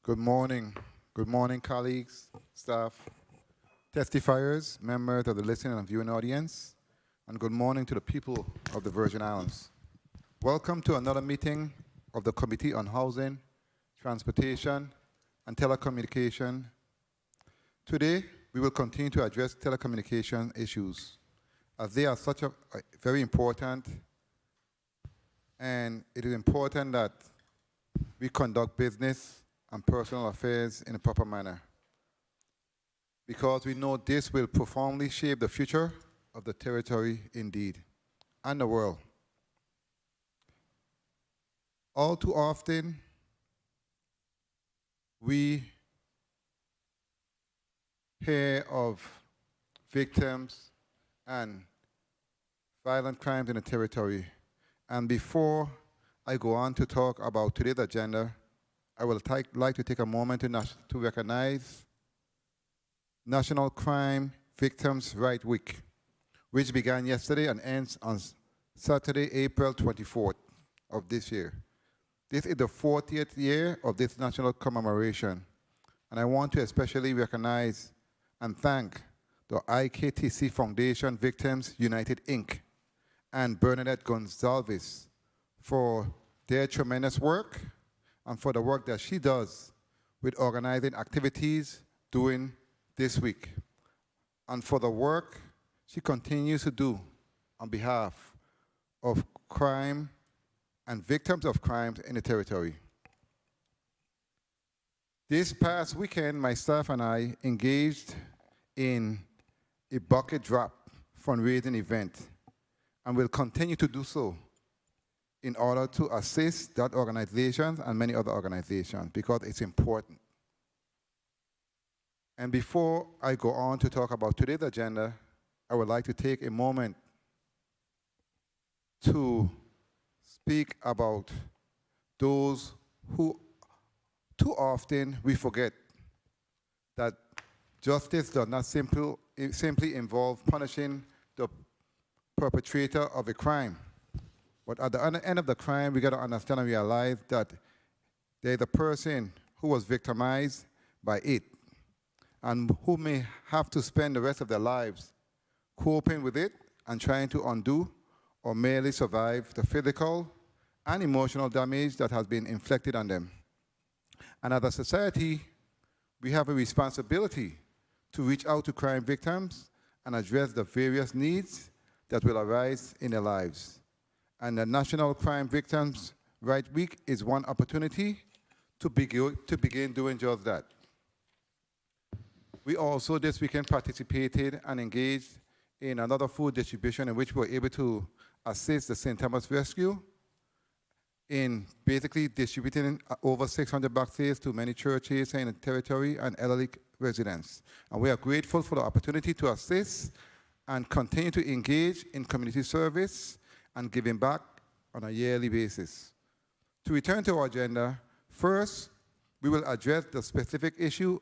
Good morning. Good morning, colleagues, staff, testifiers, members of the listening and viewing audience, and good morning to the people of the Virgin Islands. Welcome to another meeting of the Committee on Housing, Transportation, and Telecommunication. Today, we will continue to address telecommunication issues, as they are such a very important, and it is important that we conduct business and personal affairs in a proper manner, because we know this will profoundly shape the future of the territory indeed, and the world. All too often, we hear of victims and violent crimes in the territory. And before I go on to talk about today's agenda, I would like to take a moment to recognize National Crime Victims' Rights Week, which began yesterday and ends on Saturday, April 24th of this year. This is the 40th year of this national commemoration, and I want to especially recognize and thank the IKTC Foundation Victims United, Inc. and Bernadette Gonzalez for their tremendous work and for the work that she does with organizing activities during this week, and for the work she continues to do on behalf of crime and victims of crimes in the territory. This past weekend, my staff and I engaged in a bucket drop fundraising event, and will continue to do so in order to assist that organization and many other organizations, because it's important. And before I go on to talk about today's agenda, I would like to take a moment to speak about those who too often we forget that justice does not simply involve punishing the perpetrator of a crime. But at the end of the crime, we got to understand and realize that there's a person who was victimized by it and who may have to spend the rest of their lives coping with it and trying to undo or merely survive the physical and emotional damage that has been inflicted on them. And as a society, we have a responsibility to reach out to crime victims and address the various needs that will arise in their lives. And the National Crime Victims' Rights Week is one opportunity to begin doing just that. We also this weekend participated and engaged in another food distribution in which we were able to assist the St. Thomas Rescue in basically distributing over 600 boxes to many churches in the territory and elderly residents. And we are grateful for the opportunity to assist and continue to engage in community service and giving back on a yearly basis. To return to our agenda, first, we will address the specific issue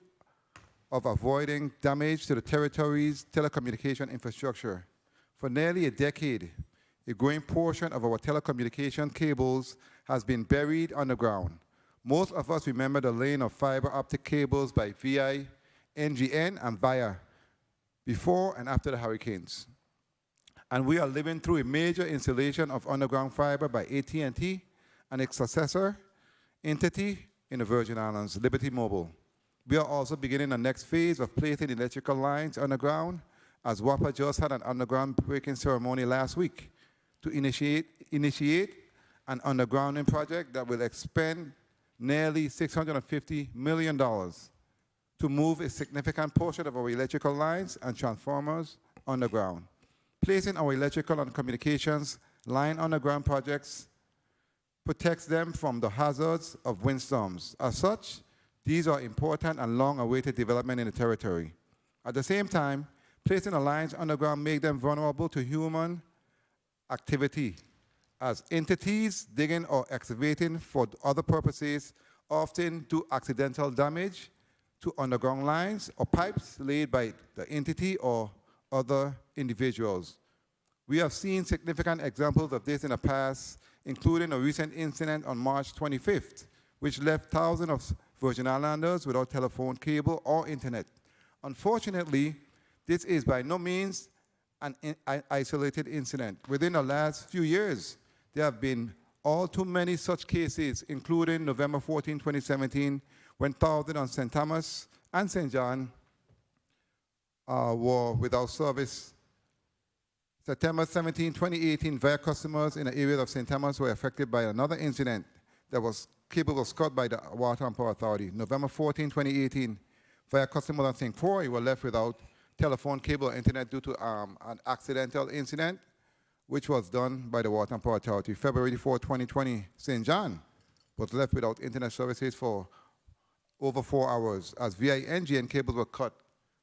of avoiding damage to the territory's telecommunication infrastructure. For nearly a decade, a growing portion of our telecommunication cables has been buried underground. Most of us remember the lane of fiber optic cables by VI, NGN, and VIA before and after the hurricanes. And we are living through a major installation of underground fiber by AT&T and its successor entity in the Virgin Islands, Liberty Mobile. We are also beginning the next phase of placing electrical lines underground, as WAPA just had an underground breaking ceremony last week to initiate an undergrounding project that will expend nearly $650 million to move a significant portion of our electrical lines and transformers underground. Placing our electrical and communications line underground projects protects them from the hazards of windstorms. As such, these are important and long-awaited development in the territory. At the same time, placing the lines underground makes them vulnerable to human activity, as entities digging or excavating for other purposes often do accidental damage to underground lines or pipes laid by the entity or other individuals. We have seen significant examples of this in the past, including a recent incident on March 25th, which left thousands of Virgin Islanders without telephone, cable, or internet. Unfortunately, this is by no means an isolated incident. Within the last few years, there have been all too many such cases, including November 14, 2017, when thousands on St. Thomas and St. John were without service. September 17, 2018, via customers in the area of St. Thomas were affected by another incident that cable was cut by the Water and Power Authority. November 14, 2018, via customers on St. Croix were left without telephone, cable, or internet due to an accidental incident, which was done by the Water and Power Authority. February 4, 2020, St. John was left without internet services for over 4 hours as VINGN cables were cut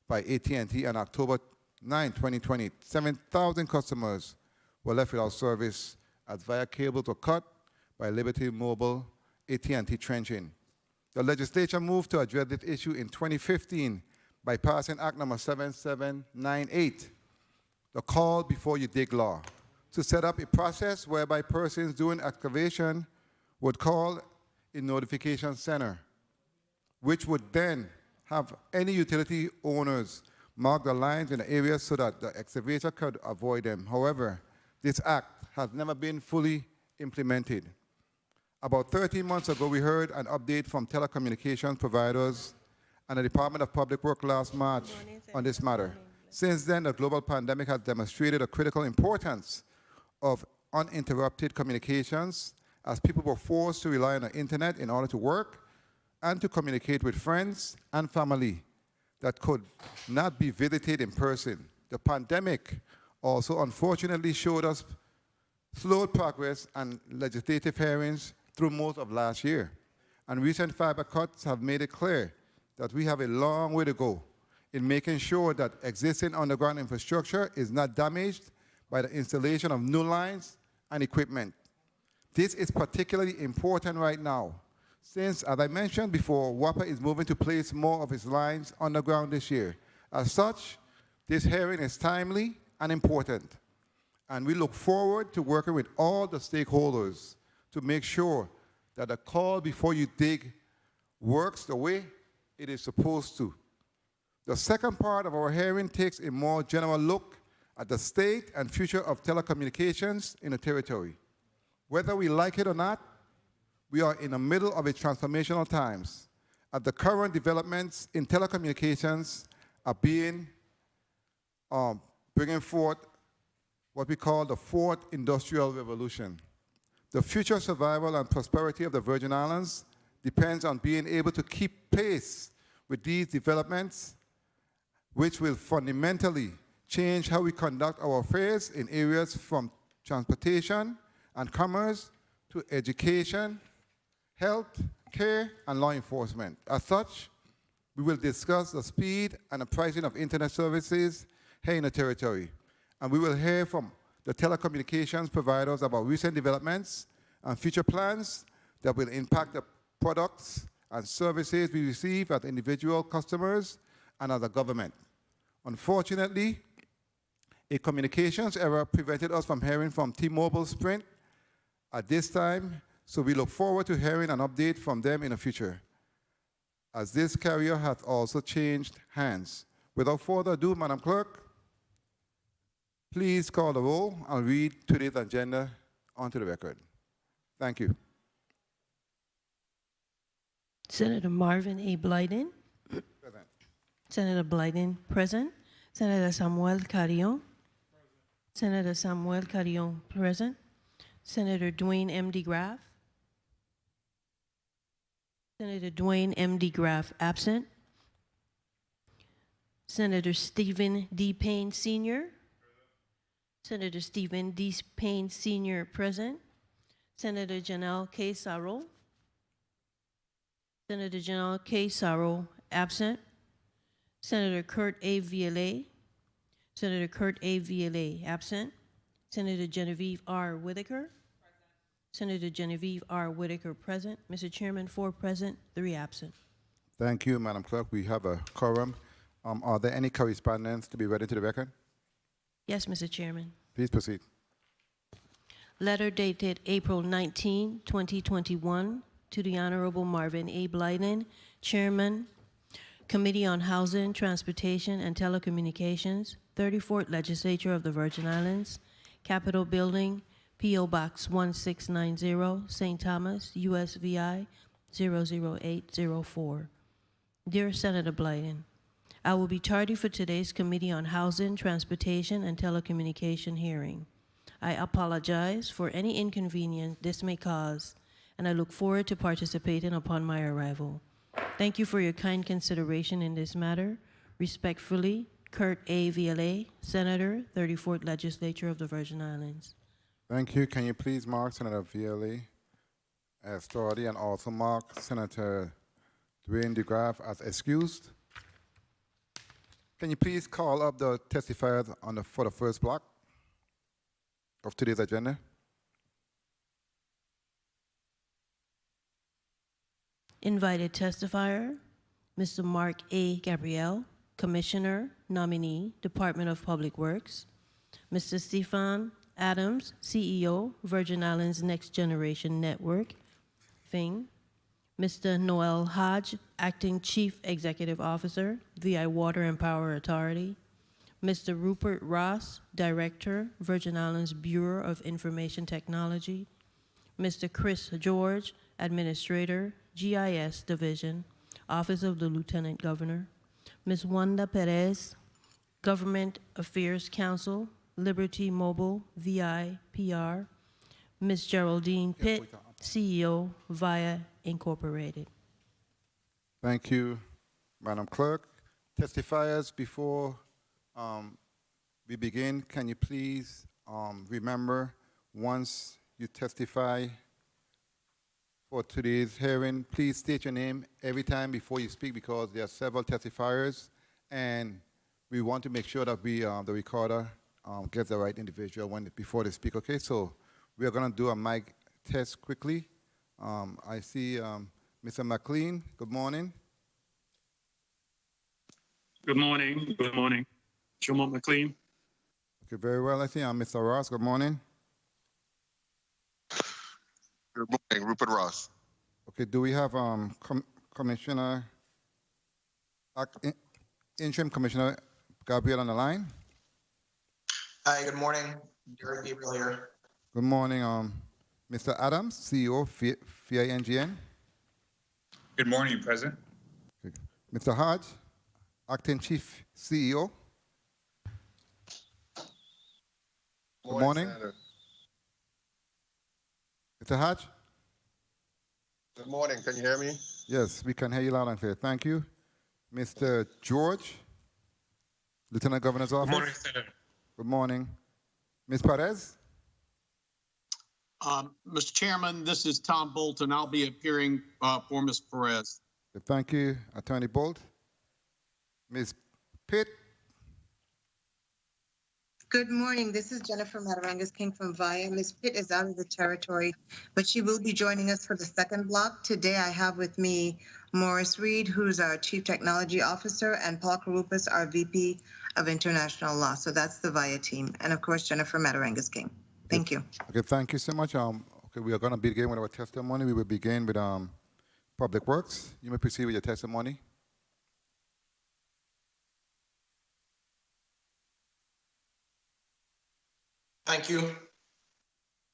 by AT&T on October 9, 2020. 7,000 customers were left without service as via cables were cut by Liberty Mobile AT&T trenching. The legislature moved to address this issue in 2015 by passing Act number 7798, the Call Before You Dig law, to set up a process whereby persons doing excavation would call a notification center, which would then have any utility owners mark the lines in the area so that the excavator could avoid them. However, this act has never been fully implemented. About 13 months ago, we heard an update from telecommunications providers and the Department of Public Works last March on this matter. Since then, the global pandemic has demonstrated the critical importance of uninterrupted communications as people were forced to rely on the internet in order to work and to communicate with friends and family that could not be visited in person. The pandemic also unfortunately showed us slowed progress and legislative hearings through most of last year. And recent fiber cuts have made it clear that we have a long way to go in making sure that existing underground infrastructure is not damaged by the installation of new lines and equipment. This is particularly important right now, since, as I mentioned before, WAPA is moving to place more of its lines underground this year. As such, this hearing is timely and important, and we look forward to working with all the stakeholders to make sure that the call before you dig works the way it is supposed to. The second part of our hearing takes a more general look at the state and future of telecommunications in the territory. Whether we like it or not, we are in the middle of a transformational times, as the current developments in telecommunications are bringing forth what we call the fourth industrial revolution. The future survival and prosperity of the Virgin Islands depends on being able to keep pace with these developments, which will fundamentally change how we conduct our affairs in areas from transportation and commerce to education, health, care, and law enforcement. As such, we will discuss the speed and the pricing of internet services here in the territory. And we will hear from the telecommunications providers about recent developments and future plans that will impact the products and services we receive as individual customers and as a government. Unfortunately, a communications error prevented us from hearing from T-Mobile Sprint at this time, so we look forward to hearing an update from them in the future, as this carrier has also changed hands. Without further ado, Madam Clerk, please call the roll and read today's agenda onto the record. Thank you. Senator Marvin A. Blyden. Present. Senator Blyden, present. Senator Samuel Carrion. Senator Samuel Carrion, present. Senator Dwayne M. DeGraff. Senator Dwayne M. DeGraff, absent. Senator Stephen D. Payne, Sr. Senator Stephen D. Payne, Sr., present. Senator Janelle K. Sarro. Senator Janelle K. Sarro, absent. Senator Kurt A. Vialet. Senator Kurt A. Vialet, absent. Senator Genevieve R. Whitaker. Senator Genevieve R. Whitaker, present. Mr. Chairman, 4 present, 3 absent. Thank you, Madam Clerk. We have a quorum. Are there any correspondence to be read into the record? Yes, Mr. Chairman. Please proceed. Letter dated April 19, 2021, to the Honorable Marvin A. Blyden, Chairman, Committee on Housing, Transportation, and Telecommunications, 34th Legislature of the Virgin Islands, Capitol Building, P.O. Box 1690, St. Thomas, USVI 00804. Dear Senator Blyden, I will be tardy for today's Committee on Housing, Transportation, and Telecommunication hearing. I apologize for any inconvenience this may cause, and I look forward to participating upon my arrival. Thank you for your kind consideration in this matter. Respectfully, Kurt A. VLA, Senator, 34th Legislature of the Virgin Islands. Thank you. Can you please mark Senator VLA as tardy and also mark Senator Dwayne DeGraff as excused? Can you please call up the testifiers for the first block of today's agenda? Invited testifier, Mr. Mark A. Gabriel, Commissioner, Nominee, Department of Public Works. Mr. Stephen Adams, CEO, Virgin Islands Next Generation Network, FING. Mr. Noel Hodge, Acting Chief Executive Officer, VI Water and Power Authority. Mr. Rupert Ross, Director, Virgin Islands Bureau of Information Technology. Mr. Chris George, Administrator, GIS Division, Office of the Lieutenant Governor. Ms. Wanda Perez, Government Affairs Council, Liberty Mobile, VI PR. Ms. Geraldine Pitt, CEO, VIA Incorporated. Thank you, Madam Clerk. Testifiers, before we begin, can you please remember, once you testify for today's hearing, please state your name every time before you speak, because there are several testifiers, and we want to make sure that the recorder gets the right individual before they speak, okay? So we are going to do a mic test quickly. I see Mr. McLean. Good morning. Good morning. Good morning. Jomo McLean. Okay, very well. I see Mr. Ross. Good morning. Good morning, Rupert Ross. Okay, do we have Interim Commissioner Gabriel on the line? Hi, good morning. Derek Gabriel here. Good morning, Mr. Adams, CEO, FINGN. Good morning, President. Okay. Mr. Hodge, Acting Chief CEO. Good morning. Senator. Mr. Hodge? Good morning. Can you hear me? Yes, we can hear you loud and clear. Thank you. Mr. George, Lieutenant Governor's Office. Good morning, Senator. Good morning. Ms. Perez? Mr. Chairman, this is Tom Bolton. I'll be appearing for Ms. Perez. Thank you, Attorney Bolt. Ms. Pitt? Good morning. This is Jennifer Matarangas King from VIA. Ms. Pitt is out of the territory, but she will be joining us for the second block. Today I have with me Morris Reed, who's our Chief Technology Officer, and Paul Karupis, our VP of International Law. So that's the VIA team. And of course, Jennifer Matarangas King. Thank you. Okay, thank you so much. Okay, we are going to begin with our testimony. We will begin with Public Works. You may proceed with your testimony. Thank you.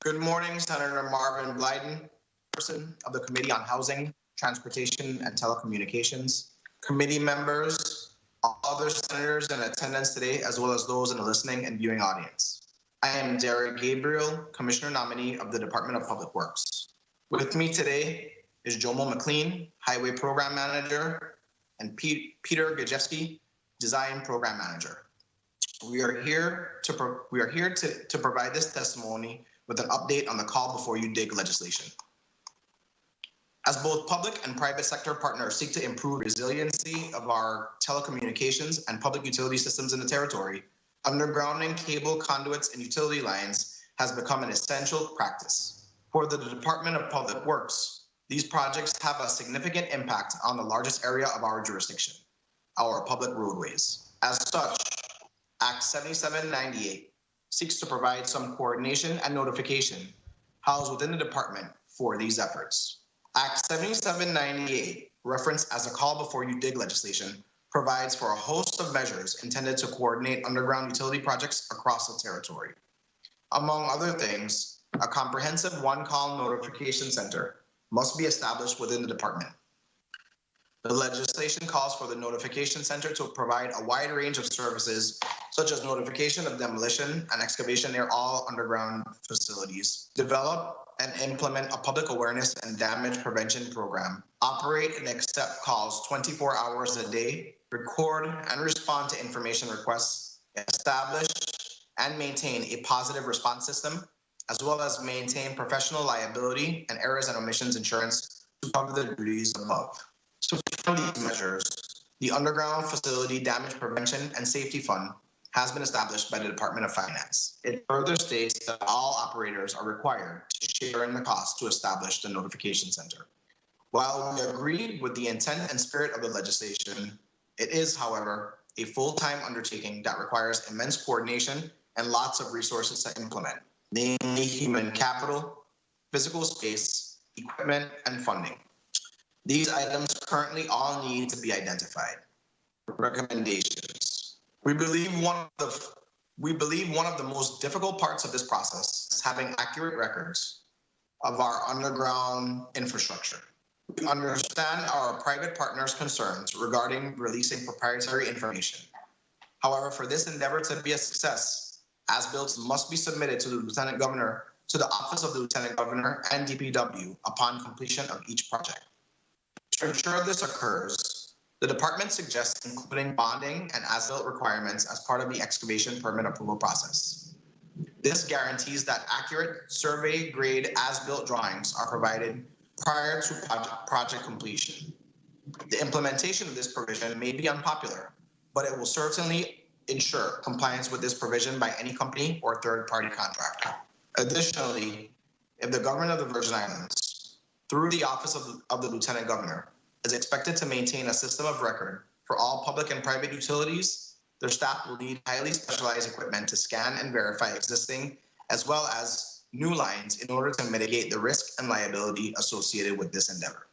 Good morning, Senator Marvin Blyden, person of the Committee on Housing, Transportation, and Telecommunications, committee members, all other senators in attendance today, as well as those in the listening and viewing audience. I am Derek Gabriel, Commissioner Nominee of the Department of Public Works. With me today is Jomo McLean, Highway Program Manager, and Peter Gajewski, Design Program Manager. We are here to provide this testimony with an update on the call before you dig legislation. As both public and private sector partners seek to improve resiliency of our telecommunications and public utility systems in the territory, undergrounding cable conduits and utility lines has become an essential practice. For the Department of Public Works, these projects have a significant impact on the largest area of our jurisdiction, our public roadways. As such, Act 7798 seeks to provide some coordination and notification housed within the department for these efforts. Act 7798, referenced as a call before you dig legislation, provides for a host of measures intended to coordinate underground utility projects across the territory. Among other things, a comprehensive one-call notification center must be established within the department. The legislation calls for the notification center to provide a wide range of services, such as notification of demolition and excavation near all underground facilities, develop and implement a public awareness and damage prevention program, operate and accept calls 24 hours a day, record and respond to information requests, establish and maintain a positive response system, as well as maintain professional liability and errors and omissions insurance to cover the duties above. To fund these measures, the Underground Facility Damage Prevention and Safety Fund has been established by the Department of Finance. It further states that all operators are required to share in the cost to establish the notification center. While we agree with the intent and spirit of the legislation, it is, however, a full-time undertaking that requires immense coordination and lots of resources to implement, namely human capital, physical space, equipment, and funding. These items currently all need to be identified. Recommendations. We believe one of the most difficult parts of this process is having accurate records of our underground infrastructure. We understand our private partners' concerns regarding releasing proprietary information. However, for this endeavor to be a success, as-built must be submitted to the Lieutenant Governor, to the Office of the Lieutenant Governor and DPW upon completion of each project. To ensure this occurs, the department suggests including bonding and as-built requirements as part of the excavation permit approval process. This guarantees that accurate survey-grade as-built drawings are provided prior to project completion. The implementation of this provision may be unpopular, but it will certainly ensure compliance with this provision by any company or third-party contractor. Additionally, if the government of the Virgin Islands, through the Office of the Lieutenant Governor, is expected to maintain a system of record for all public and private utilities, their staff will need highly specialized equipment to scan and verify existing as well as new lines in order to mitigate the risk and liability associated with this endeavor.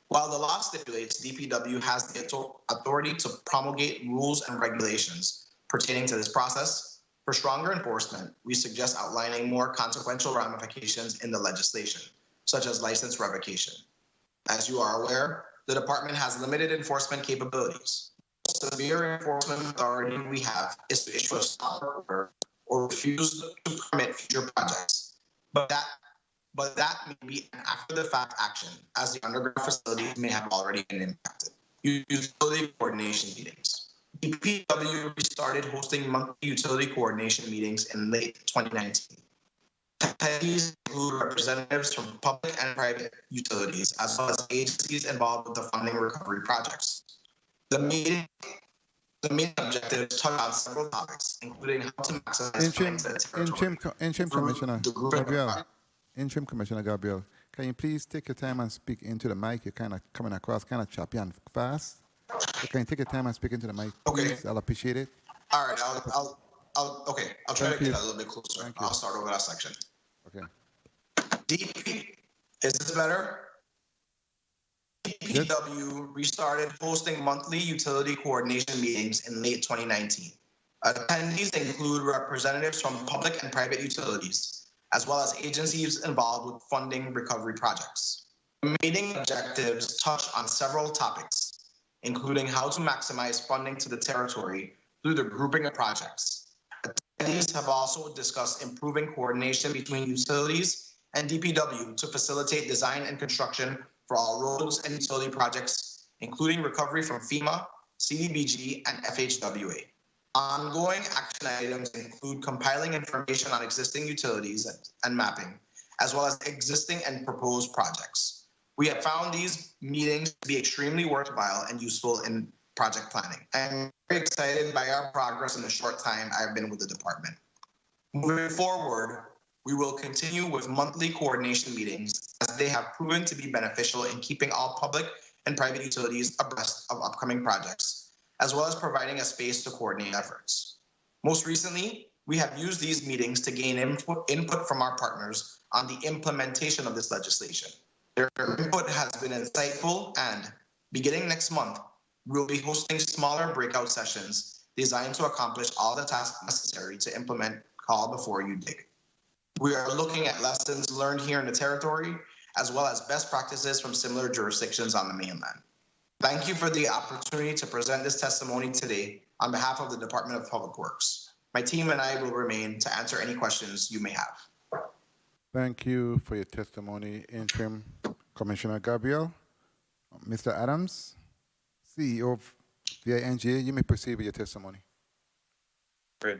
While the law stipulates DPW has the authority to promulgate rules and regulations pertaining to this process, for stronger enforcement, we suggest outlining more consequential ramifications in the legislation, such as license revocation. As you are aware, the department has limited enforcement capabilities. The severe enforcement authority we have is to issue a stop order or refuse to permit future projects. But that may be an after-the-fact action, as the underground facilities may have already been impacted. Utility coordination meetings. DPW restarted hosting monthly utility coordination meetings in late 2019. Attendees include representatives from public and private utilities, as well as agencies involved with the funding recovery projects. The meeting objectives touch on several topics, including how to maximize funding to the territory. Interim Commissioner Gabriel, Interim Commissioner Gabriel, can you please take your time and speak into the mic? You're kind of coming across kind of choppy and fast. So can you take your time and speak into the mic, please? Okay. I'll appreciate it. All right, I'll try to get a little bit closer. I'll start over that section. Okay. DP, is this better? DPW restarted hosting monthly utility coordination meetings in late 2019. Attendees include representatives from public and private utilities, as well as agencies involved with funding recovery projects. The meeting objectives touch on several topics, including how to maximize funding to the territory through the grouping of projects. Attendees have also discussed improving coordination between utilities and DPW to facilitate design and construction for all roads and utility projects, including recovery from FEMA, CDBG, and FHWA. Ongoing action items include compiling information on existing utilities and mapping, as well as existing and proposed projects. We have found these meetings to be extremely worthwhile and useful in project planning. I'm very excited by our progress in the short time I've been with the department. Moving forward, we will continue with monthly coordination meetings as they have proven to be beneficial in keeping all public and private utilities abreast of upcoming projects, as well as providing a space to coordinate efforts. Most recently, we have used these meetings to gain input from our partners on the implementation of this legislation. Their input has been insightful, and beginning next month, we'll be hosting smaller breakout sessions designed to accomplish all the tasks necessary to implement Call Before You Dig. We are looking at lessons learned here in the territory, as well as best practices from similar jurisdictions on the mainland. Thank you for the opportunity to present this testimony today on behalf of the Department of Public Works. My team and I will remain to answer any questions you may have. Thank you for your testimony, Interim Commissioner Gabriel. Mr. Adams, CEO of VINGA, you may proceed with your testimony. Great.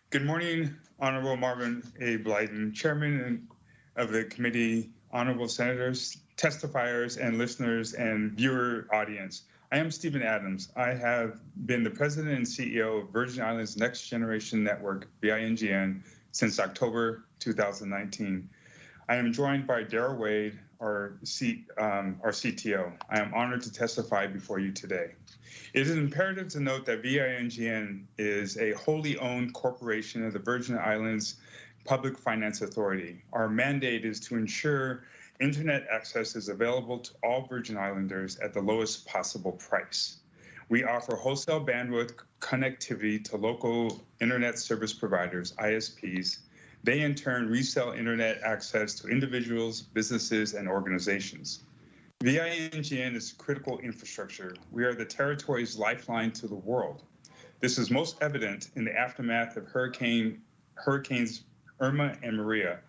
Good morning, Honorable Marvin A. Blyden, Chairman of the committee, honorable senators, testifiers, and listeners and viewer audience. I am Stephen Adams. I have been the president and CEO of Virgin Islands Next Generation Network, VINGN, since October 2019. I am joined by Darrell Wade, our CTO. I am honored to testify before you today. It is imperative to note that VINGN is a wholly owned corporation of the Virgin Islands Public Finance Authority. Our mandate is to ensure internet access is available to all Virgin Islanders at the lowest possible price. We offer wholesale bandwidth connectivity to local internet service providers, ISPs. They in turn resell internet access to individuals, businesses, and organizations. VINGN is critical infrastructure. We are the territory's lifeline to the world. This is most evident in the aftermath of Hurricanes Irma and Maria.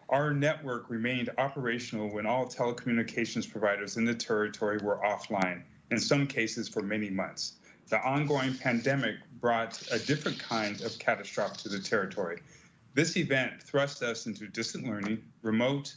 Our network remained operational when all telecommunications providers in the territory were offline, in some cases for many months. The ongoing pandemic brought a different kind of catastrophe to the territory. This event thrust us into distant learning, remote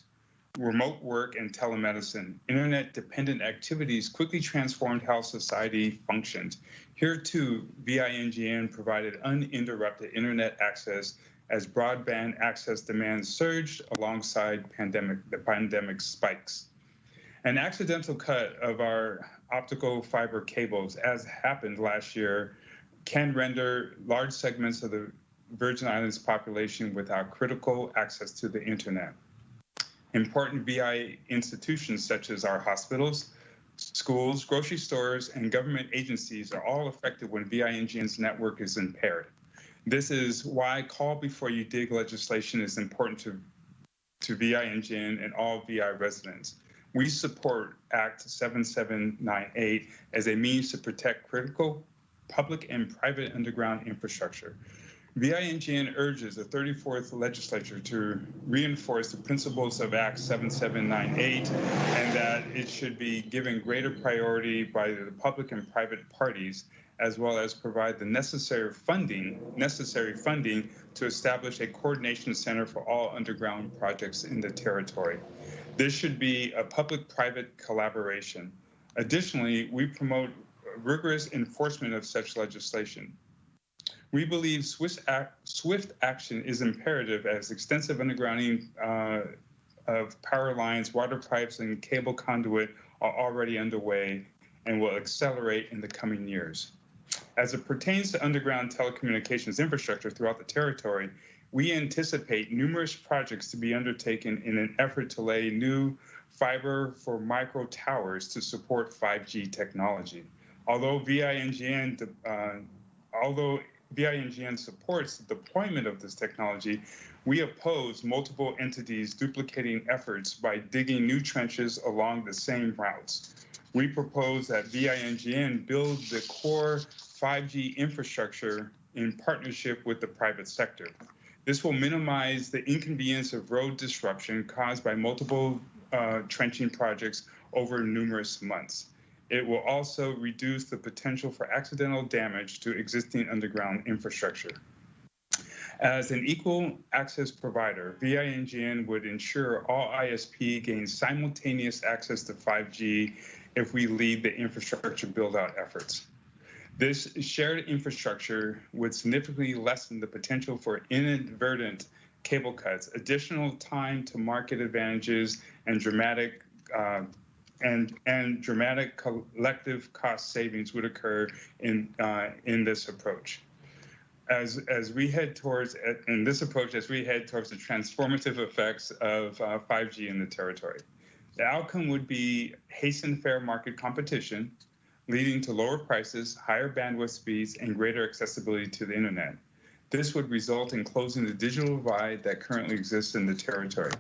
work, and telemedicine. Internet-dependent activities quickly transformed how society functioned. Here, too, VINGN provided uninterrupted internet access as broadband access demand surged alongside the pandemic spikes. An accidental cut of our optical fiber cables, as happened last year, can render large segments of the Virgin Islands population without critical access to the internet. Important VI institutions such as our hospitals, schools, grocery stores, and government agencies are all affected when VINGN's network is impaired. This is why Call Before You Dig legislation is important to VINGN and all VI residents. We support Act 7798 as a means to protect critical public and private underground infrastructure. VINGN urges the 34th legislature to reinforce the principles of Act 7798 and that it should be given greater priority by the public and private parties, as well as provide the necessary funding to establish a coordination center for all underground projects in the territory. This should be a public-private collaboration. Additionally, we promote rigorous enforcement of such legislation. We believe swift action is imperative as extensive undergrounding of power lines, water pipes, and cable conduit are already underway and will accelerate in the coming years. As it pertains to underground telecommunications infrastructure throughout the territory, we anticipate numerous projects to be undertaken in an effort to lay new fiber for micro towers to support 5G technology. Although VINGN supports the deployment of this technology, we oppose multiple entities duplicating efforts by digging new trenches along the same routes. We propose that VINGN build the core 5G infrastructure in partnership with the private sector. This will minimize the inconvenience of road disruption caused by multiple trenching projects over numerous months. It will also reduce the potential for accidental damage to existing underground infrastructure. As an equal access provider, VINGN would ensure all ISP gain simultaneous access to 5G if we lead the infrastructure build-out efforts. This shared infrastructure would significantly lessen the potential for inadvertent cable cuts, additional time to market advantages, and dramatic collective cost savings would occur in this approach. As we head towards the transformative effects of 5G in the territory. The outcome would be hastened fair market competition, leading to lower prices, higher bandwidth speeds, and greater accessibility to the internet. This would result in closing the digital divide that currently exists in the territory.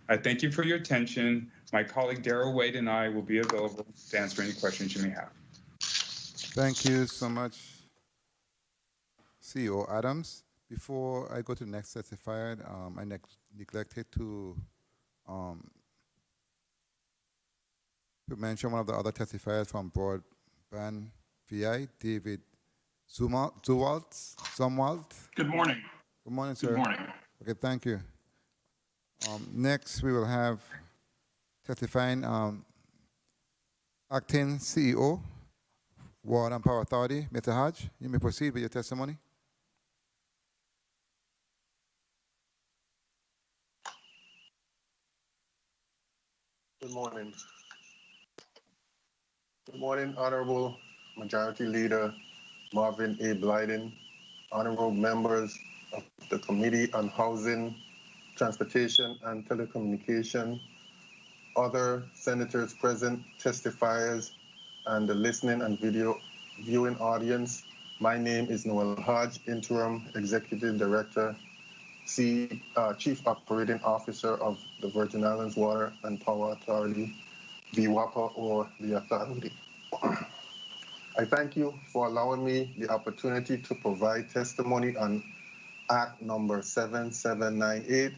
I thank you for your attention. My colleague Darrell Wade and I will be available to answer any questions you may have. Thank you so much, CEO Adams. Before I go to the next testifier, I neglected to mention one of the other testifiers from Broadband VI, David Zumwalt. Good morning. Good morning, sir. Good morning. Okay, thank you. Next, we will have testifying Acting CEO, Water and Power Authority, Mr. Hodge. You may proceed with your testimony. Good morning. Good morning, Honorable Majority Leader Marvin A. Blyden, honorable members of the Committee on Housing, Transportation, and Telecommunication, other senators present, testifiers, and the listening and video viewing audience. My name is Noel Hodge, Interim Executive Director, Chief Operating Officer of the Virgin Islands Water and Power Authority, VWAPA, or the Authority. I thank you for allowing me the opportunity to provide testimony on Act number 7798,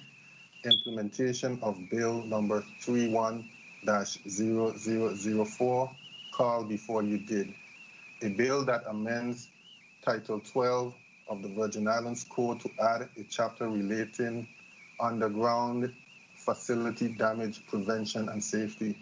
implementation of Bill number 31-0004, called Before You Did, a bill that amends Title 12 of the Virgin Islands Code to add a chapter relating underground facility damage prevention and safety.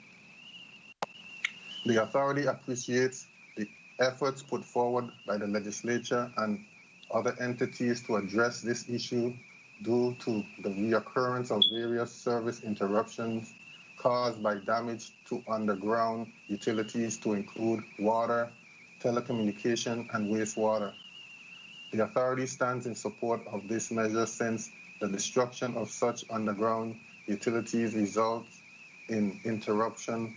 The authority appreciates the efforts put forward by the legislature and other entities to address this issue due to the reoccurrence of various service interruptions caused by damage to underground utilities to include water, telecommunication, and wastewater. The authority stands in support of this measure since the destruction of such underground utilities results in interruption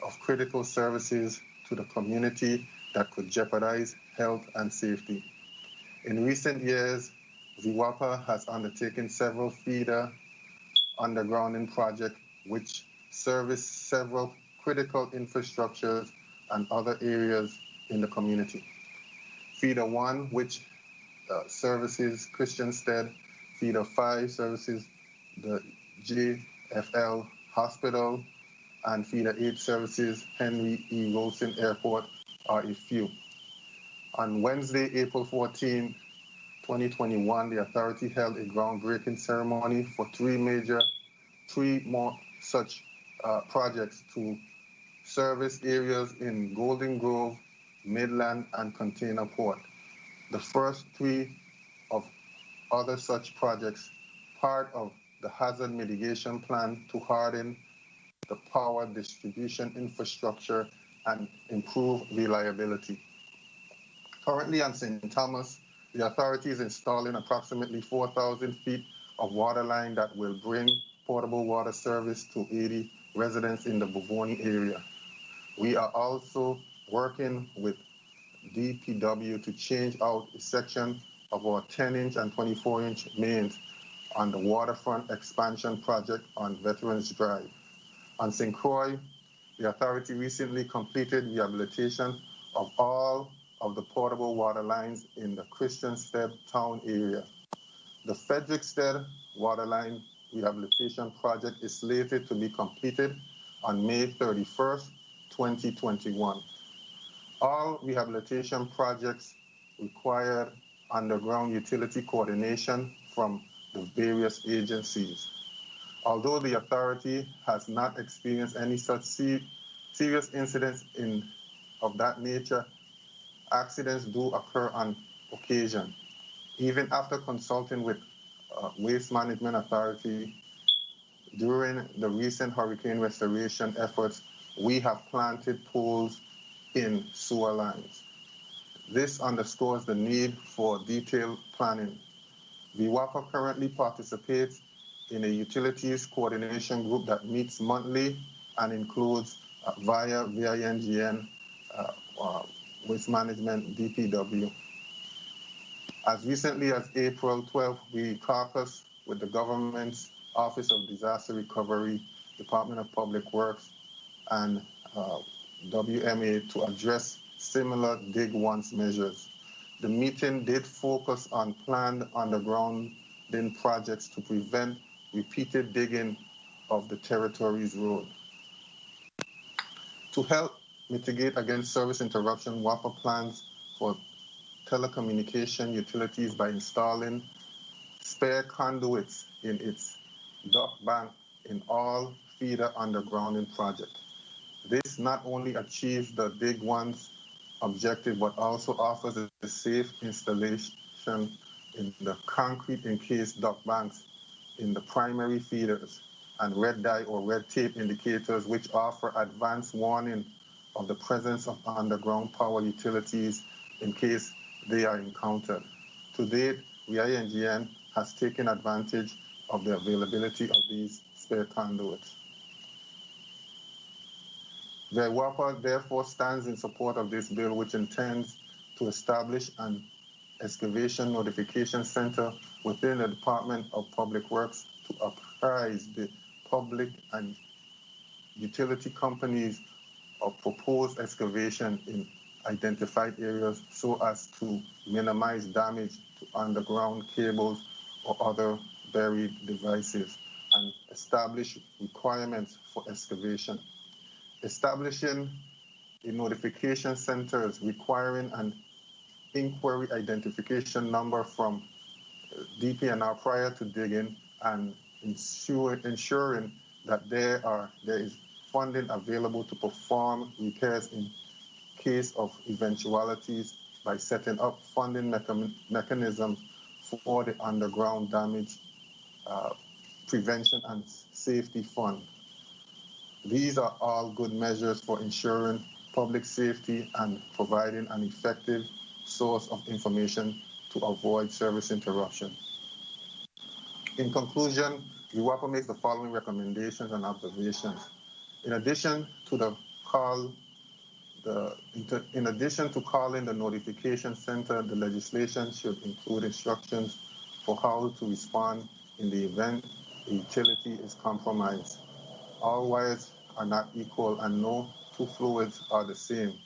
of critical services to the community that could jeopardize health and safety. In recent years, VWAPA has undertaken several feeder undergrounding projects which service several critical infrastructures and other areas in the community. Feeder 1, which services Christiansted. Feeder 5 services the JFL Hospital, and Feeder 8 services Henry E. Wilson Airport are a few. On Wednesday, April 14, 2021, the authority held a groundbreaking ceremony for three more such projects to service areas in Golden Grove, Midland, and Container Port. The first three of other such projects, part of the hazard mitigation plan to harden the power distribution infrastructure and improve reliability. Currently on St. Thomas, the authority is installing approximately 4,000 feet of water line that will bring potable water service to 80 residents in the Bovoni area. We are also working with DPW to change out a section of our 10-inch and 24-inch mains on the waterfront expansion project on Veterans Drive. On St. Croix, the authority recently completed rehabilitation of all of the portable water lines in the Christiansted town area. The Frederiksted water line rehabilitation project is slated to be completed on May 31st, 2021. All rehabilitation projects require underground utility coordination from the various agencies. Although the authority has not experienced any such serious incidents of that nature, accidents do occur on occasion. Even after consulting with Waste Management Authority during the recent hurricane restoration efforts, we have planted poles in sewer lines. This underscores the need for detailed planning. VWAPA currently participates in a utilities coordination group that meets monthly and includes via VINGN, Waste Management, DPW. As recently as April 12th, we caucused with the government's Office of Disaster Recovery, Department of Public Works, and WMA to address similar dig once measures. The meeting did focus on planned undergrounding projects to prevent repeated digging of the territory's road. To help mitigate against service interruption, WAPA plans for telecommunication utilities by installing spare conduits in its dock bank in all feeder undergrounding projects. This not only achieves the dig once objective, but also offers a safe installation in the concrete encased dock banks in the primary feeders and red dye or red tape indicators, which offer advance warning of the presence of underground power utilities in case they are encountered. To date, VINGN has taken advantage of the availability of these spare conduits. The WAPA therefore stands in support of this bill, which intends to establish an excavation notification center within the Department of Public Works to apprise the public and utility companies of proposed excavation in identified areas so as to minimize damage to underground cables or other buried devices, and establish requirements for excavation. Establishing a notification centers requiring an inquiry identification number from DPNR prior to digging, and ensuring that there is funding available to perform repairs in case of eventualities by setting up funding mechanisms for the underground damage prevention and safety fund. These are all good measures for ensuring public safety and providing an effective source of information to avoid service interruption. In conclusion, UWAPA makes the following recommendations and observations. In addition to calling the notification center, the legislation should include instructions for how to respond in the event a utility is compromised. All wires are not equal and no two fluids are the same.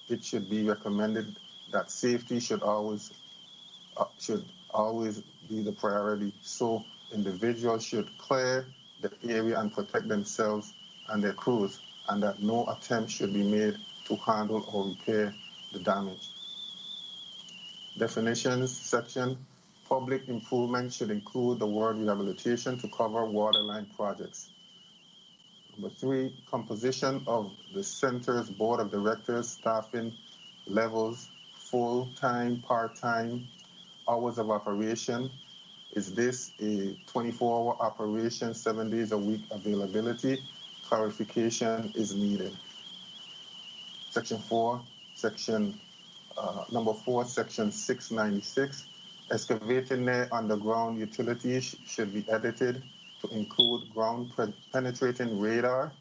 It should be recommended that safety should always be the priority. So individuals should clear the area and protect themselves and their crews, and that no attempt should be made to handle or repair the damage. Definitions section. Public improvement should include the word rehabilitation to cover waterline projects. Number 3, composition of the center's board of directors, staffing levels, full-time, part-time, hours of operation. Is this a 24-hour operation, 7 days a week availability? Clarification is needed. Section 4, number 4, section 696. Excavating near underground utilities should be edited to include ground penetrating radar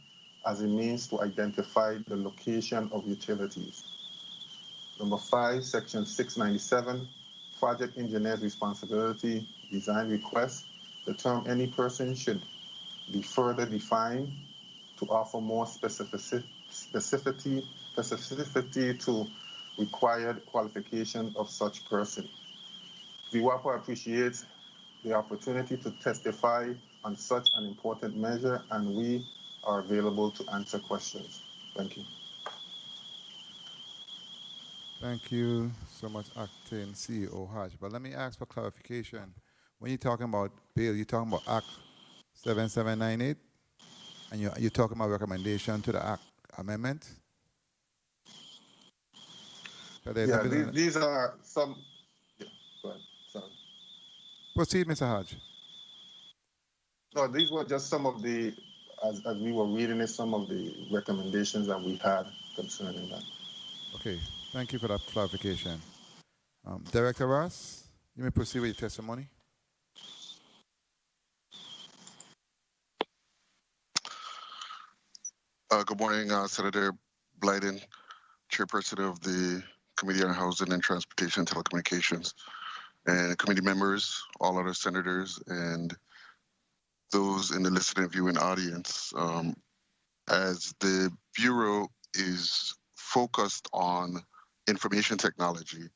as a means to identify the location of utilities. Number 5, section 697, project engineer's responsibility, design request. The term any person should be further defined to offer more specificity to required qualification of such person. VWAPA appreciates the opportunity to testify on such an important measure, and we are available to answer questions. Thank you. Thank you so much, Acting CEO Hodge. But let me ask for clarification. When you're talking about bill, you're talking about Act 7798, and you're talking about recommendation to the Act amendment? Yeah, these are some. Yeah, go ahead. Sorry. Proceed, Mr. Hodge. No, these were just some of the, as we were reading it, some of the recommendations that we had concerning that. Okay, thank you for that clarification. Director Ross, you may proceed with your testimony. Good morning, Senator Blyden, Chairperson of the Committee on Housing and Transportation and Telecommunications, and committee members, all other senators, and those in the listening and viewing audience. As the Bureau is focused on information technology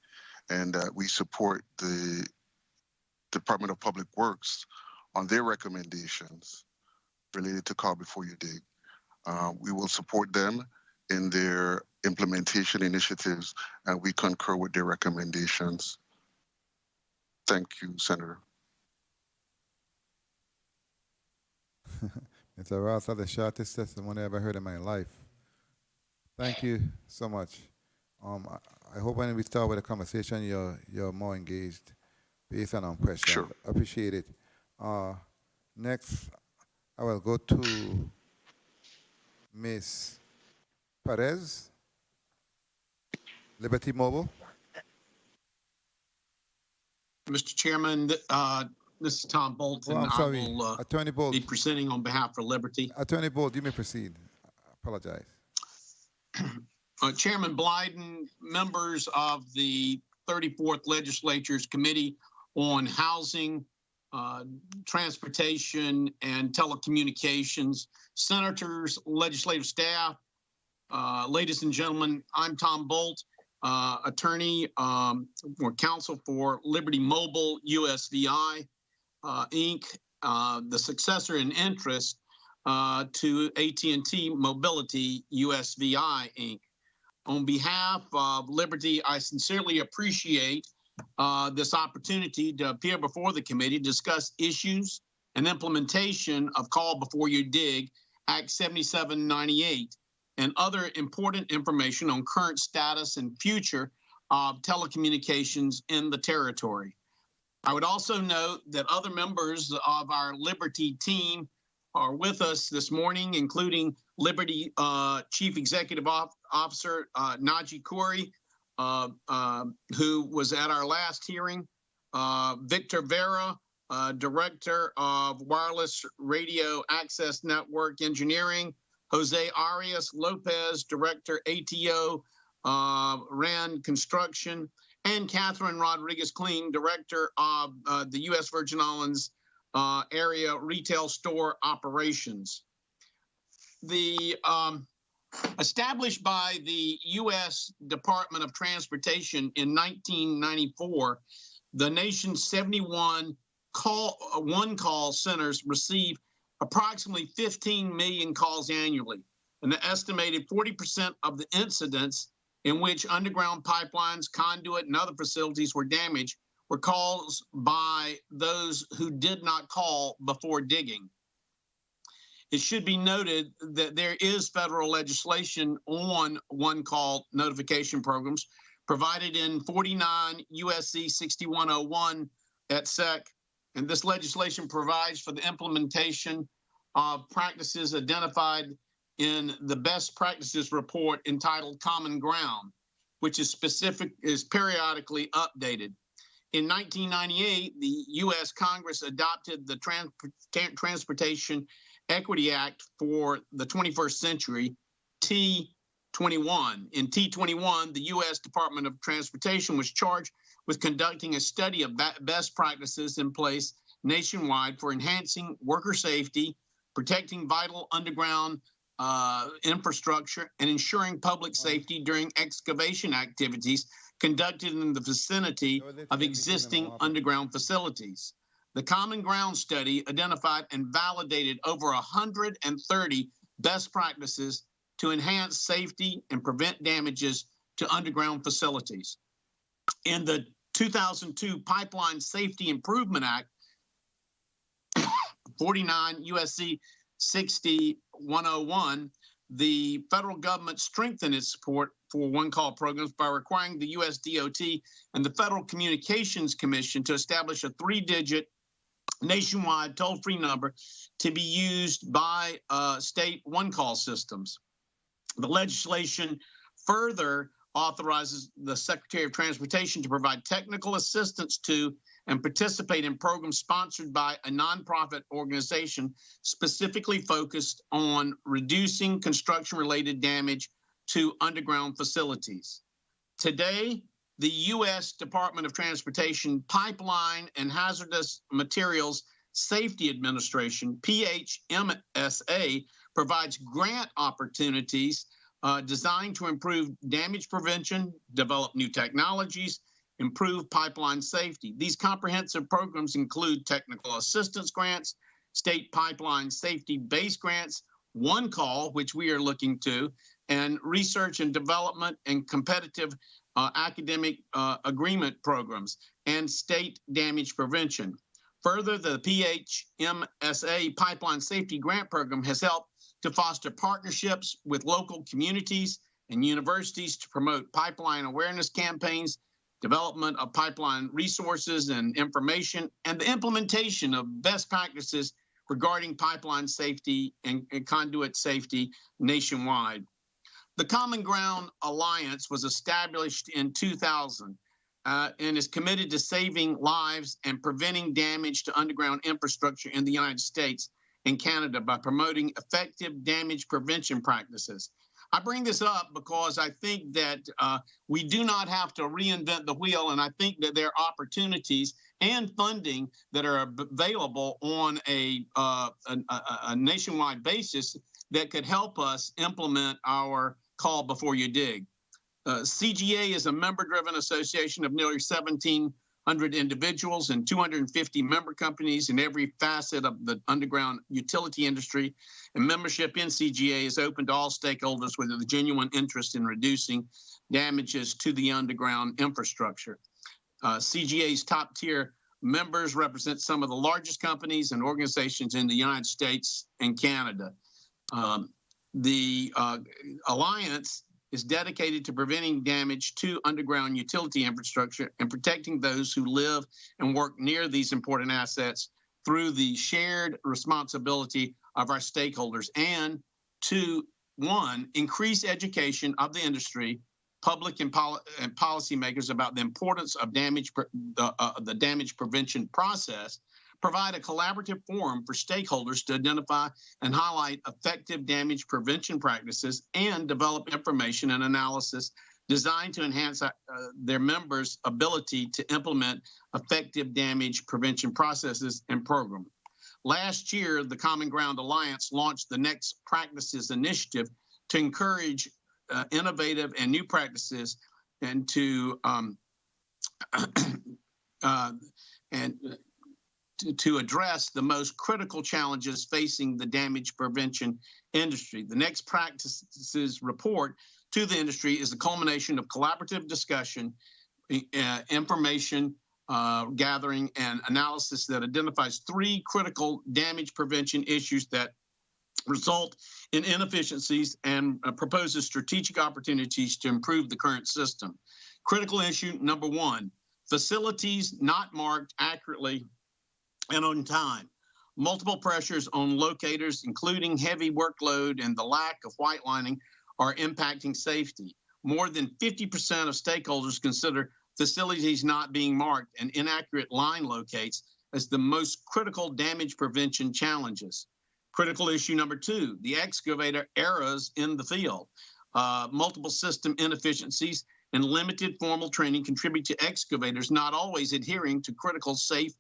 and we support the Department of Public Works on their recommendations related to Call Before You Dig. We will support them in their implementation initiatives, and we concur with their recommendations. Thank you, Senator. Mr. Ross, that's the shortest testimony I ever heard in my life. Thank you so much. I hope when we start with the conversation, you're more engaged based on question. Sure. Appreciate it. Next, I will go to Ms. Perez, Liberty Mobile. Mr. Chairman, this is Tom Bolton. Oh, I'm sorry. I will Attorney Bolt. be presenting on behalf of Liberty. Attorney Bolt, you may proceed. I apologize. Chairman Blyden, members of the 34th Legislature's Committee on Housing, Transportation, and Telecommunications, senators, legislative staff, ladies and gentlemen, I'm Tom Bolt, attorney for counsel for Liberty Mobile USVI, Inc., the successor in interest to AT&T Mobility USVI, Inc. On behalf of Liberty, I sincerely appreciate this opportunity to appear before the committee to discuss issues and implementation of Call Before You Dig, Act 7798, and other important information on current status and future of telecommunications in the territory. I would also note that other members of our Liberty team are with us this morning, including Liberty Chief Executive Officer Naji Khoury, who was at our last hearing, Victor Vera, Director of Wireless Radio Access Network Engineering, Jose Arias Lopez, Director ATO RAN Construction, and Catherine Rodriguez Clean, Director of the U.S. Virgin Islands Area Retail Store Operations. The established by the U.S. Department of Transportation in 1994, the nation's 71 one-call centers receive approximately 15 million calls annually, and the estimated 40% of the incidents in which underground pipelines, conduit, and other facilities were damaged were calls by those who did not call before digging. It should be noted that there is federal legislation on one-call notification programs provided in 49 U.S.C. 6101 et sec. And this legislation provides for the implementation of practices identified in the best practices report entitled Common Ground, which is periodically updated. In 1998, the U.S. Congress adopted the Transportation Equity Act for the 21st century, T21. In T21, the U.S. Department of Transportation was charged with conducting a study of best practices in place nationwide for enhancing worker safety, protecting vital underground infrastructure, and ensuring public safety during excavation activities conducted in the vicinity of existing underground facilities. The Common Ground study identified and validated over 130 best practices to enhance safety and prevent damages to underground facilities. In the 2002 Pipeline Safety Improvement Act, 49 U.S.C. 6101, the federal government strengthened its support for one-call programs by requiring the U.S. DOT and the Federal Communications Commission to establish a 3-digit nationwide toll-free number to be used by state one-call systems. The legislation further authorizes the Secretary of Transportation to provide technical assistance to and participate in programs sponsored by a nonprofit organization specifically focused on reducing construction-related damage to underground facilities. Today, the U.S. Department of Transportation Pipeline and Hazardous Materials Safety Administration, PHMSA, provides grant opportunities designed to improve damage prevention, develop new technologies, improve pipeline safety. These comprehensive programs include technical assistance grants, state pipeline safety base grants, One Call, which we are looking to, and research and development and competitive academic agreement programs, and state damage prevention. Further, the PHMSA Pipeline Safety Grant Program has helped to foster partnerships with local communities and universities to promote pipeline awareness campaigns, development of pipeline resources and information, and the implementation of best practices regarding pipeline safety and conduit safety nationwide. The Common Ground Alliance was established in 2000 and is committed to saving lives and preventing damage to underground infrastructure in the United States and Canada by promoting effective damage prevention practices. I bring this up because I think that we do not have to reinvent the wheel, and I think that there are opportunities and funding that are available on a nationwide basis that could help us implement our call before you dig. CGA is a member-driven association of nearly 1,700 individuals and 250 member companies in every facet of the underground utility industry. And membership in CGA is open to all stakeholders with a genuine interest in reducing damages to the underground infrastructure. CGA's top-tier members represent some of the largest companies and organizations in the United States and Canada. The Alliance is dedicated to preventing damage to underground utility infrastructure and protecting those who live and work near these important assets through the shared responsibility of our stakeholders, and to, one, increase education of the industry, public and policymakers about the importance of the damage prevention process, provide a collaborative forum for stakeholders to identify and highlight effective damage prevention practices, and develop information and analysis designed to enhance their members' ability to implement effective damage prevention processes and programs. Last year, the Common Ground Alliance launched the Next Practices Initiative to encourage innovative and new practices and to to address the most critical challenges facing the damage prevention industry. The Next Practices report to the industry is a culmination of collaborative discussion, information gathering, and analysis that identifies 3 critical damage prevention issues that result in inefficiencies and proposes strategic opportunities to improve the current system. Critical issue number 1, facilities not marked accurately and on time. Multiple pressures on locators, including heavy workload and the lack of white lining, are impacting safety. More than 50% of stakeholders consider facilities not being marked and inaccurate line locates as the most critical damage prevention challenges. Critical issue number 2, the excavator errors in the field. Multiple system inefficiencies and limited formal training contribute to excavators not always adhering to critical safe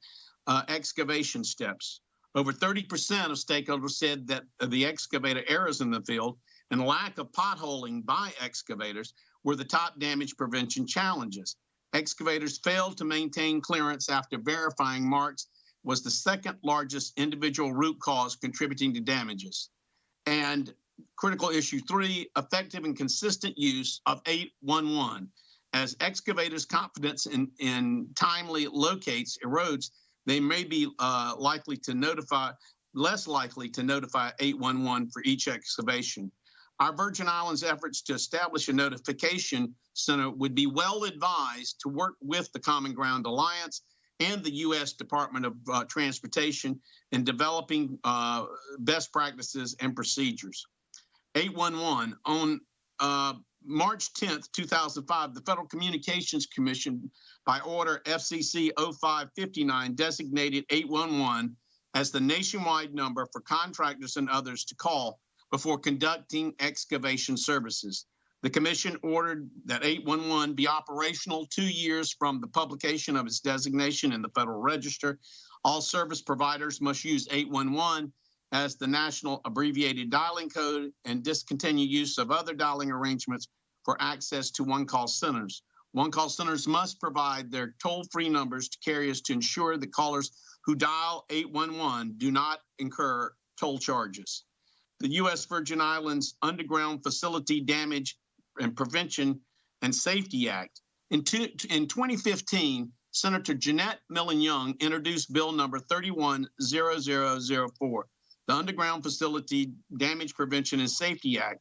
excavation steps. Over 30% of stakeholders said that the excavator errors in the field and lack of potholing by excavators were the top damage prevention challenges. Excavators failed to maintain clearance after verifying marks was the second largest individual root cause contributing to damages. And critical issue 3, effective and consistent use of 811. As excavators' confidence in timely locates erodes, they may be less likely to notify 811 for each excavation. Our Virgin Islands efforts to establish a notification center would be well advised to work with the Common Ground Alliance and the U.S. Department of Transportation in developing best practices and procedures. 811 on March 10th, 2005, the Federal Communications Commission, by order FCC 0559, designated 811 as the nationwide number for contractors and others to call before conducting excavation services. The commission ordered that 811 be operational 2 years from the publication of its designation in the Federal Register. All service providers must use 811 as the national abbreviated dialing code and discontinue use of other dialing arrangements for access to one-call centers. One-call centers must provide their toll-free numbers to carriers to ensure that callers who dial 811 do not incur toll charges. The U.S. Virgin Islands Underground Facility Damage and Prevention and Safety Act. In 2015, Senator Jeanette Millen Young introduced Bill number 310004, the Underground Facility Damage Prevention and Safety Act,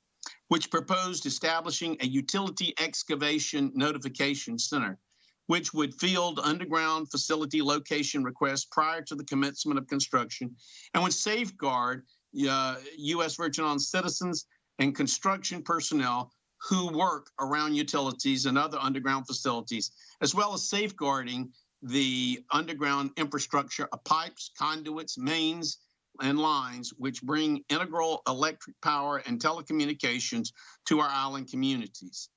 which proposed establishing a utility excavation notification center, which would field underground facility location requests prior to the commencement of construction and would safeguard U.S. Virgin Islands citizens and construction personnel who work around utilities and other underground facilities, as well as safeguarding the underground infrastructure of pipes, conduits, mains, and lines, which bring integral electric power and telecommunications to our island communities.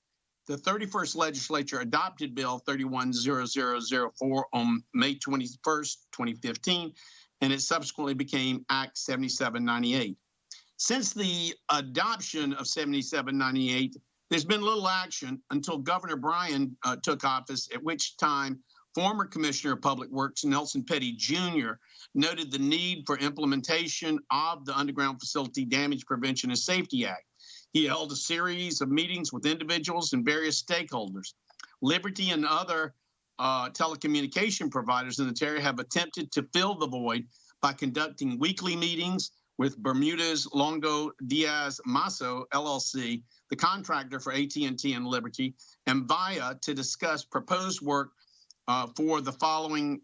The 31st legislature adopted Bill 310004 on May 21st, 2015, and it subsequently became Act 7798. Since the adoption of 7798, there's been little action until Governor Bryan took office, at which time former Commissioner of Public Works Nelson Petty Jr. noted the need for implementation of the Underground Facility Damage Prevention and Safety Act. He held a series of meetings with individuals and various stakeholders. Liberty and other telecommunication providers in the area have attempted to fill the void by conducting weekly meetings with Bermuda's Longo Diaz Masso LLC, the contractor for AT&T and Liberty, and VIA to discuss proposed work for the following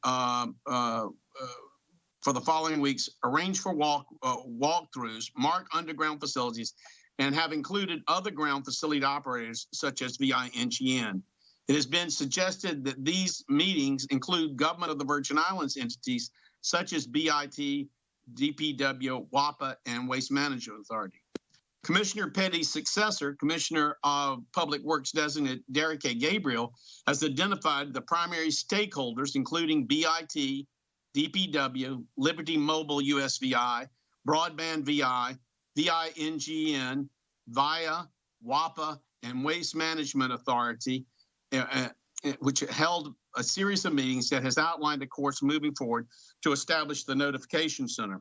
weeks, arrange for walkthroughs, mark underground facilities, and have included other ground facility operators such as VINGN. It has been suggested that these meetings include government of the Virgin Islands entities such as BIT, DPW, WAPA, and Waste Management Authority. Commissioner Petty's successor, Commissioner of Public Works designate Derek A. Gabriel, has identified the primary stakeholders, including BIT, DPW, Liberty Mobile USVI, Broadband VI, VINGN, VIA, WAPA, and Waste Management Authority, which held a series of meetings that has outlined a course moving forward to establish the notification center.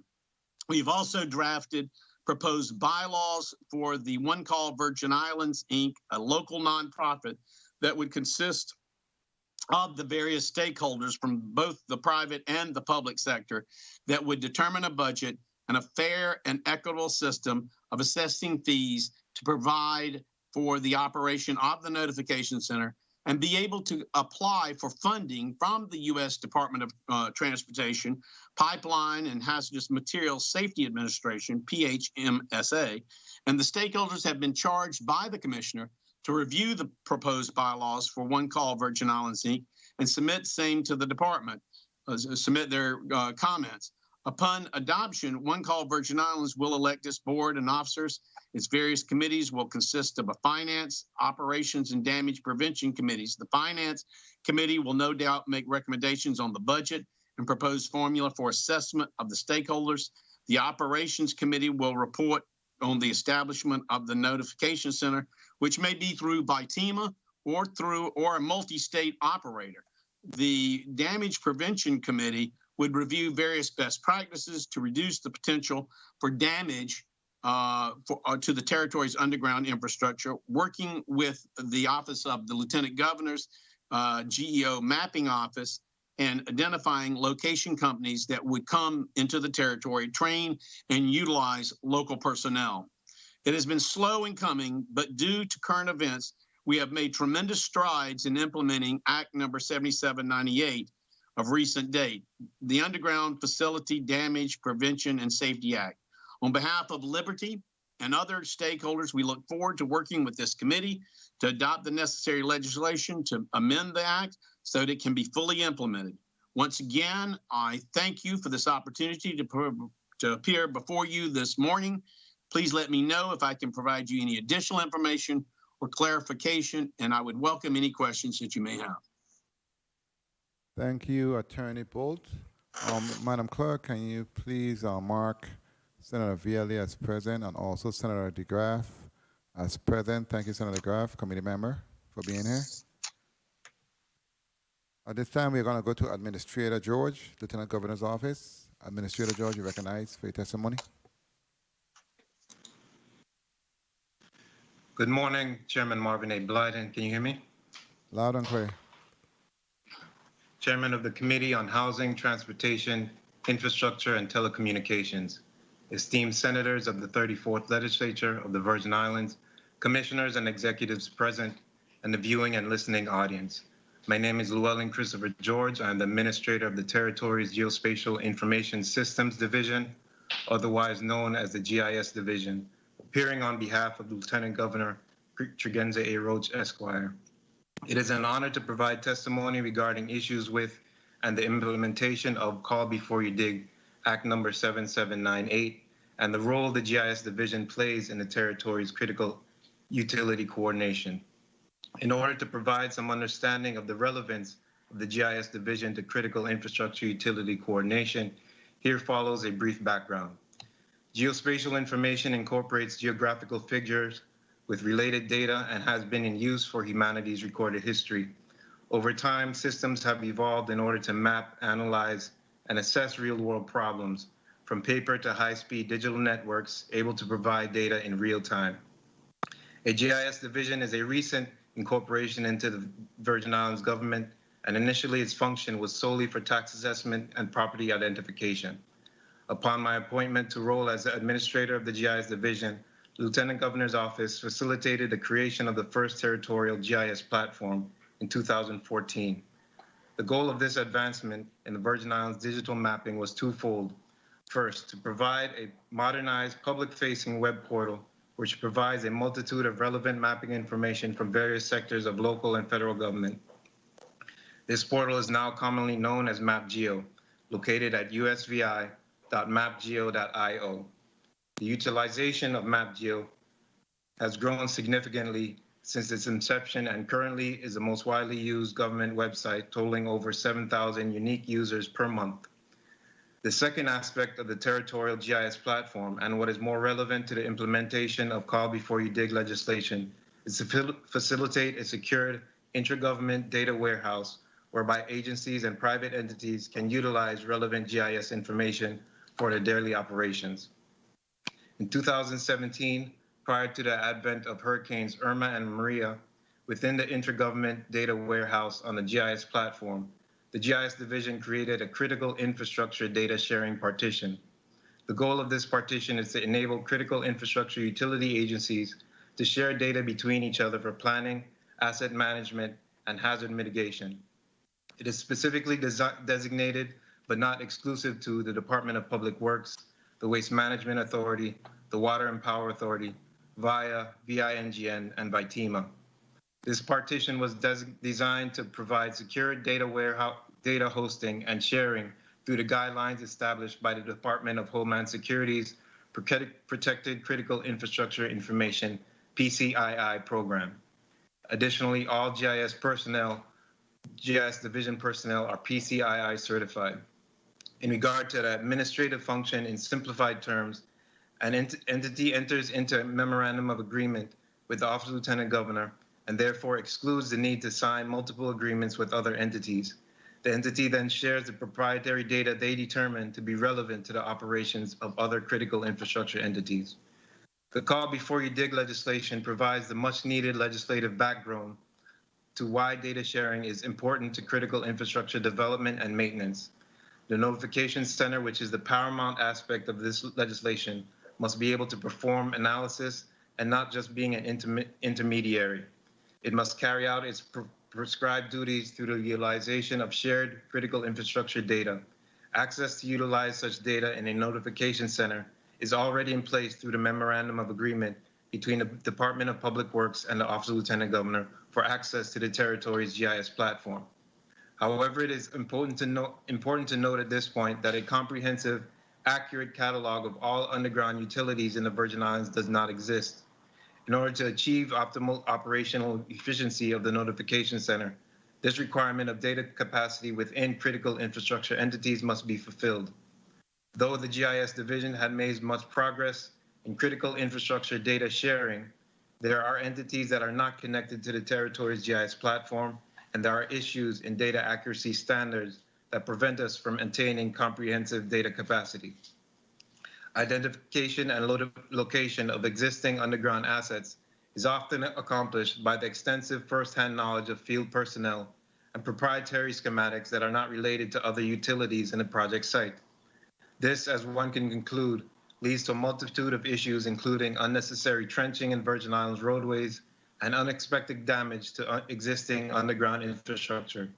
We've also drafted proposed bylaws for the One Call Virgin Islands, Inc., a local nonprofit that would consist of the various stakeholders from both the private and the public sector that would determine a budget and a fair and equitable system of assessing fees to provide for the operation of the notification center and be able to apply for funding from the U.S. Department of Transportation, Pipeline and Hazardous Materials Safety Administration, PHMSA, and the stakeholders have been charged by the commissioner to review the proposed bylaws for One Call Virgin Islands, Inc., and submit same to the department, submit their comments. Upon adoption, One Call Virgin Islands will elect its board and officers. Its various committees will consist of a finance, operations, and damage prevention committees. The finance committee will no doubt make recommendations on the budget and propose formula for assessment of the stakeholders. The operations committee will report on the establishment of the notification center, which may be through BITEMA or a multi-state operator. The damage prevention committee would review various best practices to reduce the potential for damage to the territory's underground infrastructure, working with the Office of the Lieutenant Governor's GEO mapping office and identifying location companies that would come into the territory, train, and utilize local personnel. It has been slow in coming, but due to current events, we have made tremendous strides in implementing Act number 7798 of recent date, the Underground Facility Damage Prevention and Safety Act. On behalf of Liberty and other stakeholders. We look forward to working with this committee to adopt the necessary legislation to amend the act so that it can be fully implemented. Once again, I thank you for this opportunity to appear before you this morning. Please let me know if I can provide you any additional information or clarification, and I would welcome any questions that you may have. Thank you, Attorney Bolt. Madam Clerk, can you please mark Senator Viale as present and also Senator DeGraff as present? Thank you, Senator DeGraff, committee member, for being here. At this time, we're going to go to Administrator George, Lieutenant Governor's Office. Administrator George, you recognize for your testimony. Good morning, Chairman Marvin A. Blyden. Can you hear me? Loud and clear. Chairman of the Committee on Housing, Transportation, Infrastructure, and Telecommunications, esteemed senators of the 34th Legislature of the Virgin Islands, commissioners and executives present, and the viewing and listening audience. My name is Llewellyn Christopher George. I'm the Administrator of the Territory's Geospatial Information Systems Division, otherwise known as the GIS Division, appearing on behalf of Lieutenant Governor Tregenza A. Roach, Esquire. It is an honor to provide testimony regarding issues with and the implementation of Call Before You Dig, Act number 7798, and the role the GIS Division plays in the Territory's critical utility coordination. In order to provide some understanding of the relevance of the GIS Division to critical infrastructure utility coordination, here follows a brief background. Geospatial information incorporates geographical figures with related data and has been in use for humanity's recorded history. Over time, systems have evolved in order to map, analyze, and assess real-world problems, from paper to high-speed digital networks able to provide data in real time. A GIS division is a recent incorporation into the Virgin Islands government, and initially its function was solely for tax assessment and property identification. Upon my appointment to role as administrator of the GIS division, Lieutenant Governor's Office facilitated the creation of the first territorial GIS platform in 2014. The goal of this advancement in the Virgin Islands digital mapping was twofold. First, to provide a modernized public-facing web portal which provides a multitude of relevant mapping information from various sectors of local and federal government. This portal is now commonly known as MapGeo, located at usvi.mapgeo.io. The utilization of MapGeo has grown significantly since its inception and currently is the most widely used government website, totaling over 7,000 unique users per month. The second aspect of the territorial GIS platform, and what is more relevant to the implementation of Call Before You Dig legislation, is to facilitate a secured intragovernment data warehouse whereby agencies and private entities can utilize relevant GIS information for their daily operations. In 2017, prior to the advent of Hurricanes Irma and Maria, within the Intergovernment Data Warehouse on the GIS platform, the GIS division created a critical infrastructure data sharing partition. The goal of this partition is to enable critical infrastructure utility agencies to share data between each other for planning, asset management, and hazard mitigation. It is specifically designated, but not exclusive to, the Department of Public Works, the Waste Management Authority, the Water and Power Authority, VIA, VINGN, and VITEMA. This partition was designed to provide secure data hosting and sharing through the guidelines established by the Department of Homeland Security's Protected Critical Infrastructure Information, PCII program. Additionally, all GIS division personnel are PCII certified. In regard to the administrative function, in simplified terms, an entity enters into a memorandum of agreement with the Office of Lieutenant Governor and therefore excludes the need to sign multiple agreements with other entities. The entity then shares the proprietary data they determine to be relevant to the operations of other critical infrastructure entities. The Call Before You Dig legislation provides the much needed legislative background to why data sharing is important to critical infrastructure development and maintenance. The Notification Center, which is the paramount aspect of this legislation, must be able to perform analysis and not just being an intermediary. It must carry out its prescribed duties through the utilization of shared critical infrastructure data. Access to utilize such data in a notification center is already in place through the Memorandum of Agreement between the Department of Public Works and the Office of Lieutenant Governor for access to the territory's GIS platform. However, it is important to note at this point that a comprehensive, accurate catalog of all underground utilities in the Virgin Islands does not exist. In order to achieve optimal operational efficiency of the notification center, this requirement of data capacity within critical infrastructure entities must be fulfilled. Though the GIS division had made much progress in critical infrastructure data sharing, there are entities that are not connected to the territory's GIS platform, and there are issues in data accuracy standards that prevent us from attaining comprehensive data capacity. Identification and location of existing underground assets is often accomplished by the extensive first-hand knowledge of field personnel and proprietary schematics that are not related to other utilities in the project site. This, as one can conclude, leads to a multitude of issues, including unnecessary trenching in Virgin Islands roadways and unexpected damage to existing underground infrastructure.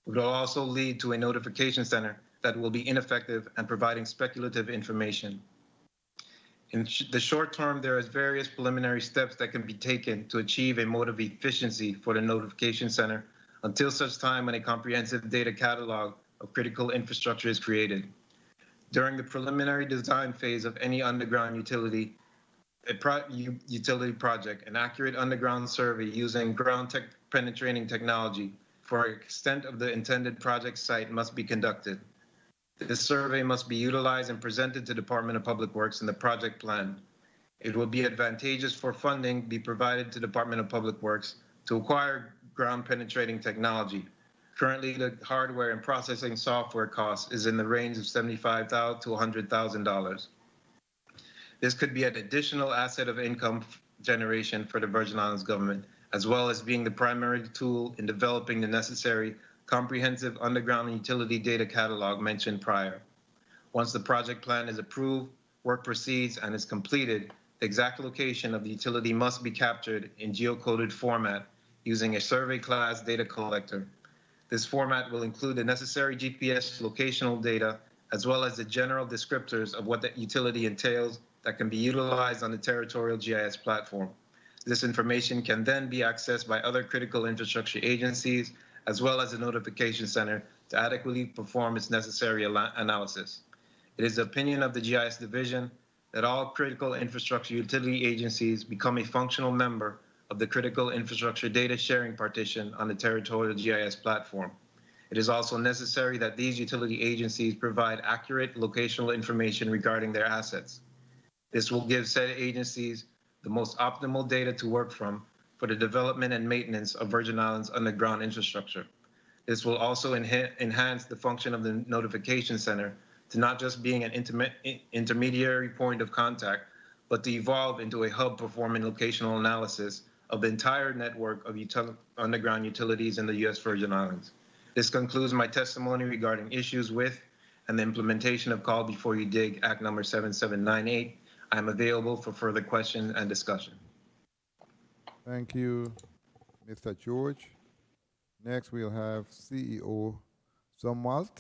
It will also lead to a notification center that will be ineffective and providing speculative information. In the short term, there is various preliminary steps that can be taken to achieve a mode of efficiency for the notification center until such time when a comprehensive data catalog of critical infrastructure is created. During the preliminary design phase of any underground utility project, an accurate underground survey using penetrating technology for extent of the intended project site must be conducted. This survey must be utilized and presented to the Department of Public Works in the project plan. It will be advantageous for funding be provided to the Department of Public Works to acquire ground penetrating technology. Currently, the hardware and processing software cost is in the range of $75,000 to $100,000. This could be an additional asset of income generation for the Virgin Islands government, as well as being the primary tool in developing the necessary comprehensive underground utility data catalog mentioned prior. Once the project plan is approved, work proceeds, and is completed, the exact location of the utility must be captured in geocoded format using a survey class data collector. This format will include the necessary GPS locational data, as well as the general descriptors of what the utility entails that can be utilized on the territorial GIS platform. This information can then be accessed by other critical infrastructure agencies, as well as the notification center, to adequately perform its necessary analysis. It is the opinion of the GIS division that all critical infrastructure utility agencies become a functional member of the critical infrastructure data sharing partition on the territorial GIS platform. It is also necessary that these utility agencies provide accurate locational information regarding their assets. This will give said agencies the most optimal data to work from for the development and maintenance of Virgin Islands underground infrastructure. This will also enhance the function of the notification center to not just being an intermediary point of contact, but to evolve into a hub performing locational analysis of the entire network of underground utilities in the U.S. Virgin Islands. This concludes my testimony regarding issues with and the implementation of Call Before You Dig Act number 7798. I am available for further question and discussion. Thank you, Mr. George. Next, we'll have CEO Zumwalt,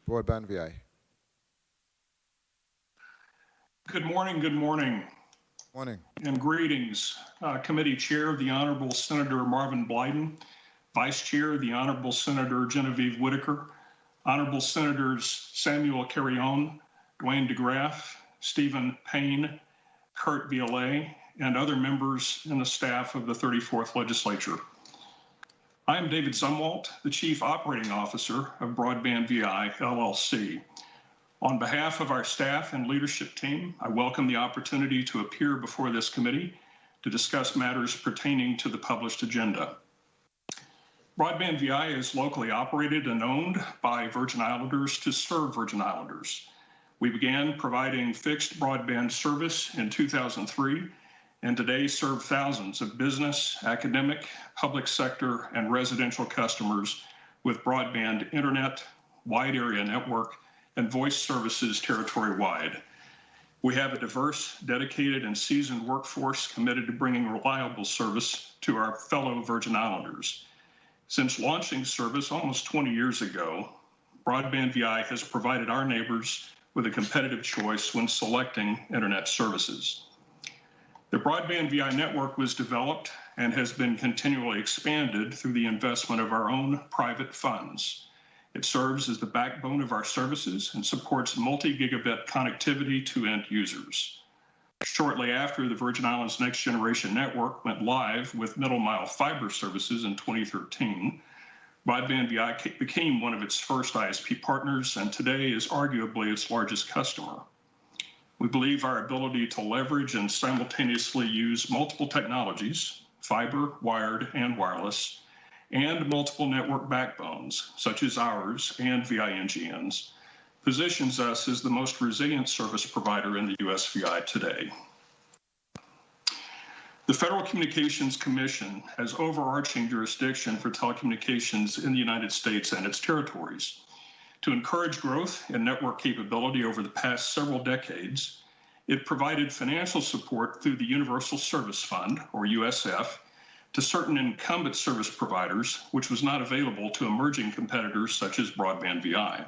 Broadband VI. Good morning, good morning. Morning. And greetings. Committee Chair, the Honorable Senator Marvin Blyden, Vice Chair, the Honorable Senator Genevieve Whitaker, Honorable Senators Samuel Carrion, Dwayne DeGraff, Stephen Payne, Kurt Violet, and other members and the staff of the 34th Legislature. I am David Zumwalt, the Chief Operating Officer of Broadband VI, LLC. On behalf of our staff and leadership team, I welcome the opportunity to appear before this committee to discuss matters pertaining to the published agenda. Broadband VI is locally operated and owned by Virgin Islanders to serve Virgin Islanders. We began providing fixed broadband service in 2003 and today serve thousands of business, academic, public sector, and residential customers with broadband internet, wide area network, and voice services territory-wide. We have a diverse, dedicated, and seasoned workforce committed to bringing reliable service to our fellow Virgin Islanders. Since launching service almost 20 years ago, Broadband VI has provided our neighbors with with a competitive choice when selecting internet services. The broadband VI network was developed and has been continually expanded through the investment of our own private funds. It serves as the backbone of our services and supports multi-gigabit connectivity to end users. Shortly after the Virgin Islands Next Generation Network went live with middle-mile fiber services in 2013, Broadband VI became one of its first ISP partners and today is arguably its largest customer. We believe our ability to leverage and simultaneously use multiple technologies, fiber, wired, and wireless, and multiple network backbones, such as ours and VINGN's, positions us as the most resilient service provider in the US VI today. The Federal Communications Commission has overarching jurisdiction for telecommunications in the United States and its territories. To encourage growth in network capability over the past several decades, it provided financial support through the Universal Service Fund, or USF, to certain incumbent service providers, which was not available to emerging competitors such as Broadband VI.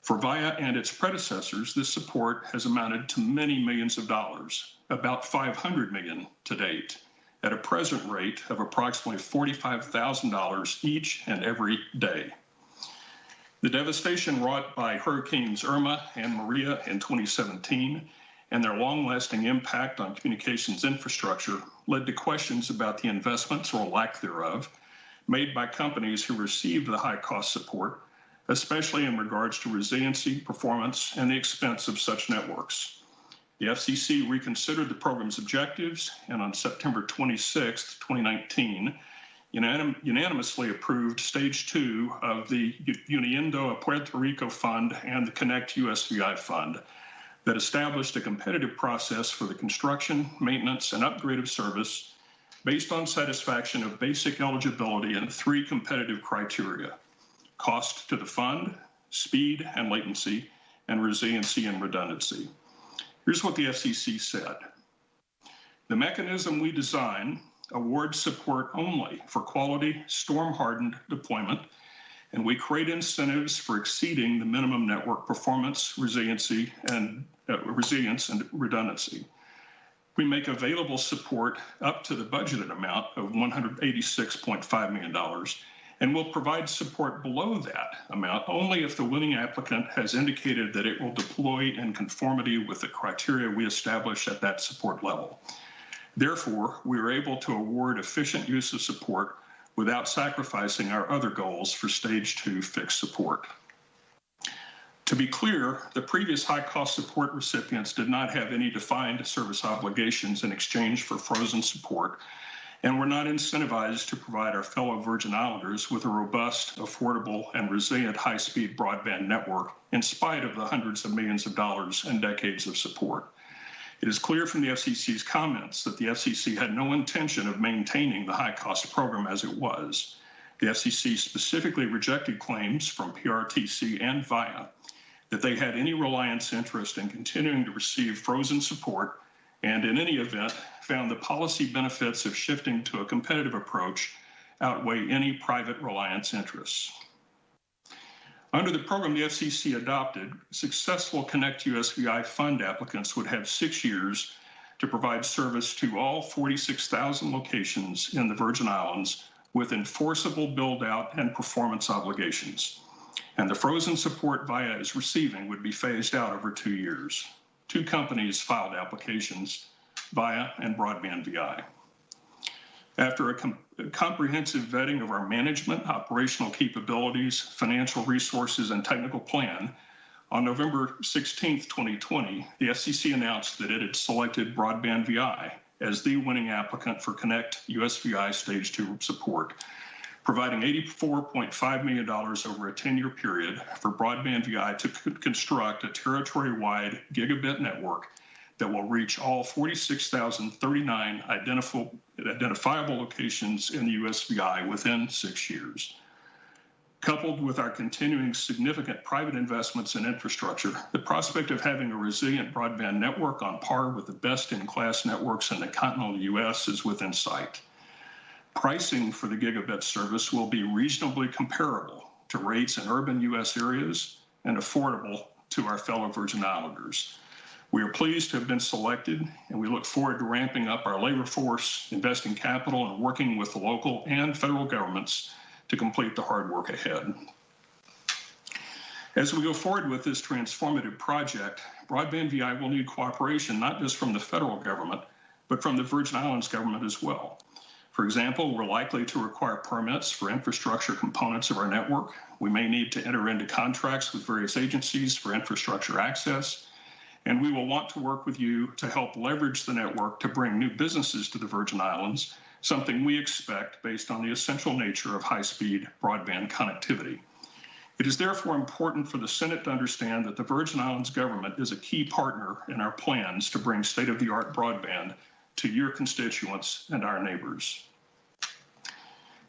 For VIA and its predecessors, this support has amounted to many millions of dollars, about $500 million to date, at a present rate of approximately $45,000 each and every day. The devastation wrought by Hurricanes Irma and Maria in 2017 and their long-lasting impact on communications infrastructure led to questions about the investments or lack thereof made by companies who received the high-cost support, especially in regards to resiliency, performance, and the expense of such networks. The FCC reconsidered the program's objectives and on September 26, 2019, unanimously approved Stage 2 of the Uniendo a Puerto Rico Fund and the Connect USVI Fund that established a competitive process for the construction, maintenance, and upgrade of service based on satisfaction of basic eligibility in 3 competitive criteria: cost to the fund, speed and latency, and resiliency and redundancy. Here's what the FCC said. The mechanism we design awards support only for quality, storm-hardened deployment, and we create incentives for exceeding the minimum network performance, resilience, and redundancy. We make available support up to the budgeted amount of $186.5 million, and will provide support below that amount only if the winning applicant has indicated that it will deploy in conformity with the criteria we establish at that support level. Therefore, we are able to award efficient use of support without sacrificing our other goals for Stage 2 fixed support. To be clear, the previous high-cost support recipients did not have any defined service obligations in exchange for frozen support, and were not incentivized to provide our fellow Virgin Islanders with a robust, affordable, and resilient high-speed broadband network in spite of the hundreds of millions of dollars and decades of support. It is clear from the FCC's comments that the FCC had no intention of maintaining the high-cost program as it was. The FCC specifically rejected claims from PRTC and VIA that they had any reliance interest in continuing to receive frozen support, and in any event, found the policy benefits of shifting to a competitive approach outweigh any private reliance interests. Under the program the FCC adopted, successful Connect USVI Fund applicants would have 6 years to provide service to all 46,000 locations in the Virgin Islands with enforceable build-out and performance obligations. And the frozen support VIA is receiving would be phased out over 2 years. 2 companies filed applications, VIA and Broadband VI. After a comprehensive vetting of our management, operational capabilities, financial resources, and technical plan, on November 16, 2020, the FCC announced that it had selected Broadband VI as the winning applicant for Connect USVI Stage 2 support, providing $84.5 million over a 10-year period for Broadband VI to construct a territory-wide gigabit network that will reach all 46,039 identifiable locations in the USVI within 6 years. Coupled with our continuing significant private investments in infrastructure, the prospect of having a resilient broadband network on par with the best-in-class networks in the continental US is within sight. Pricing for the gigabit service will be reasonably comparable to rates in urban US areas and affordable to our fellow Virgin Islanders. We are pleased to have been selected, and we look forward to ramping up our labor force, investing capital, and working with the local and federal governments to complete the hard work ahead. As we go forward with this transformative project, Broadband VI will need cooperation not just from the federal government, but from the Virgin Islands government as well. For example, we're likely to require permits for infrastructure components of our network. We may need to enter into contracts with various agencies for infrastructure access, and we will want to work with you to help leverage the network to bring new businesses to the Virgin Islands, something we expect based on the essential nature of high-speed broadband connectivity. It is therefore important for the Senate to understand that the Virgin Islands government is a key partner in our plans to bring state-of-the-art broadband to your constituents and our neighbors.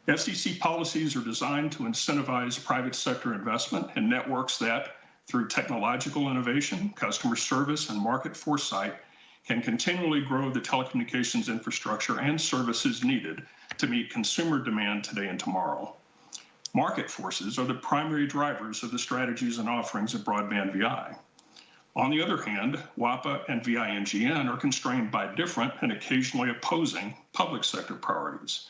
FCC policies are designed to incentivize private sector investment in networks that, through technological innovation, customer service, and market foresight, can continually grow the telecommunications infrastructure and services needed to meet consumer demand today and tomorrow. Market forces are the primary drivers of the strategies and offerings of Broadband VI. On the other hand, WAPA and VINGN are constrained by different and occasionally opposing public sector priorities.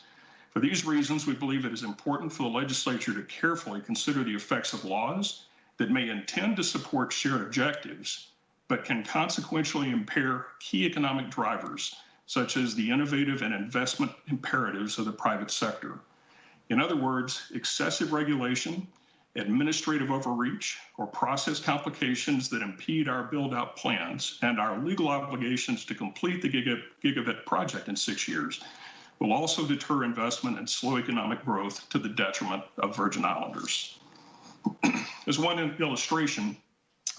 For these reasons, we believe it is important for the legislature to carefully consider the effects of laws that may intend to support shared objectives, but can consequentially impair key economic drivers, such as the innovative and investment imperatives of the private sector. In other words, excessive regulation, administrative overreach, or process complications that impede our build-out plans and our legal obligations to complete the gigabit project in 6 years will also deter investment and slow economic growth to the detriment of Virgin Islanders. As one illustration,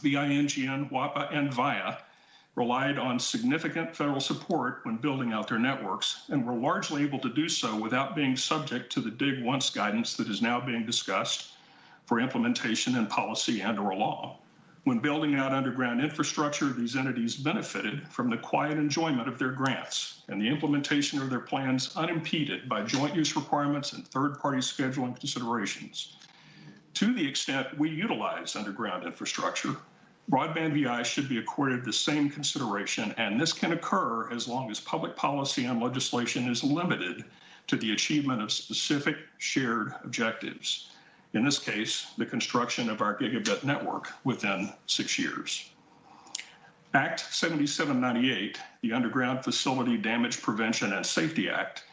VINGN, WAPA, and VIA relied on significant federal support when building out their networks, and were largely able to do so without being subject to the dig once guidance that is now being discussed for implementation in policy and/or law. When building out underground infrastructure, these entities benefited from the quiet enjoyment of their grants and the implementation of their plans unimpeded by joint use requirements and third-party scheduling considerations. To the extent we utilize underground infrastructure, Broadband VI should be accorded the same consideration, and this can occur as long as public policy and legislation is limited to the achievement of specific shared objectives. In this case, the construction of our gigabit network within 6 years. Act 7798, the Underground Facility Damage Prevention and Safety Act,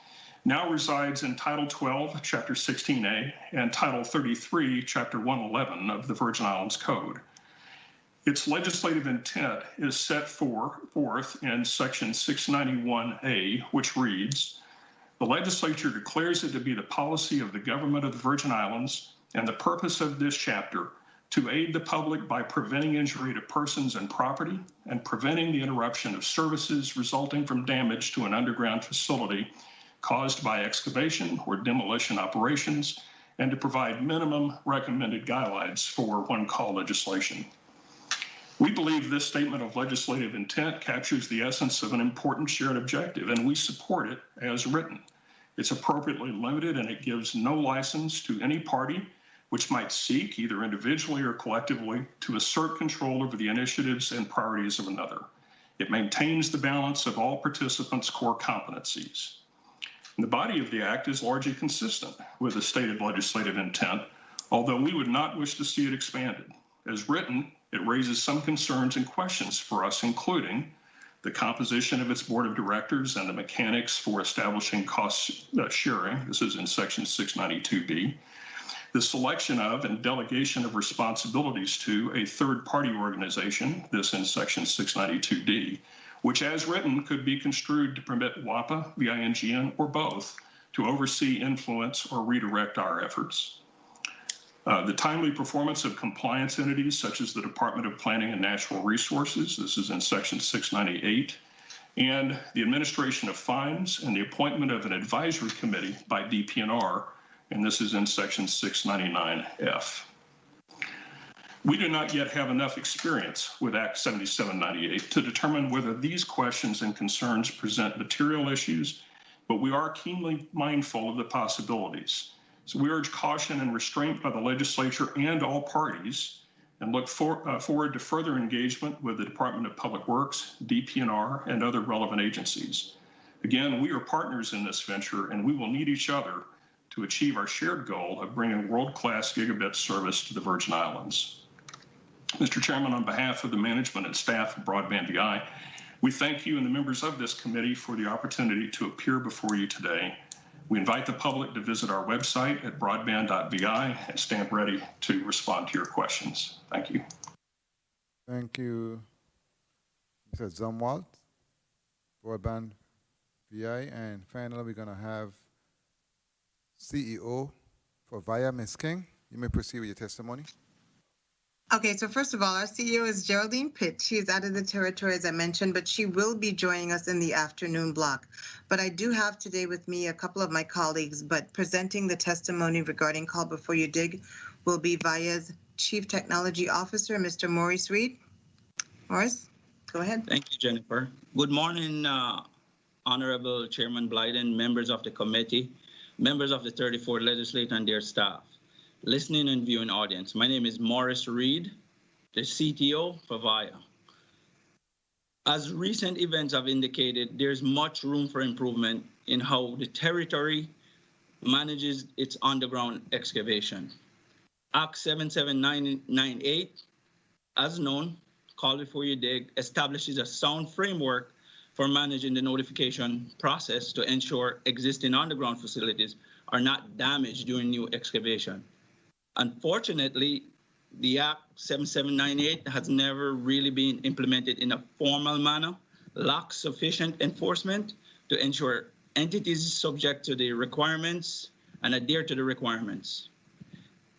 now resides in Title 12, Chapter 16A, and Title 33, Chapter 111 of the Virgin Islands Code. Its legislative intent is set forth in Section 691A, which reads, "The legislature declares it to be the policy of the government of the Virgin Islands and the purpose of this chapter to aid the public by preventing injury to persons and property and preventing the interruption of services resulting from damage to an underground facility caused by excavation or demolition operations, and to provide minimum recommended guidelines for one-call legislation." We believe this statement of legislative intent captures the essence of an important shared objective, and we support it as written. It's appropriately limited, and it gives no license to any party which might seek, either individually or collectively, to assert control over the initiatives and priorities of another. It maintains the balance of all participants' core competencies. And the body of the act is largely consistent with the stated legislative intent, although we would not wish to see it expanded. As written, it raises some concerns and questions for us, including the composition of its board of directors and the mechanics for establishing cost sharing. This is in Section 692B. The selection of and delegation of responsibilities to a third-party organization, this in Section 692D, which as written could be construed to permit WAPA, VINGN, or both to oversee, influence, or redirect our efforts. The timely performance of compliance entities such as the Department of Planning and Natural Resources, this is in Section 698, and the administration of fines and the appointment of an advisory committee by DPNR, and this is in Section 699F. We do not yet have enough experience with Act 7798 to determine whether these questions and concerns present material issues, but we are keenly mindful of the possibilities. So we urge caution and restraint by the legislature and all parties and look forward to further engagement with the Department of Public Works, DP&R, and other relevant agencies. Again, we are partners in this venture, and we will need each other to achieve our shared goal of bringing world-class gigabit service to the Virgin Islands. Mr. Chairman, on behalf of the management and staff of Broadband VI, we thank you and the members of this committee for the opportunity to appear before you today. We invite the public to visit our website at broadband.vi and stand ready to respond to your questions. Thank you. Thank you, Mr. Zumwalt, Broadband VI. And finally, we're going to have CEO for VIA, Ms. King. You may proceed with your testimony. Okay, so first of all, our CEO is Geraldine Pitt. She is out of the territory, as I mentioned, but she will be joining us in the afternoon block. But I do have today with me a couple of my colleagues, but presenting the testimony regarding Call Before You Dig will be VIA's Chief Technology Officer, Mr. Maurice Reed. Maurice, go ahead. Thank you, Jennifer. Good morning, Honorable Chairman Blyden, members of the committee, members of the 34th Legislature and their staff, listening and viewing audience. My name is Maurice Reed, the CTO for VIA. As recent events have indicated, there's much room for improvement in how the territory manages its underground excavation. Act 77998, as known, Call Before You Dig, establishes a sound framework for managing the notification process to ensure existing underground facilities are not damaged during new excavation. Unfortunately, the Act 7798 has never really been implemented in a formal manner, lacks sufficient enforcement to ensure entities subject to the requirements and adhere to the requirements.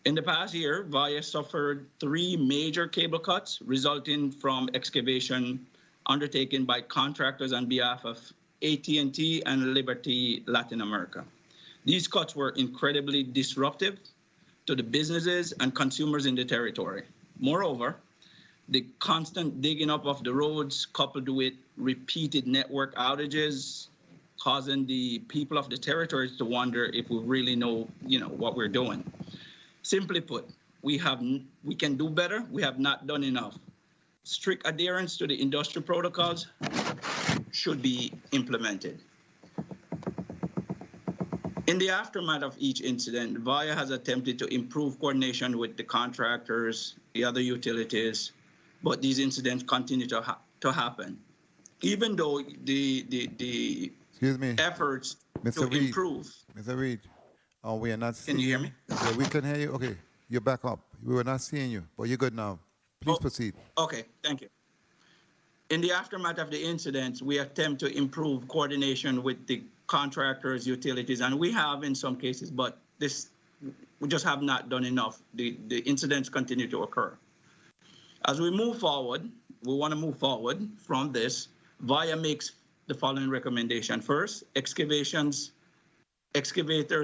In the past year, VIA suffered 3 major cable cuts resulting from excavation undertaken by contractors on behalf of AT&T and Liberty Latin America. These cuts were incredibly disruptive to the businesses and consumers in the territory. Moreover, the constant digging up of the roads coupled with repeated network outages causing the people of the territories to wonder if we really know, what we're doing. Simply put, we can do better. We have not done enough. Strict adherence to the industry protocols should be implemented. In the aftermath of each incident, VIA has attempted to improve coordination with the contractors, the other utilities, but these incidents continue to happen. Even though the efforts Mr. to Reed, improve. Mr. Reed, we are not seeing Can you hear me? Yeah, we can hear you. Okay, you're back up. We were not seeing you, but you're good now. Please proceed. Okay, thank you. In the aftermath of the incidents, we attempt to improve coordination with the contractors, utilities, and we have in some cases, but we just have not done enough. The incidents continue to occur. As we move forward, we want to move forward from this. VIA makes the following recommendation. First, excavators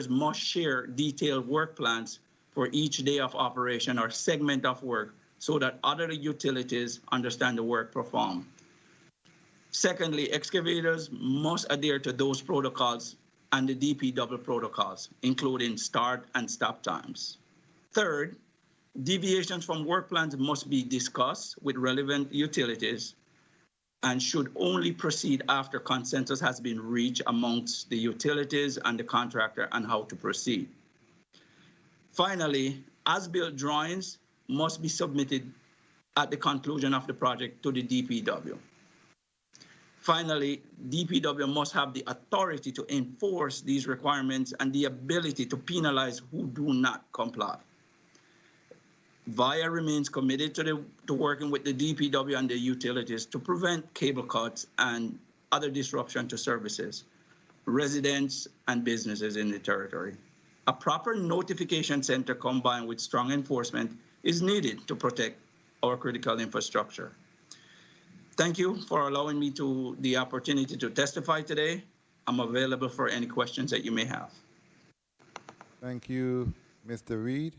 must share detailed work plans for each day of operation or segment of work so that other utilities understand the work performed. Secondly, excavators must adhere to those protocols and the DPW protocols, including start and stop times. Third, deviations from work plans must be discussed with relevant utilities and should only proceed after consensus has been reached amongst the utilities and the contractor on how to proceed. Finally, as-built drawings must be submitted at the conclusion of the project to the DPW. Finally, DPW must have the authority to enforce these requirements and the ability to penalize who do not comply. VIA remains committed to working with the DPW and the utilities to prevent cable cuts and other disruption to services, residents, and businesses in the territory. A proper notification center combined with strong enforcement is needed to protect our critical infrastructure. Thank you for allowing me the opportunity to testify today. I'm available for any questions that you may have. Thank you, Mr. Reed.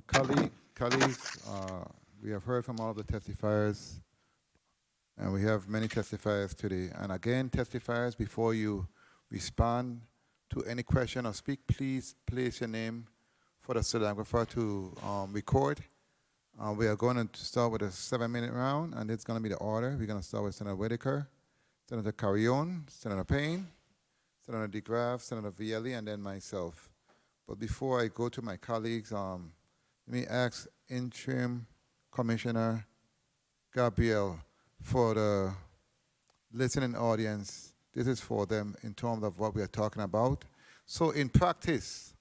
Colleagues, we have heard from all of the testifiers, and we have many testifiers today. And again, testifiers, before you respond to any question or speak, please place your name for the stenographer to record. We are going to start with a 7-minute round, and it's going to be the order. We're going to start with Senator Whitaker, Senator Carrion, Senator Payne, Senator DeGraff, Senator Vielle, and then myself. But before I go to my colleagues, let me ask Interim Commissioner Gabriel for the listening audience. This is for them in terms of what we are talking about. So in practice,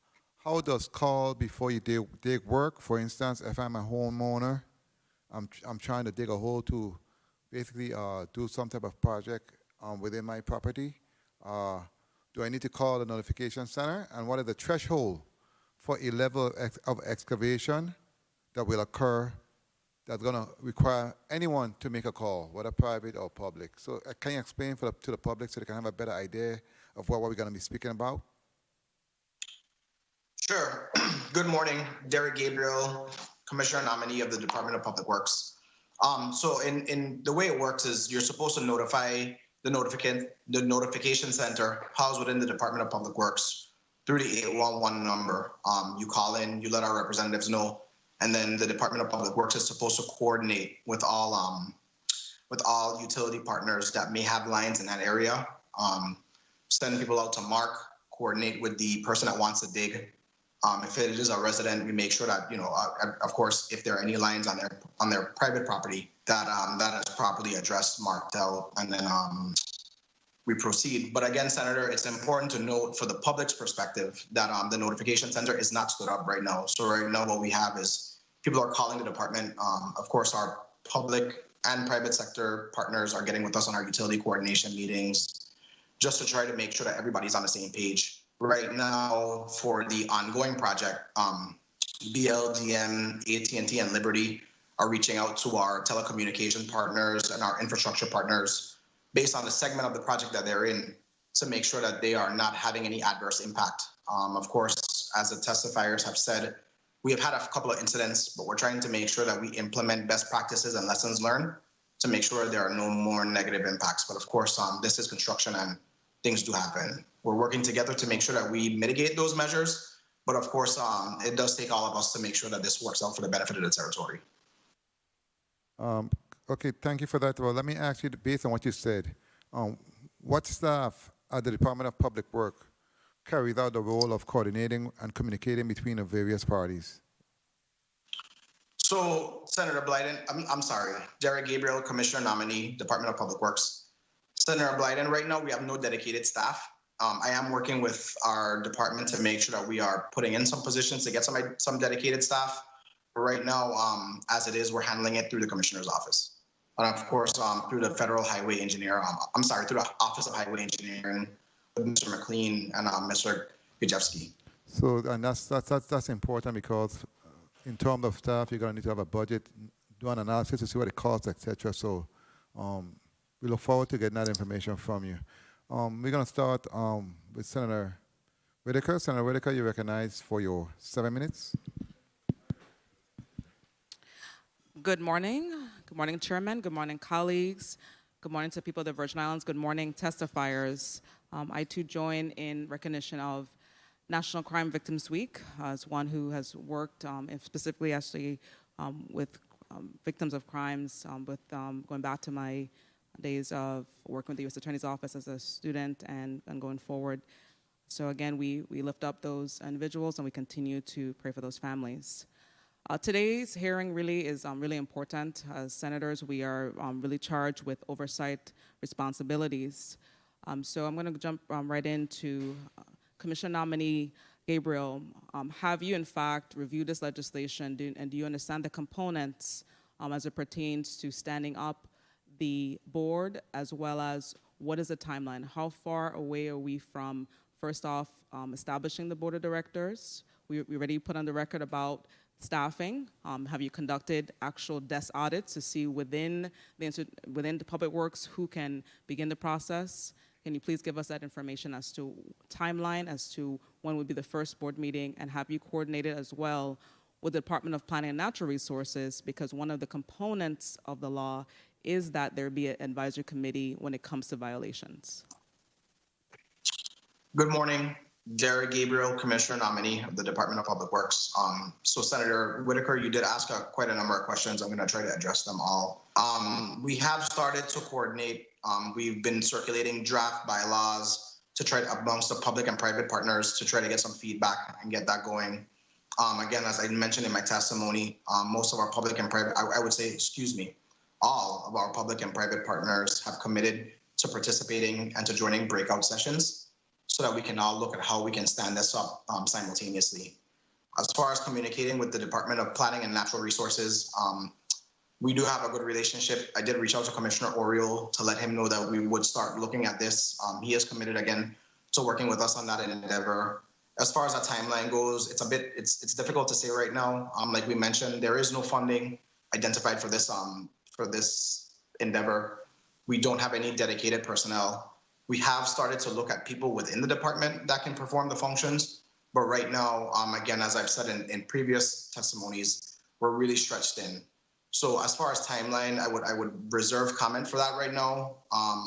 how does call before you dig work? For instance, if I'm a homeowner, I'm trying to dig a hole to basically do some type of project within my property. Do I need to call the notification center? And what is the threshold for a level of excavation that will occur that's going to require anyone to make a call, whether private or public? So can you explain to the public so they can have a better idea of what we're going to be speaking about? Sure. Good morning, Derek Gabriel, Commissioner nominee of the Department of Public Works. So in the way it works is you're supposed to notify the notification center housed within the Department of Public Works through the 811 number. You call in, you let our representatives know, and then the Department of Public Works is supposed to coordinate with all utility partners that may have lines in that area. Send people out to mark, coordinate with the person that wants to dig. If it is a resident, we make sure that, of course, if there are any lines on their private property, that is properly addressed, marked out, and then we proceed. But again, Senator, it's important to note for the public's perspective that the notification center is not stood up right now. So right now what we have is people are calling the department. Of course, our public and private sector partners are getting with us on our utility coordination meetings just to try to make sure that everybody's on the same page. Right now, for the ongoing project, BLDM, AT&T, and Liberty are reaching out to our telecommunication partners and our infrastructure partners based on the segment of the project that they're in to make sure that they are not having any adverse impact. Of course, as the testifiers have said, we have had a couple of incidents, but we're trying to make sure that we implement best practices and lessons learned to make sure there are no more negative impacts. But of course, this is construction and things do happen. We're working together to make sure that we mitigate those measures. But of course, it does take all of us to make sure that this works out for the benefit of the territory. Okay, thank you for that. Well, let me ask you, based on what you said, what staff at the Department of Public Work carries out the role of coordinating and communicating between the various parties? So, Senator Blyden, I'm sorry, Derek Gabriel, Commissioner nominee, Department of Public Works. Senator Blyden, right now we have no dedicated staff. I am working with our department to make sure that we are putting in some positions to get some dedicated staff. But right now, as it is, we're handling it through the Commissioner's office. And of course, through the Federal Highway Engineer, through the Office of Highway Engineering, with Mr. McLean and Mr. Gajewski. So, and that's important because in terms of staff, you're going to need to have a budget, do an analysis to see what it costs, etc. So we look forward to getting that information from you. We're going to start with Senator Whitaker. Senator Whitaker, you're recognized for your 7 minutes. Good morning. Good morning, Chairman. Good morning, colleagues. Good morning to people of the Virgin Islands. Good morning, testifiers. I too join in recognition of National Crime Victims Week as one who has worked specifically actually with victims of crimes, going back to my days of working with the U.S. Attorney's Office as a student and going forward. So again, we lift up those individuals and we continue to pray for those families. Today's hearing really is really important. As senators, we are really charged with oversight responsibilities. So I'm going to jump right into Commissioner nominee Gabriel. Have you, in fact, reviewed this legislation, and do you understand the components as it pertains to standing up the board, as well as what is the timeline? How far away are we from, first off, establishing the board of directors? We already put on the record about staffing. Have you conducted actual desk audits to see within the Public Works who can begin the process? Can you please give us that information as to timeline, as to when would be the first board meeting, and have you coordinated as well with the Department of Planning and Natural Resources, because one of the components of the law is that there be an advisory committee when it comes to violations? Good morning, Derek Gabriel, Commissioner nominee of the Department of Public Works. So Senator Whitaker, you did ask quite a number of questions. I'm going to try to address them all. We have started to coordinate. We've been circulating draft bylaws to try to, amongst the public and private partners, to try to get some feedback and get that going. Again, as I mentioned in my testimony, most of our public and private, I would say, excuse me, all of our public and private partners have committed to participating and to joining breakout sessions, so that we can all look at how we can stand this up simultaneously. As far as communicating with the Department of Planning and Natural Resources, we do have a good relationship. I did reach out to Commissioner Oriole to let him know that we would start looking at this. He is committed again to working with us on that endeavor. As far as our timeline goes, it's difficult to say right now. Like we mentioned, there is no funding identified for this endeavor. We don't have any dedicated personnel. We have started to look at people within the department that can perform the functions. But right now, again, as I've said in previous testimonies, we're really stretched in. So as far as timeline, I would reserve comment for that right now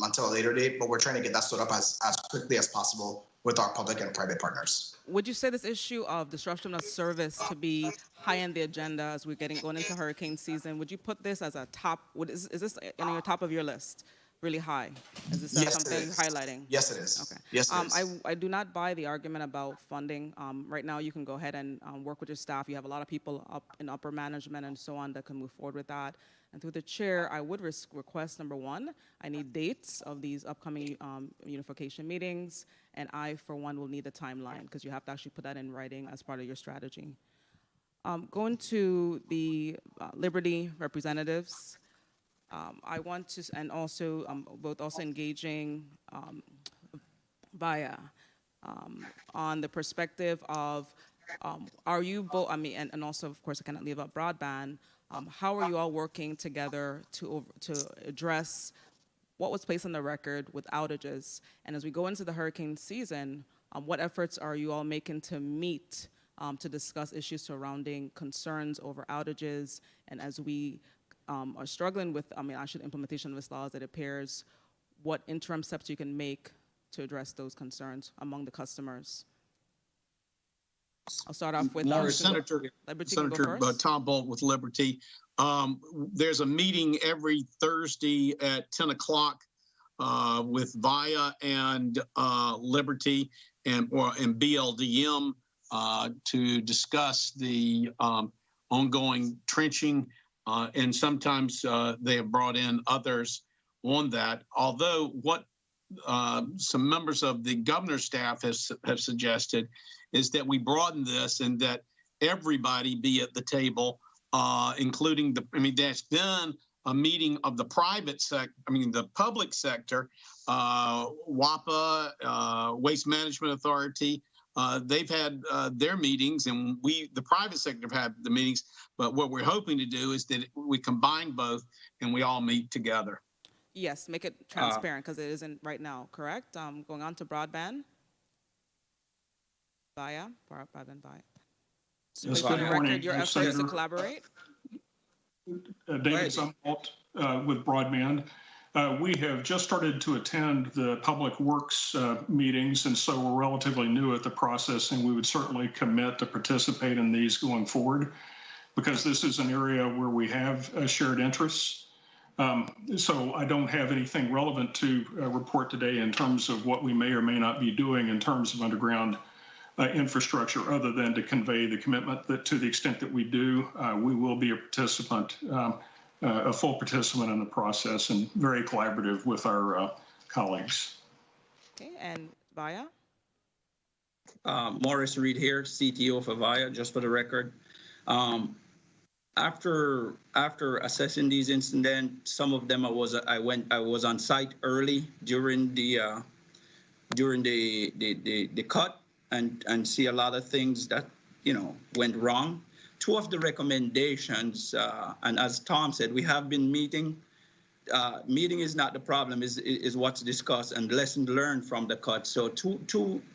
until a later date, but we're trying to get that stood up as quickly as possible with our public and private partners. Would you say this issue of disruption of service to be high on the agenda as we're going into hurricane season? Would you put this as a top, is this on your top of your list? Really high? Is this something highlighting? Yes, it is. Okay. Yes, it is. I do not buy the argument about funding. Right now, you can go ahead and work with your staff. You have a lot of people up in upper management and so on that can move forward with that. And through the chair, I would request, number one, I need dates of these upcoming unification meetings. And I, for one, will need a timeline because you have to actually put that in writing as part of your strategy. Going to the Liberty representatives. I want to, and also both also engaging via on the perspective of, are you both, and also of course I cannot leave out broadband, how are you all working together to address what was placed on the record with outages? And as we go into the hurricane season, what efforts are you all making to meet, to discuss issues surrounding concerns over outages, and as we are struggling with, actually implementation of this law as it appears, what interim steps you can make to address those concerns among the customers? I'll start off with Senator Tom Bolt with Liberty. There's a meeting every Thursday at 10 o'clock with VIA and Liberty and BLDM to discuss the ongoing trenching. And sometimes they have brought in others on that. Although what some members of the governor's staff have suggested is that we broaden this and that everybody be at the table, including there's been a meeting of the the public sector, WAPA, Waste Management Authority. They've had their meetings, and the private sector have had the meetings. But what we're hoping to do is that we combine both and we all meet together. Yes, make it transparent because it isn't right now, correct? Going on to broadband. Broadband via. Yes, for the good morning, record, your efforts to collaborate. David Zumwalt with broadband. We have just started to attend the Public Works meetings, and so we're relatively new at the process, and we would certainly commit to participate in these going forward because this is an area where we have shared interests. So I don't have anything relevant to report today in terms of what we may or may not be doing in terms of underground infrastructure, other than to convey the commitment that to the extent that we do, we will be a participant, a full participant in the process, and very collaborative with our colleagues. Okay, and VIA? Morris Reed here, CTO for VIA, just for the record. After assessing these incidents, some of them I was on site early during the cut and see a lot of things that went wrong. Two of the recommendations, and as Tom said, we have been meeting. Meeting is not the problem, is what's discussed and lesson learned from the cut. So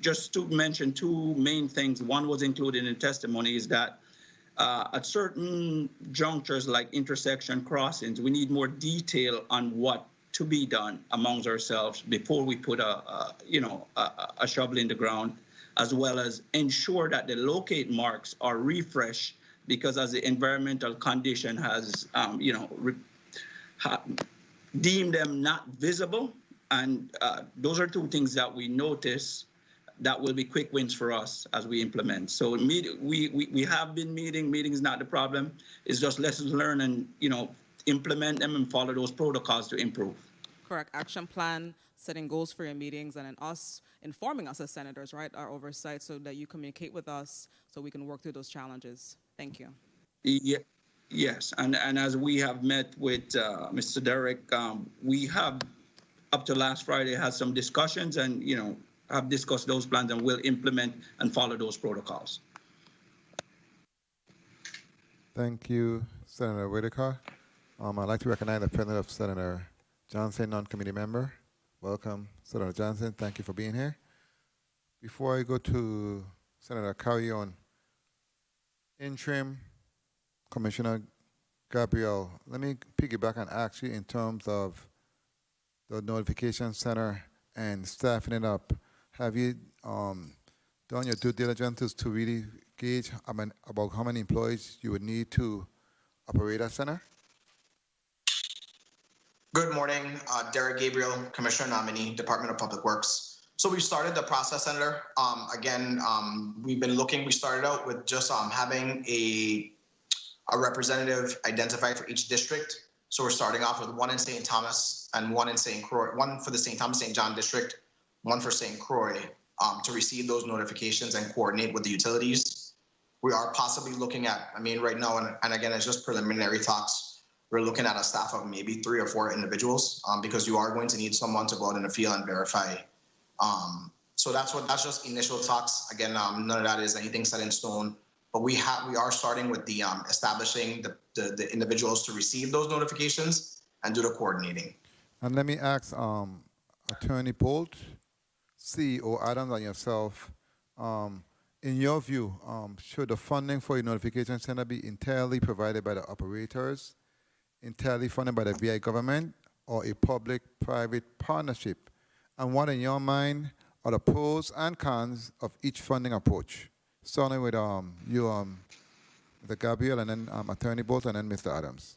just to mention two main things. One was included in testimony is that at certain junctures like intersection crossings, we need more detail on what to be done amongst ourselves before we put a shovel in the ground. as well as ensure that the locate marks are refreshed, because as the environmental condition has, deemed them not visible. And those are two things that we notice that will be quick wins for us as we implement. So we have been meeting. Meeting is not the problem. It's just lessons learned, and implement them and follow those protocols to improve. Correct. Action plan, setting goals for your meetings, and then us informing us as senators, right, our oversight, so that you communicate with us so we can work through those challenges. Thank you. Yeah, yes, and as we have met with Mr. Derek, we have up to last Friday had some discussions, and have discussed those plans, and will implement and follow those protocols. Thank you, Senator Whitaker. I'd like to recognize the presence of Senator Johnson, non-committee member. Welcome, Senator Johnson. Thank you for being here. Before I go to Senator Carrion, Interim Commissioner Gabriel, let me piggyback and ask you in terms of the notification center and staffing it up. Have you done your due diligence to really gauge about how many employees you would need to operate a center? Good morning, Derek Gabriel, Commissioner Nominee, Department of Public Works. So we started the process, Senator. We started out with just having a representative identified for each district. So we're starting off with one in St. Thomas and one in St. Croix, one for the St. Thomas, St. John district, one for St. Croix, to receive those notifications and coordinate with the utilities. We are possibly looking at, right now, and again, it's just preliminary talks, we're looking at a staff of maybe 3 or 4 individuals, because you are going to need someone to go out in the field and verify. So that's just initial talks. Again, none of that is anything set in stone, but we are starting with the establishing the individuals to receive those notifications and do the coordinating. And let me ask Attorney Bolt, CEO Adams, and yourself, in your view, should the funding for a notification center be entirely provided by the operators, entirely funded by the VI government, or a public-private partnership? And what, in your mind, are the pros and cons of each funding approach? Starting with you, the Gabriel, and then Attorney Bolt, and then Mr. Adams.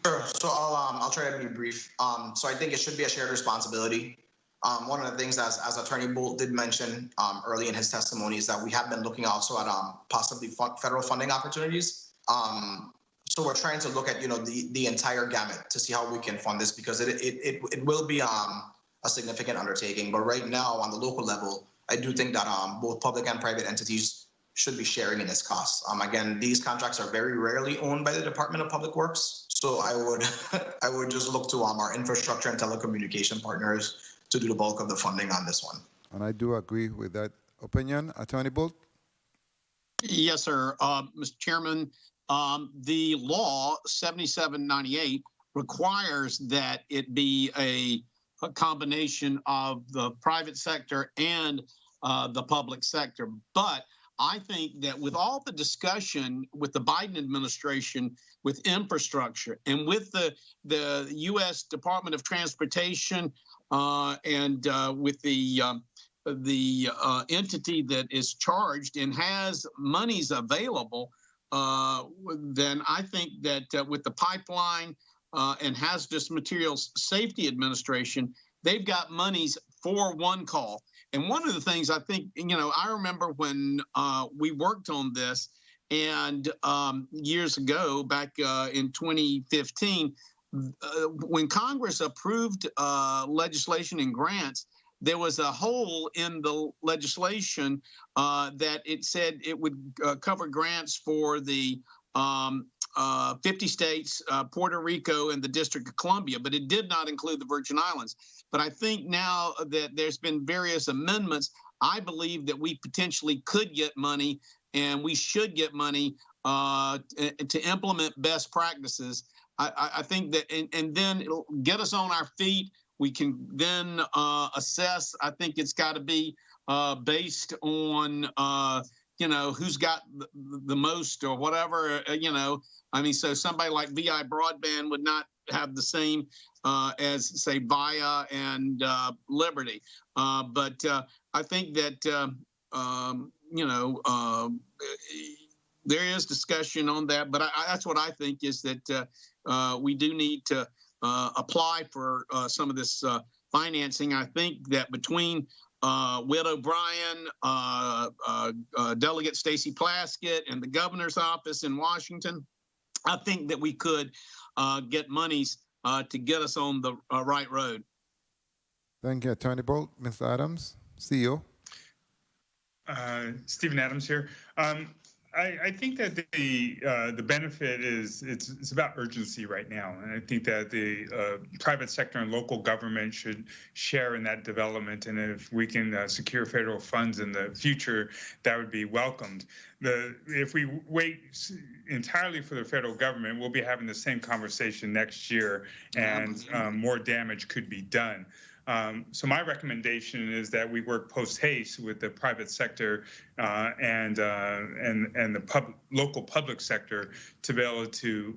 Sure. So I'll try to be brief. So I think it should be a shared responsibility. One of the things, as Attorney Bolt did mention early in his testimony, is that we have been looking also at possibly federal funding opportunities. So we're trying to look at the entire gamut to see how we can fund this, because it will be a significant undertaking. But right now, on the local level, I do think that both public and private entities should be sharing in this cost. Again, these contracts are very rarely owned by the Department of Public Works, so I would just look to our infrastructure and telecommunication partners to do the bulk of the funding on this one. And I do agree with that opinion. Attorney Bolt? Yes, sir. Mr. Chairman, the law 7798 requires that it be a combination of the private sector and the public sector. But I think that with all the discussion with the Biden administration, with infrastructure, and with the U.S. Department of Transportation, and with the entity that is charged and has monies available, then I think that with the pipeline and Hazardous Materials Safety Administration, they've got monies for one call. And one of the things I think, I remember when we worked on this, and years ago, back in 2015, when Congress approved legislation and grants, there was a hole in the legislation that it said it would cover grants for the 50 states, Puerto Rico, and the District of Columbia, but it did not include the Virgin Islands. But I think now that there's been various amendments, I believe that we potentially could get money, and we should get money to implement best practices. I think that, and then it'll get us on our feet. We can then assess. I think it's got to be based on who's got the most or whatever. So somebody like VI Broadband would not have the same as say Via and Liberty. But I think that there is discussion on that. But that's what I think is that we do need to apply for some of this financing. I think that between Whit O'Brien, Delegate Stacey Plaskett, and the governor's office in Washington, I think that we could get monies to get us on the right road. Thank you, Attorney Bolt. Mr. Adams, CEO. Stephen Adams here. I think that the benefit is it's about urgency right now, and I think that the private sector and local government should share in that development. And if we can secure federal funds in the future, that would be welcomed. If we wait entirely for the federal government, we'll be having the same conversation next year, and more damage could be done. So my recommendation is that we work post haste with the private sector and the local public sector to be able to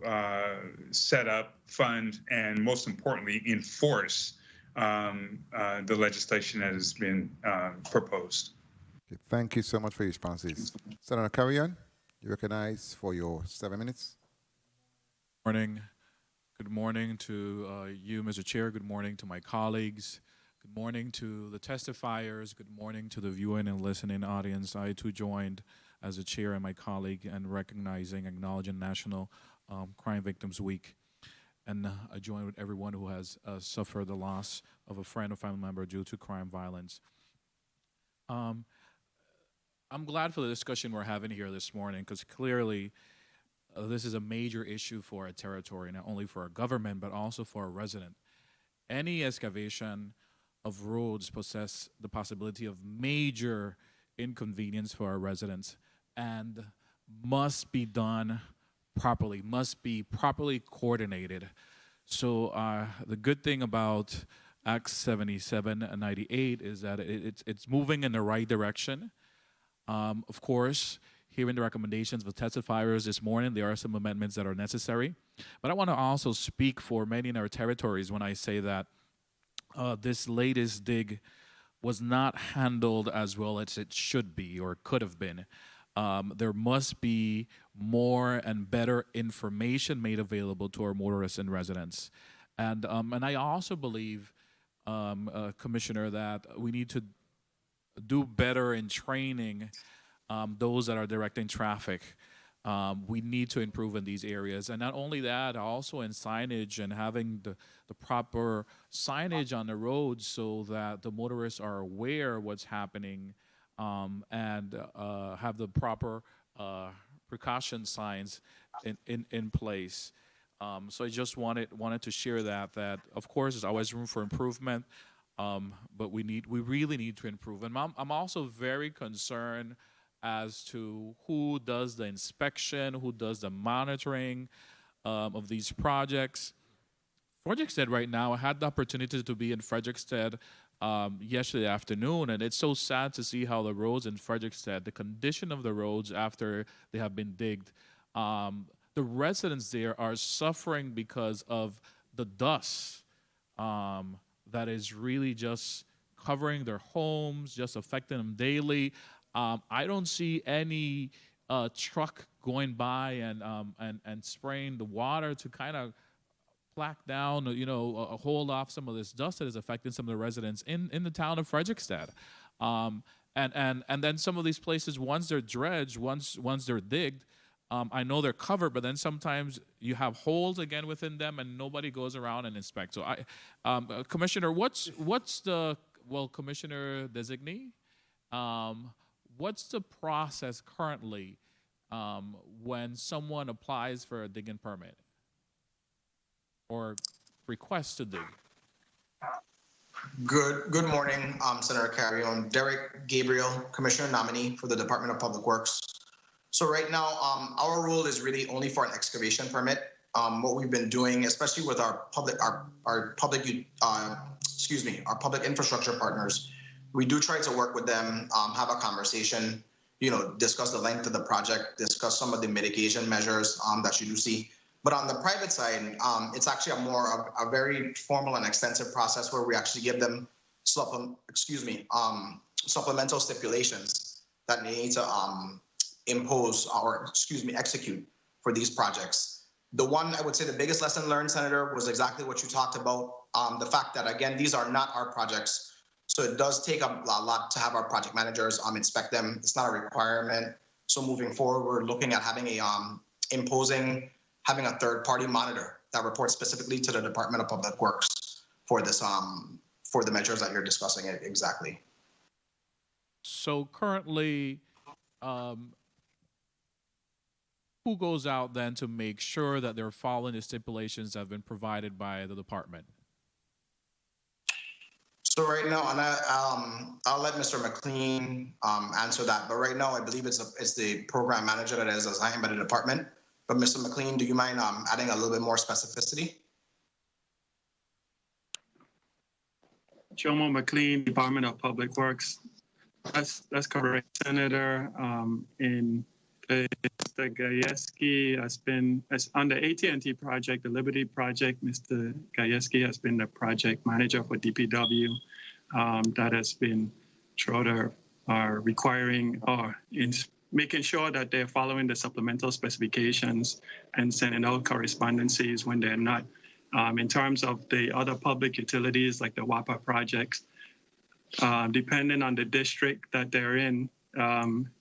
set up, fund, and most importantly, enforce the legislation that has been proposed. Okay, thank you so much for your responses. Senator Carrion, you recognize for your 7 minutes. Morning. Good morning to you, Mr. Chair. Good morning to my colleagues. Good morning to the testifiers. Good morning to the viewing and listening audience. I too joined as a chair and my colleague in recognizing, acknowledging National Crime Victims Week. And I join with everyone who has suffered the loss of a friend or family member due to crime violence. I'm glad for the discussion we're having here this morning, because clearly this is a major issue for our territory, not only for our government, but also for our resident. Any excavation of roads possess the possibility of major inconvenience for our residents and must be done properly, must be properly coordinated. So the good thing about Act 7798 is that it's moving in the right direction. Of course, hearing the recommendations of the testifiers this morning, there are some amendments that are necessary. But I want to also speak for many in our territories when I say that this latest dig was not handled as well as it should be or could have been. There must be more and better information made available to our motorists and residents. And I also believe, Commissioner, that we need to do better in training those that are directing traffic. We need to improve in these areas. And not only that, also in signage and having the proper signage on the road so that the motorists are aware of what's happening and have the proper precaution signs in place. So I just wanted to share that of course there's always room for improvement, but we really need to improve. And I'm also very concerned as to who does the inspection, who does the monitoring of these projects. Frederickstead right now, I had the opportunity to be in Frederickstead yesterday afternoon, and it's so sad to see how the roads in Frederickstead, the condition of the roads after they have been digged. The residents there are suffering because of the dust that is really just covering their homes, just affecting them daily. I don't see any truck going by and spraying the water to kind of plaque down, hold off some of this dust that is affecting some of the residents in the town of Frederickstead. And then some of these places, once they're dredged, once they're digged, I know they're covered, but then sometimes you have holes again within them, and nobody goes around and inspects. So, Commissioner, what's the Commissioner designee? What's the process currently when someone applies for a digging permit or requests to dig? Good morning, Senator Carrion. Derek Gabriel, Commissioner nominee for the Department of Public Works. So right now, our rule is really only for an excavation permit. What we've been doing, especially with our public infrastructure partners, we do try to work with them, have a conversation, discuss the length of the project, discuss some of the mitigation measures that you do see. But on the private side, it's actually a very formal and extensive process where we actually give them supplemental stipulations that they need to execute for these projects. The one, I would say the biggest lesson learned, Senator, was exactly what you talked about. The fact that, again, these are not our projects. So it does take a lot to have our project managers inspect them. It's not a requirement. So moving forward, we're looking at having having a third-party monitor that reports specifically to the Department of Public Works for this, for the measures that you're discussing exactly. So currently, who goes out then to make sure that they're following the stipulations that have been provided by the department? So right now, and I'll let Mr. McLean answer that. But right now, I believe it's the program manager that is assigned by the department. But Mr. McLean, do you mind adding a little bit more specificity? Jomo McLean, Department of Public Works. That's correct, Senator. In Mr. Gajewski has been, as on the AT&T project, the Liberty project, Mr. Gajewski has been the project manager for DPW. That has been Schroeder requiring or in making sure that they're following the supplemental specifications and sending out correspondences when they're not. In terms of the other public utilities like the WAPA projects, depending on the district that they're in,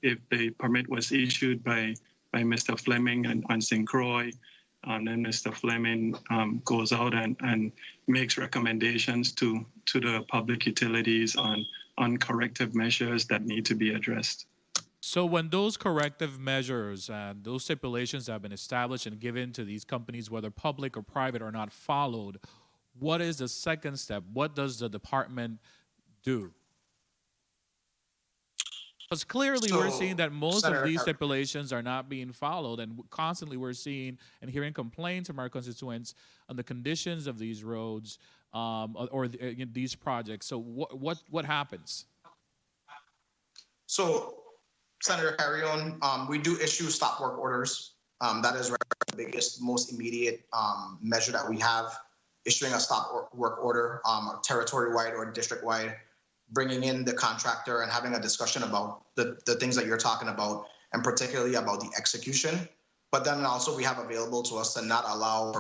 if the permit was issued by Mr. Fleming on St. Croix, and then Mr. Fleming goes out and makes recommendations to the public utilities on corrective measures that need to be addressed. So when those corrective measures and those stipulations have been established and given to these companies, whether public or private, are not followed, what is the second step? What does the department do? Because clearly we're seeing that most of these stipulations are not being followed, and constantly we're seeing and hearing complaints from our constituents on the conditions of these roads or these projects. So what happens? So, Senator Carrion, we do issue stop work orders. That is the biggest, most immediate measure that we have, issuing a stop work order, territory-wide or district-wide, bringing in the contractor and having a discussion about the things that you're talking about, and particularly about the execution. But then also we have available to us to not allow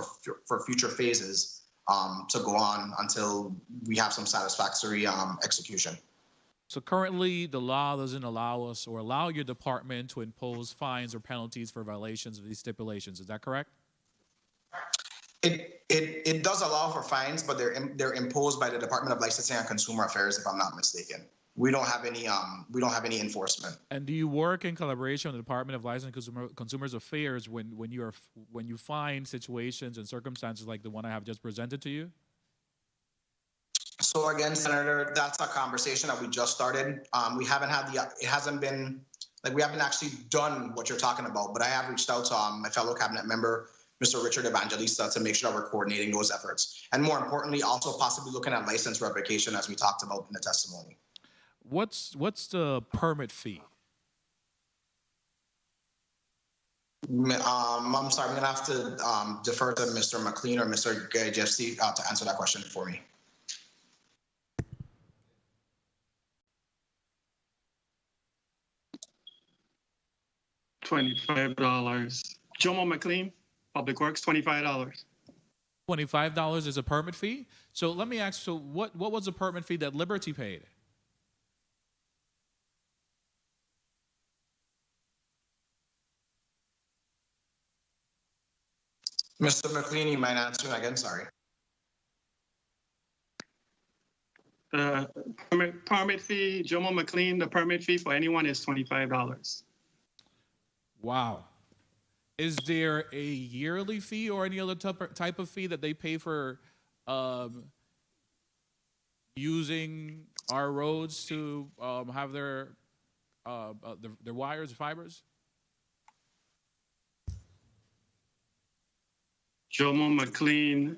for future phases to go on until we have some satisfactory execution. So currently the law doesn't allow us or allow your department to impose fines or penalties for violations of these stipulations. Is that correct? It does allow for fines, but they're imposed by the Department of Licensing and Consumer Affairs, if I'm not mistaken. We don't have any enforcement. And do you work in collaboration with the Department of Licensing and Consumers Affairs when you find situations and circumstances like the one I have just presented to you? So again, Senator, that's a conversation that we just started. We haven't had it hasn't been, like, we haven't actually done what you're talking about, but I have reached out to my fellow cabinet member, Mr. Richard Evangelista, to make sure that we're coordinating those efforts. And more importantly, also possibly looking at license revocation, as we talked about in the testimony. What's the permit fee? I'm sorry, I'm gonna have to defer to Mr. McLean or Mr. Gajewski to answer that question for me. $25. Jomo McLean, Public Works, $25. $25 is a permit fee? So let me ask, so what was the permit fee that Liberty paid? Mr. McLean, you might answer again, sorry. The permit fee, Jomo McLean, the permit fee for anyone is $25. Wow. Is there a yearly fee or any other type of fee that they pay for using our roads to have their wires, fibers? Jomo McLean,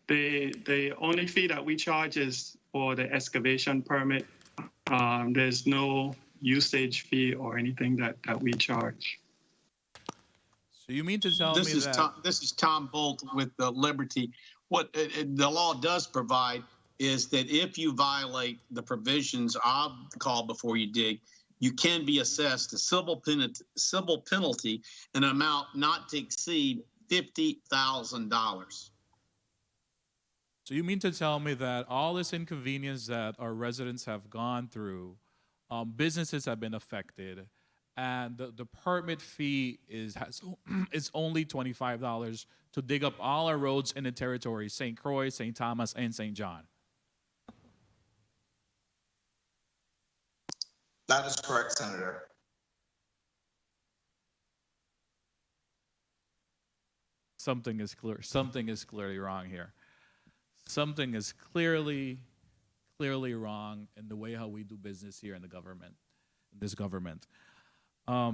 the only fee that we charge is for the excavation permit. There's no usage fee or anything that we charge. So you mean to tell This me is that This is Tom Bolt with Liberty. What the law does provide is that if you violate the provisions of the call before you dig, you can be assessed a civil penalty in an amount not to exceed $50,000. so you mean to tell me that all this inconvenience that our residents have gone through, businesses have been affected, and the permit fee is only $25 to dig up all our roads in the territory, St. Croix, St. Thomas, and St. John? That is correct, Senator. Something is clear. Something is clearly wrong here. Something is clearly wrong in the way how we do business here in the government, in this government. But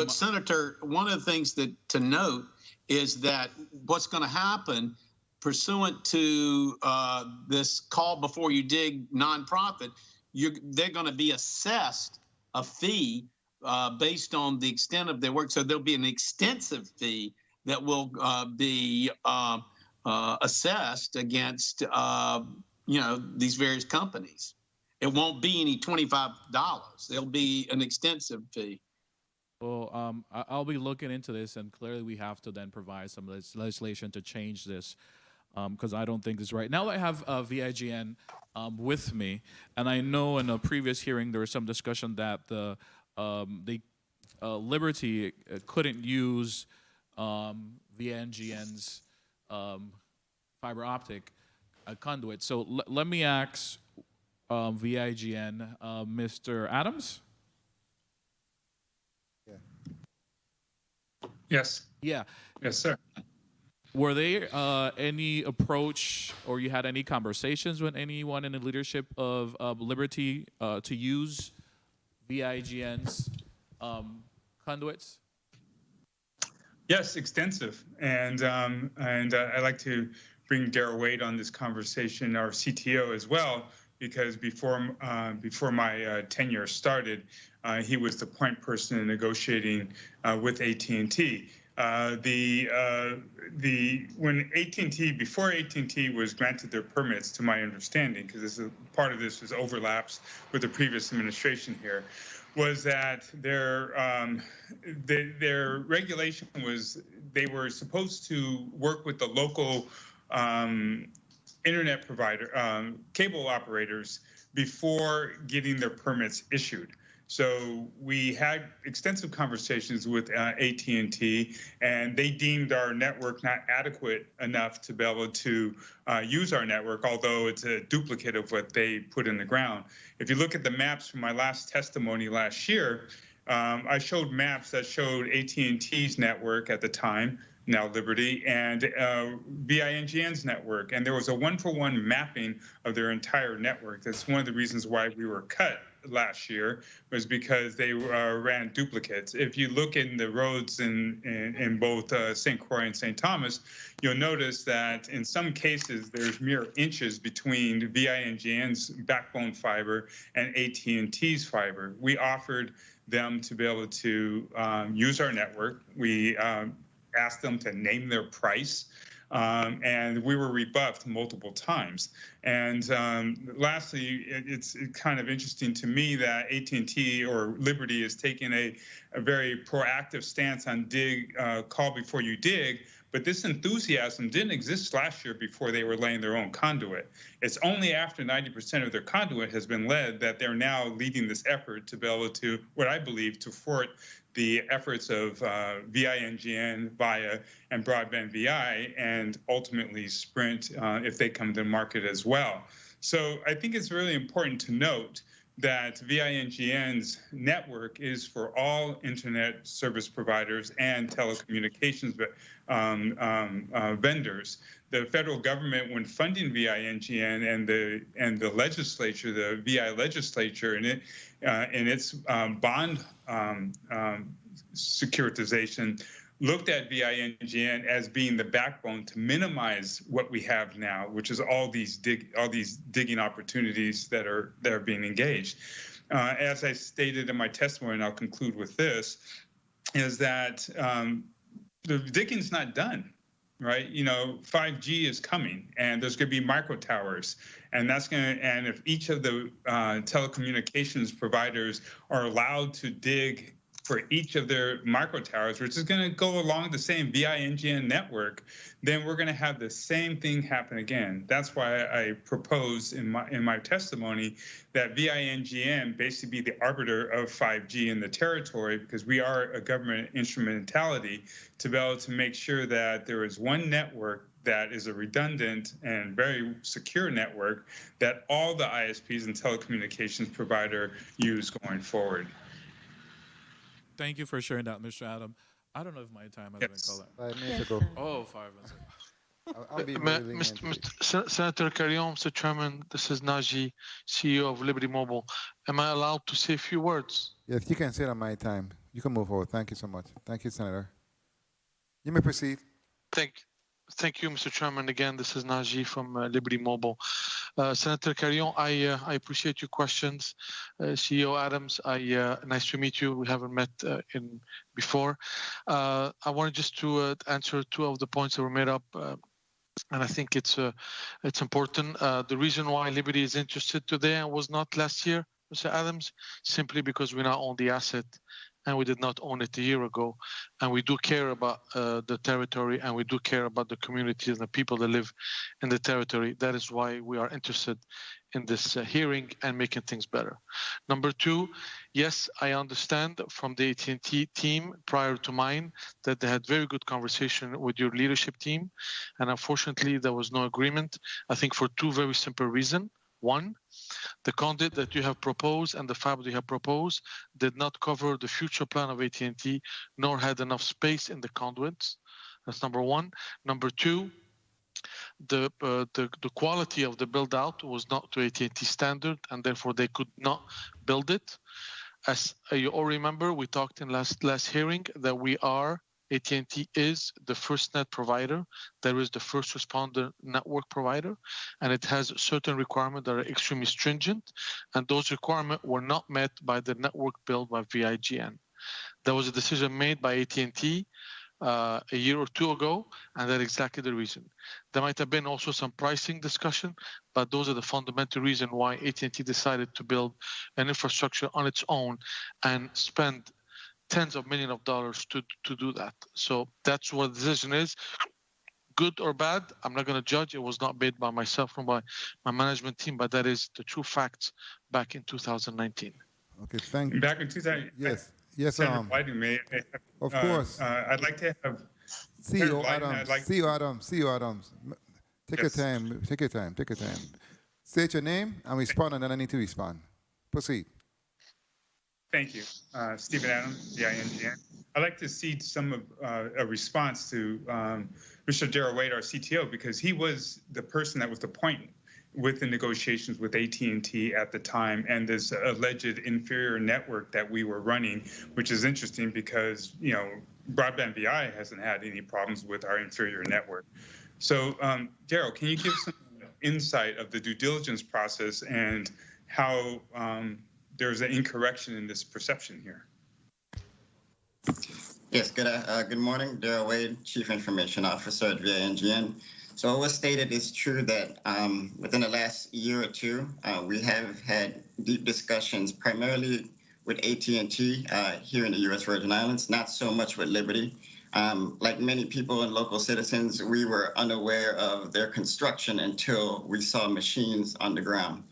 Senator, one of the things to note is that what's going to happen pursuant to this call before you dig nonprofit, they're going to be assessed a fee based on the extent of their work. So there'll be an extensive fee that will be assessed against these various companies. It won't be any $25. There'll be an extensive fee. Well, I'll be looking into this, and clearly we have to then provide some legislation to change this, because I don't think this is right. Now I have VIGN with me, and I know in a previous hearing there was some discussion that the Liberty couldn't use VIGN's fiber optic conduit. So let me ask VIGN, Mr. Adams? Yes. Yeah. Yes, sir. Were there any approach, or you had any conversations with anyone in the leadership of Liberty to use VIGN's conduits? Yes, extensive, and I'd like to bring Darrell Wade on this conversation, our CTO as well, because before my tenure started, he was the point person in negotiating with AT&T. When before AT&T was granted their permits, to my understanding, because part of this was overlaps with the previous administration here, was that their regulation was they were supposed to work with the local internet provider, cable operators, before getting their permits issued. So we had extensive conversations with AT&T, and they deemed our network not adequate enough to be able to use our network, although it's a duplicate of what they put in the ground. If you look at the maps from my last testimony last year, I showed maps that showed AT&T's network at the time, now Liberty, and VIGN's network. And there was a one-for-one mapping of their entire network. That's one of the reasons why we were cut last year, was because they ran duplicates. If you look in the roads in both St. Croix and St. Thomas, you'll notice that in some cases there's mere inches between VIGN's backbone fiber and AT&T's fiber. We offered them to be able to use our network. We asked them to name their price, and we were rebuffed multiple times. And lastly, it's kind of interesting to me that AT&T or Liberty is taking a very proactive stance on call before you dig, but this enthusiasm didn't exist last year before they were laying their own conduit. It's only after 90% of their conduit has been led that they're now leading this effort to be able to, what I believe, to thwart the efforts of VIGN, VIA, and Broadband VI, and ultimately Sprint if they come to the market as well. So I think it's really important to note that VIGN's network is for all internet service providers and telecommunications vendors. The federal government, when funding VIGN and the legislature, the VI legislature, in its bond securitization, looked at VIGN as being the backbone to minimize what we have now, which is all these digging opportunities that are being engaged. as I stated in my testimony, and I'll conclude with this, is that the digging's not done. Right, 5G is coming, and there's going to be micro towers, and and if each of the telecommunications providers are allowed to dig for each of their micro towers, which is going to go along the same VINGN network, then we're going to have the same thing happen again. That's why I proposed in my testimony that VINGN basically be the arbiter of 5G in the territory, because we are a government instrumentality to be able to make sure that there is one network that is a redundant and very secure network that all the ISPs and telecommunications provider use going forward. Thank you for sharing that, Mr. Adam. I don't know if my time has been called. 5 minutes ago. Oh, 5 minutes ago. I'll be really lenient today. Senator Carrion, Mr. Chairman, this is Naji, CEO of Liberty Mobile. Am I allowed to say a few words? Yes, you can say it on my time. You can move forward. Thank you so much. Thank you, Senator. You may proceed. Thank you, Mr. Chairman. Again, this is Naji from Liberty Mobile. Senator Carrion, I appreciate your questions. CEO Adams, nice to meet you. We haven't met before. I wanted just to answer two of the points that were made up, and I think it's important. The reason why Liberty is interested today and was not last year, Mr. Adams, simply because we now own the asset, and we did not own it a year ago. And we do care about the territory, and we do care about the communities and the people that live in the territory. That is why we are interested in this hearing and making things better. Number two, yes, I understand from the AT&T team prior to mine that they had very good conversation with your leadership team. And unfortunately, there was no agreement, I think for two very simple reasons. One, the conduit that you have proposed and the fab you have proposed did not cover the future plan of AT&T, nor had enough space in the conduits. That's number one. Number two, the quality of the build out was not to AT&T standard, and therefore they could not build it. As you all remember, we talked in last hearing that AT&T is the first net provider. There is the first responder network provider, and it has certain requirements that are extremely stringent, and those requirements were not met by the network built by VIGN. There was a decision made by AT&T a year or two ago, and that's exactly the reason. There might have been also some pricing discussion, but those are the fundamental reasons why AT&T decided to build an infrastructure on its own and spend tens of millions of dollars to do that. So that's what the decision is. Good or bad, I'm not going to judge. It was not made by myself or by my management team, but that is the true facts back in 2019. Okay, thank you. Back in 2000. Yes, Senator Biden, of course. I'd like to have CEO Adams. CEO Adams. Take your time. Take your time. Take your time. State your name and respond, and then I need to respond. Proceed. Thank you. Stephen Adams, VINGN. I'd like to see some of a response to Mr. Darrell Wade, our CTO, because he was the person that was the point with the negotiations with AT&T at the time and this alleged inferior network that we were running, which is interesting because, Broadband VI hasn't had any problems with our inferior network. So, Darrell, can you give some insight of the due diligence process and how there's an incorrection in this perception here? Yes, good morning. Darrell Wade, Chief Information Officer at VINGN. So what was stated is true that within the last year or two, we have had deep discussions primarily with AT&T here in the U.S. Virgin Islands, not so much with Liberty. Like many people and local citizens, we were unaware of their construction until we saw machines on the ground.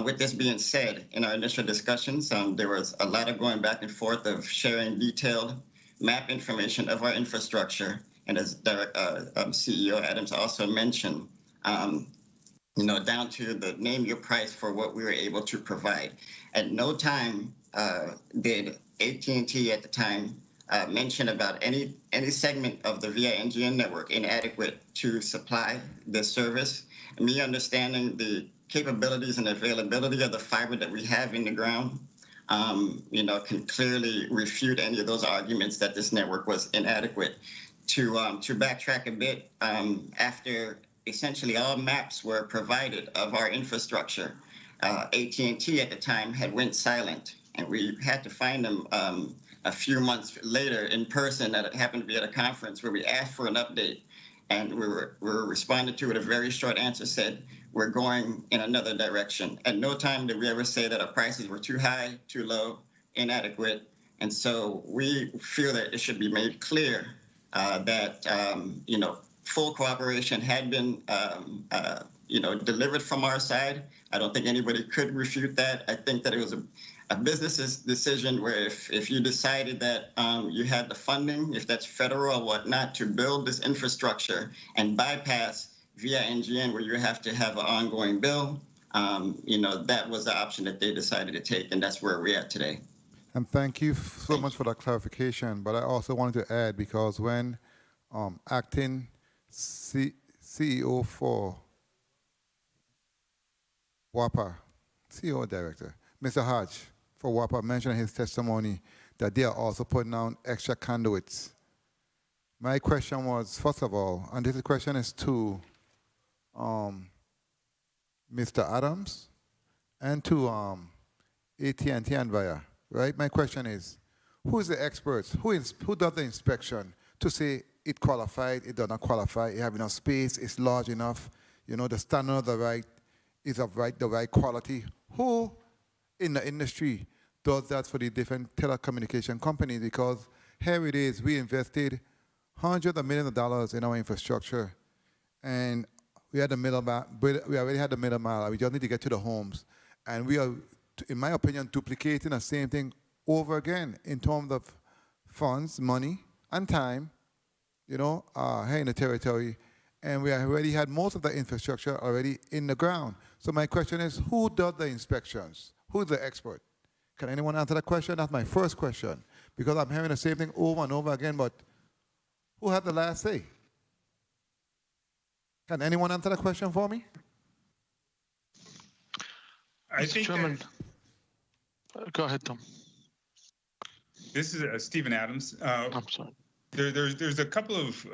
With this being said, in our initial discussions, there was a lot of going back and forth of sharing detailed map information of our infrastructure. And as CEO Adams also mentioned, down to the name your price for what we were able to provide. At no time did AT&T at the time mention about any segment of the VINGN network inadequate to supply this service. Me understanding the capabilities and availability of the fiber that we have in the ground, can clearly refute any of those arguments that this network was inadequate. To backtrack a bit, after essentially all maps were provided of our infrastructure, AT&T at the time had went silent, and we had to find them a few months later in person. That it happened to be at a conference where we asked for an update, and we were responded to with a very short answer, said we're going in another direction. At no time did we ever say that our prices were too high, too low, inadequate, and so we feel that it should be made clear that full cooperation had been delivered from our side. I don't think anybody could refute that. I think that it was a business's decision where if you decided that you had the funding, if that's federal or whatnot, to build this infrastructure and bypass via NGN where you have to have an ongoing bill, that was the option that they decided to take, and that's where we're at today. And thank you so much for that clarification. But I also wanted to add, because when acting CEO for WAPA, CEO Director, Mr. Hodge for WAPA mentioned in his testimony that they are also putting down extra conduits. My question was, first of all, and this question is to Mr. Adams and to AT&T and Via, right? My question is, who is the experts? Who does the inspection to say it qualified, it does not qualify, it have enough space, it's large enough, the standard is of the right quality? Who in the industry does that for the different telecommunication companies? Because here it is, we invested hundreds of millions of dollars in our infrastructure, and we had the middle mile, we already had the middle mile, we just need to get to the homes. And we are, in my opinion, duplicating the same thing over again in terms of funds, money, and time, here in the territory. And we already had most of the infrastructure already in the ground. So my question is, who does the inspections? Who's the expert? Can anyone answer that question? That's my first question. Because I'm hearing the same thing over and over again, but who had the last say? Can anyone answer that question for me? I think Chairman, go ahead, Tom. This is Stephen Adams. I'm sorry. There's a couple of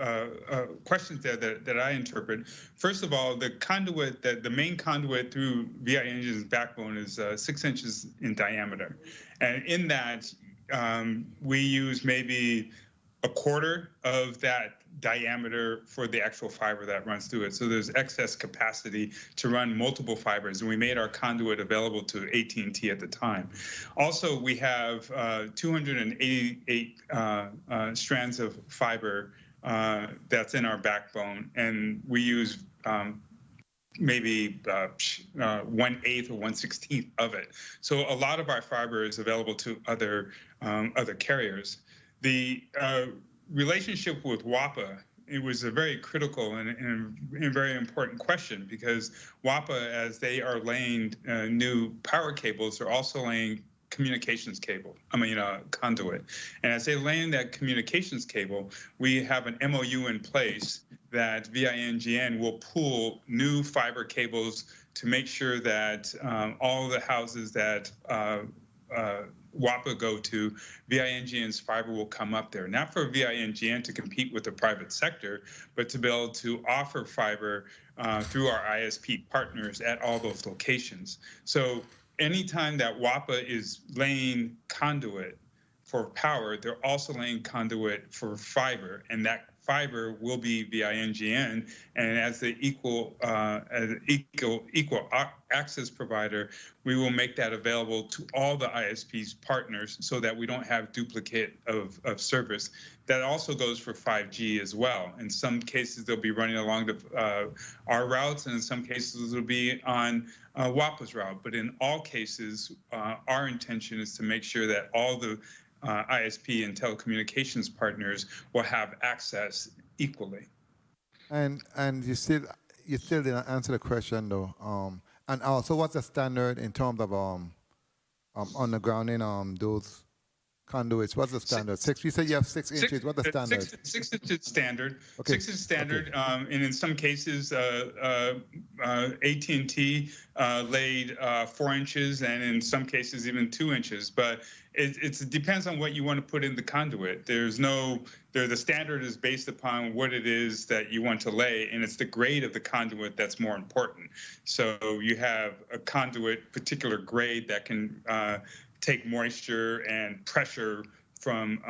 questions there that I interpret. First of all, the conduit, the main conduit through VI Engine's backbone is 6 inches in diameter. And in that, we use maybe a quarter of that diameter for the actual fiber that runs through it. So there's excess capacity to run multiple fibers, and we made our conduit available to AT&T at the time. Also, we have 288 strands of fiber that's in our backbone, and we use maybe 1/8 or 1/16 of it. So a lot of our fiber is available to other carriers. The relationship with WAPA, it was a very critical and very important question, because WAPA, as they are laying new power cables, are also laying communications cable, conduit. And as they lay in that communications cable, we have an MOU in place that VINGN will pool new fiber cables to make sure that all the houses that WAPA go to, VINGN's fiber will come up there. Not for VINGN to compete with the private sector, but to be able to offer fiber through our ISP partners at all those locations. So anytime that WAPA is laying conduit for power, they're also laying conduit for fiber, and that fiber will be VINGN, and as the equal access provider, we will make that available to all the ISP's partners so that we don't have duplicate of service. That also goes for 5G as well. In some cases, they'll be running along our routes, and in some cases, it'll be on WAPA's route. But in all cases, our intention is to make sure that all the ISP and telecommunications partners will have access equally. And you still didn't answer the question though. And also, what's the standard in terms of undergrounding those conduits? What's the standard? Six. You said you have 6 inches. What's the standard? 6 inches standard. Okay. 6 is standard. Okay. And in some cases, AT&T laid 4 inches, and in some cases even 2 inches. But it depends on what you want to put in the conduit. The standard is based upon what it is that you want to lay, and it's the grade of the conduit that's more important. So you have a conduit, particular grade that can take moisture and pressure from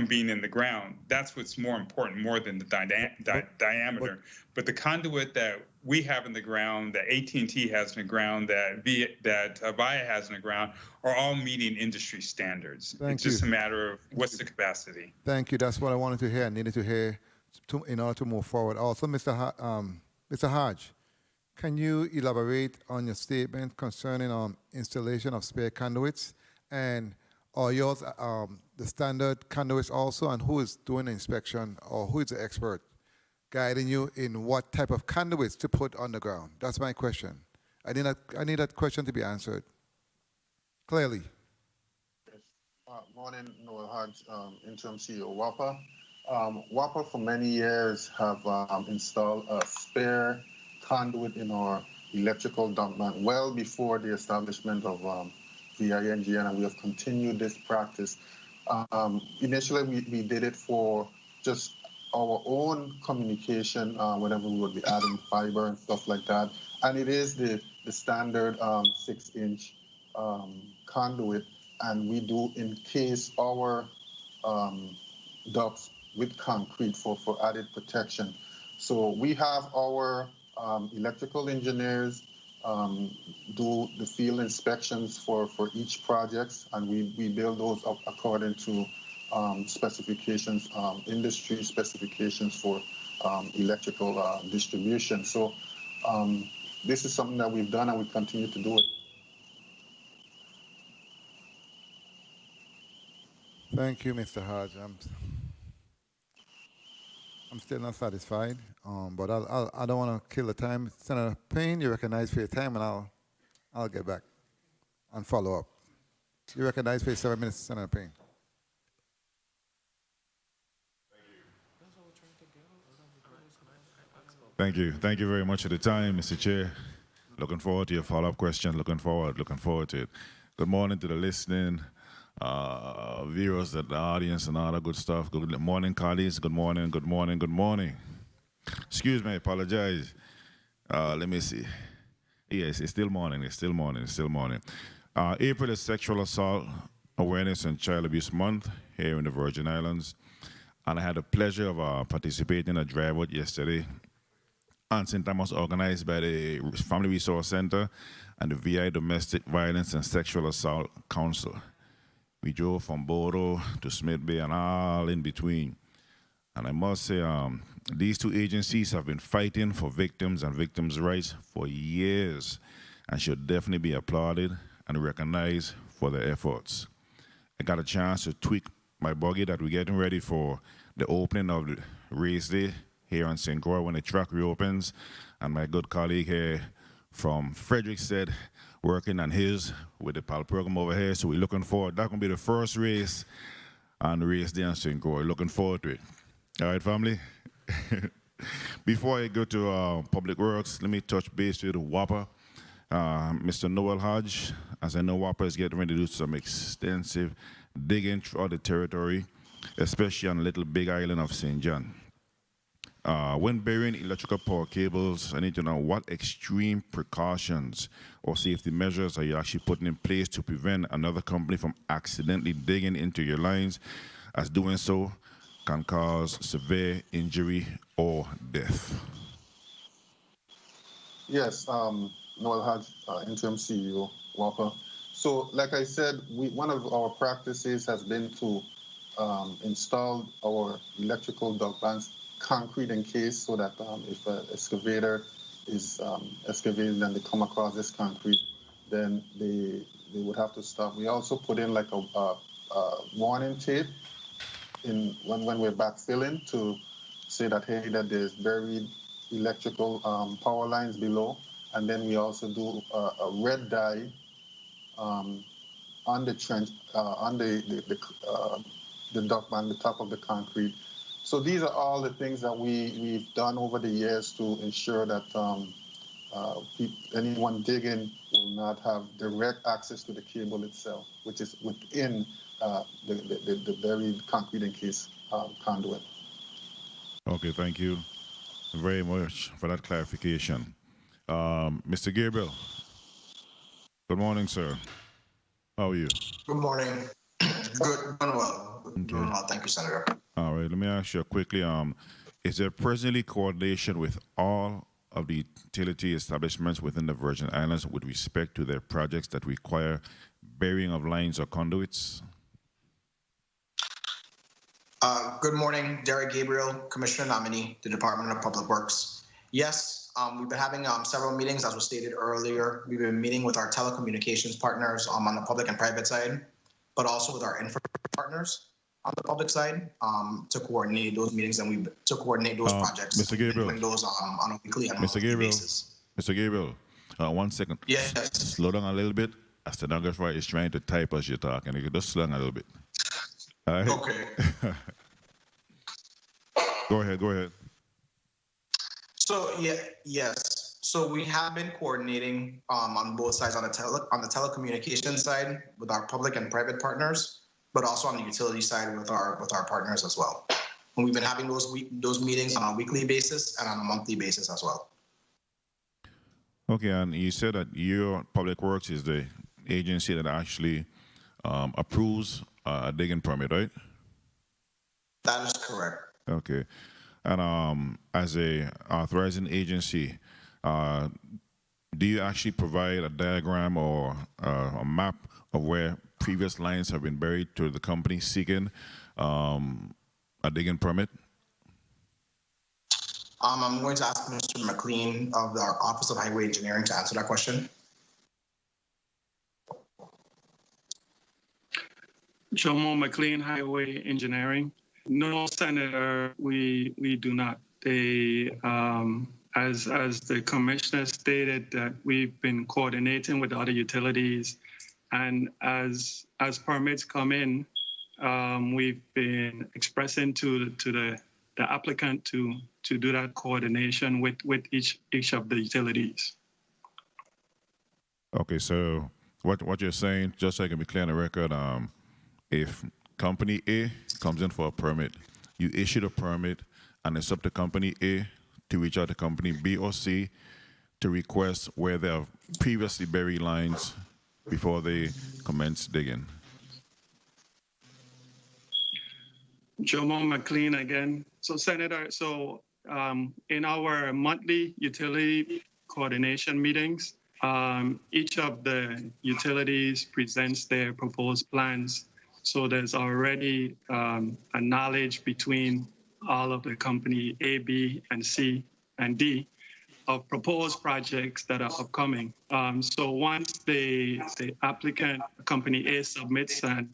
being in the ground. That's what's more important, more than the diameter. But the conduit that we have in the ground, that AT&T has in the ground, that Avaya has in the ground, are all meeting industry standards. It's just a matter of what's the capacity. Thank you. That's what I wanted to hear. I needed to hear in order to move forward. Also, Mr. Hodge, can you elaborate on your statement concerning installation of spare conduits, and are yours the standard conduits also, and who is doing the inspection, or who is the expert guiding you in what type of conduits to put on the ground? That's my question. I need that question to be answered clearly. Morning, Noel Hodge, Interim CEO, WAPA. WAPA for many years have installed a spare conduit in our electrical dump bank well before the establishment of VINGN, and we have continued this practice. Initially, we did it for just our own communication whenever we would be adding fiber and stuff like that. And it is the standard 6-inch conduit, and we do encase our ducts with concrete for added protection. So we have our electrical engineers do the field inspections for each project, and we build those up according to specifications, industry specifications for electrical distribution. So this is something that we've done, and we continue to do it. Thank you, Mr. Hodge. I'm still not satisfied, but I don't want to kill the time. Senator Payne, you recognize for your time, and I'll get back and follow up. You recognize for your 7 minutes, Senator Payne. Thank you. Thank you very much for the time, Mr. Chair. Looking forward to your follow-up question. Looking forward to it. Good morning to the listening viewers, the audience, and all that good stuff. Good morning, colleagues. Good morning, good morning, good morning. Excuse me, I apologize. Let me see. Yes, it's still morning. April is Sexual Assault Awareness and Child Abuse Month here in the Virgin Islands. And I had the pleasure of participating in a drive-out yesterday on St. Thomas, organized by the Family Resource Center and the VI Domestic Violence and Sexual Assault Council. We drove from Bodo to Smith Bay and all in between. And I must say, these two agencies have been fighting for victims and victims' rights for years and should definitely be applauded and recognized for their efforts. I got a chance to tweak my buggy that we're getting ready for the opening of the race day here on St. Croix when the track reopens. And my good colleague here from Frederick said, working on his with the PAL program over here. So we're looking forward. That's going to be the first race on the race day on St. Croix. Looking forward to it. All right, family? Before I go to Public Works, let me touch base with WAPA. Mr. Noel Hodge, as I know, WAPA is getting ready to do some extensive digging throughout the territory, especially on the little big island of St. John. When burying electrical power cables, I need to know what extreme precautions or safety measures are you actually putting in place to prevent another company from accidentally digging into your lines, as doing so can cause severe injury or death? Yes, Noel Hodge, Interim CEO, WAPA. So, like I said, one of our practices has been to install our electrical duct bands concrete encased, so that if an excavator is excavating and they come across this concrete, then they would have to stop. We also put in like a warning tape when we're backfilling to say that, hey, that there's buried electrical power lines below. And then we also do a red dye on on the trench, on the duct on the top of the concrete. So these are all the things that we've done over the years to ensure that anyone digging will not have direct access to the cable itself, which is within the buried concrete encased conduit. Okay, thank you very much for that clarification. Mr. Gabriel, good morning, sir. How are you? Good morning. Good, doing well. Okay. Doing well. Thank you, Senator. All right, let me ask you quickly. Is there presently coordination with all of the utility establishments within the Virgin Islands with respect to their projects that require burying of lines or conduits? Good morning, Derek Gabriel, Commissioner nominee, the Department of Public Works. Yes, we've been having several meetings, as was stated earlier. We've been meeting with our telecommunications partners on the public and private side, but also with our infrastructure partners on the public side to coordinate those meetings and to coordinate those projects. Mr. Gabriel. Doing those on a weekly and Mr. monthly Gabriel. basis. Mr. Gabriel, 1 second. Yes. Slow down a little bit. A stenographer is trying to type as you're talking. You can just slow down a little bit. All right? Okay. Go ahead. So yes. So we have been coordinating on both sides on the telecommunications side with our public and private partners, but also on the utility side with our partners as well. And we've been having those meetings on a weekly basis and on a monthly basis as well. Okay, and you said that your Public Works is the agency that actually approves a digging permit, right? That is correct. Okay. And as a authorizing agency, do you actually provide a diagram or a map of where previous lines have been buried to the company seeking a digging permit? I'm going to ask Mr. McLean of our Office of Highway Engineering to answer that question. Jomo McLean, Highway Engineering. No, Senator, we do not. They, as the commissioner stated, that we've been coordinating with other utilities, and as permits come in, we've been expressing to the applicant to do that coordination with each of the utilities. Okay, so what you're saying, just so I can be clear on the record, if Company A comes in for a permit, you issue the permit, and it's up to Company A to reach out to Company B or C to request where they have previously buried lines before they commence digging. Jomo McLean again. So Senator, in our monthly utility coordination meetings, each of the utilities presents their proposed plans. So there's already a knowledge between all of the company A, B, and C, and D of proposed projects that are upcoming. So once the applicant, company A, submits an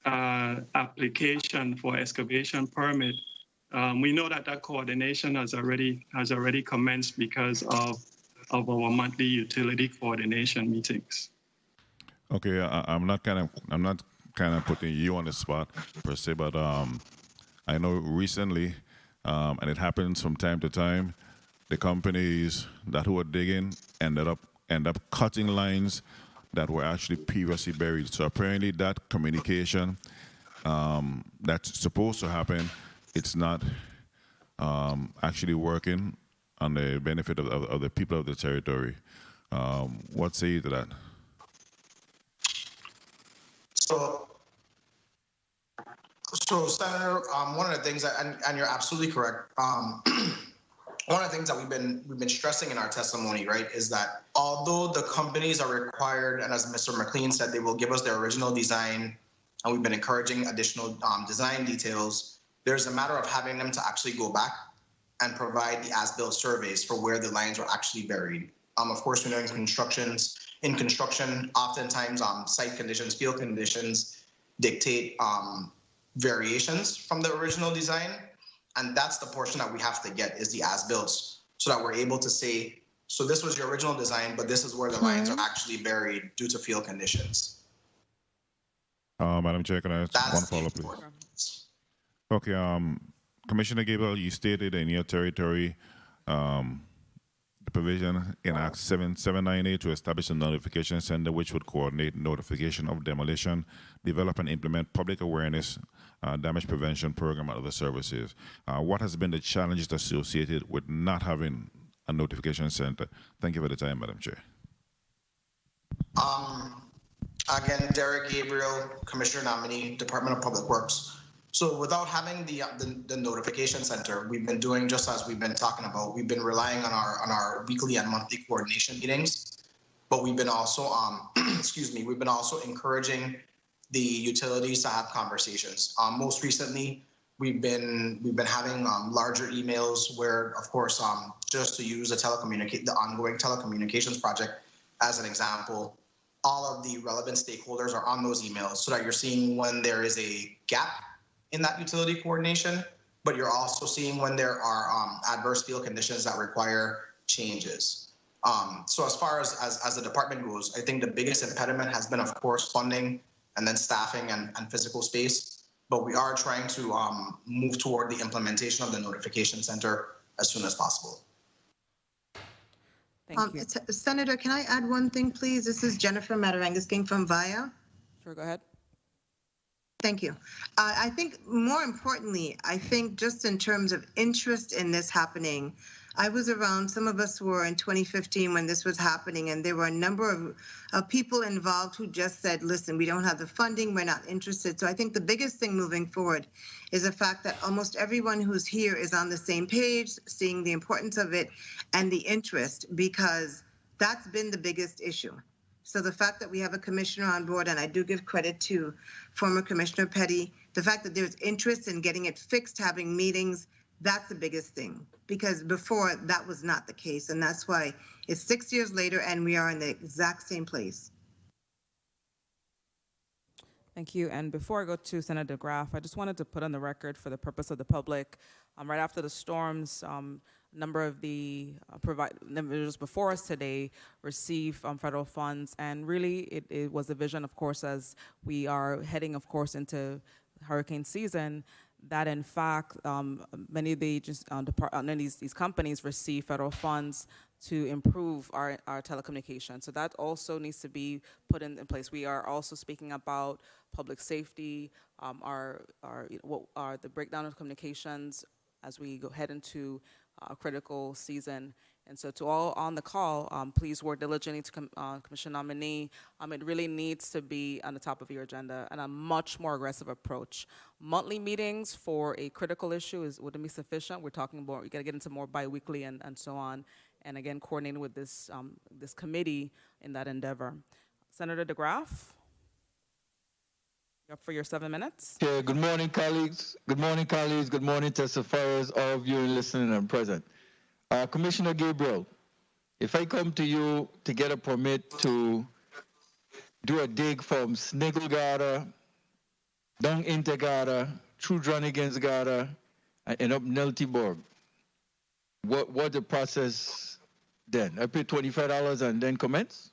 application for excavation permit, we know that coordination has already commenced because of our monthly utility coordination meetings. Okay, I'm not kind of putting you on the spot per se, but I know recently, and it happens from time to time, the companies that were digging end up cutting lines that were actually previously buried. So apparently that communication that's supposed to happen, it's not actually working on the benefit of the people of the territory. What say you to that? So Senator, one of the things that, and you're absolutely correct. One of the things that we've been stressing in our testimony, right, is that although the companies are required, and as Mr. McLean said, they will give us their original design, and we've been encouraging additional design details, there's a matter of having them to actually go back and provide the as-built surveys for where the lines were actually buried. Of course, we know in construction, oftentimes site conditions, field conditions dictate variations from the original design. And that's the portion that we have to get, is the as-builts, so that we're able to say, so this was your original design, but this is where the lines are actually buried due to field conditions. Madam Chair, can I ask one follow-up, please? Okay, Commissioner Gabriel, you stated in your territory the provision in Act 798 to establish a notification center which would coordinate notification of demolition, develop and implement public awareness, damage prevention program and other services. What has been the challenges associated with not having a notification center? Thank you for the time, Madam Chair. Again, Derek Gabriel, Commissioner nominee, Department of Public Works. So without having the notification center, we've been doing just as we've been talking about. We've been relying on our weekly and monthly coordination meetings, but we've been also excuse me, we've been also encouraging the utilities to have conversations. Most recently, we've been having larger emails where, of course, just to use the ongoing telecommunications project as an example, all of the relevant stakeholders are on those emails so that you're seeing when there is a gap in that utility coordination, but you're also seeing when there are adverse field conditions that require changes. So as far as the department goes, I think the biggest impediment has been, of course, funding and then staffing and physical space, but we are trying to move toward the implementation of the notification center as soon as possible. Thank you. Senator, can I add one thing, please? This is Jennifer Matarangas-King from VIA. Sure, go ahead. Thank you. I think more importantly, I think just in terms of interest in this happening, I was around, some of us were in 2015 when this was happening, and there were a number of people involved who just said, listen, we don't have the funding, we're not interested. So I think the biggest thing moving forward is the fact that almost everyone who's here is on the same page, seeing the importance of it and the interest, because that's been the biggest issue. So the fact that we have a commissioner on board, and I do give credit to former Commissioner Petty, the fact that there's interest in getting it fixed, having meetings, that's the biggest thing, because before that was not the case. And that's why it's 6 years later and we are in the exact same place. Thank you. And before I go to Senator Graff, I just wanted to put on the record for the purpose of the public, right after the storms, a number of the individuals before us today receive federal funds, and really it was a vision, of course, as we are heading, of course, into hurricane season, that in fact many of the these companies receive federal funds to improve our telecommunications. So that also needs to be put in place. We are also speaking about public safety, the breakdown of communications as we head into a critical season. And so to all on the call, please work diligently to Commissioner nominee. It really needs to be on the top of your agenda and a much more aggressive approach. Monthly meetings for a critical issue wouldn't be sufficient. We're talking about, we gotta get into more bi-weekly and so on. And again, coordinating with this committee in that endeavor. Senator DeGraff, you're up for your 7 minutes. Yeah, good morning, colleagues. Good morning, colleagues. Good morning, testifiers, all of you listening and present. Commissioner Gabriel, if I come to you to get a permit to do a dig from Sniggle Gata, down into Gata, through Dronigan's Gata, and up Neltyborg, what the process then? I pay $25 and then commence?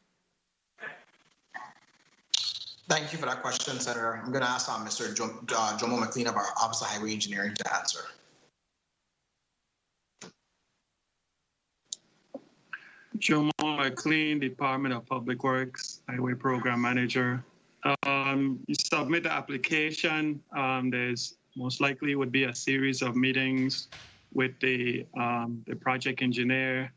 Thank you for that question, Senator. I'm going to ask Mr. Jomo McLean of our Office of Highway Engineering to answer. Jomo McLean, Department of Public Works, Highway Program Manager. You submit the application. There's most likely would be a series of meetings with the project engineer,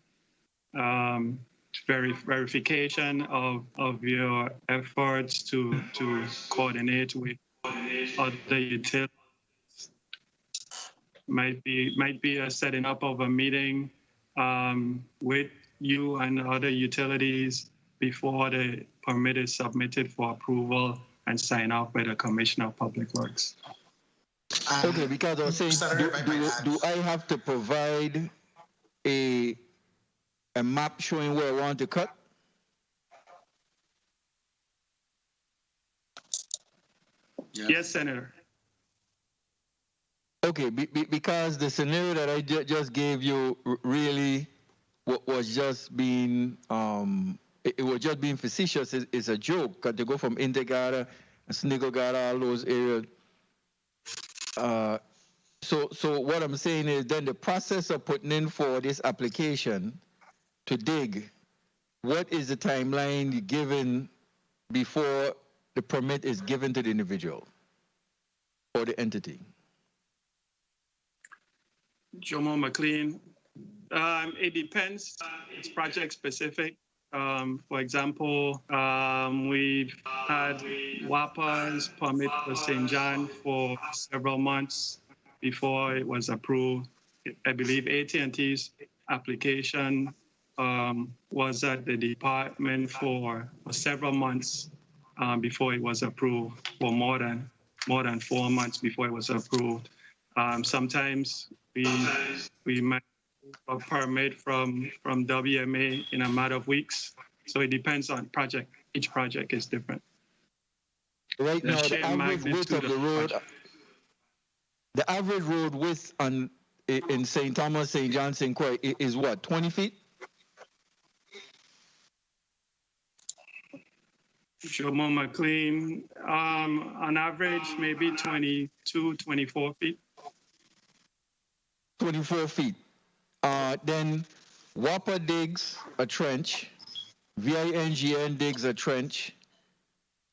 verification of your efforts to coordinate with other utilities. Might be a setting up of a meeting with you and other utilities before the permit is submitted for approval and sign off by the Commissioner of Public Works. Okay, because I was saying, do I have to provide a map showing where I want to cut? Yes, Senator. Okay, because the scenario that I just gave you really was just being, it was just being facetious. It's a joke, because to go from Integara Sniggle got all those areas. So what I'm saying is then the process of putting in for this application to dig, what is the timeline given before the permit is given to the individual or the entity? Jomo McLean. It depends. It's project specific. For example, we've had WAPA's permit for St. John for several months before it was approved. I believe AT&T's application was at the department for several months before it was approved, for more than 4 months before it was approved. Sometimes we might a permit from WMA in a matter of weeks. So it depends on project. Each project is different. Right now, the average width of the road, the average road width in St. Thomas, St. John, St. Croix is what, 20 feet? Jomo McLean, on average, maybe 22, 24 feet. 24 feet. Then WAPA digs a trench, VINGN digs a trench,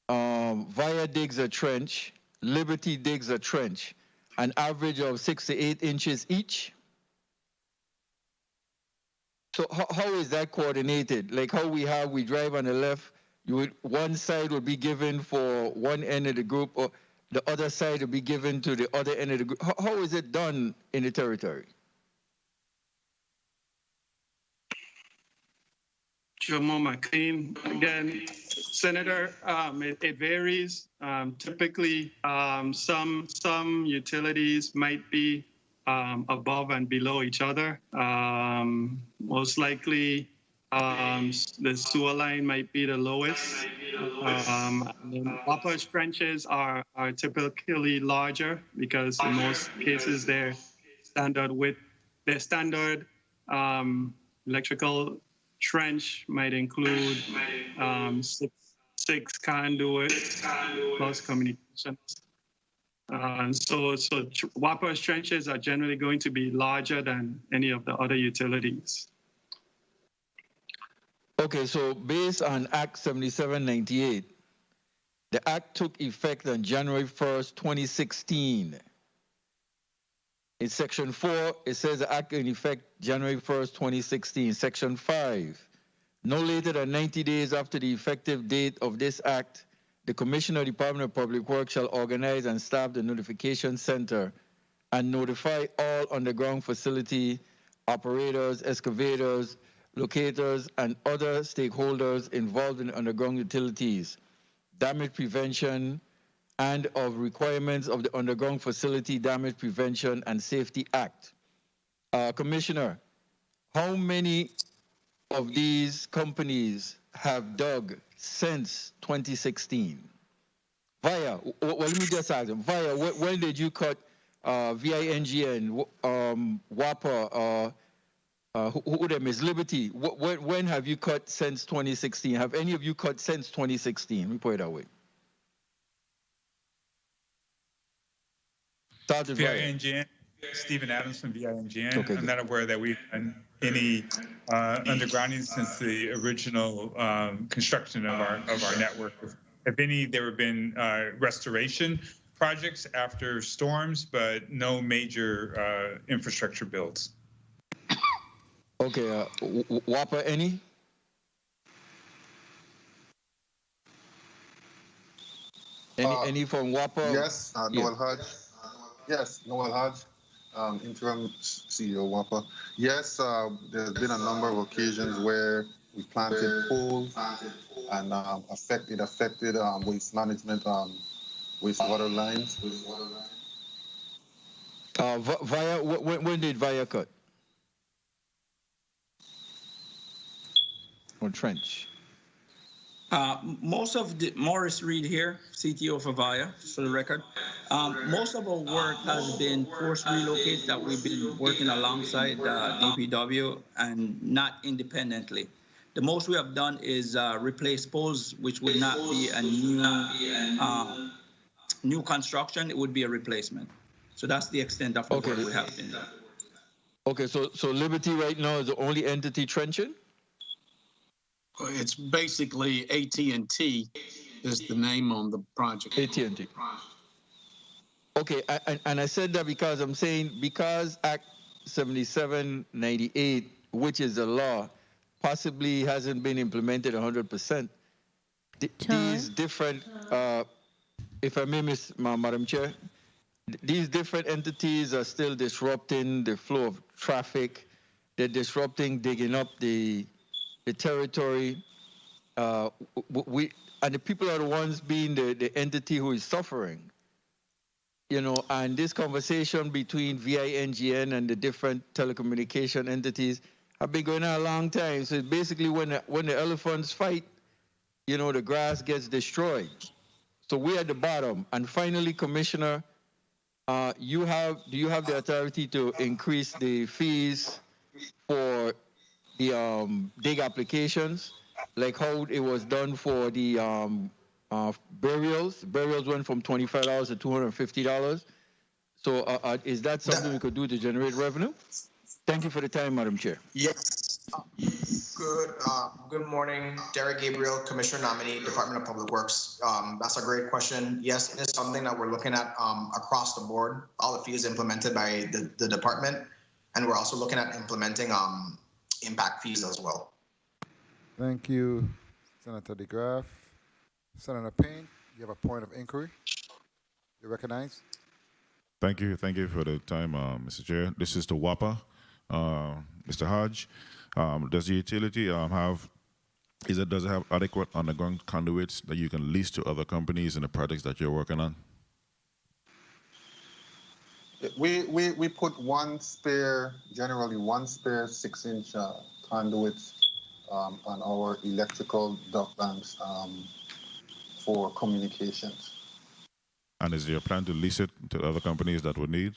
VIA digs a trench, Liberty digs a trench, an average of 6 to 8 inches each. So how is that coordinated? Like how we drive on the left, one side will be given for one end of the group, or the other side will be given to the other end of the group. How is it done in the territory? Jomo McLean, again, Senator, it varies. Typically, some utilities might be above and below each other. Most likely, the sewer line might be the lowest. WAPA's trenches are typically larger because in most cases their standard electrical trench might include 6 conduits plus communications. So WAPA's trenches are generally going to be larger than any of the other utilities. Okay, so based on Act 7798, the Act took effect on January 1st, 2016. In Section 4, it says the Act in effect January 1st, 2016. Section 5, no later than 90 days after the effective date of this Act, the Commissioner of the Department of Public Works shall organize and staff the notification center and notify all underground facility operators, excavators, locators, and other stakeholders involved in underground utilities, damage prevention, and of requirements of the Underground Facility Damage Prevention and Safety Act. Commissioner, how many of these companies have dug since 2016? VIA, well, let me just ask them. VIA, when did you cut VINGN, WAPA, who them is Liberty? When have you cut since 2016? Have any of you cut since 2016? Let me put it that way. VINGN, Stephen Adams from VINGN. Okay, I'm not aware that we've done any undergrounding since the original construction of our network. If any, there have been restoration projects after storms, but no major infrastructure builds. Okay, WAPA, any? Any from WAPA? Yes, Noel Hodge. Yes, Noel Hodge, interim CEO WAPA. Yes, there's been a number of occasions where we planted poles and affected waste management, wastewater lines. VIA, when did VIA cut? Or trench? Most of the, Morris Reed here, CTO for VIA, for the record. Most of our work has been forced relocates that we've been working alongside DPW and not independently. The most we have done is replace poles, which would not be a new construction. It would be a replacement. So that's the extent of the work we have been done. Okay, so Liberty right now is the only entity trenching? It's basically AT&T is the name on the project. AT&T. Okay, and I said that because I'm saying because Act 7798, which is the law, possibly hasn't been implemented 100%. These different, if I may, Madam Chair, these different entities are still disrupting the flow of traffic. They're disrupting, digging up the territory. And the people are the ones being the entity who is suffering. You know, and this conversation between VINGN and the different telecommunication entities have been going on a long time. So it's basically when the elephants fight, you know, the grass gets destroyed. So we're at the bottom. And finally, Commissioner, do you have the authority to increase the fees for the dig applications, like how it was done for the burials? Burials went from $25 to $250. So is that something we could do to generate revenue? Thank you for the time, Madam Chair. Yes. Good morning, Derek Gabriel, Commissioner Nominee, Department of Public Works. That's a great question. Yes, it is something that we're looking at across the board. All the fees implemented by the department, and we're also looking at implementing impact fees as well. Thank you, Senator DeGraff. Senator Payne, you have a point of inquiry. You recognize? Thank you for the time, Mr. Chair. This is the WAPA, Mr. Hodge. Does the utility does it have adequate underground conduits that you can lease to other companies in the projects that you're working on? We put generally one spare 6-inch conduit on our electrical duct banks for communications. And is there a plan to lease it to other companies that would need?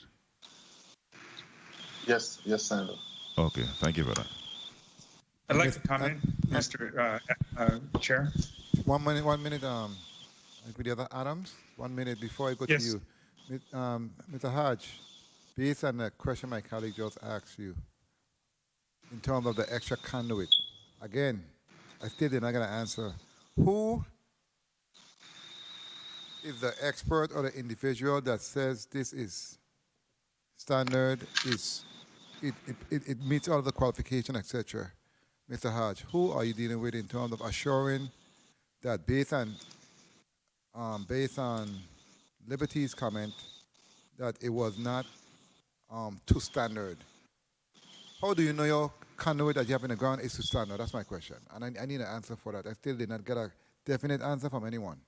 Yes, Senator. Okay, thank you for that. I'd like to comment, Mr. Chair. 1 minute, with the other Adams. 1 minute before I go to you. Mr. Hodge, based on the question my colleague just asked you, in terms of the extra conduit, again, I still did not get an answer. Who is the expert or the individual that says this is standard, it meets all the qualifications, etc.? Mr. Hodge, who are you dealing with in terms of assuring that based on Liberty's comment that it was not too standard? How do you know your conduit that you have in the ground is too standard? That's my question, and I need an answer for that. I still did not get a definite answer from anyone.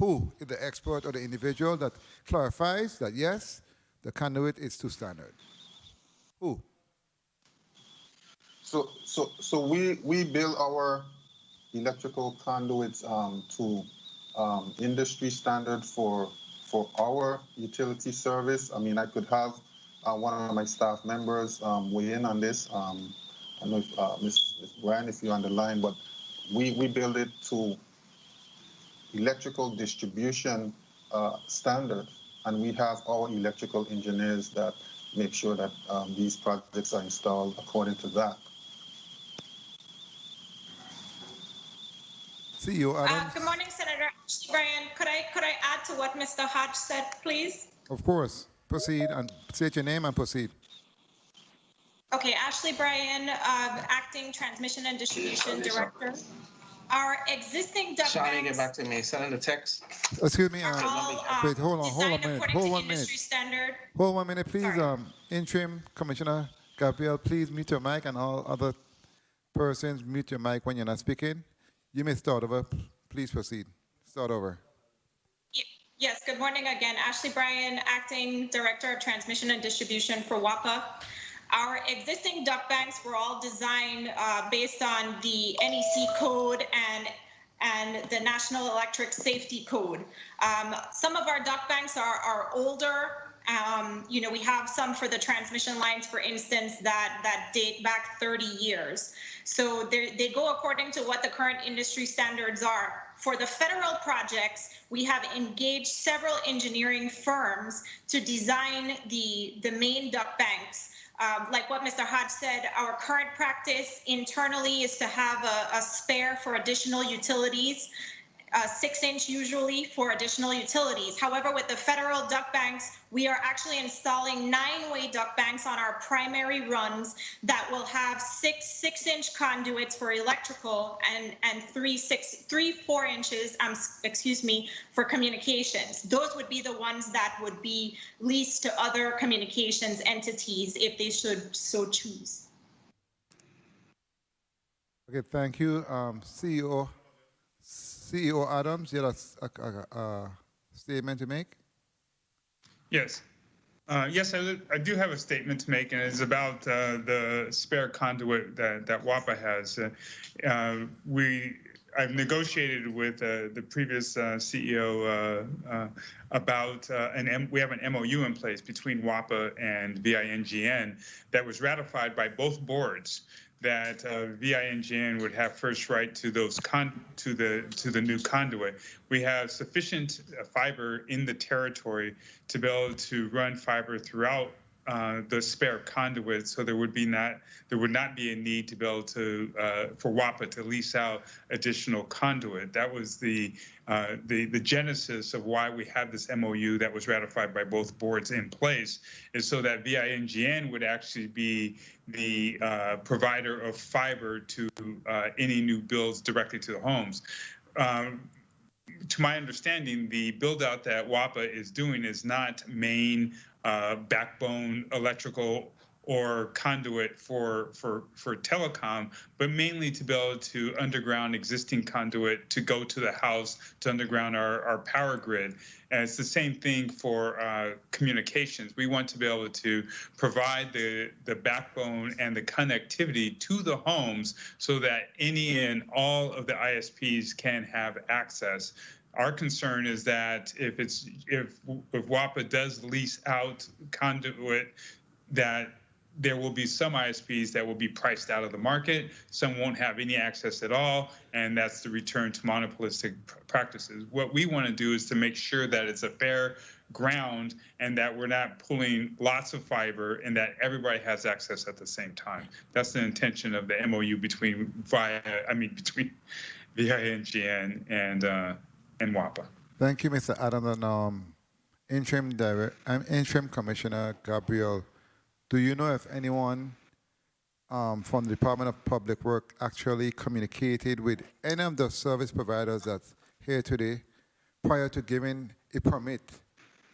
Who is the expert or the individual that clarifies that yes, the conduit is too standard? Who? So we build our electrical conduits to industry standard for our utility service. I mean, I could have one of my staff members weigh in on this. I don't know if Ms. Brian, if you're on the line, but we build it to electrical distribution standard, and we have our electrical engineers that make sure that these projects are installed according to that. CEO Adams. Good morning, Senator Ashley Bryan. Could I add to what Mr. Hodge said, please? Of course. Proceed and state your name and proceed. Okay, Ashley Bryan, Acting Transmission and Distribution Director. Our existing duct banks. Get back to me. Send in the text. Excuse me. Wait, hold on a minute. Hold 1 minute. Standard. Hold 1 minute, please. Interim Commissioner Gabriel, please mute your mic, and all other persons mute your mic when you're not speaking. You may start over. Please proceed. Start over. Yes, good morning again. Ashley Bryan, Acting Director of Transmission and Distribution for WAPA. Our existing duct banks were all designed based on the NEC code and the National Electric Safety Code. Some of our duct banks are older We have some for the transmission lines, for instance, that date back 30 years. So they go according to what the current industry standards are. For the federal projects, we have engaged several engineering firms to design the main duct banks. Like what Mr. Hodge said, our current practice internally is to have a spare for additional utilities, 6-inch usually for additional utilities. However, with the federal duct banks, we are actually installing 9-way duct banks on our primary runs that will have six-inch conduits for electrical and three 4 inches, for communications. Those would be the ones that would be leased to other communications entities if they should so choose. Okay, thank you. CEO Adams, you have a statement to make? Yes. Yes, I do have a statement to make, and it's about the spare conduit that WAPA has. I've negotiated with the previous CEO about we have an MOU in place between WAPA and VINGN that was ratified by both boards, that VINGN would have first right to those to the new conduit. We have sufficient fiber in the territory to be able to run fiber throughout the spare conduit, so there would not be a need to be able to for WAPA to lease out additional conduit. That was the genesis of why we have this MOU that was ratified by both boards in place, is so that VINGN would actually be the provider of fiber to any new builds directly to the homes. To my understanding, the build out that WAPA is doing is not main backbone electrical or conduit for telecom, but mainly to be able to underground existing conduit to go to the house, to underground our power grid. And it's the same thing for communications. We want to be able to provide the backbone and the connectivity to the homes so that any and all of the ISPs can have access. Our concern is that if WAPA does lease out conduit, that there will be some ISPs that will be priced out of the market, some won't have any access at all, and that's the return to monopolistic practices. What we want to do is to make sure that it's a fair ground and that we're not pulling lots of fiber and that everybody has access at the same time. That's the intention of the MOU between VINGN and WAPA. Thank you, Mr. Adams. And Interim Commissioner Gabriel, do you know if anyone from the Department of Public Works actually communicated with any of the service providers that's here today prior to giving a permit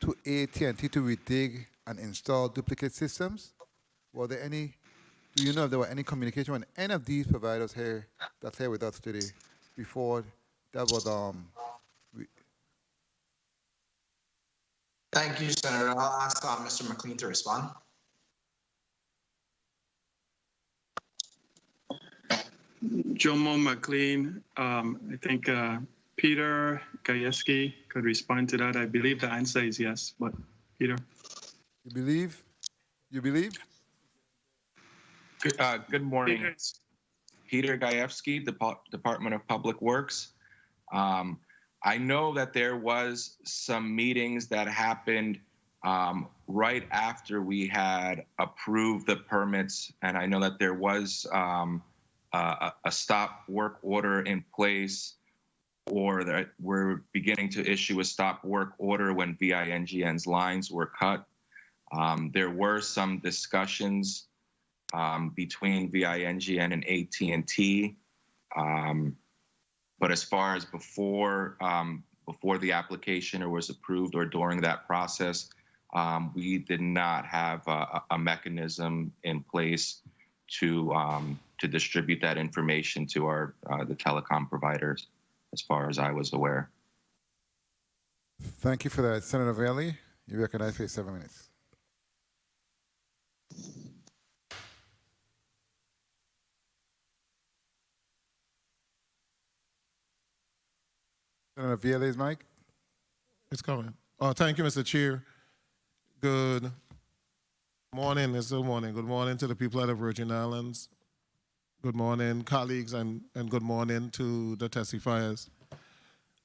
to AT&T to redig and install duplicate systems? Do you know if there were any communication with any of these providers here that's here with us today before that was Thank you, Senator. I'll ask Mr. McLean to respond. Jomo McLean, I think Peter Gajewski could respond to that. I believe the answer is yes, but Peter. You believe? You believe? Good morning. Peter Gajewski, Department of Public Works. I know that there was some meetings that happened right after we had approved the permits, and I know that there was a stop work order in place, or that we're beginning to issue a stop work order when VINGN's lines were cut. There were some discussions between VINGN and AT&T, but as far as before the application was approved or during that process, we did not have a mechanism in place to distribute that information to the telecom providers, as far as I was aware. Thank you for that. Senator Valley, you recognize for 7 minutes. Senator Valley's mic. It's coming. Thank you, Mr. Chair. Good morning, it's still morning. Good morning to the people of the Virgin Islands. Good morning, colleagues, and good morning to the testifiers.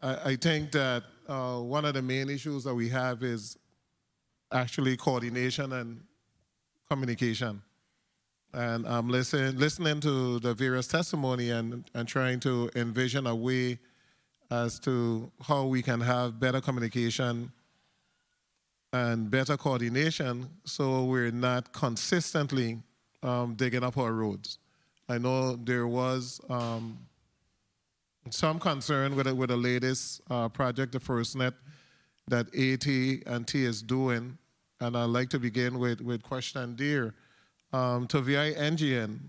I think that one of the main issues that we have is actually coordination and communication. And I'm listening to the various testimony and trying to envision a way as to how we can have better communication and better coordination so we're not consistently digging up our roads. I know there was some concern with the latest project, the FirstNet, that AT&T is doing, and I'd like to begin with question there. To VI-NGN,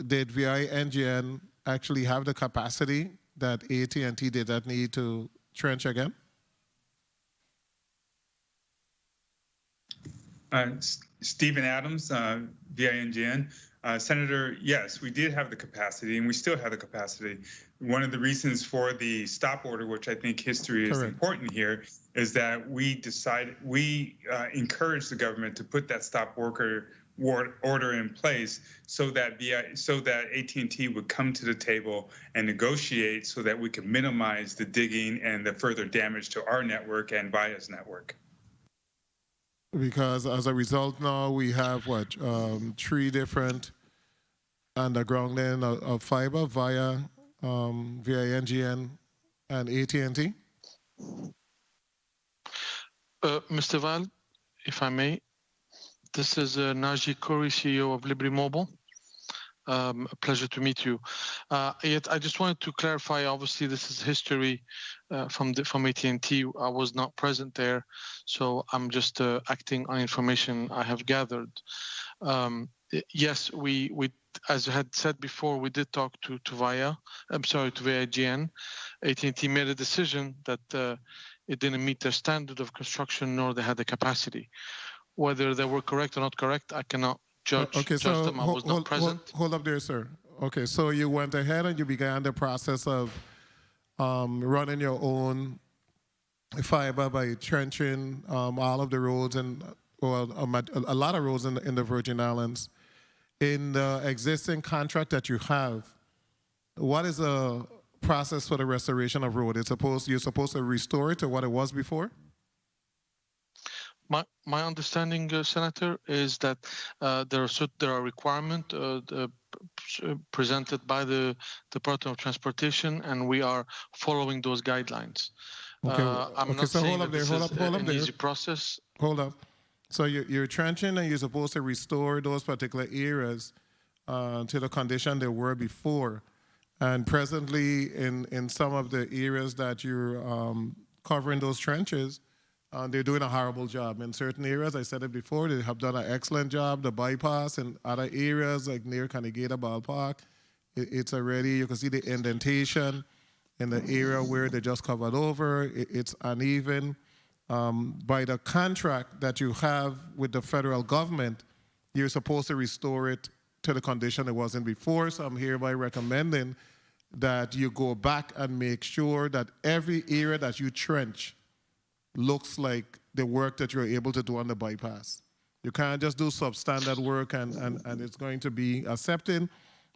did VI-NGN actually have the capacity that AT&T did not need to trench again? Stephen Adams, VI-NGN. Senator, yes, we did have the capacity, and we still have the capacity. One of the reasons for the stop order, which I think history is important here, is that we encouraged the government to put that stop order in place so that AT&T would come to the table and negotiate so that we could minimize the digging and the further damage to our network and Via's network. Because as a result now we have what, 3 different undergrounding of fiber via VI-NGN and AT&T? Mr. Val, if I may, this is Naji Khoury, CEO of Liberty Mobile. A pleasure to meet you. Yet I just wanted to clarify, obviously this is history from AT&T. I was not present there, so I'm just acting on information I have gathered. Yes, we as I had said before, we did talk to VI-GN. AT&T made a decision that it didn't meet their standard of construction, nor they had the capacity. Whether they were correct or not correct, I cannot judge them. I was not present. Hold up there, sir. Okay, so you went ahead and you began the process of running your own fiber by trenching all of the roads and a lot of roads in the Virgin Islands. In the existing contract that you have, what is the process for the restoration of road? You're supposed to restore it to what it was before? My understanding, Senator, is that there are requirements presented by the Department of Transportation, and we are following those guidelines. I'm not saying that this is an easy process. Hold up. So you're trenching and you're supposed to restore those particular areas to the condition they were before. And presently, in some of the areas that you're covering those trenches, they're doing a horrible job. In certain areas, I said it before, they have done an excellent job. The bypass in other areas, like near Canigata Ballpark, it's already, you can see the indentation in the area where they just covered over. It's uneven. By the contract that you have with the federal government, you're supposed to restore it to the condition it was in before. So I'm hereby recommending that you go back and make sure that every area that you trench looks like the work that you're able to do on the bypass. You can't just do substandard work and it's going to be accepted.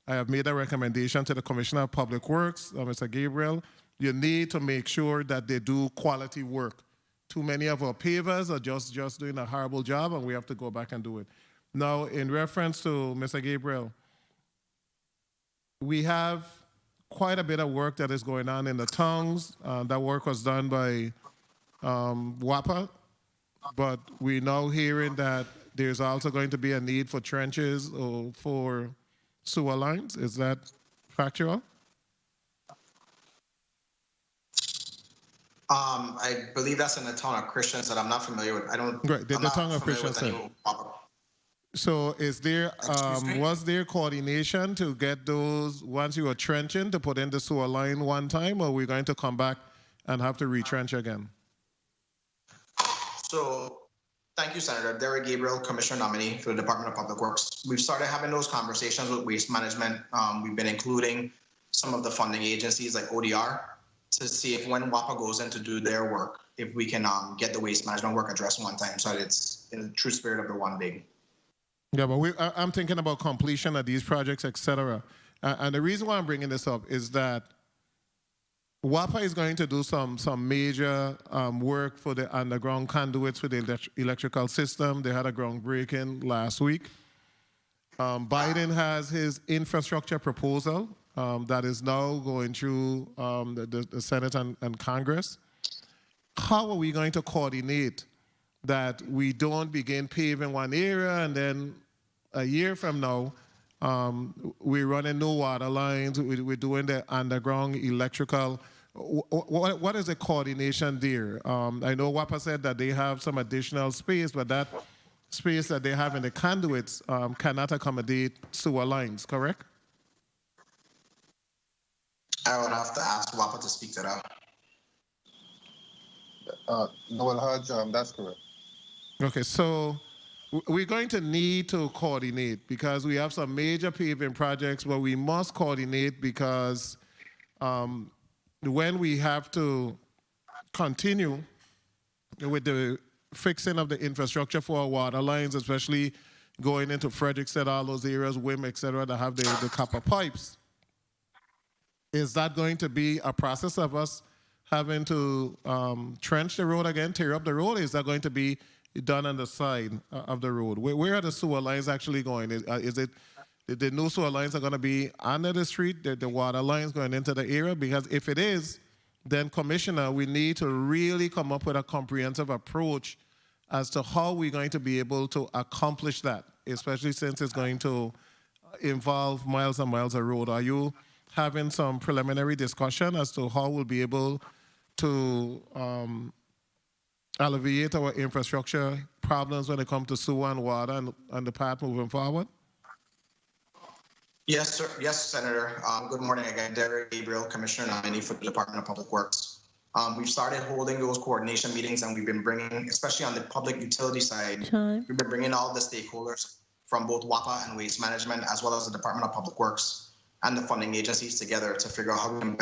I have made a recommendation to the Commissioner of Public Works, Mr. Gabriel. You need to make sure that they do quality work. Too many of our pavers are just doing a horrible job, and we have to go back and do it. Now, in reference to Mr. Gabriel, we have quite a bit of work that is going on in the tongues. That work was done by WAPA, but we're now hearing that there's also going to be a need for trenches or for sewer lines. Is that factual? I believe that's in the Tongue of Christians that I'm not familiar with. I don't. Right, the Tongue of Christians. So, is there was there coordination to get those once you were trenching to put in the sewer line one time, or are we going to come back and have to retrench again? So, thank you, Senator. Derek Gabriel, Commissioner nominee for the Department of Public Works. We've started having those conversations with Waste Management. We've been including some of the funding agencies like ODR to see if when WAPA goes in to do their work, if we can get the waste management work addressed one time so that it's in the true spirit of the one big. Yeah, but I'm thinking about completion of these projects, etc. And the reason why I'm bringing this up is that WAPA is going to do some major work for the underground conduits for the electrical system. They had a groundbreaking last week. Biden has his infrastructure proposal that is now going through the Senate and Congress. How are we going to coordinate that we don't begin paving one area and then a year from now, we're running new water lines, we're doing the underground electrical. What is the coordination there? I know WAPA said that they have some additional space, but that space that they have in the conduits cannot accommodate sewer lines, correct? I would have to ask WAPA to speak to that. Noel Hodge, that's correct. Okay, so we're going to need to coordinate because we have some major paving projects where we must coordinate because when we have to continue with the fixing of the infrastructure for our water lines, especially going into Frederickstead, all those areas, WIM, et cetera, that have the copper pipes, is that going to be a process of us having to trench the road again, tear up the road? Is that going to be done on the side of the road? Where are the sewer lines actually going? Is it the new sewer lines are going to be under the street, the water lines going into the area? Because if it is, then Commissioner, we need to really come up with a comprehensive approach as to how we're going to be able to accomplish that, especially since it's going to involve miles and miles of road. Are you having some preliminary discussion as to how we'll be able to alleviate our infrastructure problems when it comes to sewer and water and the path moving forward? Yes, sir. Yes, Senator. Good morning again. Derek Gabriel, Commissioner nominee for the Department of Public Works. We've started holding those coordination meetings, and we've been bringing, especially on the public utility side, we've been bringing all the stakeholders from both WAPA and Waste Management, as well as the Department of Public Works and the funding agencies together to figure out how we can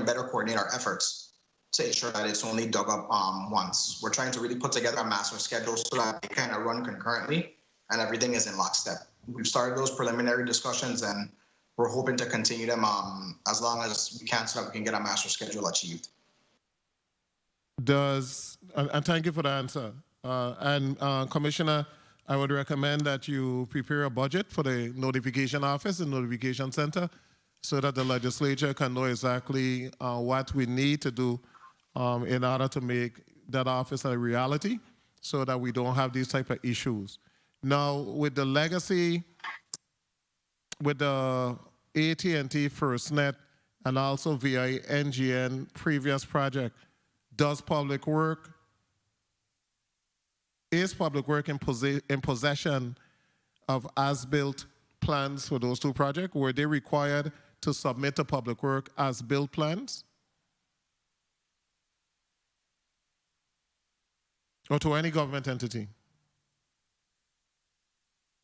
better coordinate our efforts to ensure that it's only dug up once. We're trying to really put together a master schedule so that they kind of run concurrently and everything is in lockstep. We've started those preliminary discussions and we're hoping to continue them as long as we can so that we can get a master schedule achieved. And thank you for the answer. Commissioner, I would recommend that you prepare a budget for the notification office and notification center so that the legislature can know exactly what we need to do in order to make that office a reality so that we don't have these type of issues. Now, with the legacy, with the AT&T FirstNet and also via NGN previous project, is Public Work in possession of as-built plans for those two projects? Were they required to submit to Public Work as-built plans? Or to any government entity?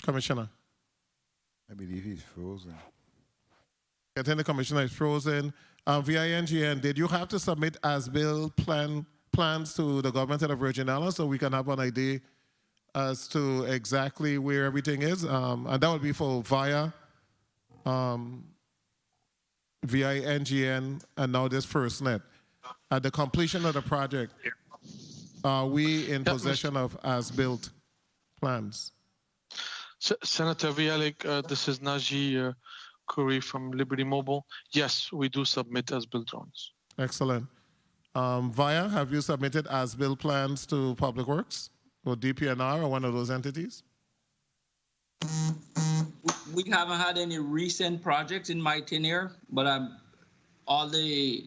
Commissioner? I believe he's frozen. I think the Commissioner is frozen. Via NGN, did you have to submit as-built plans to the government of the Virgin Islands so we can have an idea as to exactly where everything is? And that would be for via NGN and now this FirstNet. At the completion of the project, are we in possession of as-built plans? Senator Vialik, this is Naji Khoury from Liberty Mobile. Yes, we do submit as-built drawings. Excellent. Via, have you submitted as-built plans to Public Works or DPNR or one of those entities? We haven't had any recent projects in my tenure, but all the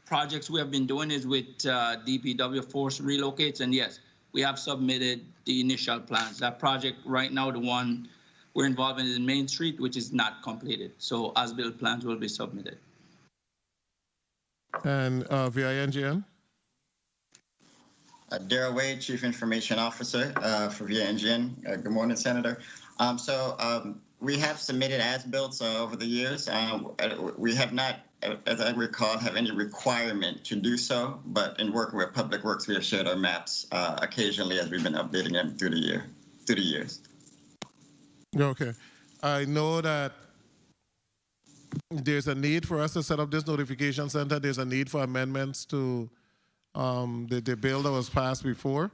projects we have been doing is with DPW Force Relocates, and yes, we have submitted the initial plans. That project right now, the one we're involved in is Main Street, which is not completed. So as-built plans will be submitted. And via NGN? Daryl Wade, Chief Information Officer for VIA NGN. Good morning, Senator. We have submitted as-built over the years. We have not as I recall, have any requirement to do so, but in working with Public Works, we have shared our maps occasionally as we've been updating them through the years. Okay. I know that there's a need for us to set up this notification center. There's a need for amendments to the bill that was passed before.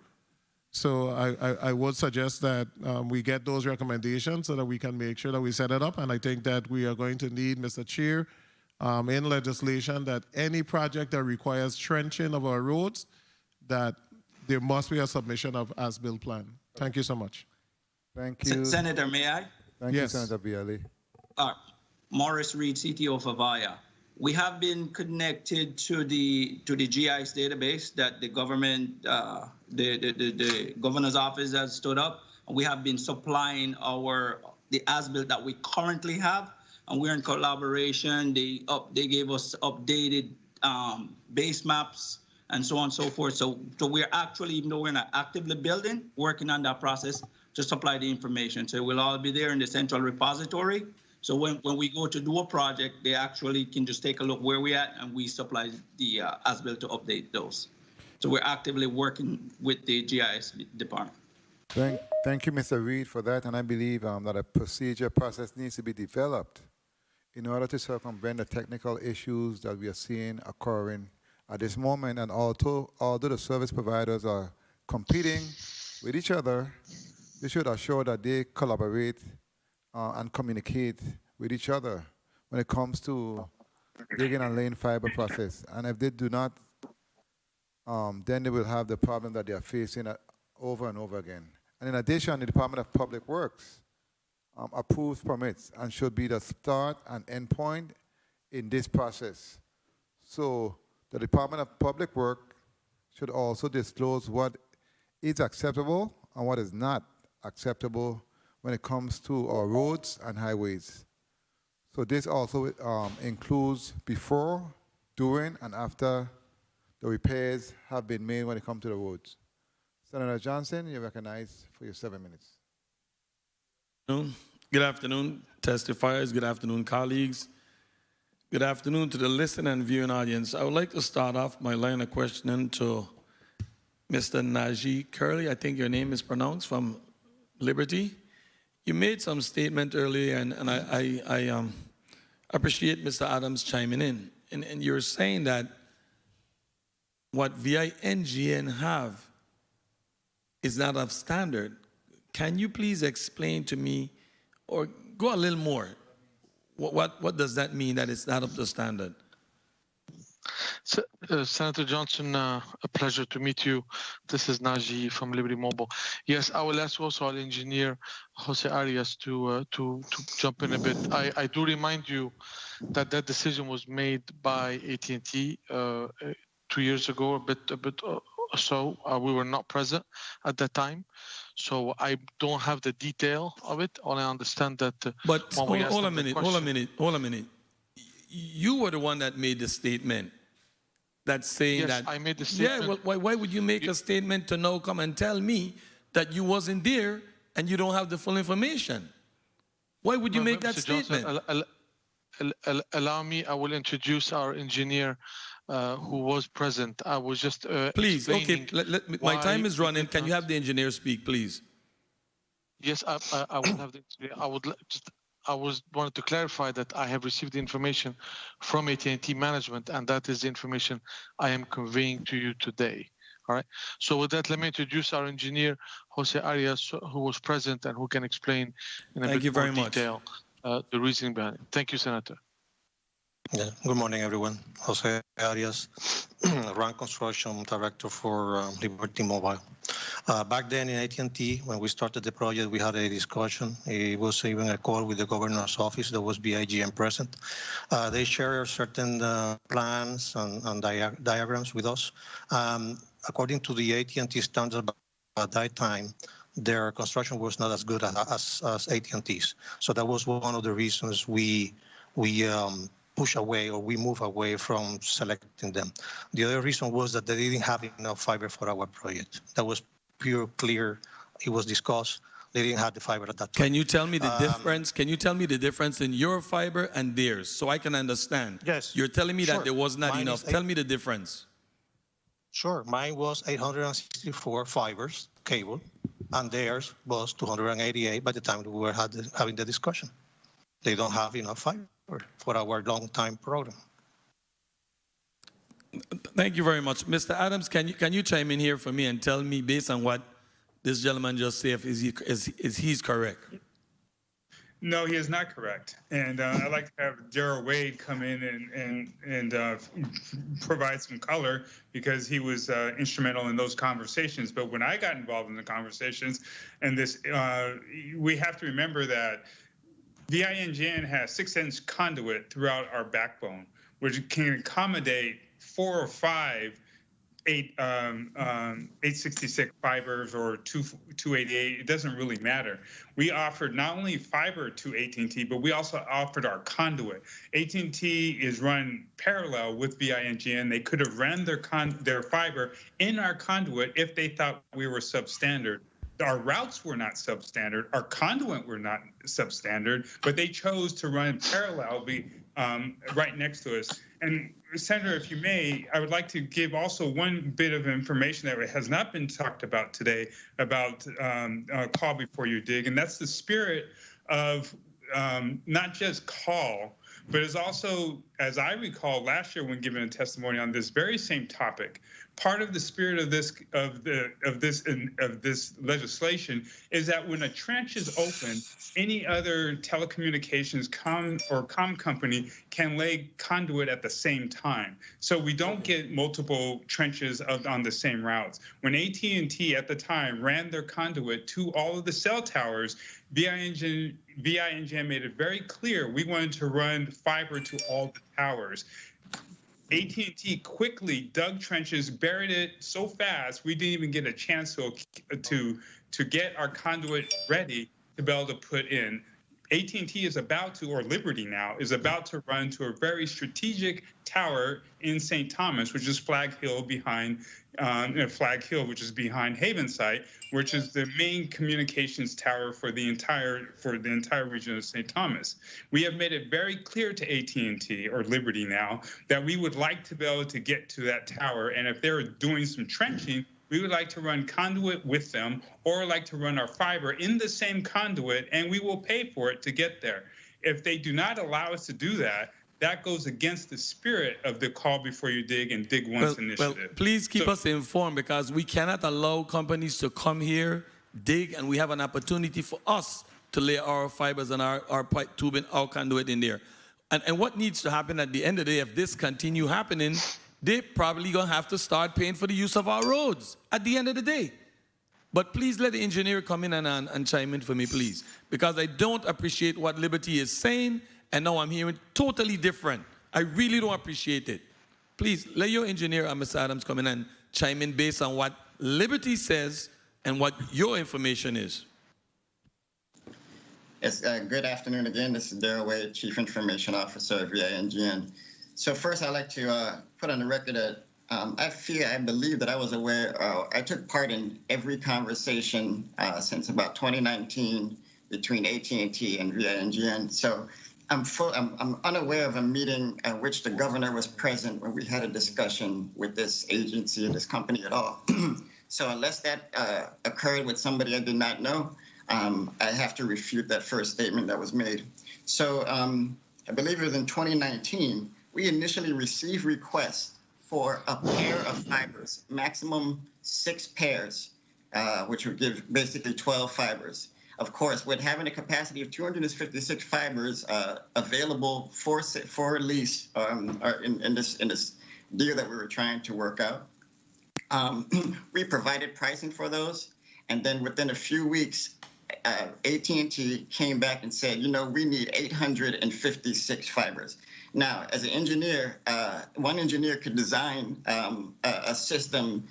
So I would suggest that we get those recommendations so that we can make sure that we set it up. And I think that we are going to need, Mr. Chair, in legislation that any project that requires trenching of our roads, that there must be a submission of as-built plan. Thank you so much. Thank you. Senator, may I? Thank you, Senator Bialy. Morris Reed, CTO of Avaya. We have been connected to the GIS database that the government, the governor's office has stood up. We have been supplying the as-built that we currently have, and we're in collaboration. They gave us updated base maps and so on and so forth. So we're actually, even though we're not actively building, working on that process to supply the information. So it will all be there in the central repository. So when we go to do a project, they actually can just take a look where we're at, and we supply the as-built to update those. So we're actively working with the GIS department. Thank you, Mr. Reed, for that. And I believe that a process needs to be developed in order to circumvent the technical issues that we are seeing occurring at this moment. And although the service providers are competing with each other, they should assure that they collaborate and communicate with each other when it comes to digging and laying fiber process. And if they do not, then they will have the problem that they are facing over and over again. And in addition, the Department of Public Works approves permits and should be the start and end point in this process. So the Department of Public Works should also disclose what is acceptable and what is not acceptable when it comes to our roads and highways. So this also includes before, during, and after the repairs have been made when it comes to the roads. Senator Johnson, you're recognized for your 7 minutes. Good afternoon, testifiers. Good afternoon, colleagues. Good afternoon to the listening and viewing audience. I would like to start off my line of questioning to Mr. Najee Curley. I think your name is pronounced, from Liberty. You made some statement earlier, and I appreciate Mr. Adams chiming in. And you're saying that what VINGN have is not of standard. Can you please explain to me, or go a little more? What does that mean, that it's not up to standard? So, Senator Johnson, a pleasure to meet you. This is Najee from Liberty Mobile. Yes, I will ask also our engineer, Jose Arias, to jump in a bit. I do remind you that that decision was made by AT&T 2 years ago, a bit or so. We were not present at that time, so I don't have the detail of it. All I understand that. But hold a minute. You were the one that made the statement. That's saying yes, that. I made the statement. Yeah, well, why would you make a statement to now come and tell me that you wasn't there and you don't have the full information? Why would you make that statement? Johnson, allow me, I will introduce our engineer who was present. I was just please, okay, my time is running. Can you have the engineer speak, please? Yes, I will have the engineer. I wanted to clarify that I have received the information from AT&T management, and that is the information I am conveying to you today. All right. So with that, let me introduce our engineer, Jose Arias, who was present and who can explain in a bit more detail the reasoning behind it. Thank you, Senator. Yeah. Good morning, everyone. Jose Arias, Rank Construction Director for Liberty Mobile. Back then in AT&T, when we started the project, we had a discussion. It was even a call with the governor's office. There was BIGM present. They shared certain plans and diagrams with us. According to the AT&T standard at that time, their construction was not as good as AT&T's. So that was one of the reasons we push away, or we move away from selecting them. The other reason was that they didn't have enough fiber for our project. That was pure, clear. It was discussed. They didn't have the fiber at that time. Can you tell me the difference? Can you tell me the difference in your fiber and theirs so I can understand? Yes. You're telling me Sure. that there was not Mine enough. is Tell me the difference. Sure, mine was 864 fibers, cable, and theirs was 288 by the time we were having the discussion. They don't have enough fiber for our long-time program. Thank you very much. Mr. Adams, can you chime in here for me and tell me, based on what this gentleman just said, is he's correct? No, he is not correct. And I'd like to have Daryl Wade come in and provide some color, because he was instrumental in those conversations. But when I got involved in the conversations, and this, we have to remember that VINGN has 6-inch conduit throughout our backbone, which can accommodate 4 or 5 866 fibers or 288. It doesn't really matter. We offered not only fiber to AT&T, but we also offered our conduit. AT&T is run parallel with VINGN. They could have ran their fiber in our conduit if they thought we were substandard. Our routes were not substandard. Our conduit were not substandard, but they chose to run parallel right next to us. And Senator, if you may, I would like to give also one bit of information that has not been talked about today about call before you dig, and that's the spirit of not just call, but is also, as I recall last year when giving a testimony on this very same topic, part of the spirit of this legislation is that when a trench is open, any other telecommunications comm company can lay conduit at the same time, so we don't get multiple trenches on the same routes. When AT&T at the time ran their conduit to all of the cell towers, VINGN made it very clear we wanted to run fiber to all the towers. AT&T quickly dug trenches, buried it so fast we didn't even get a chance to get our conduit ready to be able to put in. AT&T is about to, or Liberty now, is about to run to a very strategic tower in St. Thomas, which is Flag Hill, which is behind Havenside, which is the main communications tower for the entire region of St. Thomas. We have made it very clear to AT&T, or Liberty now, that we would like to be able to get to that tower, and if they're doing some trenching, we would like to run conduit with them, or like to run our fiber in the same conduit, and we will pay for it to get there. If they do not allow us to do that, that goes against the spirit of the call before you dig and dig once initiative. Well, please keep us informed, because we cannot allow companies to come here, dig, and we have an opportunity for us to lay our fibers and our pipe tubing, our conduit in there. And what needs to happen at the end of the day, if this continue happening, they probably gonna have to start paying for the use of our roads at the end of the day. But please let the engineer come in and chime in for me, please, because I don't appreciate what Liberty is saying, and now I'm hearing totally different. I really don't appreciate it. Please let your engineer, Mr. Adams, come in and chime in based on what Liberty says and what your information is. Yes, good afternoon again. This is Daryl Wade, Chief Information Officer of VINGN. So first, I'd like to put on the record that I believe that I was aware, I took part in every conversation since about 2019 between AT&T and VINGN. So I'm unaware of a meeting at which the governor was present when we had a discussion with this agency and this company at all. So unless that occurred with somebody I did not know, I have to refute that first statement that was made. So I believe it was in 2019, we initially received requests for a pair of fibers, maximum 6 pairs, which would give basically 12 fibers. Of course, with having a capacity of 256 fibers available for lease in this deal that we were trying to work out, we provided pricing for those, and then within a few weeks, AT&T came back and said, we need 856 fibers. Now, as an engineer, one engineer could design a system,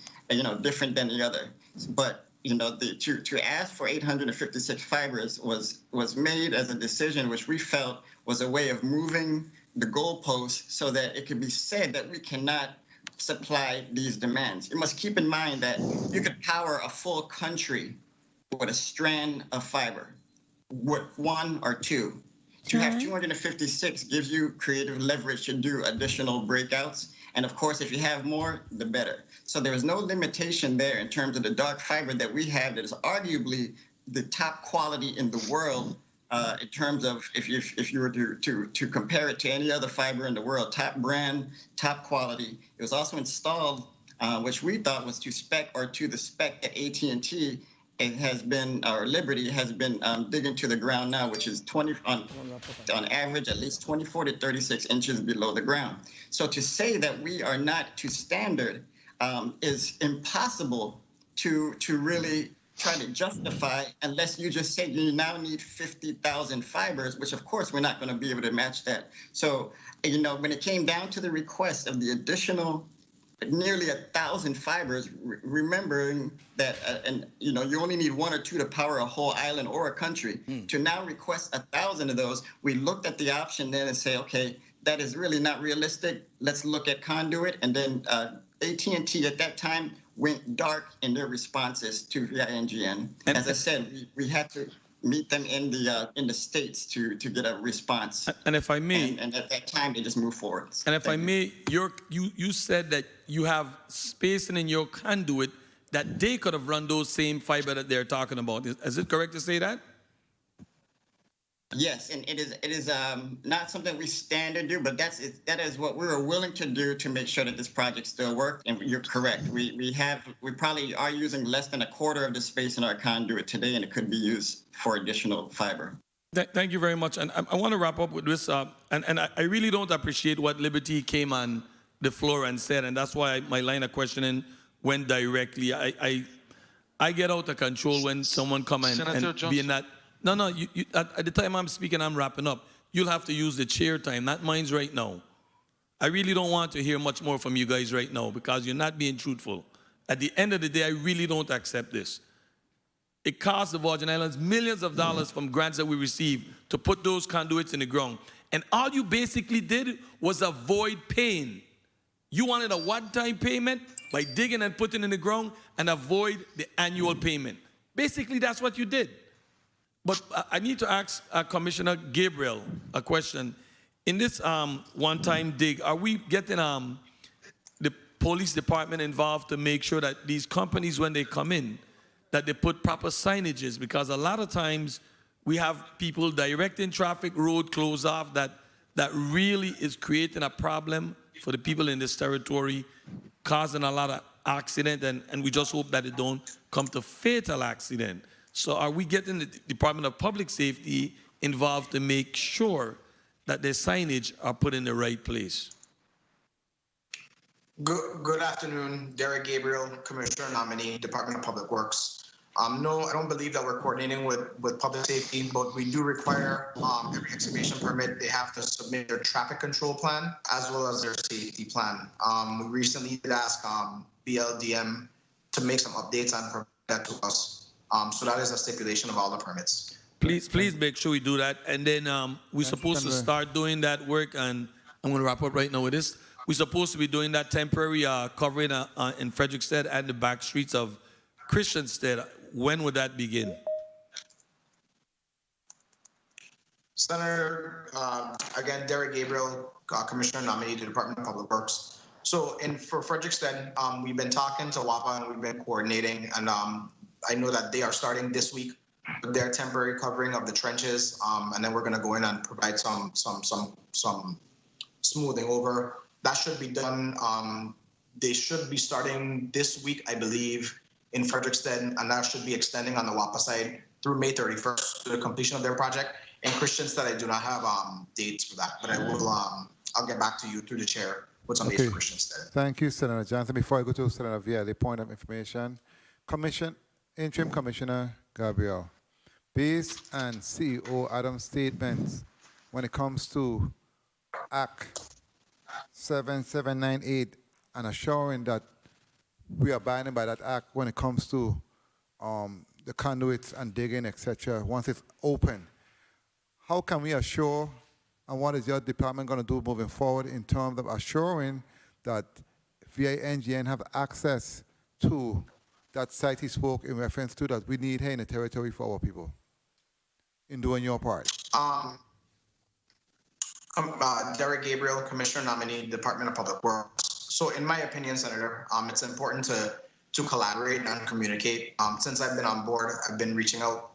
different than the other. But to ask for 856 fibers was made as a decision which we felt was a way of moving the goalposts so that it could be said that we cannot supply these demands. You must keep in mind that you could power a full country with a strand of fiber, with one or two. To have 256 gives you creative leverage to do additional breakouts. And of course, if you have more, the better. So there is no limitation there in terms of the dark fiber that we have that is arguably the top quality in the world in terms of if you were to compare it to any other fiber in the world, top brand, top quality. It was also installed, which we thought was to spec or to the spec at AT&T. It has been, or Liberty has been digging to the ground now, which is on average at least 24 to 36 inches below the ground. So to say that we are not to standard is impossible to really try to justify unless you just say you now need 50,000 fibers, which of course we're not going to be able to match that. So, you know, when it came down to the request of the additional nearly 1,000 fibers, remembering that, and you know, you only need one or two to power a whole island or a country. To now request 1,000 of those, we looked at the option then and say, okay, that is really not realistic. Let's look at conduit. And then AT&T at that time went dark in their responses to VINGN. As I said, we had to meet them in the States to get a response. And if I may, and at that time they just moved forward. And if I may, you said that you have spacing in your conduit that they could have run those same fiber that they're talking about. Is it correct to say that? Yes, and it is not something we standard do, but that is what we were willing to do to make sure that this project still worked. And you're correct. We probably are using less than a quarter of the space in our conduit today, and it could be used for additional fiber. Thank you very much. And I want to wrap up with this. And I really don't appreciate what Liberty came on the floor and said, and that's why my line of questioning went directly. I get out of control when someone come and be in that. No, at the time I'm speaking, I'm wrapping up. You'll have to use the chair time, not mine's right now. I really don't want to hear much more from you guys right now because you're not being truthful. At the end of the day, I really don't accept this. It cost the Virgin Islands millions of dollars from grants that we received to put those conduits in the ground. And all you basically did was avoid paying. You wanted a one-time payment by digging and putting in the ground and avoid the annual payment. Basically, that's what you did. But I need to ask Commissioner Gabriel a question. In this one-time dig, are we getting the police department involved to make sure that these companies, when they come in, that they put proper signages? Because a lot of times we have people directing traffic, road closed off, that really is creating a problem for the people in this territory, causing a lot of accident, and we just hope that it don't come to fatal accident. So are we getting the Department of Public Safety involved to make sure that the signage are put in the right place? Good afternoon, Derek Gabriel, Commissioner nominee, Department of Public Works. No, I don't believe that we're coordinating with public safety, but we do require every excavation permit, they have to submit their traffic control plan as well as their safety plan. We recently did ask BLDM to make some updates and provide that to us. So that is a stipulation of all the permits. Please make sure we do that. And then we're supposed to start doing that work, and I'm going to wrap up right now with this. We're supposed to be doing that temporary covering in Frederickstead and the back streets of Christiansted. When would that begin? Senator, again, Derek Gabriel, Commissioner nominee to the Department of Public Works. So for Frederickstead, we've been talking to WAPA and we've been coordinating, and I know that they are starting this week with their temporary covering of the trenches, and then we're going to go in and provide some smoothing over. That should be done. They should be starting this week, I believe, in Frederickstead, and that should be extending on the WAPA side through May 31st to the completion of their project. In Christiansted, I do not have dates for that, but I will. I'll get back to you through the chair with some dates for Christiansted. Thank you, Senator Johnson. Before I go to Senator Villa, the point of information, Interim Commissioner Gabriel, based on CEO Adams' statements when it comes to Act 7798 and assuring that we are abiding by that act when it comes to the conduits and digging, etc., once it's open, how can we assure, and what is your department going to do moving forward in terms of assuring that VINGN have access to that site he spoke in reference to that we need here in the territory for our people in doing your part? Derek Gabriel, Commissioner nominee, Department of Public Works. So in my opinion, Senator, it's important to collaborate and communicate. Since I've been on board, I've been reaching out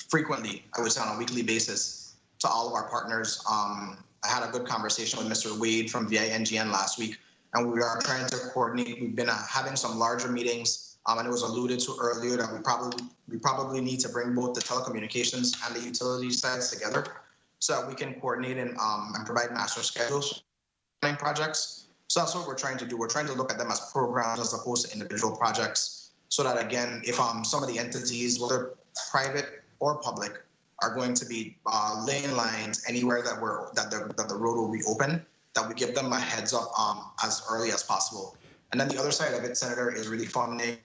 frequently, I would say on a weekly basis, to all of our partners. I had a good conversation with Mr. Wade from VINGN last week, and we are trying to coordinate. We've been having some larger meetings, and it was alluded to earlier that we probably need to bring both the telecommunications and the utility sides together so that we can coordinate and provide master schedules for projects. So that's what we're trying to do. We're trying to look at them as programs as opposed to individual projects, so that again, if some of the entities, whether private or public, are going to be laying lines anywhere that the road will be open, that we give them a heads up as early as possible. And then the other side of it, Senator, is really funding.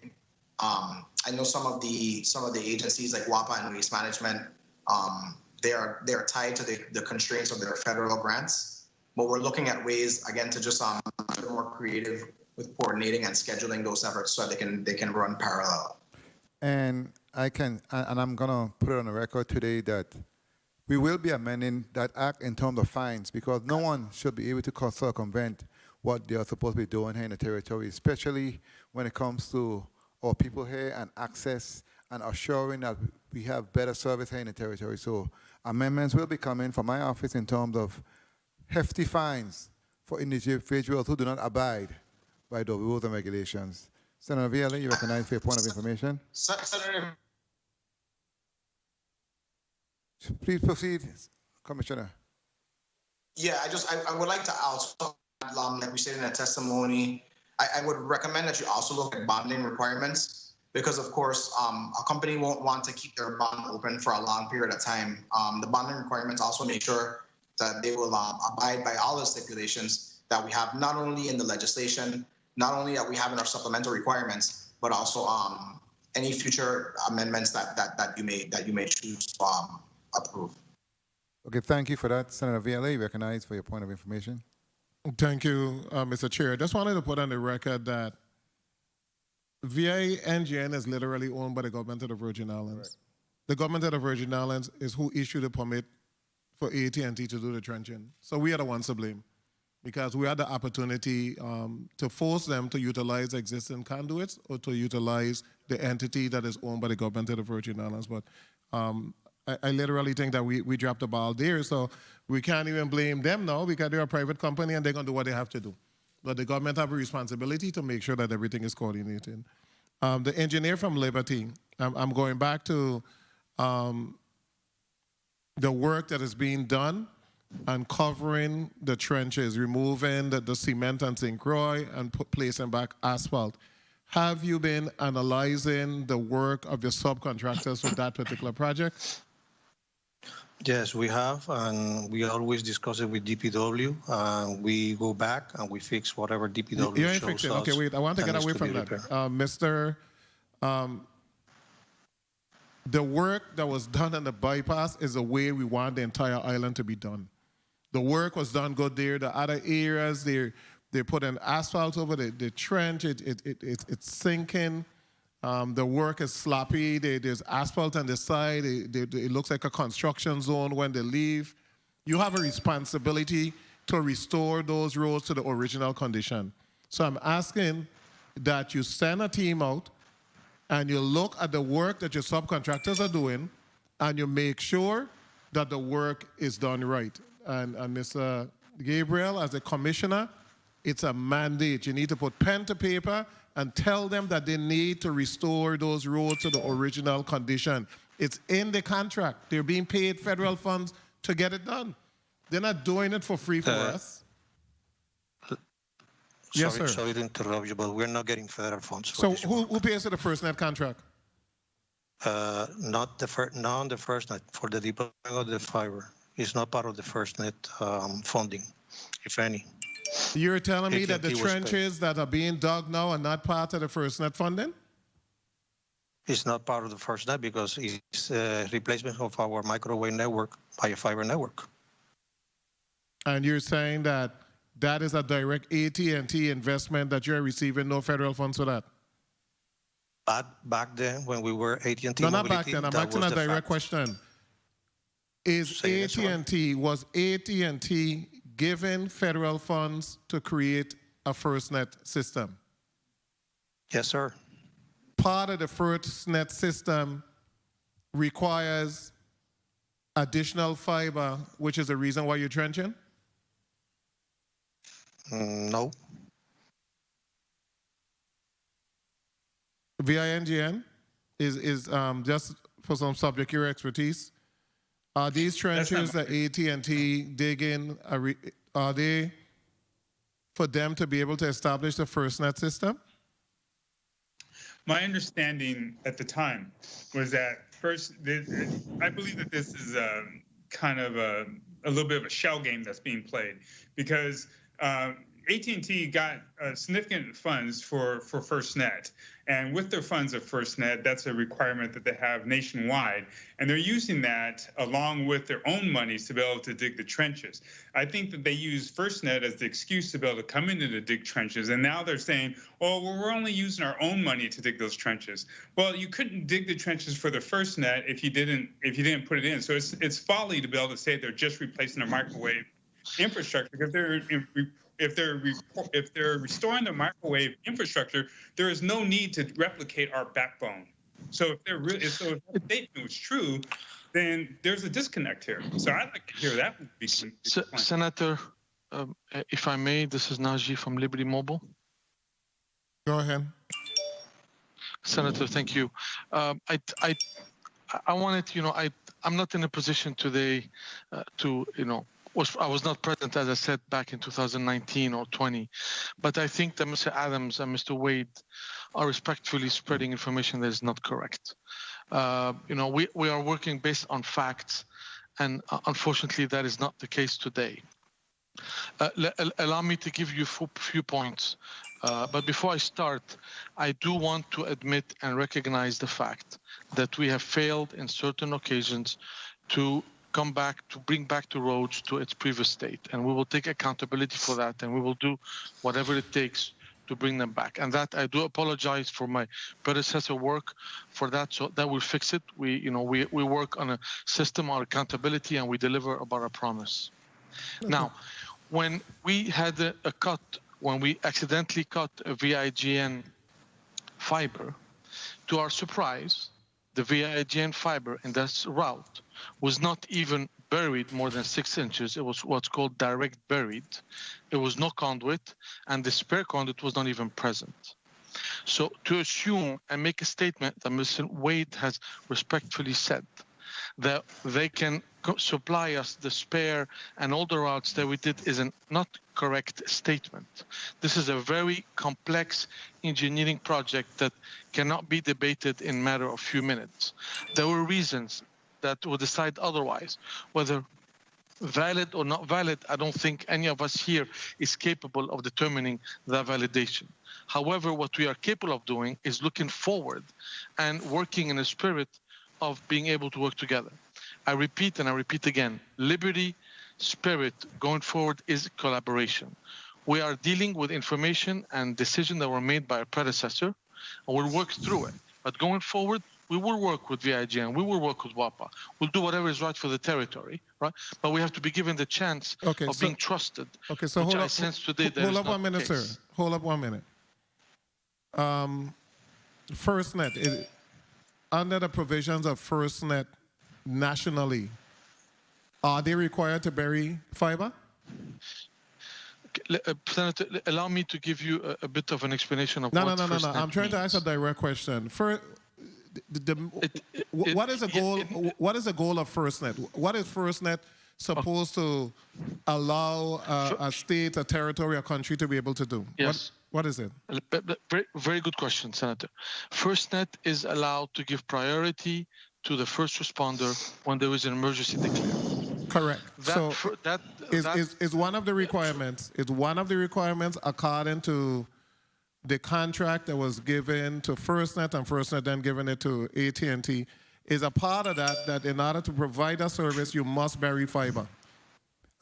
I know some of the agencies like WAPA and Waste Management, they are tied to the constraints of their federal grants. But we're looking at ways, again, to just be more creative with coordinating and scheduling those efforts so that they can run parallel. And I'm gonna put it on the record today that we will be amending that act in terms of fines, because no one should be able to circumvent what they are supposed to be doing here in the territory, especially when it comes to our people here and access and assuring that we have better service here in the territory. So amendments will be coming from my office in terms of hefty fines for individuals who do not abide by the rules and regulations. Senator Viale, you recognize for your point of information. Senator. Please proceed, Commissioner. Yeah, I would like to also, like we said in the testimony, I would recommend that you also look at bonding requirements, because of course, a company won't want to keep their bond open for a long period of time. The bonding requirements also make sure that they will abide by all the stipulations that we have, not only in the legislation, not only that we have in our supplemental requirements, but also any future amendments that you may choose to approve. Okay, thank you for that. Senator Viale, recognized for your point of information. Thank you, Mr. Chair. Just wanted to put on the record that VINGN is literally owned by the government of the Virgin Islands. Right. The government of the Virgin Islands is who issued the permit for AT&T to do the trenching. So we are the ones to blame, because we had the opportunity to force them to utilize existing conduits or to utilize the entity that is owned by the government of the Virgin Islands. But I literally think that we dropped the ball there, so we can't even blame them now, because they're a private company and they're going to do what they have to do. But the government have a responsibility to make sure that everything is coordinated. The engineer from Liberty, I'm going back to the work that is being done and covering the trenches, removing the cement and St. Croix and placing back asphalt. Have you been analyzing the work of your subcontractors for that particular project? Yes, we have, and we always discuss it with DPW. We go back and we fix whatever DPW you ain't shows fixing. us. Okay, wait, I want to get away from that. Mr. The work that was done on the bypass is the way we want the entire island to be done. The work was done good there. The other areas, they put an asphalt over the trench. It's sinking. The work is sloppy. There's asphalt on the side. It looks like a construction zone when they leave. You have a responsibility to restore those roads to the original condition. So I'm asking that you send a team out and you look at the work that your subcontractors are doing, and you make sure that the work is done right. And Mr. Gabriel, as a commissioner, it's a mandate. You need to put pen to paper and tell them that they need to restore those roads to the original condition. It's in the contract. They're being paid federal funds to get it done. They're not doing it for free for us. Yes, sir. Sorry to interrupt you, but we're not getting federal funds. So who pays for the FirstNet contract? Not on the FirstNet, for the deployment of the fiber. It's not part of the FirstNet funding, if any. You're telling me that the trenches that are being dug now are not part of the FirstNet funding? It's not part of the FirstNet because it's a replacement of our microwave network by a fiber network. And you're saying that that is a direct AT&T investment that you're receiving no federal funds for that? Back then, when we were AT&T No, not back Mobility, then. I'm that asking was a the direct fact. question. Is Say again, sir? AT&T, was AT&T given federal funds to create a FirstNet system? Yes, sir. Part of the FirstNet system requires additional fiber, which is the reason why you're trenching? No. VINGN is just for some subject area expertise. Are these trenches that AT&T dig in, are they for them to be able to establish the FirstNet system? My understanding at the time was that first, I believe that this is kind of a little bit of a shell game that's being played, because AT&T got significant funds for FirstNet. And with their funds of FirstNet, that's a requirement that they have nationwide. And they're using that along with their own monies to be able to dig the trenches. I think that they use FirstNet as the excuse to be able to come in and to dig trenches. And now they're saying, oh, well, we're only using our own money to dig those trenches. Well, you couldn't dig the trenches for the FirstNet if you didn't put it in. So it's folly to be able to say they're just replacing their microwave infrastructure, because if they're restoring the microwave infrastructure, there is no need to replicate our backbone. So if the statement was true, then there's a disconnect here. So I'd like to hear that. Senator, if I may, this is Najee from Liberty Mobile. Go ahead. Senator, thank you. I wanted, I'm not in a position today to, I was not present, as I said, back in 2019 or 20. But I think that Mr. Adams and Mr. Wade are respectfully spreading information that is not correct. We are working based on facts, and unfortunately, that is not the case today. Allow me to give you a few points. But before I start, I do want to admit and recognize the fact that we have failed in certain occasions to bring back the roads to its previous state. And we will take accountability for that, and we will do whatever it takes to bring them back. And that I do apologize for my predecessor work for that, so that will fix it. We work on a system of accountability, and we deliver about our promise. Now, when we had a cut, when we accidentally cut a VIGN fiber, to our surprise, the VIGN fiber in that route was not even buried more than 6 inches. It was what's called direct buried. It was no conduit, and the spare conduit was not even present. So to assume and make a statement that Mr. Wade has respectfully said, that they can supply us the spare and all the routes that we did is a not correct statement. This is a very complex engineering project that cannot be debated in a matter of a few minutes. There were reasons that would decide otherwise. Whether valid or not valid, I don't think any of us here is capable of determining that validation. However, what we are capable of doing is looking forward and working in a spirit of being able to work together. I repeat and I repeat again, Liberty spirit going forward is collaboration. We are dealing with information and decisions that were made by our predecessor, and we'll work through it. But going forward, we will work with VIGN, we will work with WAPA. We'll do whatever is right for the territory, right? But we have to be given the chance of being trusted. Okay, so hold up, hold up 1 minute, sir. Hold up 1 minute. FirstNet, under the provisions of FirstNet nationally, are they required to bury fiber? Senator, allow me to give you a bit of an explanation of No. FirstNet I'm trying to means. ask a direct question. What is the goal? What is the goal of FirstNet? What is FirstNet supposed to allow a state, a territory, a country to be able to do? Yes. What is it? Very good question, Senator. FirstNet is allowed to give priority to the first responder when there is an emergency declared. Correct. Is one of the requirements. Is one of the requirements according to the contract that was given to FirstNet and FirstNet then given it to AT&T, is a part of that in order to provide a service, you must bury fiber.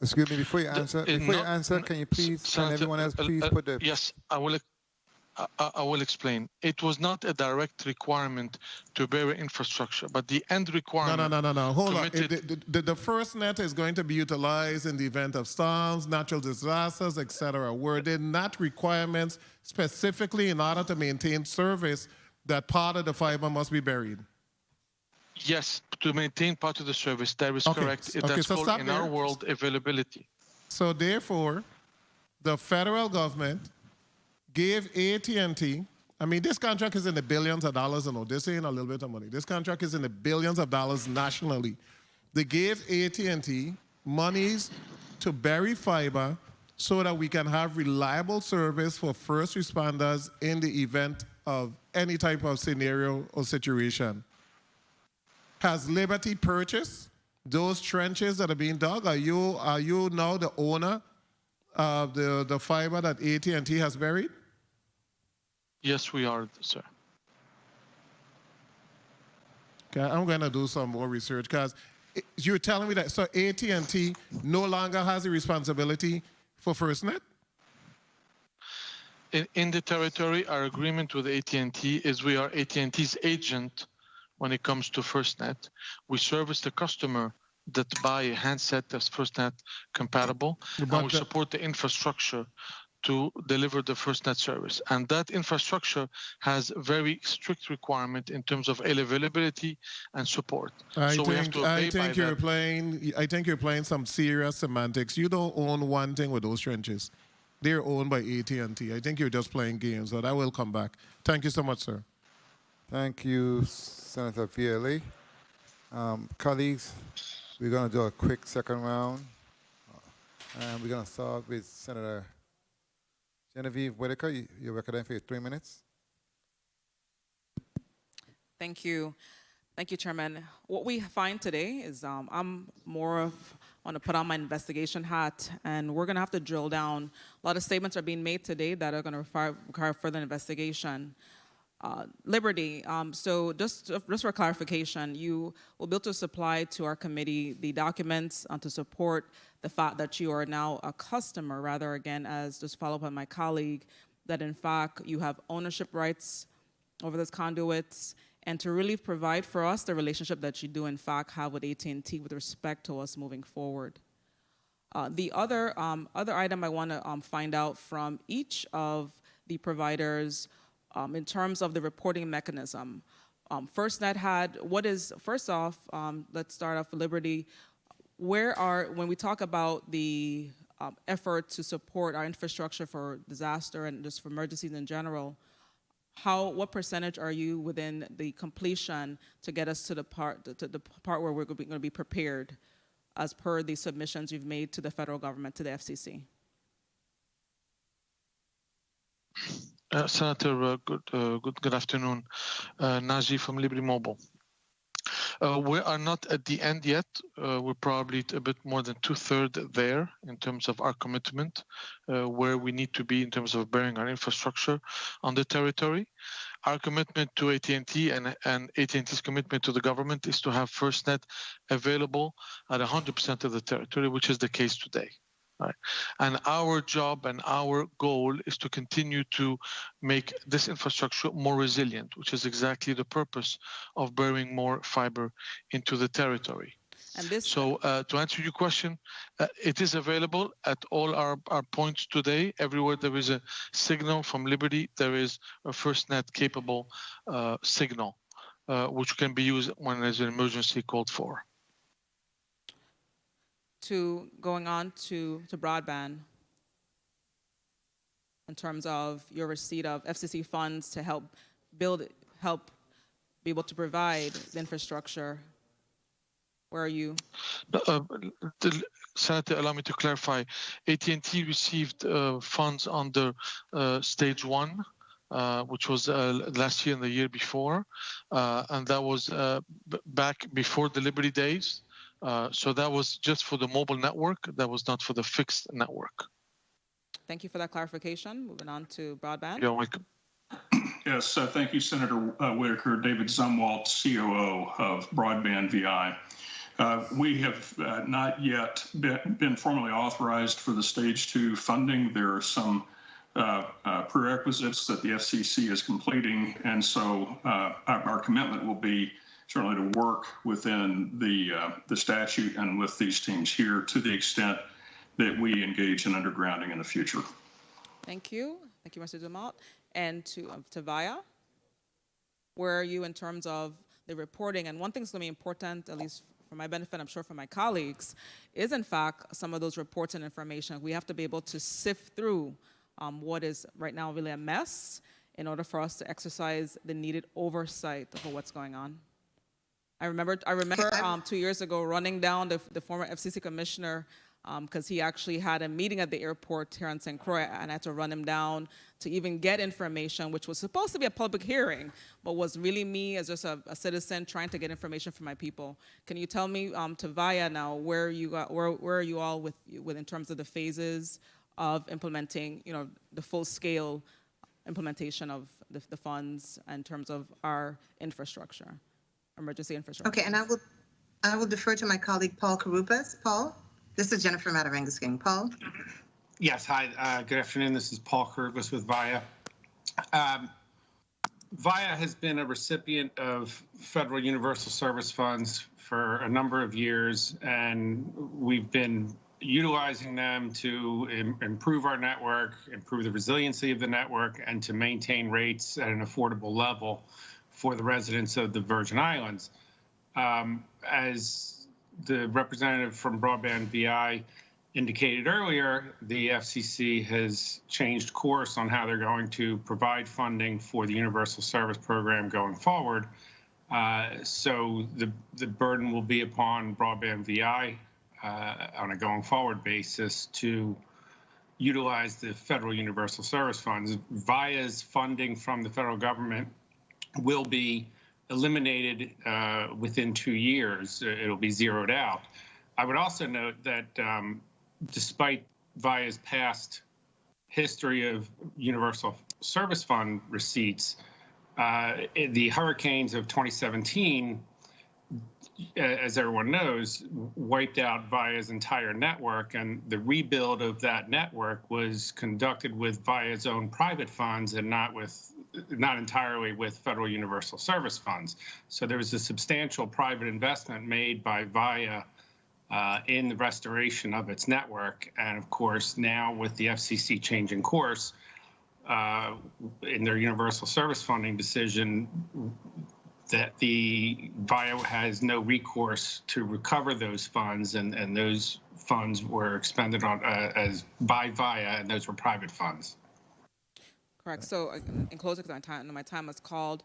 Excuse me, before you answer, can you please, can everyone else please put the... Yes, I will I will explain. It was not a direct requirement to bury infrastructure, but the end requirement. No. Hold on. The FirstNet is going to be utilized in the event of storms, natural disasters, etc. Were there not requirements specifically in order to maintain service that part of the fiber must be buried? Yes, to maintain part of the service. That is correct. That's so called in our world availability. So therefore, the federal government gave AT&T, I mean, this contract is in the billions of dollars. No, this ain't a little bit of money. This contract is in the billions of dollars nationally. They gave AT&T monies to bury fiber so that we can have reliable service for first responders in the event of any type of scenario or situation. Has Liberty purchased those trenches that are being dug? Are you now the owner of the fiber that AT&T has buried? Yes, we are, sir. Okay, I'm going to do some more research because you're telling me that so AT&T no longer has the responsibility for FirstNet? In the territory, our agreement with AT&T is we are AT&T's agent when it comes to FirstNet. We service the customer that buy a handset that's FirstNet compatible, and we support the infrastructure to deliver the FirstNet service. And that infrastructure has very strict requirement in terms of availability and support. I think you're playing some serious semantics. You don't own one thing with those trenches. They're owned by AT&T. I think you're just playing games, but I will come back. Thank you so much, sir. Thank you, Senator Vielle. Colleagues, we're going to do a quick second round. And we're going to start with Senator Genevieve Whitaker. You're recommending for 3 minutes. Thank you. Thank you, Chairman. What we find today is I'm more of want to put on my investigation hat, and we're going to have to drill down. A lot of statements are being made today that are going to require further investigation. Liberty, so just for clarification, you will be able to supply to our committee the documents to support the fact that you are now a customer, rather, again, as just follow up on my colleague, that in fact you have ownership rights over those conduits, and to really provide for us the relationship that you do in fact have with AT&T with respect to us moving forward. The other item I want to find out from each of the providers in terms of the reporting mechanism. FirstNet had, first off, let's start off with Liberty. When we talk about the effort to support our infrastructure for disaster and just for emergencies in general, what percentage are you within the completion to get us to the part where we're going to be prepared as per the submissions you've made to the federal government, to the FCC? Senator, good afternoon. Naji from Liberty Mobile. We are not at the end yet. We're probably a bit more than 2/3 there in terms of our commitment, where we need to be in terms of burying our infrastructure on the territory. Our commitment to AT&T and AT&T's commitment to the government is to have FirstNet available at 100% of the territory, which is the case today. Right. And our job and our goal is to continue to make this infrastructure more resilient, which is exactly the purpose of burying more fiber into the territory. So to answer your question, it is available at all our points today. Everywhere there is a signal from Liberty, there is a FirstNet capable signal, which can be used when there's an emergency called for. Going on to broadband, in terms of your receipt of FCC funds to help be able to provide the infrastructure, where are you? Senator, allow me to clarify. AT&T received funds under stage 1, which was last year and the year before, and that was back before the Liberty days. So that was just for the mobile network. That was not for the fixed network. Thank you for that clarification. Moving on to broadband. You're welcome. Yes, thank you, Senator Whitaker. David Zumwalt, COO of Broadband VI. We have not yet been formally authorized for the stage 2 funding. There are some prerequisites that the FCC is completing. And so our commitment will be certainly to work within the statute and with these teams here to the extent that we engage in undergrounding in the future. Thank you. Thank you, Mr. Dumont. And to Vaya, where are you in terms of the reporting? And one thing that's going to be important, at least for my benefit, I'm sure for my colleagues, is in fact some of those reports and information. We have to be able to sift through what is right now really a mess in order for us to exercise the needed oversight of what's going on. I remember 2 years ago running down the former FCC commissioner because he actually had a meeting at the airport here in St. Croix, and I had to run him down to even get information, which was supposed to be a public hearing, but was really me as just a citizen trying to get information from my people. Can you tell me, to Vaya now, where are you all with in terms of the phases of implementing, the full-scale implementation of the funds in terms of our infrastructure, emergency infrastructure? Okay, and I will defer to my colleague Paul Karupas. Paul, this is Jennifer Matarangas-King. Paul. Yes, hi, good afternoon. This is Paul Karupas with VIA. VIA has been a recipient of federal universal service funds for a number of years, and we've been utilizing them to improve our network, improve the resiliency of the network, and to maintain rates at an affordable level for the residents of the Virgin Islands. As the representative from Broadband VI indicated earlier, the FCC has changed course on how they're going to provide funding for the Universal Service Program going forward. So the burden will be upon Broadband VI on a going forward basis to utilize the federal Universal Service Funds. VIA's funding from the federal government will be eliminated within 2 years. It'll be zeroed out. I would also note that despite VIA's past history of Universal Service Fund receipts, the hurricanes of 2017, as everyone knows, wiped out VIA's entire network, and the rebuild of that network was conducted with VIA's own private funds and not entirely with federal universal service funds. So there was a substantial private investment made by VIA in the restoration of its network. And of course, now with the FCC changing course in their universal service funding decision, that the VIA has no recourse to recover those funds, and those funds were expended on by VIA, and those were private funds. Correct. So in closing, because my time is called,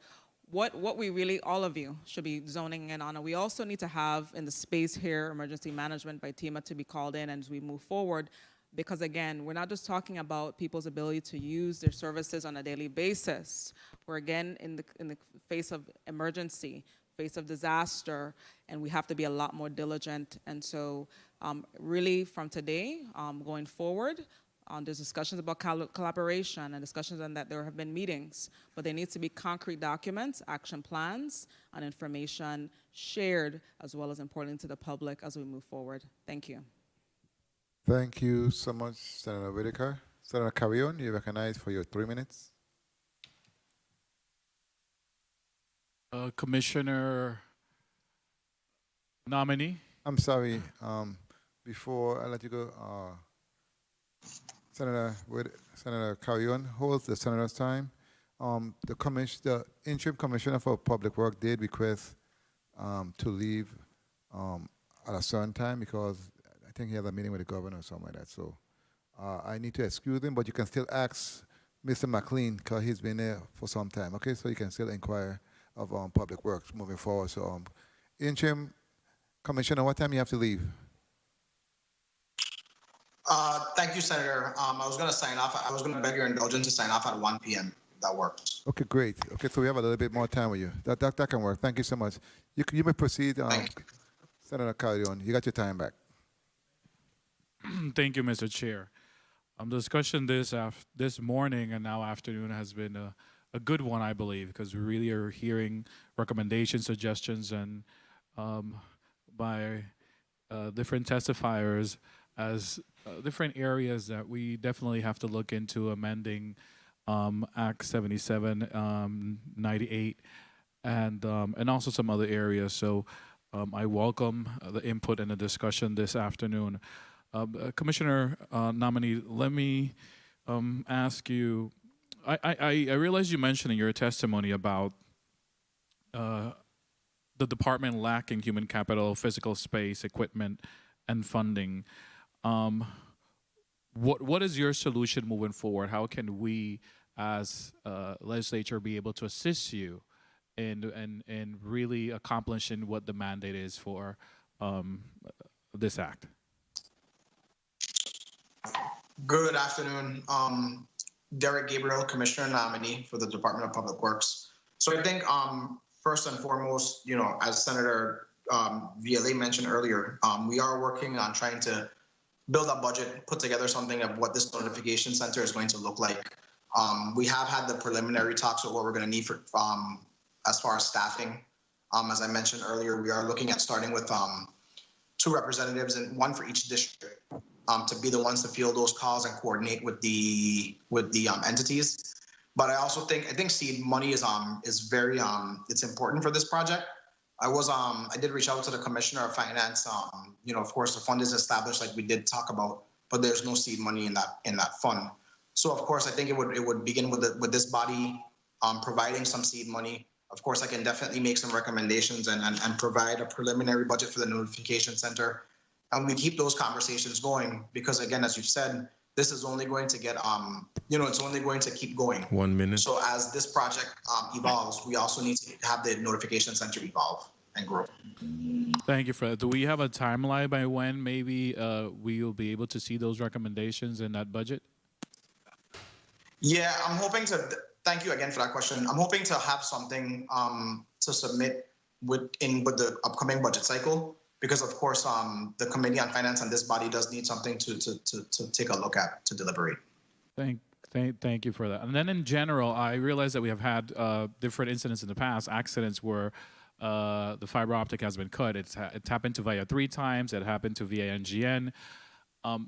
what we really, all of you, should be zoning in on, and we also need to have in the space here, emergency management by TEMA to be called in as we move forward, because again, we're not just talking about people's ability to use their services on a daily basis. We're again in the face of emergency, face of disaster, and we have to be a lot more diligent. And so really from today going forward, there's discussions about collaboration and discussions on that there have been meetings, but there needs to be concrete documents, action plans, and information shared as well as importantly to the public as we move forward. Thank you. Thank you so much, Senator Whitaker. Senator Carrion, you're recognized for your 3 minutes. Commissioner nominee. I'm sorry. Before I let you go, Senator Carrion holds the senator's time. The interim commissioner for public work did request to leave at a certain time because I think he has a meeting with the governor or something like that. So I need to excuse him, but you can still ask Mr. McLean because he's been there for some time. Okay, so you can still inquire of public works moving forward. So interim commissioner, what time you have to leave? Thank you, Senator. I was going to sign off. I was going to beg your indulgence to sign off at 1 p.m. That works. Okay, great. Okay, so we have a little bit more time with you. That can work. Thank you so much. You may proceed, Senator Carrion. You got your time back. Thank you, Mr. Chair. The discussion this morning and now afternoon has been a good one, I believe, because we really are hearing recommendations, suggestions, and by different testifiers as different areas that we definitely have to look into amending Act 77, 98, and also some other areas. So I welcome the input and the discussion this afternoon. Commissioner nominee, let me ask you, I realize you mentioned in your testimony about the department lacking human capital, physical space, equipment, and funding. What is your solution moving forward? How can we, as legislature, be able to assist you in really accomplishing what the mandate is for this act? Good afternoon. Derek Gabriel, Commissioner nominee for the Department of Public Works. So I think first and foremost, as Senator Viale mentioned earlier, we are working on trying to build a budget, put together something of what this notification center is going to look like. We have had the preliminary talks of what we're going to need for as far as staffing. As I mentioned earlier, we are looking at starting with 2 representatives and 1 for each district to be the ones to field those calls and coordinate with the entities. But I also think seed money is very it's important for this project. I did reach out to the Commissioner of Finance. Of course, the fund is established like we did talk about, but there's no seed money in that fund. So of course, I think it would begin with this body providing some seed money. Of course, I can definitely make some recommendations and provide a preliminary budget for the notification center. And we keep those conversations going because, again, as you've said, this is only going to get, it's only going to keep going. 1 minute. So as this project evolves, we also need to have the notification center evolve and grow. Thank you for that. Do we have a timeline by when maybe we will be able to see those recommendations in that budget? Yeah, I'm hoping to. Thank you again for that question. I'm hoping to have something to submit with the upcoming budget cycle. Because of course, the Committee on Finance and this body does need something to take a look at, to deliberate. Thank you for that. And then in general, I realize that we have had different incidents in the past, accidents where the fiber optic has been cut. It happened to VIA 3 times. It happened to VIA NGN.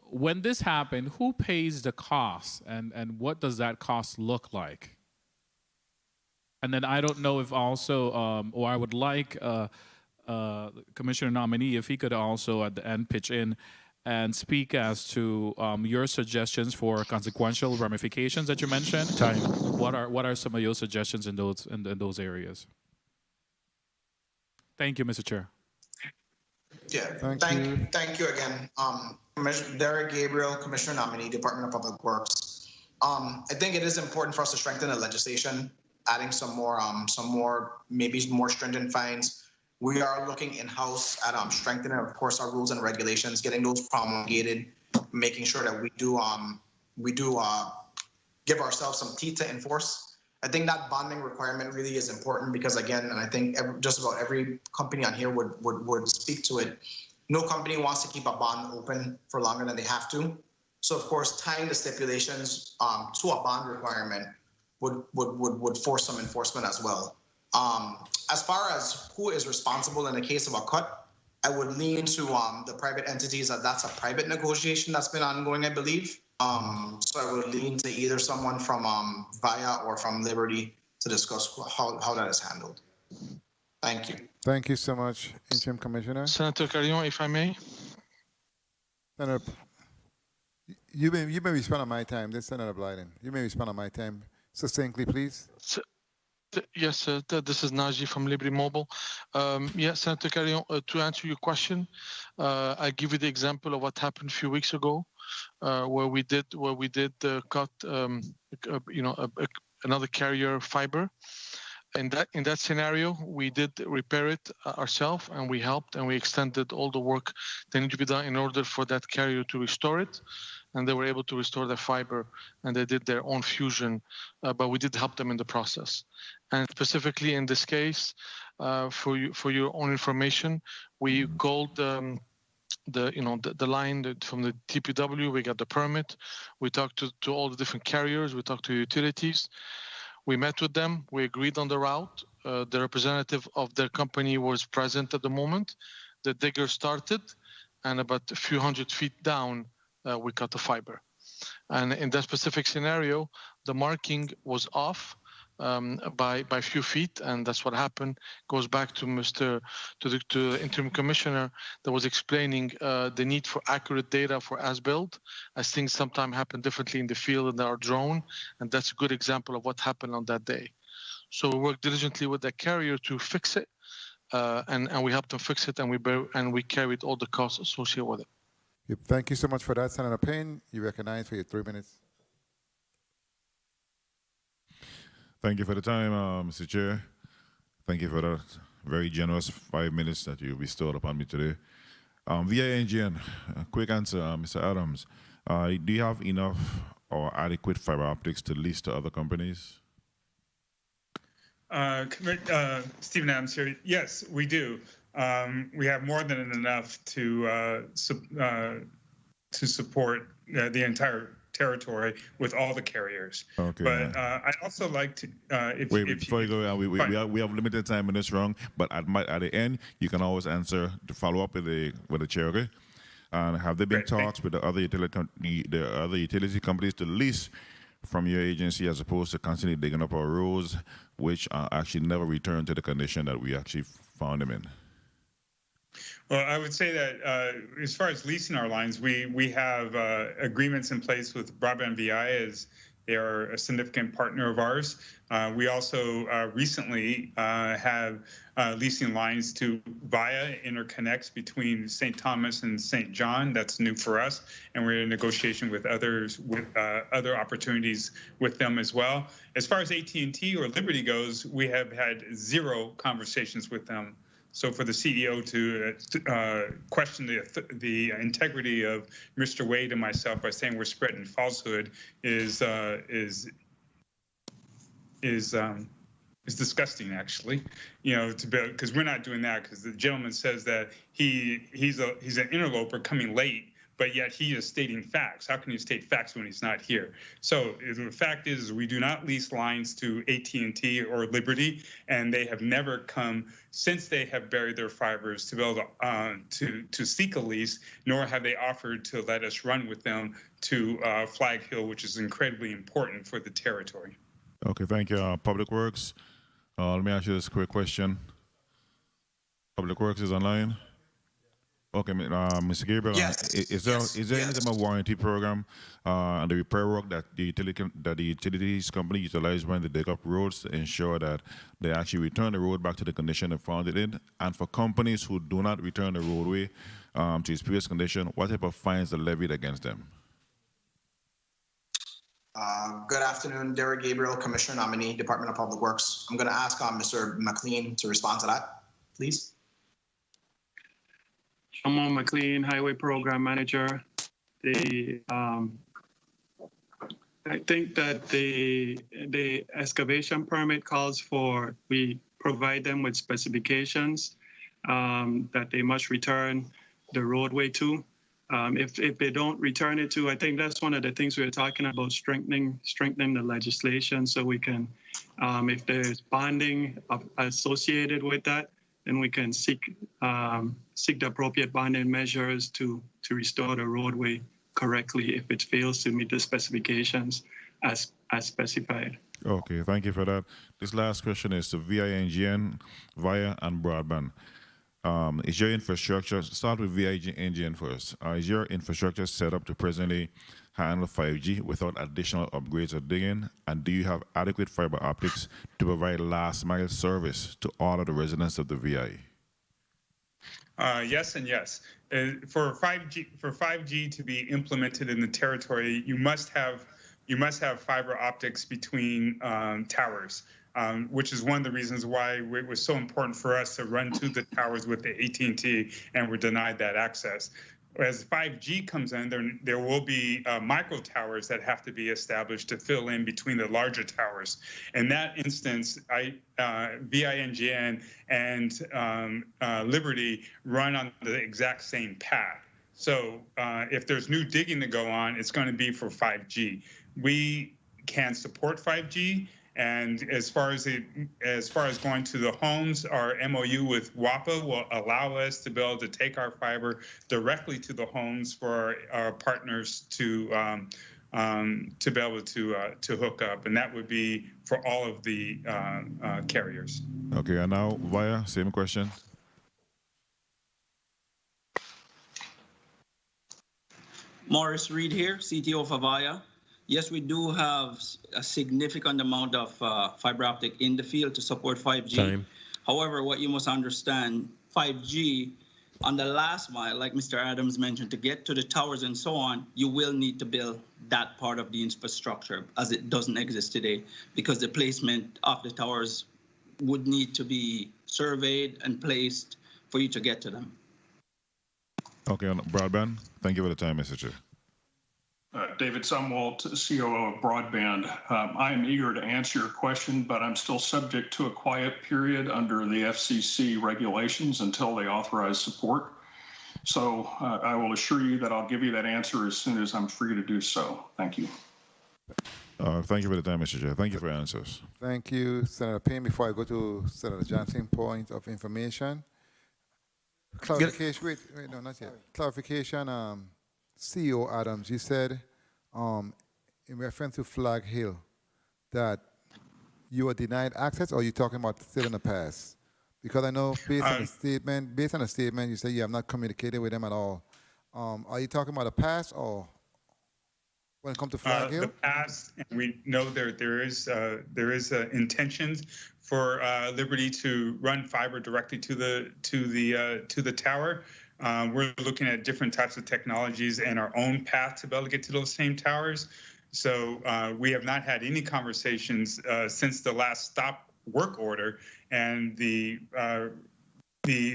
When this happened, who pays the cost, and what does that cost look like? And then I don't know if also, or I would like Commissioner nominee, if he could also at the end pitch in and speak as to your suggestions for consequential ramifications that you mentioned. Time. What are some of your suggestions in those areas? Thank you, Mr. Chair. Yeah, thank you again. Commissioner Derek Gabriel, Commissioner nominee, Department of Public Works. I think it is important for us to strengthen the legislation, adding some more, maybe more stringent fines. We are looking in-house at strengthening, of course, our rules and regulations, getting those promulgated, making sure that we do give ourselves some teeth to enforce. I think that bonding requirement really is important because, again, and I think just about every company on here would speak to it. No company wants to keep a bond open for longer than they have to. So, of course, tying the stipulations to a bond requirement would force some enforcement as well. As far as who is responsible in the case of a cut, I would lean to the private entities. That's a private negotiation that's been ongoing, I believe. So I would lean to either someone from VIA or from Liberty to discuss how that is handled. Thank you. Thank you so much, Interim Commissioner. Senator Carrion, if I may. Senator, you may respond on my time. This is Senator Blyden. You may respond on my time. Succinctly, please. Yes, this is Naji from Liberty Mobile. Yes, Senator Carrion, to answer your question, I give you the example of what happened a few weeks ago, where we did cut, another carrier fiber. In that scenario, we did repair it ourselves, and we helped, and we extended all the work that needed to be done in order for that carrier to restore it. And they were able to restore the fiber, and they did their own fusion, but we did help them in the process. And specifically in this case, for your own information, we called the line from the TPW. We got the permit. We talked to all the different carriers. We talked to utilities. We met with them. We agreed on the route. The representative of their company was present at the moment. The digger started. and about a few hundred feet down, we cut the fiber. And in that specific scenario, the marking was off by a few feet, and that's what happened. Goes back to the interim commissioner that was explaining the need for accurate data for as-built, as things sometimes happen differently in the field than our drone, and that's a good example of what happened on that day. So we worked diligently with the carrier to fix it, and we helped them fix it, and we carried all the costs associated with it. Yep, thank you so much for that, Senator Payne. You recognize for your 3 minutes. Thank you for the time, Mr. Chair. Thank you for that very generous 5 minutes that you bestowed upon me today. VINGN, a quick answer, Mr. Adams. Do you have enough or adequate fiber optics to lease to other companies? Stephen Adams here. Yes, we do. We have more than enough to support the entire territory with all the carriers. Okay. But I'd also like to. Before you go, we have limited time in this round. But at the end, you can always answer to follow up with the chair. Okay. And have there been talks with the other utility companies to lease from your agency as opposed to constantly digging up our roads, which actually never return to the condition that we actually found them in? Well, I would say that as far as leasing our lines, we have agreements in place with Broadband VI as they are a significant partner of ours. We also recently have leasing lines to via interconnects between St. Thomas and St. John. That's new for us, and we're in negotiation with others with other opportunities with them as well. As far as AT&T or Liberty goes, we have had 0 conversations with them. So for the CEO to question the integrity of Mr. Wade and myself by saying we're spreading falsehood is disgusting, actually. You know, because we're not doing that, because the gentleman says that he's an interloper coming late, but yet he is stating facts. How can you state facts when he's not here? So the fact is we do not lease lines to AT&T or Liberty, and they have never come since they have buried their fibers to be able to seek a lease, nor have they offered to let us run with them to Flag Hill, which is incredibly important for the territory. Okay, thank you. Public Works, let me ask you this quick question. Public Works is online? Okay, Mr. Gabriel, yes. Is there any type of warranty program and the repair work that the utilities company utilize when they dig up roads to ensure that they actually return the road back to the condition they found it in? And for companies who do not return the roadway to its previous condition, what type of fines are levied against them? Good afternoon, Derek Gabriel, Commissioner Nominee, Department of Public Works. I'm going to ask Mr. McLean to respond to that, please. Shimon McLean, Highway Program Manager. I think that the excavation permit calls for, we provide them with specifications that they must return the roadway to. If they don't return it to, I think that's one of the things we were talking about, strengthening the legislation so we can, if there's bonding associated with that, then we can seek the appropriate bonding measures to restore the roadway correctly if it fails to meet the specifications as specified. Okay, thank you for that. This last question is to VINGN, VIA, and broadband. Is your infrastructure, start with VINGN first, is your infrastructure set up to presently handle 5G without additional upgrades or digging? And do you have adequate fiber optics to provide last mile service to all of the residents of the VI? Yes and yes. For 5G to be implemented in the territory, you must have fiber optics between towers. Which is one of the reasons why it was so important for us to run to the towers with the AT&T, and we're denied that access. As 5G comes in, there will be micro towers that have to be established to fill in between the larger towers. In that instance, VINGN and Liberty run on the exact same path. So if there's new digging to go on, it's going to be for 5G. We can support 5G, And as far as going to the homes, our MOU with WAPA will allow us to be able to take our fiber directly to the homes for our partners to be able to hook up, and that would be for all of the carriers. Okay, and now Via, same question. Morris Reed here, CTO of Avaya. Yes, we do have a significant amount of fiber optic in the field to support 5G. Time. However, what you must understand, 5G on the last mile, like Mr. Adams mentioned, to get to the towers and so on, you will need to build that part of the infrastructure as it doesn't exist today, because the placement of the towers would need to be surveyed and placed for you to get to them. Okay, on broadband. Thank you for the time, Mr. Chair. David Sumwalt, COO of Broadband. I am eager to answer your question, but I'm still subject to a quiet period under the FCC regulations until they authorize support. So I will assure you that I'll give you that answer as soon as I'm free to do so. Thank you. Thank you for the time, Mr. Chair. Thank you for your answers. Thank you, Senator Payne. Before I go to Senator Johnson, point of information. Clarification, wait, no, not yet. Clarification, CEO Adams, you said in reference to Flag Hill that you were denied access, or are you talking about still in the past? Because I know based on the statement, you say you have not communicated with them at all. Are you talking about the past, or when it comes to Flag Hill? The past, and we know there is intentions for Liberty to run fiber directly to the tower. We're looking at different types of technologies and our own path to be able to get to those same towers. So we have not had any conversations since the last stop work order, and the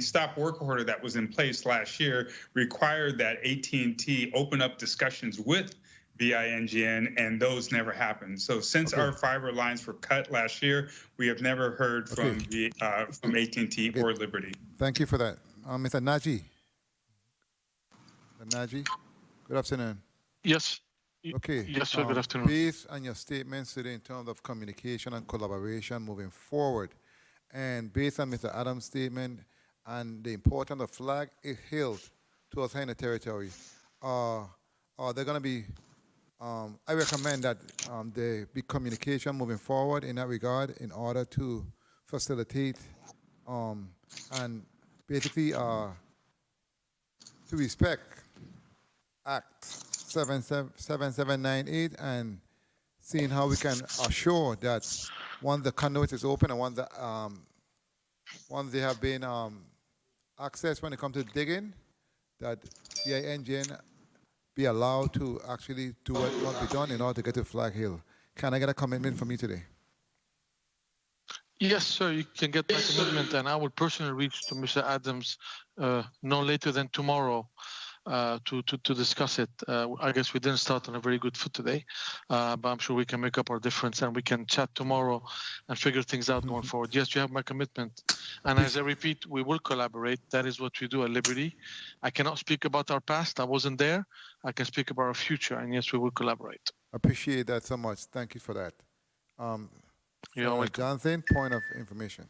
stop work order that was in place last year required that AT&T open up discussions with VINGN, and those never happened. So since our fiber lines were cut last year, we have never heard from AT&T or Liberty. Thank you for that. Mr. Naji. Naji, good afternoon. Yes. Okay. Yes, sir. Good afternoon. Based on your statements today in terms of communication and collaboration moving forward, and based on Mr. Adams' statement and the importance of Flag Hill to us in the territory, are there going to be, I recommend that there be communication moving forward in that regard in order to facilitate and basically to respect Act 7798 and seeing how we can assure that once the conduit is open and once they have been accessed when it comes to digging, that VINGN be allowed to actually do what must be done in order to get to Flag Hill. Can I get a commitment from you today? Yes, sir, you can get my commitment, and I will personally reach to Mr. Adams no later than tomorrow to discuss it. I guess we didn't start on a very good foot today, but I'm sure we can make up our difference and we can chat tomorrow and figure things out going forward. Yes, you have my commitment. And as I repeat, we will collaborate. That is what we do at Liberty. I cannot speak about our past. I wasn't there. I can speak about our future, and yes, we will collaborate. Appreciate that so much. Thank you for that. Johnson, point of information.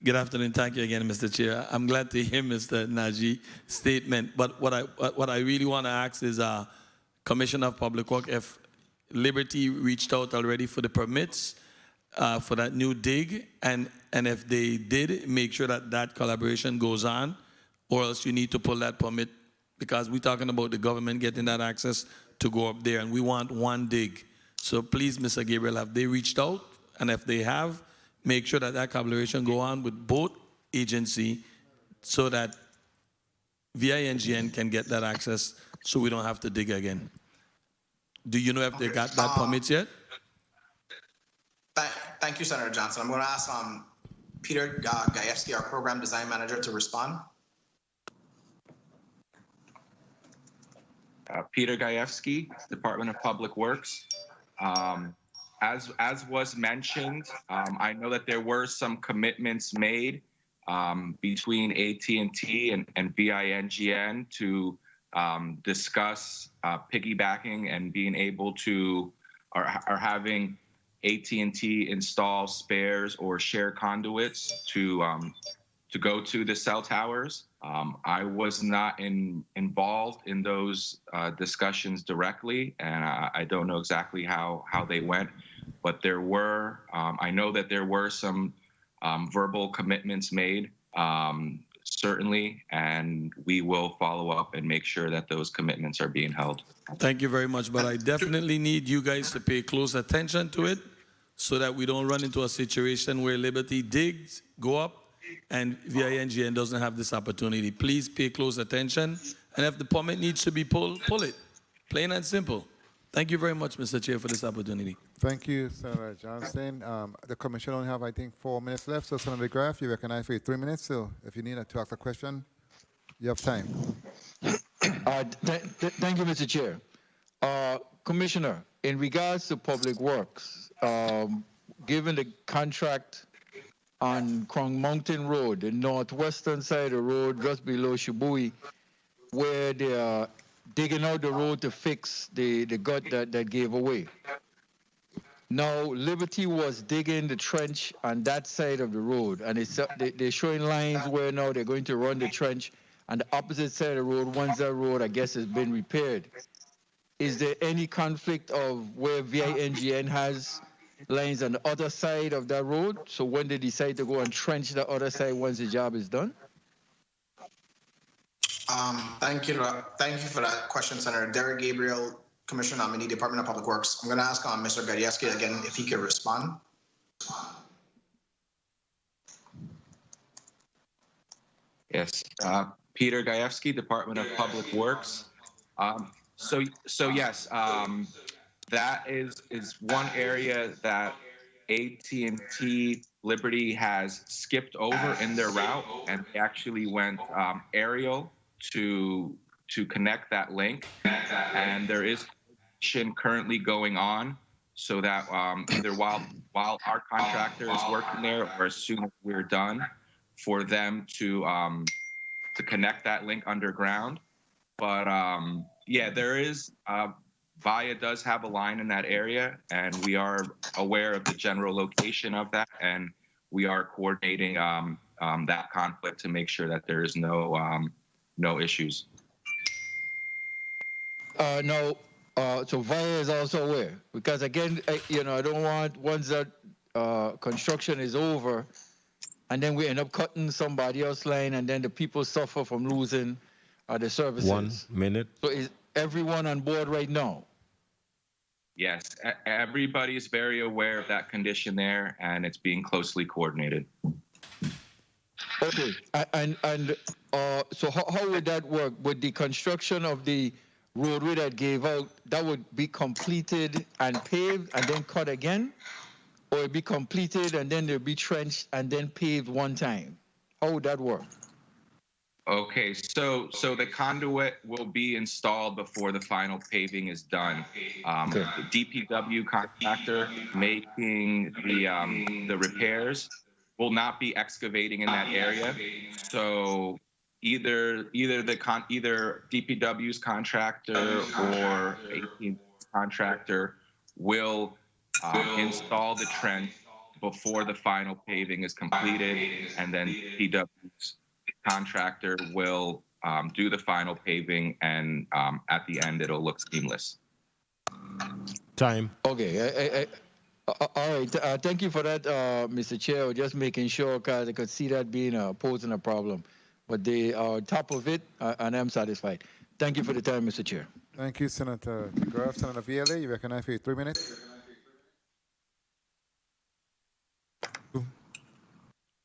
Good afternoon. Thank you again, Mr. Chair. I'm glad to hear Mr. Naji statement. But what I really want to ask is, Commissioner of Public Works, if Liberty reached out already for the permits for that new dig, and if they did, make sure that collaboration goes on, or else you need to pull that permit, because we're talking about the government getting that access to go up there, and we want one dig. So please, Mr. Gabriel, have they reached out? And if they have, make sure that collaboration go on with both agencies so that VINGN can get that access so we don't have to dig again. Do you know if they got that permits yet? Thank you, Senator Johnson. I'm going to ask Peter Gajewski, our program design manager, to respond. Peter Gajewski, Department of Public Works. As was mentioned, I know that there were some commitments made between AT&T and VINGN to discuss piggybacking and being able to, or having AT&T install spares or share conduits to go to the cell towers. I was not involved in those discussions directly, and I don't know exactly how they went, but there were, I know that there were some verbal commitments made, certainly, and we will follow up and make sure that those commitments are being held. Thank you very much, but I definitely need you guys to pay close attention to it so that we don't run into a situation where Liberty digs go up and VINGN doesn't have this opportunity. Please pay close attention, and if the permit needs to be pulled, pull it. Plain and simple. Thank you very much, Mr. Chair, for this opportunity. Thank you, Senator Johnson. The commission only have, I think, 4 minutes left. So, Senator Graff, you recognize for 3 minutes. So, if you need to ask a question, you have time. Thank you, Mr. Chair. Commissioner, in regards to public works, given the contract on Krong Mountain Road, the northwestern side of the road just below Shibui, where they are digging out the road to fix the gut that gave away. Now, Liberty was digging the trench on that side of the road, and they're showing lines where now they're going to run the trench on the opposite side of the road, once that road, I guess, has been repaired. Is there any conflict of where VINGN has lines on the other side of that road? So when they decide to go and trench the other side once the job is done? Thank you for that question, Senator. Derek Gabriel, Commissioner Nominee, Department of Public Works. I'm going to ask Mr. Gajewski again if he could respond. Yes, Peter Gajewski, Department of Public Works. So yes, that is one area that AT&T Liberty has skipped over in their route, and they actually went aerial to connect that link. And there is action currently going on, so that either while our contractor is working there, or as soon as we're done, for them to connect that link underground. But yeah, there is, VIA does have a line in that area, and we are aware of the general location of that, and we are coordinating that conflict to make sure that there is no issues. No, so VIA is also aware, because again, I don't want, once that construction is over, and then we end up cutting somebody else's line, and then the people suffer from losing the services. 1 minute. So is everyone on board right now? Yes, everybody's very aware of that condition there, and it's being closely coordinated. Okay, and so how would that work? Would the construction of the roadway that gave out, that would be completed and paved and then cut again? Or it'd be completed and then they'll be trenched and then paved one time? How would that work? Okay, so the conduit will be installed before the final paving is done. The DPW contractor making the repairs will not be excavating in that area. So either DPW's contractor or AT&T's contractor will install the trench before the final paving is completed, and then DPW's contractor will do the final paving, and at the end it'll look seamless. Time. Okay. All right. Thank you for that, Mr. Chair. Just making sure, because I could see that being posing a problem. But they are on top of it, and I'm satisfied. Thank you for the time, Mr. Chair. Thank you, Senator DeGraff. Senator Viale, you recognize for 3 minutes.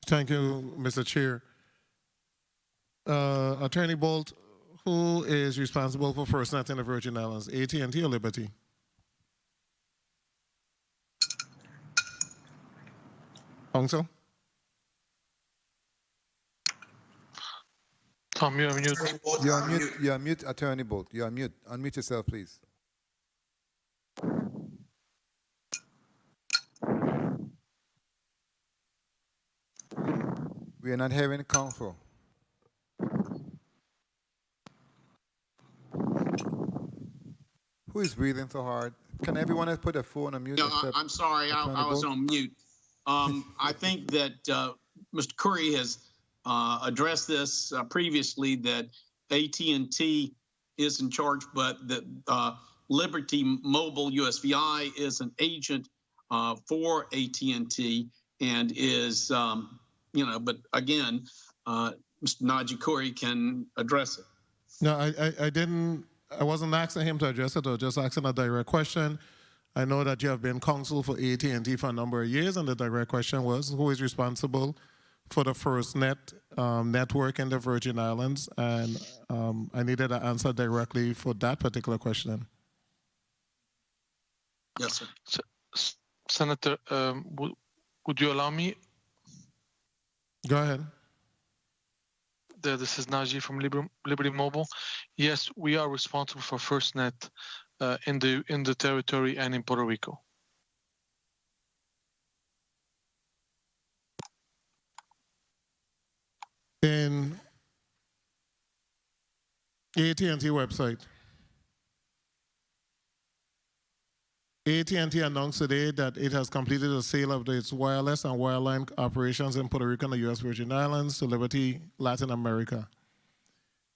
Thank you, Mr. Chair. Attorney Bolt, who is responsible for FirstNet in the Virgin Islands, AT&T or Liberty? Counsel? Tom, you're on mute. You're on mute, Attorney Bolt. You're on mute. Unmute yourself, please. We are not hearing counsel. Who is breathing so hard? Can everyone else put their phone on mute? No, except I'm sorry, I was on mute. I think that Mr. Curry has addressed this previously, that AT&T is in charge, but that Liberty Mobile USVI is an agent for AT&T and is, but again, Mr. Najee Curry can address it. No, I wasn't asking him to address it, I was just asking a direct question. I know that you have been counsel for AT&T for a number of years, and the direct question was, who is responsible for the FirstNet network in the Virgin Islands? And I needed an answer directly for that particular question. Yes, sir. Senator, would you allow me? Go ahead. This is Najee from Liberty Mobile. Yes, we are responsible for FirstNet in the territory and in Puerto Rico. In AT&T website, AT&T announced today that it has completed the sale of its wireless and wireline operations in Puerto Rico and the U.S. Virgin Islands to Liberty Latin America.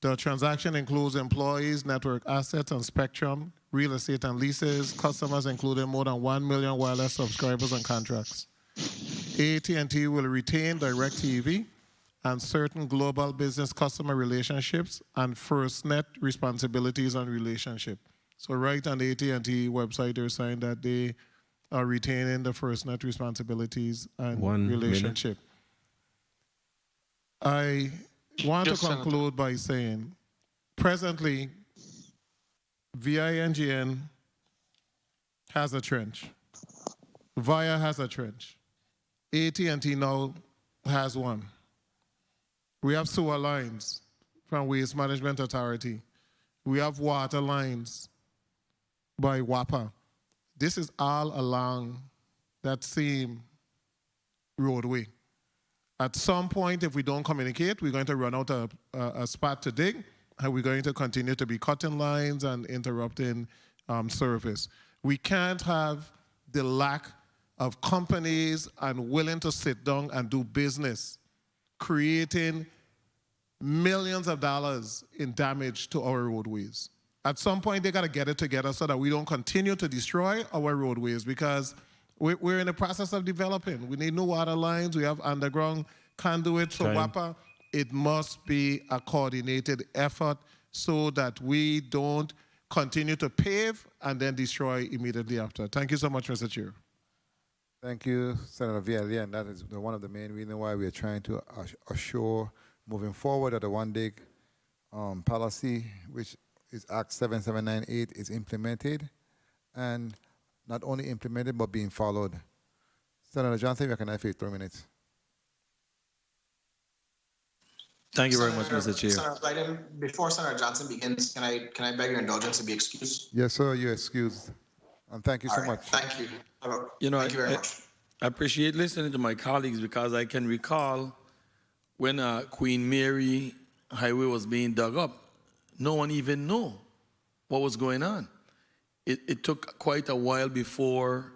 The transaction includes employees, network assets and spectrum, real estate and leases, customers including more than 1 million wireless subscribers and contracts. AT&T will retain DirecTV and certain global business customer relationships and FirstNet responsibilities and relationship. So right on the AT&T website, they're saying that they are retaining the FirstNet responsibilities and relationship. I want to conclude by saying, presently, VINGN has a trench. VIA has a trench. AT&T now has one. We have sewer lines from Waste Management Authority. We have water lines by WAPA. This is all along that same roadway. At some point, if we don't communicate, we're going to run out of a spot to dig, and we're going to continue to be cutting lines and interrupting service. We can't have the lack of companies and willing to sit down and do business, creating millions of dollars in damage to our roadways. At some point, they got to get it together so that we don't continue to destroy our roadways, because we're in the process of developing. We need new water lines. We have underground conduits for WAPA. It must be a coordinated effort so that we don't continue to pave and then destroy immediately after. Thank you so much, Mr. Chair. Thank you, Senator Villalea, and that is one of the main reasons why we are trying to assure moving forward that the one dig policy, which is Act 7798, is implemented, and not only implemented but being followed. Senator Johnson, you can have 3 minutes. Thank you very much, Mr. Chair. Senator Biden, before Senator Johnson begins, can I beg your indulgence to be excused? Yes, sir, you're excused. And thank you so much. Thank you. Thank you very much. I appreciate listening to my colleagues, because I can recall when Queen Mary Highway was being dug up, no one even knew what was going on. It took quite a while before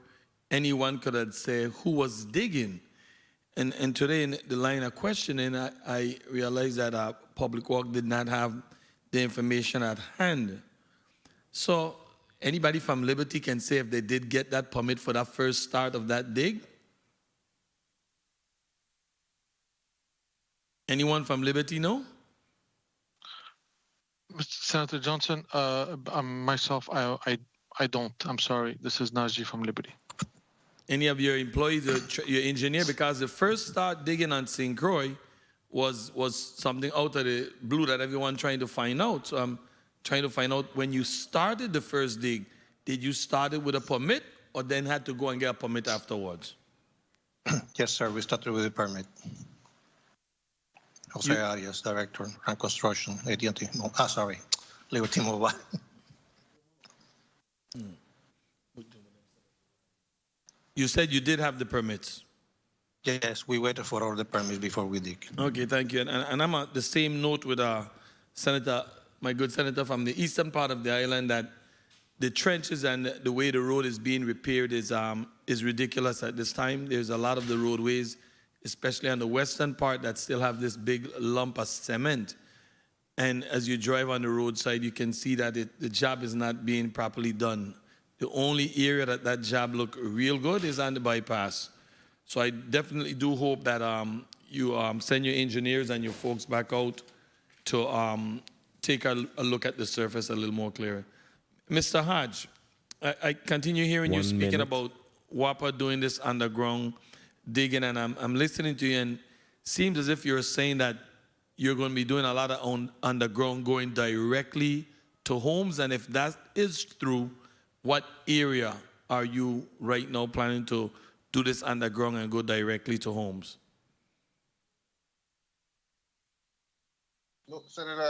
anyone could have said who was digging. And today in the line of questioning, I realized that Public Works did not have the information at hand. So anybody from Liberty can say if they did get that permit for that first start of that dig? Anyone from Liberty know? Senator Johnson, myself, I don't. I'm sorry. This is Najee from Liberty. Any of your employees, your engineer? Because the first start digging on St. Croix was something out of the blue that everyone trying to find out. So I'm trying to find out, when you started the first dig, did you start it with a permit or then had to go and get a permit afterwards? Yes, sir. We started with a permit. Jose Arias, Director, and Construction, AT&T. Liberty Mobile. You said you did have the permits. Yes, we waited for all the permits before we dig. Okay, thank you. And I'm on the same note with Senator, my good senator from the eastern part of the island, that the trenches and the way the road is being repaired is ridiculous at this time. There's a lot of the roadways, especially on the western part, that still have this big lump of cement. And as you drive on the roadside, you can see that the job is not being properly done. The only area that job look real good is on the bypass. So I definitely do hope that you send your engineers and your folks back out to take a look at the surface a little more clearer. Mr. Hodge, I continue hearing you speaking about WAPA doing this underground digging, and I'm listening to you, and it seems as if you're saying that you're going to be doing a lot of underground going directly to homes, and if that is true, what area are you right now planning to do this underground and go directly to homes? Look, Senator,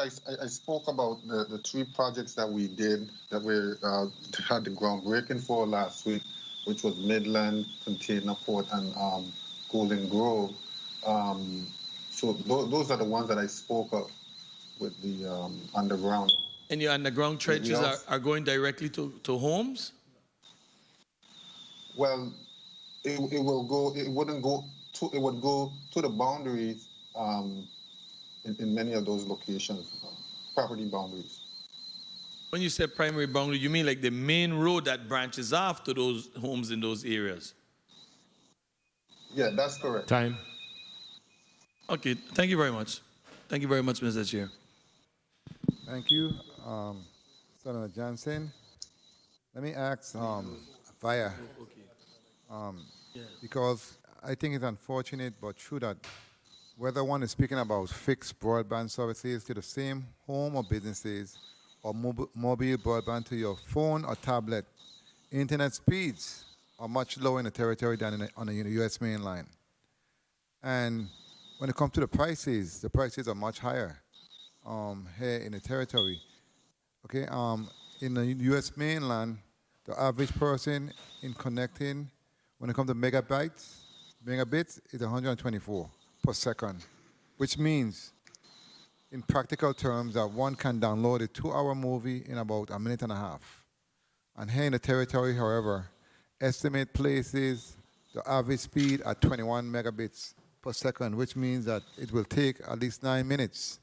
I spoke about the 3 projects that we did that we had the groundbreaking for last week, which was Midland, Container Port, and Golden Grove. So those are the ones that I spoke of with the underground. And your underground trenches are going directly to homes? Well, it would go to the boundaries in many of those locations, property boundaries. When you say primary boundary, you mean like the main road that branches off to those homes in those areas? Yeah, that's correct. Time. Okay, thank you very much. Thank you very much, Mr. Chair. Thank you, Senator Johnson. Let me ask Via, because I think it's unfortunate but true that whether one is speaking about fixed broadband services to the same home or businesses, or mobile broadband to your phone or tablet, internet speeds are much lower in the territory than on the U.S. mainline. And when it comes to the prices are much higher here in the territory. Okay, in the U.S. mainland, the average person in connecting, when it comes to megabits, is 124 per second, which means, in practical terms, that one can download a 2-hour movie in about a minute and a half. And here in the territory, however, estimate places the average speed at 21 megabits per second, which means that it will take at least 9 minutes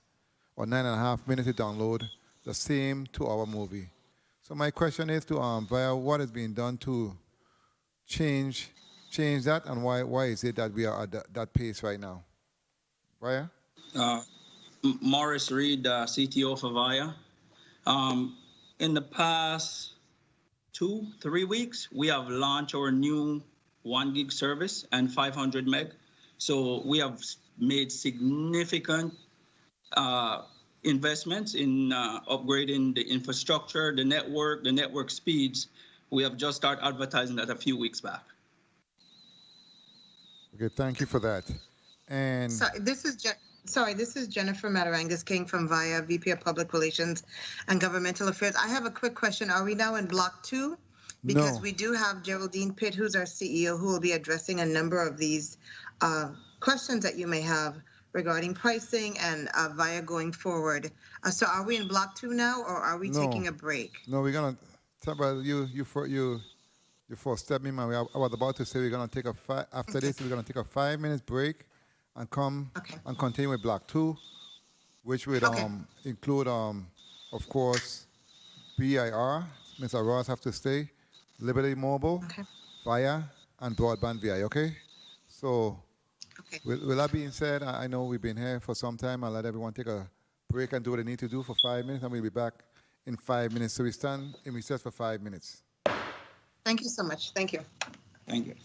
or 9.5 minutes to download the same 2-hour movie. So my question is to Via, what is being done to change that, and why is it that we are at that pace right now? Via? Morris Reed, CTO for VIA. In the past 2-3 weeks, we have launched our new 1 gig service and 500 meg. So we have made significant investments in upgrading the infrastructure, the network speeds. We have just started advertising that a few weeks back. Okay, thank you for that. And this is Jennifer Matarangas King from VIA, VP of Public Relations and Governmental Affairs. I have a quick question. Are we now in Block 2? Because we do have Geraldine Pitt, who's our CEO, who will be addressing a number of these questions that you may have regarding pricing and VIA going forward. So are we in Block 2 now, or are we taking a break? No, we're going to talk about you first step me, man. I was about to say we're going to take after this, we're going to take a 5-minute break and come and continue with Block 2, which would include, of course, BIR. Mr. Ross have to stay, Liberty Mobile, VIA, and Broadband VI, okay? So with that being said, I know we've been here for some time. I'll let everyone take a break and do what they need to do for 5 minutes, and we'll be back in 5 minutes. So we stand in recess for 5 minutes. Thank you so much. Thank you. Thank you.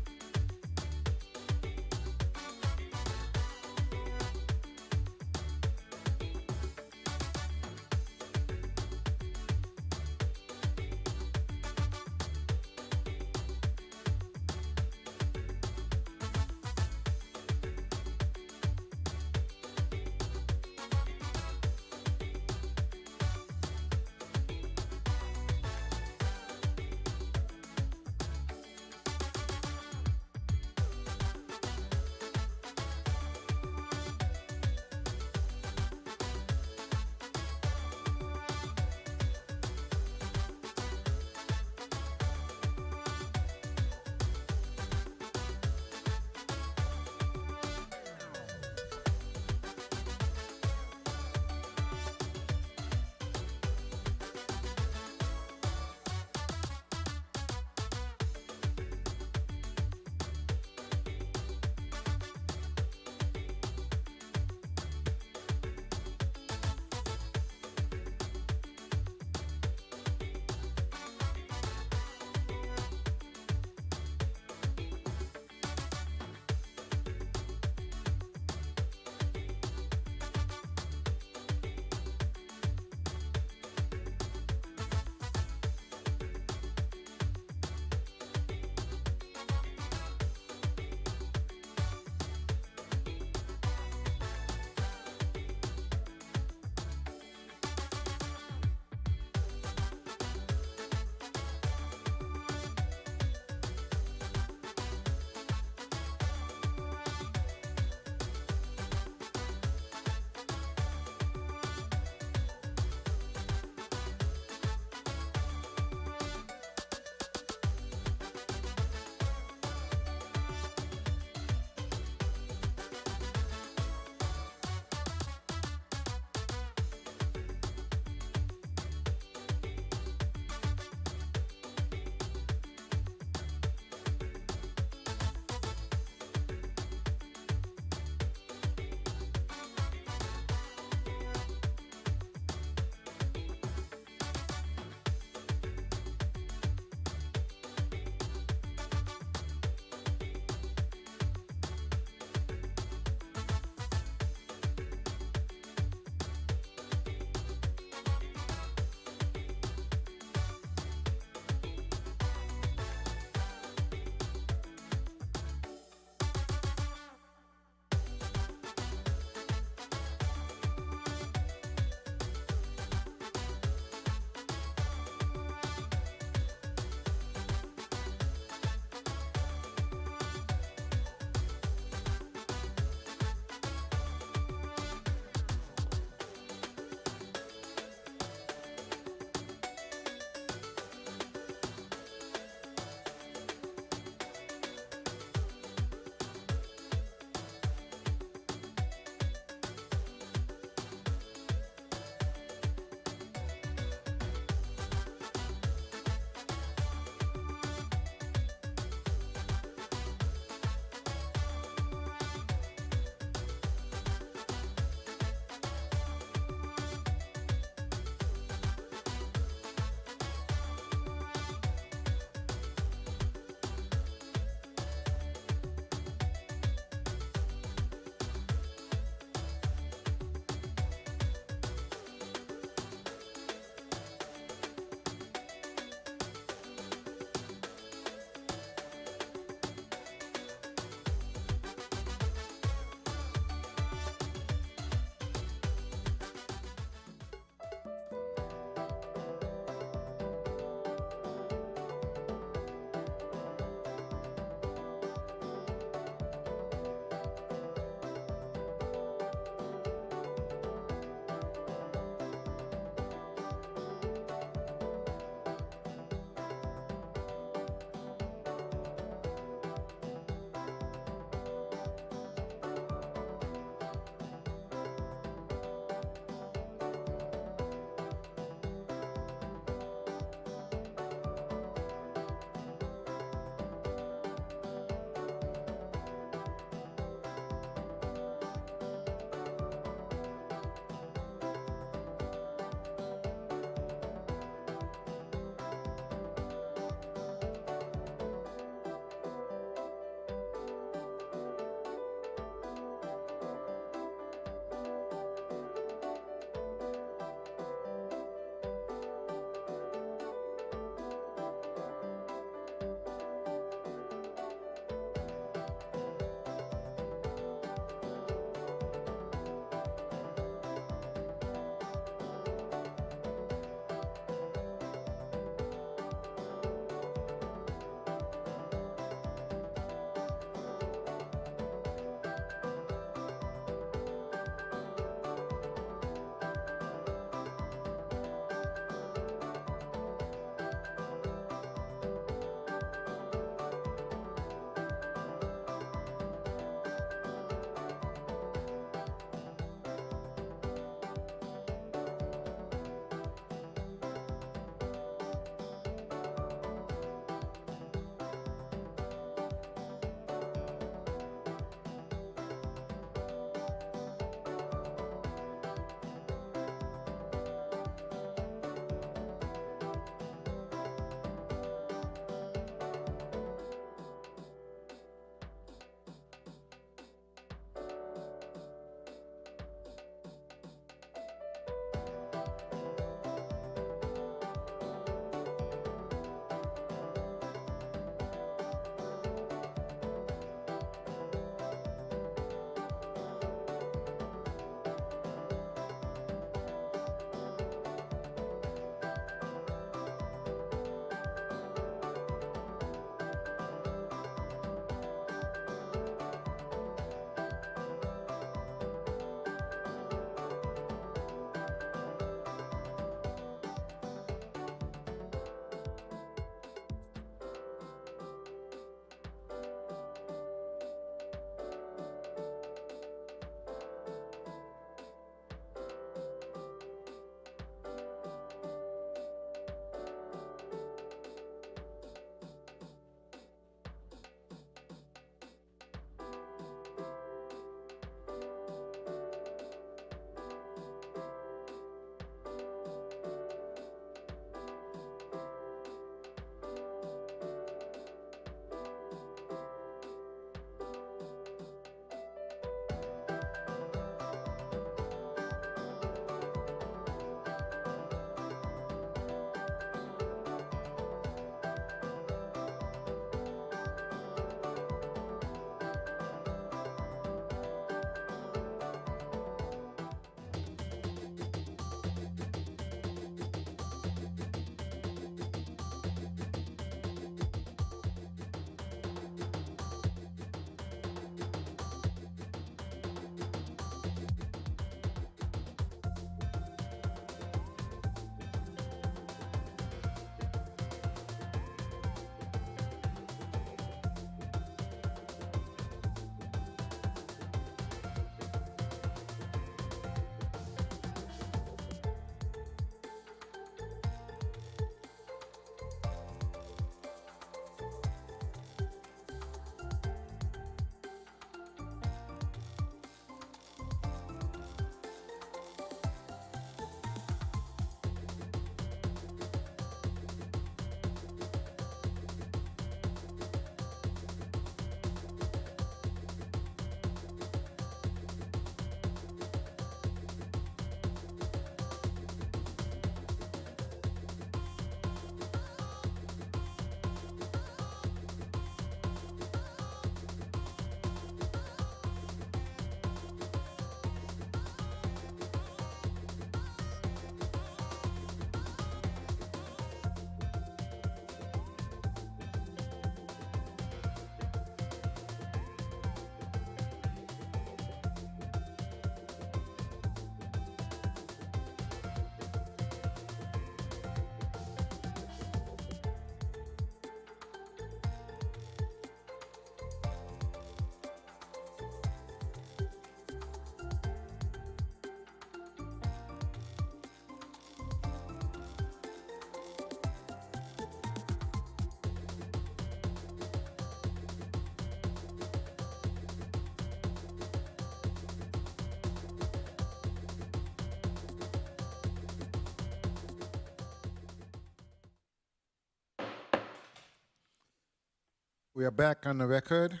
We are back on the record.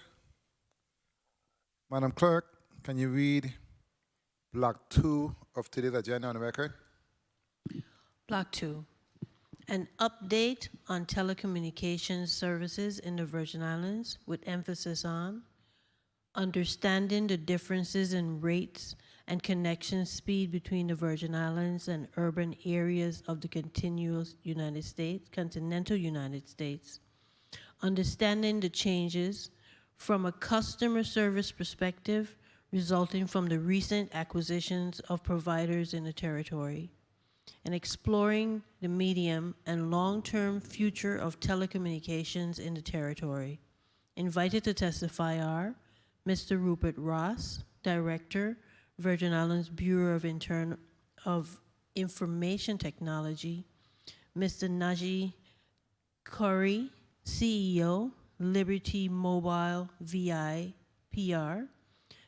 Madam Clerk, can you read Block 2 of today's agenda on the record? Block 2, an update on telecommunications services in the Virgin Islands with emphasis on understanding the differences in rates and connection speed between the Virgin Islands and urban areas of the continental United States, understanding the changes from a customer service perspective resulting from the recent acquisitions of providers in the territory, and exploring the medium and long-term future of telecommunications in the territory. Invited to testify are Mr. Rupert Ross, Director, Virgin Islands Bureau of Information Technology, Mr. Naji Curry, CEO, Liberty Mobile VI PR,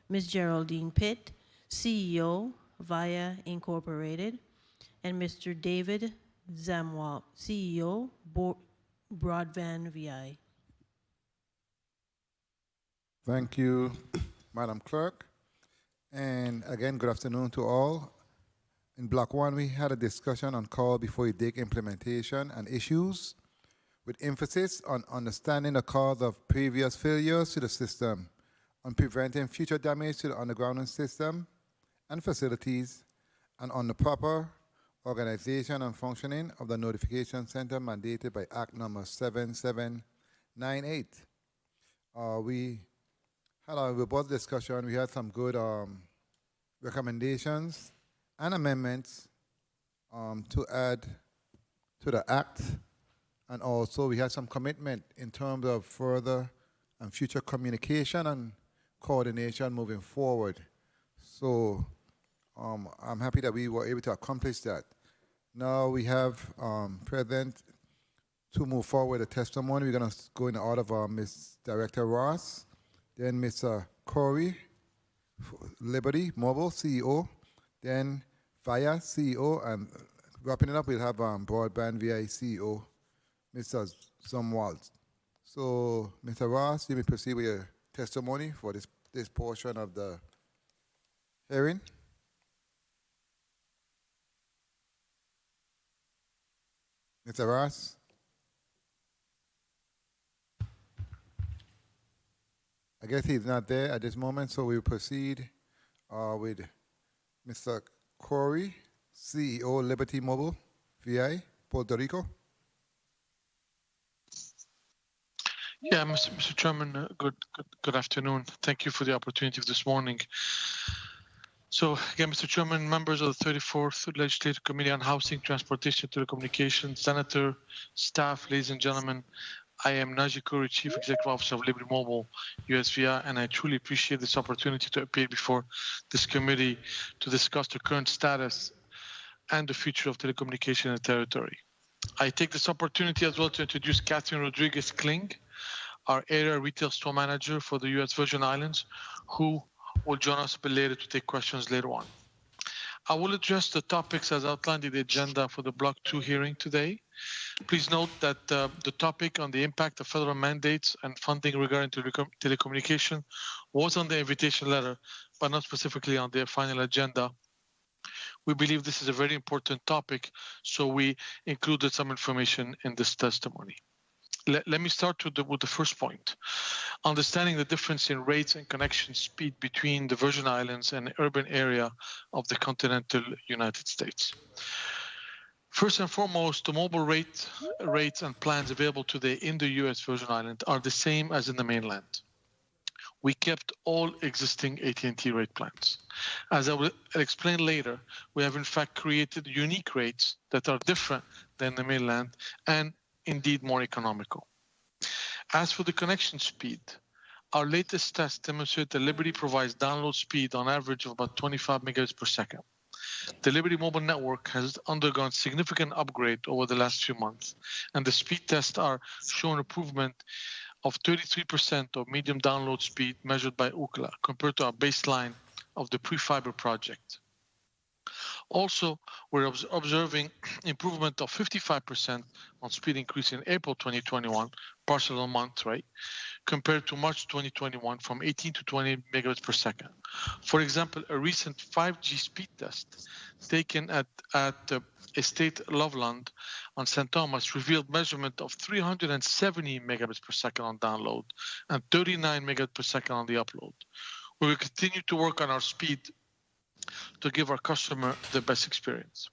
Ms. Geraldine Pitt, CEO, Via Incorporated, and Mr. David Zamwal, CEO, Broadband VI. Thank you, Madam Clerk. And again, good afternoon to all. In Block 1, we had a discussion on call before you dig implementation and issues, with emphasis on understanding the cause of previous failures to the system, on preventing future damage to the undergrounding system and facilities, and on the proper organization and functioning of the notification center mandated by Act number 7798. We had a robust discussion. We had some good recommendations and amendments to add to the Act. And also we had some commitment in terms of further and future communication and coordination moving forward. So I'm happy that we were able to accomplish that. Now we have present to move forward a testimony. We're going to go in the order of Ms. Director Ross, then Mr. Corey, Liberty Mobile CEO, then Via CEO, and wrapping it up, we'll have Broadband VI CEO, Mr. Zumwalt. So, Mr. Ross, you may proceed with your testimony for this portion of the hearing. Mr. Ross? I guess he's not there at this moment, so we'll proceed with Mr. Corey, CEO, Liberty Mobile, VI, Puerto Rico. Yeah, Mr. Chairman, good afternoon. Thank you for the opportunity this morning. So again, Mr. Chairman, members of the 34th Legislative Committee on Housing, Transportation, Telecommunications, Senator, staff, ladies and gentlemen, I am Naji Khoury, Chief Executive Officer of Liberty Mobile, USVI, and I truly appreciate this opportunity to appear before this committee to discuss the current status and the future of telecommunication in the territory. I take this opportunity as well to introduce Catherine Rodriguez-Kling, our area retail store manager for the U.S. Virgin Islands, who will join us a bit later to take questions later on. I will address the topics as outlined in the agenda for the Block 2 hearing today. Please note that the topic on the impact of federal mandates and funding regarding telecommunication was on the invitation letter, but not specifically on the final agenda. We believe this is a very important topic, so we included some information in this testimony. Let me start with the first point. Understanding the difference in rates and connection speed between the Virgin Islands and the urban area of the continental United States. First and foremost, the mobile rates and plans available today in the U.S. Virgin Islands are the same as in the mainland. We kept all existing AT&T rate plans. As I will explain later, we have in fact created unique rates that are different than the mainland and indeed more economical. As for the connection speed, our latest tests demonstrate that Liberty provides download speed on average of about 25 megabits per second. The Liberty mobile network has undergone significant upgrade over the last few months, and the speed tests are showing improvement of 33% of medium download speed measured by Ookla compared to our baseline of the pre-fiber project. Also, we're observing improvement of 55% on speed increase in April 2021, partial month, right, compared to March 2021 from 18 to 20 megabits per second. For example, a recent 5G speed test taken at Estate Loveland on St. Thomas revealed measurement of 370 megabits per second on download and 39 megabits per second on the upload. We will continue to work on our speed to give our customer the best experience.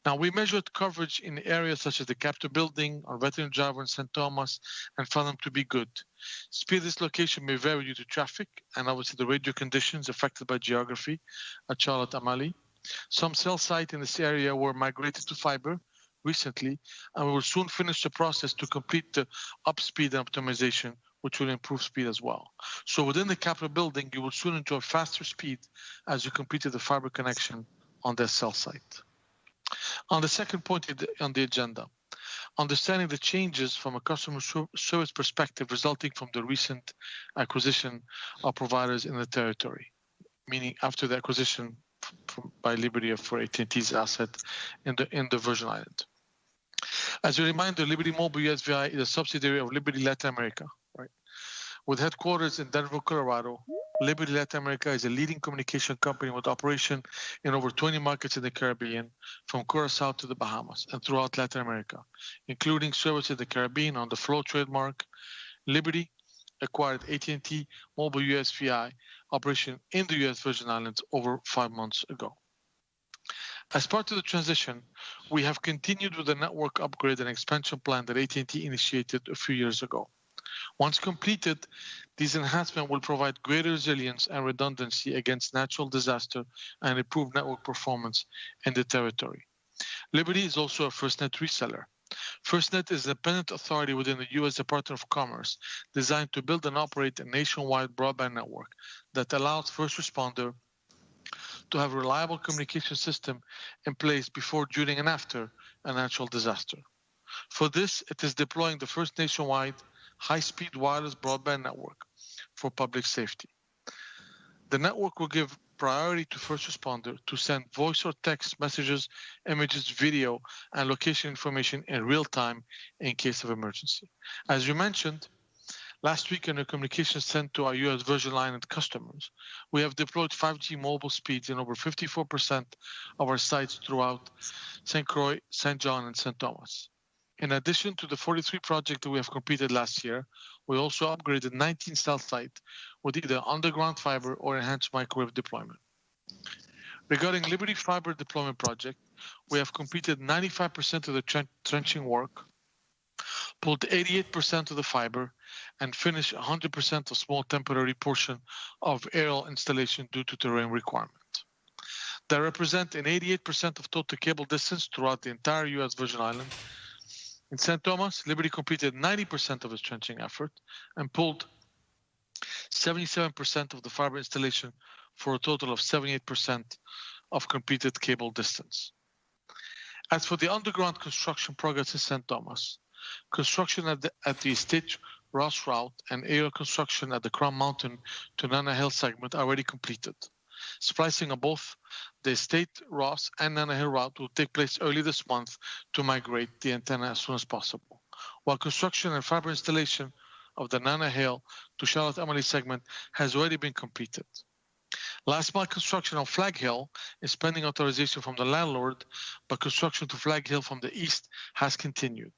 Now, we measured coverage in areas such as the Capitol Building, our Veteran Drive in St. Thomas, and found them to be good. Speed at this location may vary due to traffic and obviously the radio conditions affected by geography at Charlotte Amalie. Some cell sites in this area were migrated to fiber recently, and we will soon finish the process to complete the upspeed and optimization, which will improve speed as well. So within the Capitol Building, you will soon enjoy faster speed as you completed the fiber connection on their cell site. On the second point on the agenda, understanding the changes from a customer service perspective resulting from the recent acquisition of providers in the territory, meaning after the acquisition by Liberty for AT&T's asset in the Virgin Islands. As a reminder, Liberty Mobile USVI is a subsidiary of Liberty Latin America, right? With headquarters in Denver, Colorado, Liberty Latin America is a leading communication company with operation in over 20 markets in the Caribbean, from Curacao to the Bahamas and throughout Latin America, including service in the Caribbean on the Flow trademark. Liberty acquired AT&T Mobile USVI operation in the U.S. Virgin Islands over 5 months ago. As part of the transition, we have continued with the network upgrade and expansion plan that AT&T initiated a few years ago. Once completed, these enhancements will provide greater resilience and redundancy against natural disaster and improve network performance in the territory. Liberty is also a FirstNet reseller. FirstNet is an independent authority within the U.S. Department of Commerce designed to build and operate a nationwide broadband network that allows first responder to have a reliable communication system in place before, during, and after a natural disaster. For this, it is deploying the first nationwide high-speed wireless broadband network for public safety. The network will give priority to first responder to send voice or text messages, images, video, and location information in real time in case of emergency. As you mentioned, last week in the communications sent to our U.S. Virgin Islands customers, we have deployed 5G mobile speeds in over 54% of our sites throughout St. Croix, St. John, and St. Thomas. In addition to the 43 projects that we have completed last year, we also upgraded 19 cell sites with either underground fiber or enhanced microwave deployment. Regarding Liberty Fiber deployment project, we have completed 95% of the trenching work, pulled 88% of the fiber, and finished 100% of small temporary portion of aerial installation due to terrain requirement. That represent an 88% of total cable distance throughout the entire U.S. Virgin Islands. In St. Thomas, Liberty completed 90% of its trenching effort and pulled 77% of the fiber installation for a total of 78% of completed cable distance. As for the underground construction progress in St. Thomas, construction at the Estate Ross route and aerial construction at the Crown Mountain to Nana Hill segment are already completed. Splicing of both the Estate Ross and Nana Hill route will take place early this month to migrate the antenna as soon as possible, while construction and fiber installation of the Nana Hill to Charlotte Amalie segment has already been completed. Last mile construction on Flag Hill is pending authorization from the landlord, but construction to Flag Hill from the east has continued.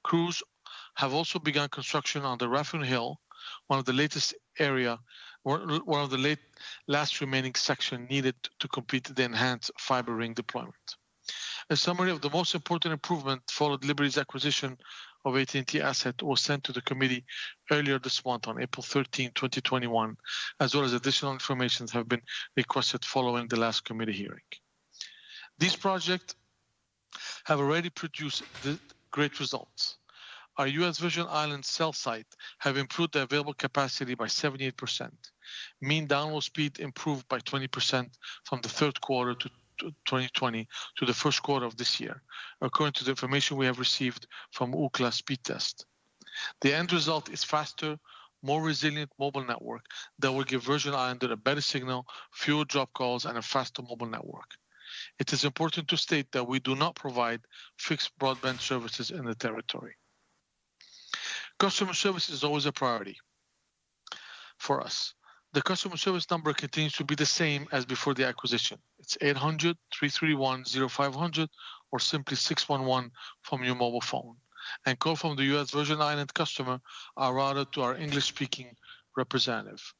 Crews have also begun construction on the Raffion Hill, one of the last remaining section needed to complete the enhanced fiber ring deployment. A summary of the most important improvement followed Liberty's acquisition of AT&T asset was sent to the committee earlier this month on April 13, 2021, as well as additional information have been requested following the last committee hearing. These projects have already produced great results. Our U.S. Virgin Islands cell site have improved the available capacity by 78%. Mean download speed improved by 20% from the third quarter to 2020 to the first quarter of this year, according to the information we have received from Ookla speed test. The end result is faster, more resilient mobile network that will give Virgin Islands a better signal, fewer drop calls, and a faster mobile network. It is important to state that we do not provide fixed broadband services in the territory. Customer service is always a priority for us. The customer service number continues to be the same as before the acquisition. It's 800-331-0500 or simply 611 from your mobile phone. And calls from the U.S. Virgin Island customer are routed to our English-speaking representative.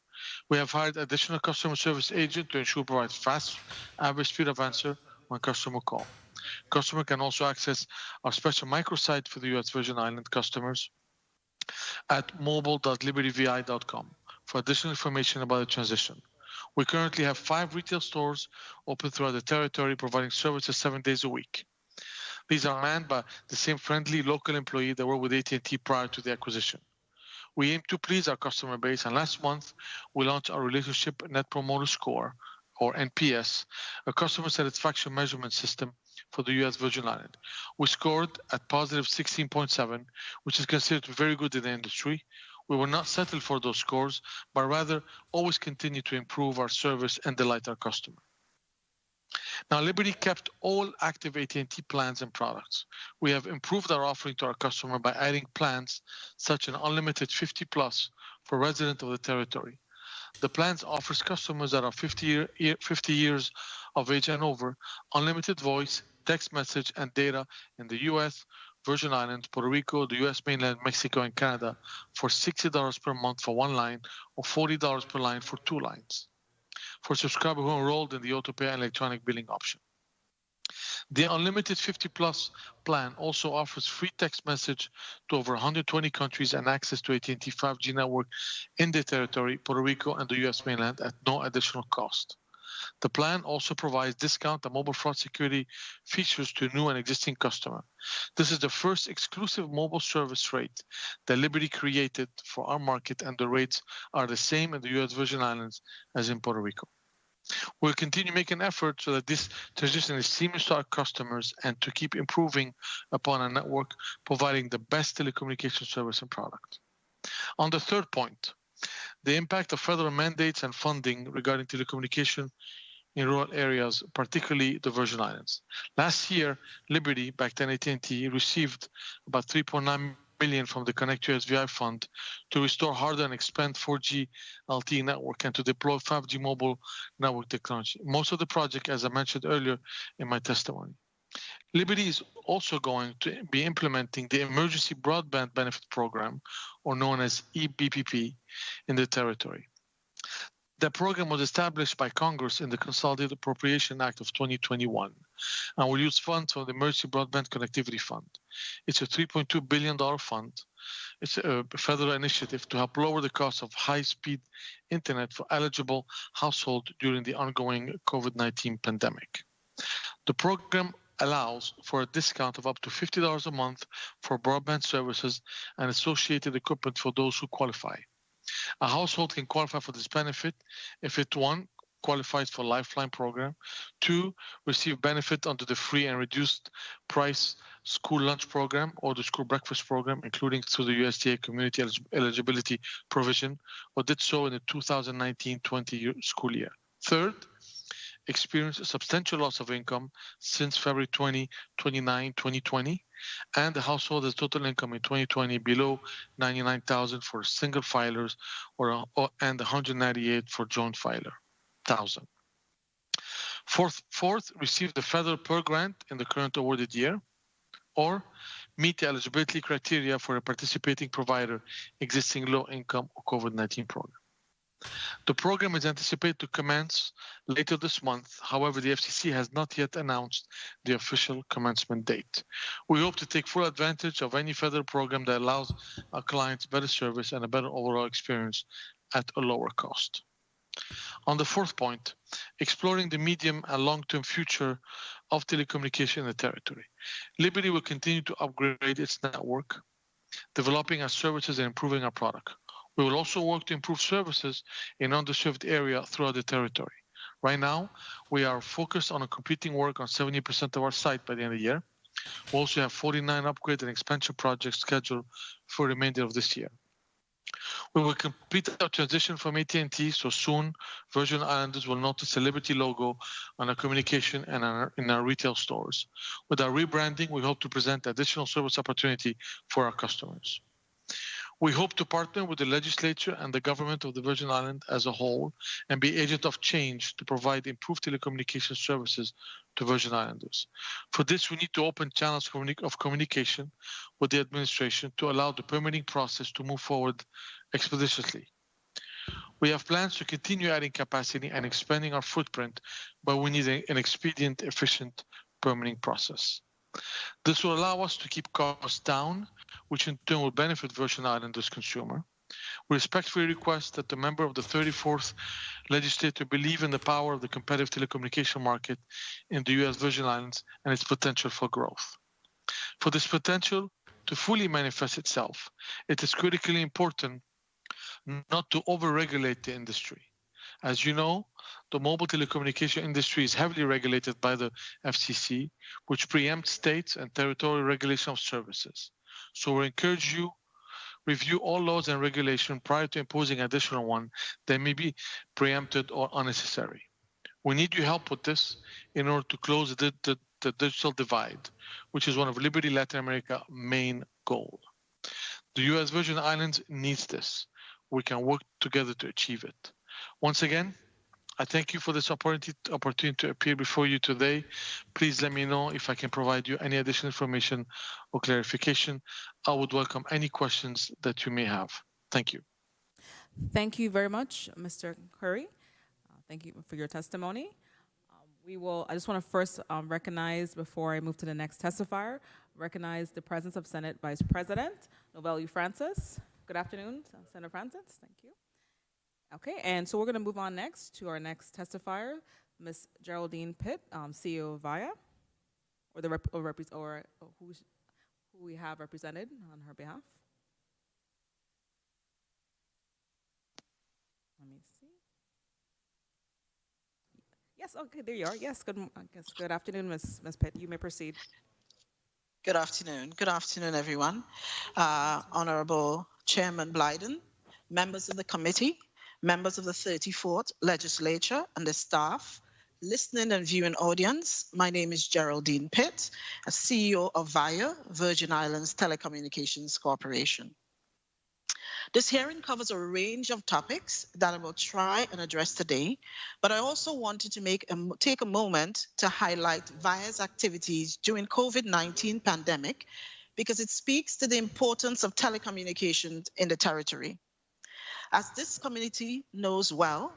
We have hired additional customer service agent to ensure provides fast average speed of answer when customer call. Customer can also access our special microsite for the U.S. Virgin Island customers at mobile.libertyvi.com for additional information about the transition. We currently have 5 retail stores open throughout the territory, providing services 7 days a week. These are manned by the same friendly local employee that were with AT&T prior to the acquisition. We aim to please our customer base, and last month we launched our Relationship Net Promoter Score, or NPS, a customer satisfaction measurement system for the U.S. Virgin Islands. We scored at positive 16.7, which is considered very good in the industry. We will not settle for those scores, but rather always continue to improve our service and delight our customer. Now, Liberty kept all active AT&T plans and products. We have improved our offering to our customer by adding plans such as an unlimited 50+ for residents of the territory. The plans offers customers that are 50 years of age and over unlimited voice, text message, and data in the U.S., Virgin Islands, Puerto Rico, the U.S. mainland, Mexico, and Canada for $60 per month for 1 line or $40 per line for 2 lines for subscribers who are enrolled in the auto-pay and electronic billing option. The Unlimited 50+ plan also offers free text message to over 120 countries and access to AT&T 5G network in the territory, Puerto Rico, and the U.S. mainland at no additional cost. The plan also provides discount and mobile fraud security features to new and existing customers. This is the first exclusive mobile service rate that Liberty created for our market, and the rates are the same in the U.S. Virgin Islands as in Puerto Rico. We'll continue making efforts so that this transition is seamless to our customers and to keep improving upon our network, providing the best telecommunication service and product. On the third point, the impact of federal mandates and funding regarding telecommunication in rural areas, particularly the Virgin Islands. Last year, Liberty, back then AT&T, received about $3.9 million from the Connect USVI fund to restore, harden, and expand 4G LTE network and to deploy 5G mobile network technology. Most of the project, as I mentioned earlier in my testimony. Liberty is also going to be implementing the Emergency Broadband Benefit Program, or known as EBPP, in the territory. The program was established by Congress in the Consolidated Appropriation Act of 2021 and will use funds from the Emergency Broadband Connectivity Fund. It's a $3.2 billion fund. It's a federal initiative to help lower the cost of high-speed internet for eligible households during the ongoing COVID-19 pandemic. The program allows for a discount of up to $50 a month for broadband services and associated equipment for those who qualify. A household can qualify for this benefit if it, 1, qualifies for Lifeline program, 2, receive benefit under the free and reduced price school lunch program or the school breakfast program, including through the USDA community eligibility provision, or did so in the 2019-20 school year. 3rd, experience a substantial loss of income since February 2020, and the household has total income in 2020 below $99,000 for single filers and $198 for joint filer. Fourth, receive the federal Pell Grant in the current awarded year, or meet the eligibility criteria for a participating provider existing low-income or COVID-19 program. The program is anticipated to commence later this month. However, the FCC has not yet announced the official commencement date. We hope to take full advantage of any federal program that allows our clients better service and a better overall experience at a lower cost. On the fourth point, exploring the medium and long-term future of telecommunication in the territory. Liberty will continue to upgrade its network, developing our services and improving our product. We will also work to improve services in underserved areas throughout the territory. Right now, we are focused on completing work on 70% of our site by the end of the year. We also have 49 upgrade and expansion projects scheduled for the remainder of this year. We will complete our transition from AT&T, so soon Virgin Islanders will notice a Liberty logo on our communication and in our retail stores. With our rebranding, we hope to present additional service opportunity for our customers. We hope to partner with the legislature and the government of the Virgin Islands as a whole and be agent of change to provide improved telecommunication services to Virgin Islanders. For this, we need to open channels of communication with the administration to allow the permitting process to move forward expeditiously. We have plans to continue adding capacity and expanding our footprint, but we need an expedient, efficient permitting process. This will allow us to keep costs down, which in turn will benefit Virgin Islanders consumer. We respectfully request that the member of the 34th legislature believe in the power of the competitive telecommunication market in the U.S. Virgin Islands and its potential for growth. For this potential to fully manifest itself, it is critically important not to over-regulate the industry. As you know, the mobile telecommunication industry is heavily regulated by the FCC, which preempts states and territorial regulation of services. So we encourage you review all laws and regulation prior to imposing additional one that may be preempted or unnecessary. We need your help with this in order to close the digital divide, which is one of Liberty Latin America's main goal. The U.S. Virgin Islands needs this. We can work together to achieve it. Once again, I thank you for this opportunity to appear before you today. Please let me know if I can provide you any additional information or clarification. I would welcome any questions that you may have. Thank you. Thank you very much, Mr. Curry. Thank you for your testimony. I just want to first recognize, before I move to the next testifier, recognize the presence of Senate Vice President Novelu Francis. Good afternoon, Senator Francis. Thank you. Okay, and so we're going to move on next to our next testifier, Ms. Geraldine Pitt, CEO of VIA, or who we have represented on her behalf. Let me see. Yes, okay, there you are. Yes, good afternoon, Ms. Pitt. You may proceed. Good afternoon. Good afternoon, everyone. Honorable Chairman Blyden, members of the committee, members of the 34th Legislature and the staff, listening and viewing audience. My name is Geraldine Pitt, a CEO of VIA, Virgin Islands Telecommunications Corporation. This hearing covers a range of topics that I will try and address today, but I also wanted to take a moment to highlight VIA's activities during COVID-19 pandemic because it speaks to the importance of telecommunications in the territory. As this community knows well,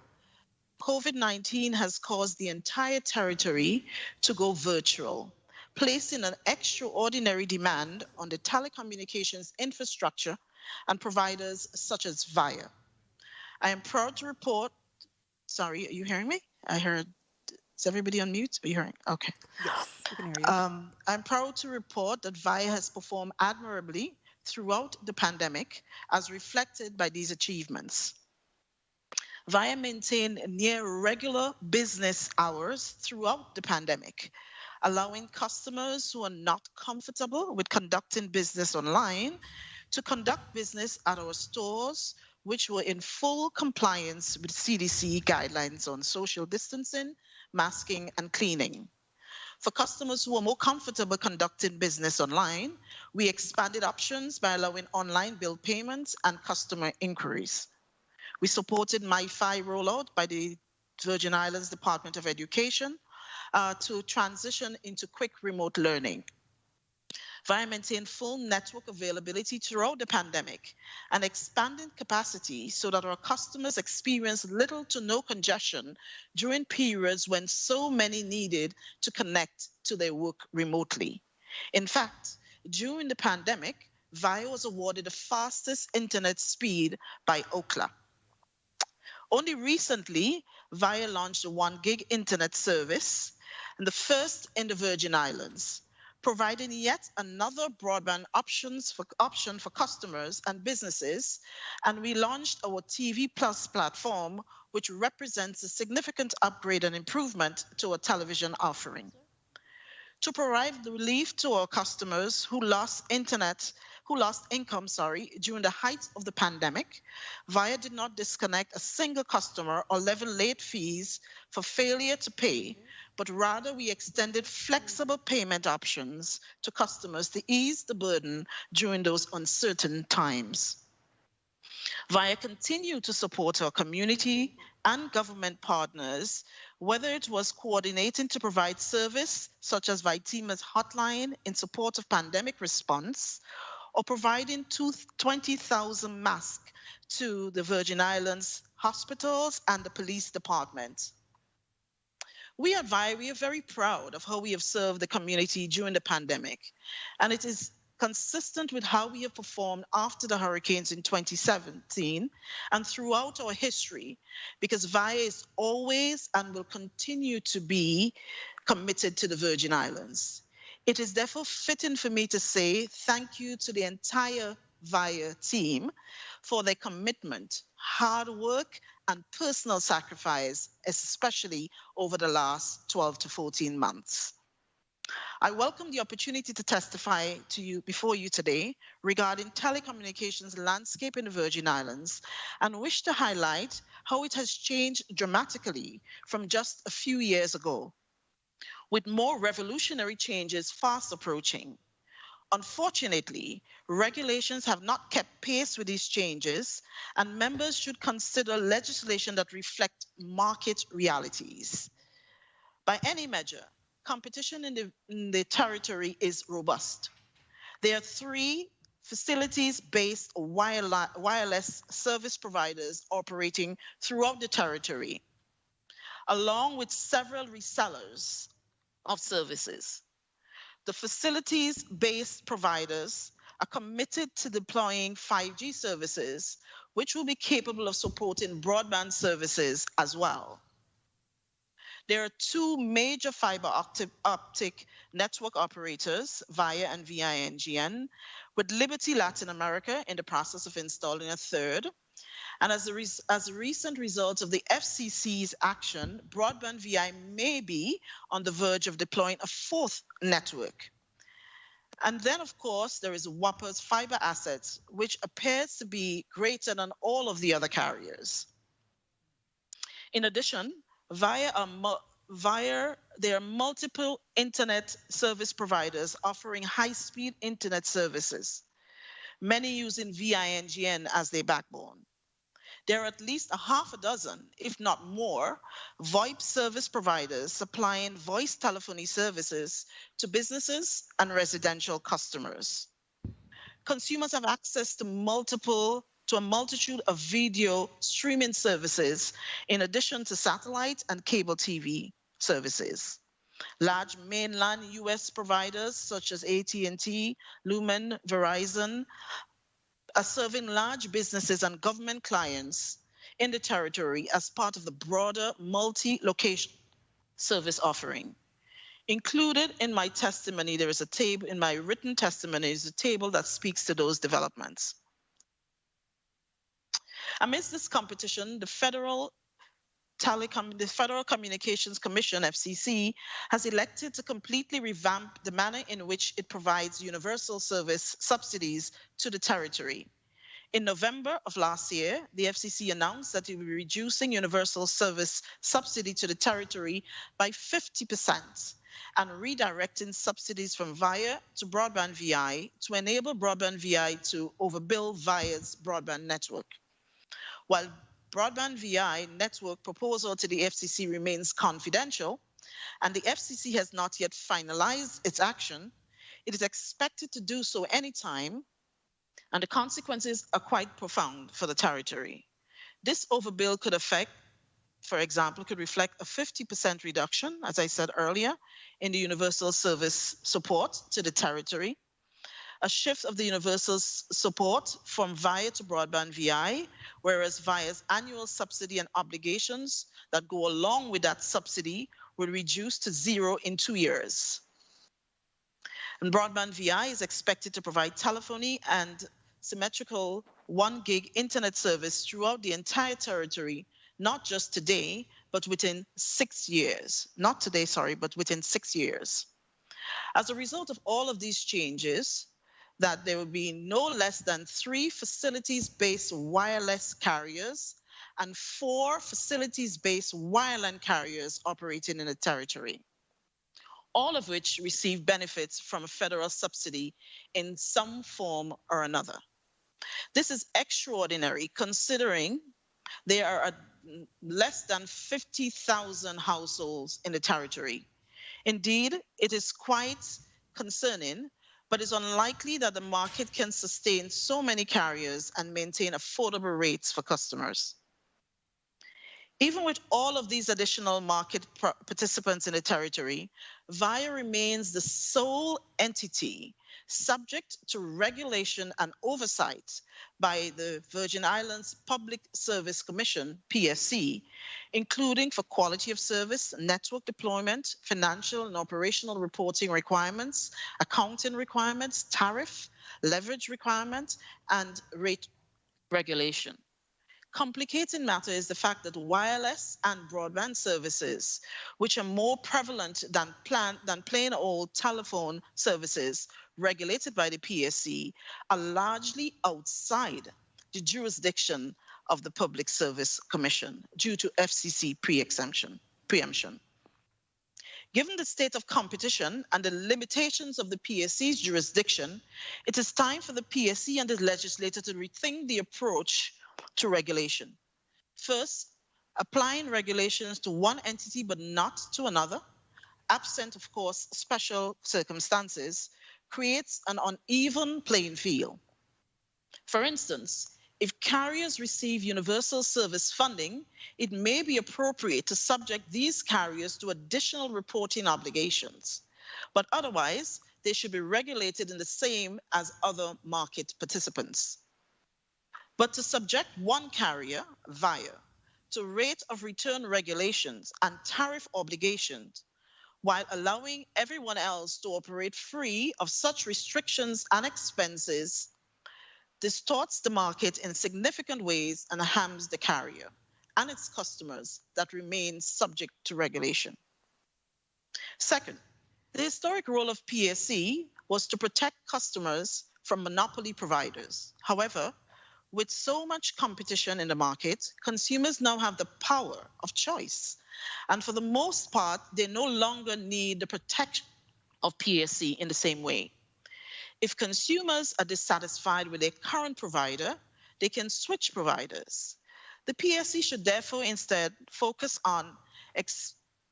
COVID-19 has caused the entire territory to go virtual, placing an extraordinary demand on the telecommunications infrastructure and providers such as VIA. I am proud to report, sorry, are you hearing me? I heard, is everybody on mute? Are you hearing? Okay. Yes, we can hear you. I'm proud to report that VIA has performed admirably throughout the pandemic, as reflected by these achievements. VIA maintained near regular business hours throughout the pandemic, allowing customers who are not comfortable with conducting business online to conduct business at our stores, which were in full compliance with CDC guidelines on social distancing, masking, and cleaning. For customers who are more comfortable conducting business online, we expanded options by allowing online bill payments and customer inquiries. We supported MiFi rollout by the Virgin Islands Department of Education to transition into quick remote learning. VIA maintained full network availability throughout the pandemic and expanded capacity so that our customers experienced little to no congestion during periods when so many needed to connect to their work remotely. In fact, during the pandemic, VIA was awarded the fastest internet speed by Ookla. Only recently, VIA launched a 1 gig internet service, and the first in the Virgin Islands, providing yet another broadband option for customers and businesses. And we launched our TV Plus platform, which represents a significant upgrade and improvement to our television offering. To provide the relief to our customers who lost internet who lost income, during the height of the pandemic, VIA did not disconnect a single customer or level late fees for failure to pay, but rather we extended flexible payment options to customers to ease the burden during those uncertain times. VIA continued to support our community and government partners, whether it was coordinating to provide service such as Vitima's hotline in support of pandemic response, or providing 20,000 masks to the Virgin Islands hospitals and the police department. We at VIA, we are very proud of how we have served the community during the pandemic, and it is consistent with how we have performed after the hurricanes in 2017 and throughout our history, because VIA is always and will continue to be committed to the Virgin Islands. It is therefore fitting for me to say thank you to the entire VIA team for their commitment, hard work, and personal sacrifice, especially over the last 12 to 14 months. I welcome the opportunity to testify to you before you today regarding telecommunications landscape in the Virgin Islands and wish to highlight how it has changed dramatically from just a few years ago, with more revolutionary changes fast approaching. Unfortunately, regulations have not kept pace with these changes, and members should consider legislation that reflect market realities. By any measure, competition in the territory is robust. There are 3 facilities-based wireless service providers operating throughout the territory, along with several resellers of services. The facilities-based providers are committed to deploying 5G services, which will be capable of supporting broadband services as well. There are 2 major fiber optic network operators, VIA and VINGN, with Liberty Latin America in the process of installing a 3rd. And as a recent result of the FCC's action, Broadband VI may be on the verge of deploying a 4th network. And then, of course, there is WAPA's fiber assets, which appears to be greater than all of the other carriers. In addition, there are multiple internet service providers offering high-speed internet services, many using VINGN as their backbone. There are at least a half a dozen, if not more, VoIP service providers supplying voice telephony services to businesses and residential customers. Consumers have access to a multitude of video streaming services, in addition to satellite and cable TV services. Large mainland US providers such as AT&T, Lumen, Verizon are serving large businesses and government clients in the territory as part of the broader multi-location service offering. Included in my testimony, there is a table, in my written testimony, is a table that speaks to those developments. Amidst this competition, the Federal Communications Commission, FCC, has elected to completely revamp the manner in which it provides universal service subsidies to the territory. In November of last year, the FCC announced that it will be reducing universal service subsidy to the territory by 50% and redirecting subsidies from VIA to Broadband VI to enable Broadband VI to overbill VIA's broadband network. While Broadband VI network proposal to the FCC remains confidential, and the FCC has not yet finalized its action, it is expected to do so anytime, and the consequences are quite profound for the territory. This overbill could affect, for example, could reflect a 50% reduction, as I said earlier, in the universal service support to the territory, a shift of the universal support from VIA to Broadband VI, whereas VIA's annual subsidy and obligations that go along with that subsidy will reduce to 0 in 2 years. And Broadband VI is expected to provide telephony and symmetrical 1 gig internet service throughout the entire territory, not just today, but within 6 years. Not today, sorry, but within 6 years. As a result of all of these changes, that there will be no less than 3 facilities-based wireless carriers and 4 facilities-based wireline carriers operating in the territory, all of which receive benefits from a federal subsidy in some form or another. This is extraordinary considering there are less than 50,000 households in the territory. Indeed, it is quite concerning, but it's unlikely that the market can sustain so many carriers and maintain affordable rates for customers. Even with all of these additional market participants in the territory, VIA remains the sole entity subject to regulation and oversight by the Virgin Islands Public Service Commission, PSC, including for quality of service, network deployment, financial and operational reporting requirements, accounting requirements, tariff, leverage requirements, and rate regulation. Complicating matter is the fact that wireless and broadband services, which are more prevalent than plain old telephone services regulated by the PSC, are largely outside the jurisdiction of the Public Service Commission due to FCC preemption. Given the state of competition and the limitations of the PSC's jurisdiction, it is time for the PSC and the legislator to rethink the approach to regulation. First, applying regulations to one entity but not to another, absent, of course, special circumstances, creates an uneven playing field. For instance, if carriers receive universal service funding, it may be appropriate to subject these carriers to additional reporting obligations, but otherwise, they should be regulated in the same as other market participants. But to subject one carrier, VIA, to rate of return regulations and tariff obligations, while allowing everyone else to operate free of such restrictions and expenses, distorts the market in significant ways and harms the carrier and its customers that remain subject to regulation. Second, the historic role of PSC was to protect customers from monopoly providers. However, with so much competition in the market, consumers now have the power of choice. And for the most part, they no longer need the protection of PSC in the same way. If consumers are dissatisfied with their current provider, they can switch providers. The PSC should therefore instead focus on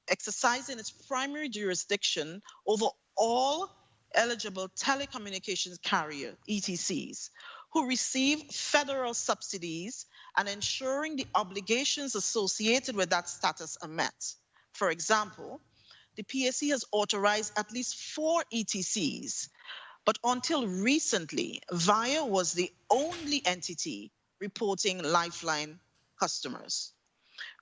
exercising its primary jurisdiction over all eligible telecommunications carrier, ETCs, who receive federal subsidies and ensuring the obligations associated with that status are met. For example, the PSC has authorized at least 4 ETCs, but until recently, VIA was the only entity reporting Lifeline customers.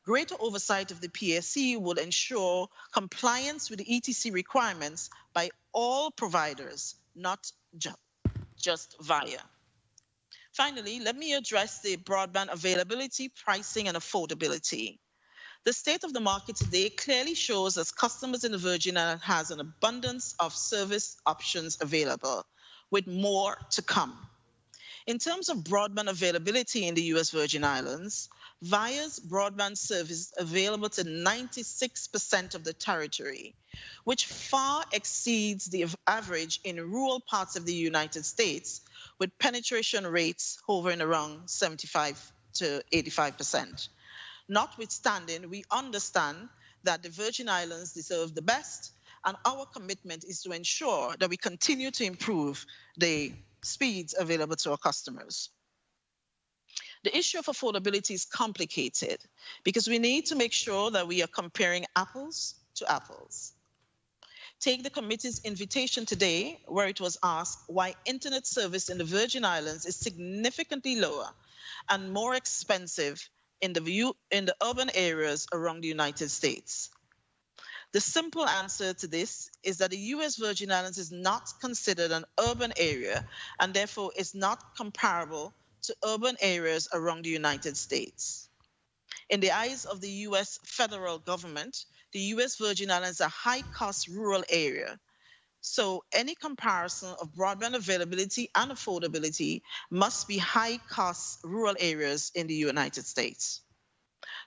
Greater oversight of the PSC would ensure compliance with the ETC requirements by all providers, not just VIA. Finally, let me address the broadband availability, pricing, and affordability. The state of the market today clearly shows that customers in the Virgin Islands has an abundance of service options available, with more to come. In terms of broadband availability in the U.S. Virgin Islands, VIA's broadband service is available to 96% of the territory, which far exceeds the average in rural parts of the United States, with penetration rates hovering around 75 to 85%. Notwithstanding, we understand that the Virgin Islands deserve the best, and our commitment is to ensure that we continue to improve the speeds available to our customers. The issue of affordability is complicated because we need to make sure that we are comparing apples to apples. Take the committee's invitation today, where it was asked why internet service in the Virgin Islands is significantly lower and more expensive in the urban areas around the United States. The simple answer to this is that the U.S. Virgin Islands is not considered an urban area and therefore is not comparable to urban areas around the United States. In the eyes of the U.S. federal government, the U.S. Virgin Islands is a high-cost rural area. So any comparison of broadband availability and affordability must be high-cost rural areas in the United States.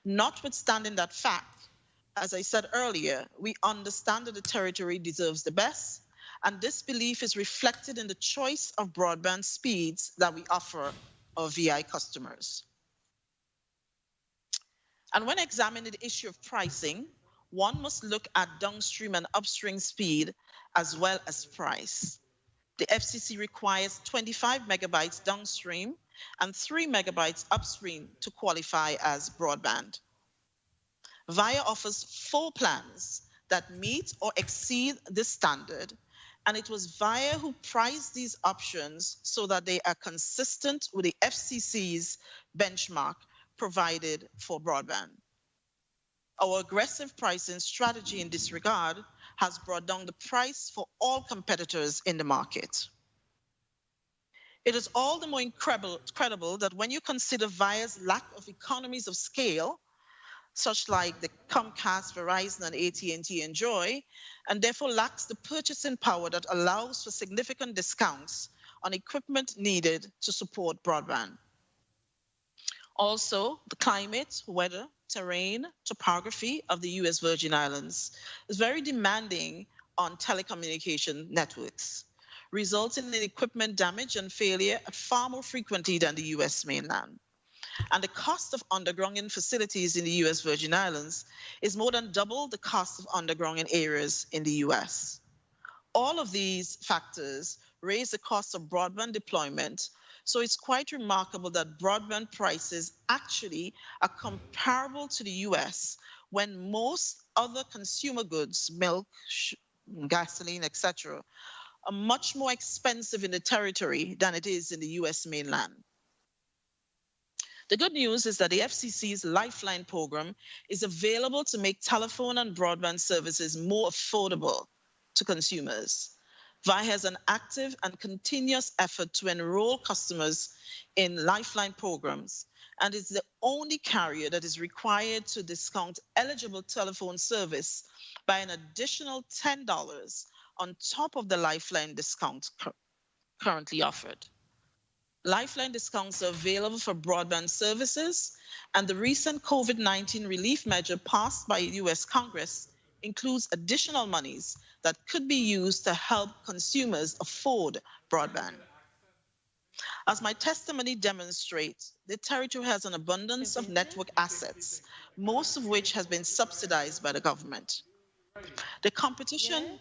Notwithstanding that fact, as I said earlier, we understand that the territory deserves the best, and this belief is reflected in the choice of broadband speeds that we offer our VI customers. And when examining the issue of pricing, one must look at downstream and upstream speed as well as price. The FCC requires 25 megabytes downstream and 3 megabytes upstream to qualify as broadband. VIA offers 4 plans that meet or exceed this standard, and it was VIA who priced these options so that they are consistent with the FCC's benchmark provided for broadband. Our aggressive pricing strategy in this regard has brought down the price for all competitors in the market. It is all the more credible that when you consider VIA's lack of economies of scale, such like the Comcast, Verizon, and AT&T enjoy, and therefore lacks the purchasing power that allows for significant discounts on equipment needed to support broadband. Also, the climate, weather, terrain, topography of the U.S. Virgin Islands is very demanding on telecommunication networks, resulting in equipment damage and failure far more frequently than the U.S. mainland. And the cost of undergrounding facilities in the U.S. Virgin Islands is more than double the cost of undergrounding areas in the U.S. All of these factors raise the cost of broadband deployment, so it's quite remarkable that broadband prices actually are comparable to the U.S. when most other consumer goods, milk, gasoline, etc., are much more expensive in the territory than it is in the U.S. mainland. The good news is that the FCC's Lifeline program is available to make telephone and broadband services more affordable to consumers. VIA has an active and continuous effort to enroll customers in Lifeline programs and is the only carrier that is required to discount eligible telephone service by an additional $10 on top of the Lifeline discount currently offered. Lifeline discounts are available for broadband services, and the recent COVID-19 relief measure passed by U.S. Congress includes additional monies that could be used to help consumers afford broadband. As my testimony demonstrates, the territory has an abundance of network assets, most of which has been subsidized by the government. The competition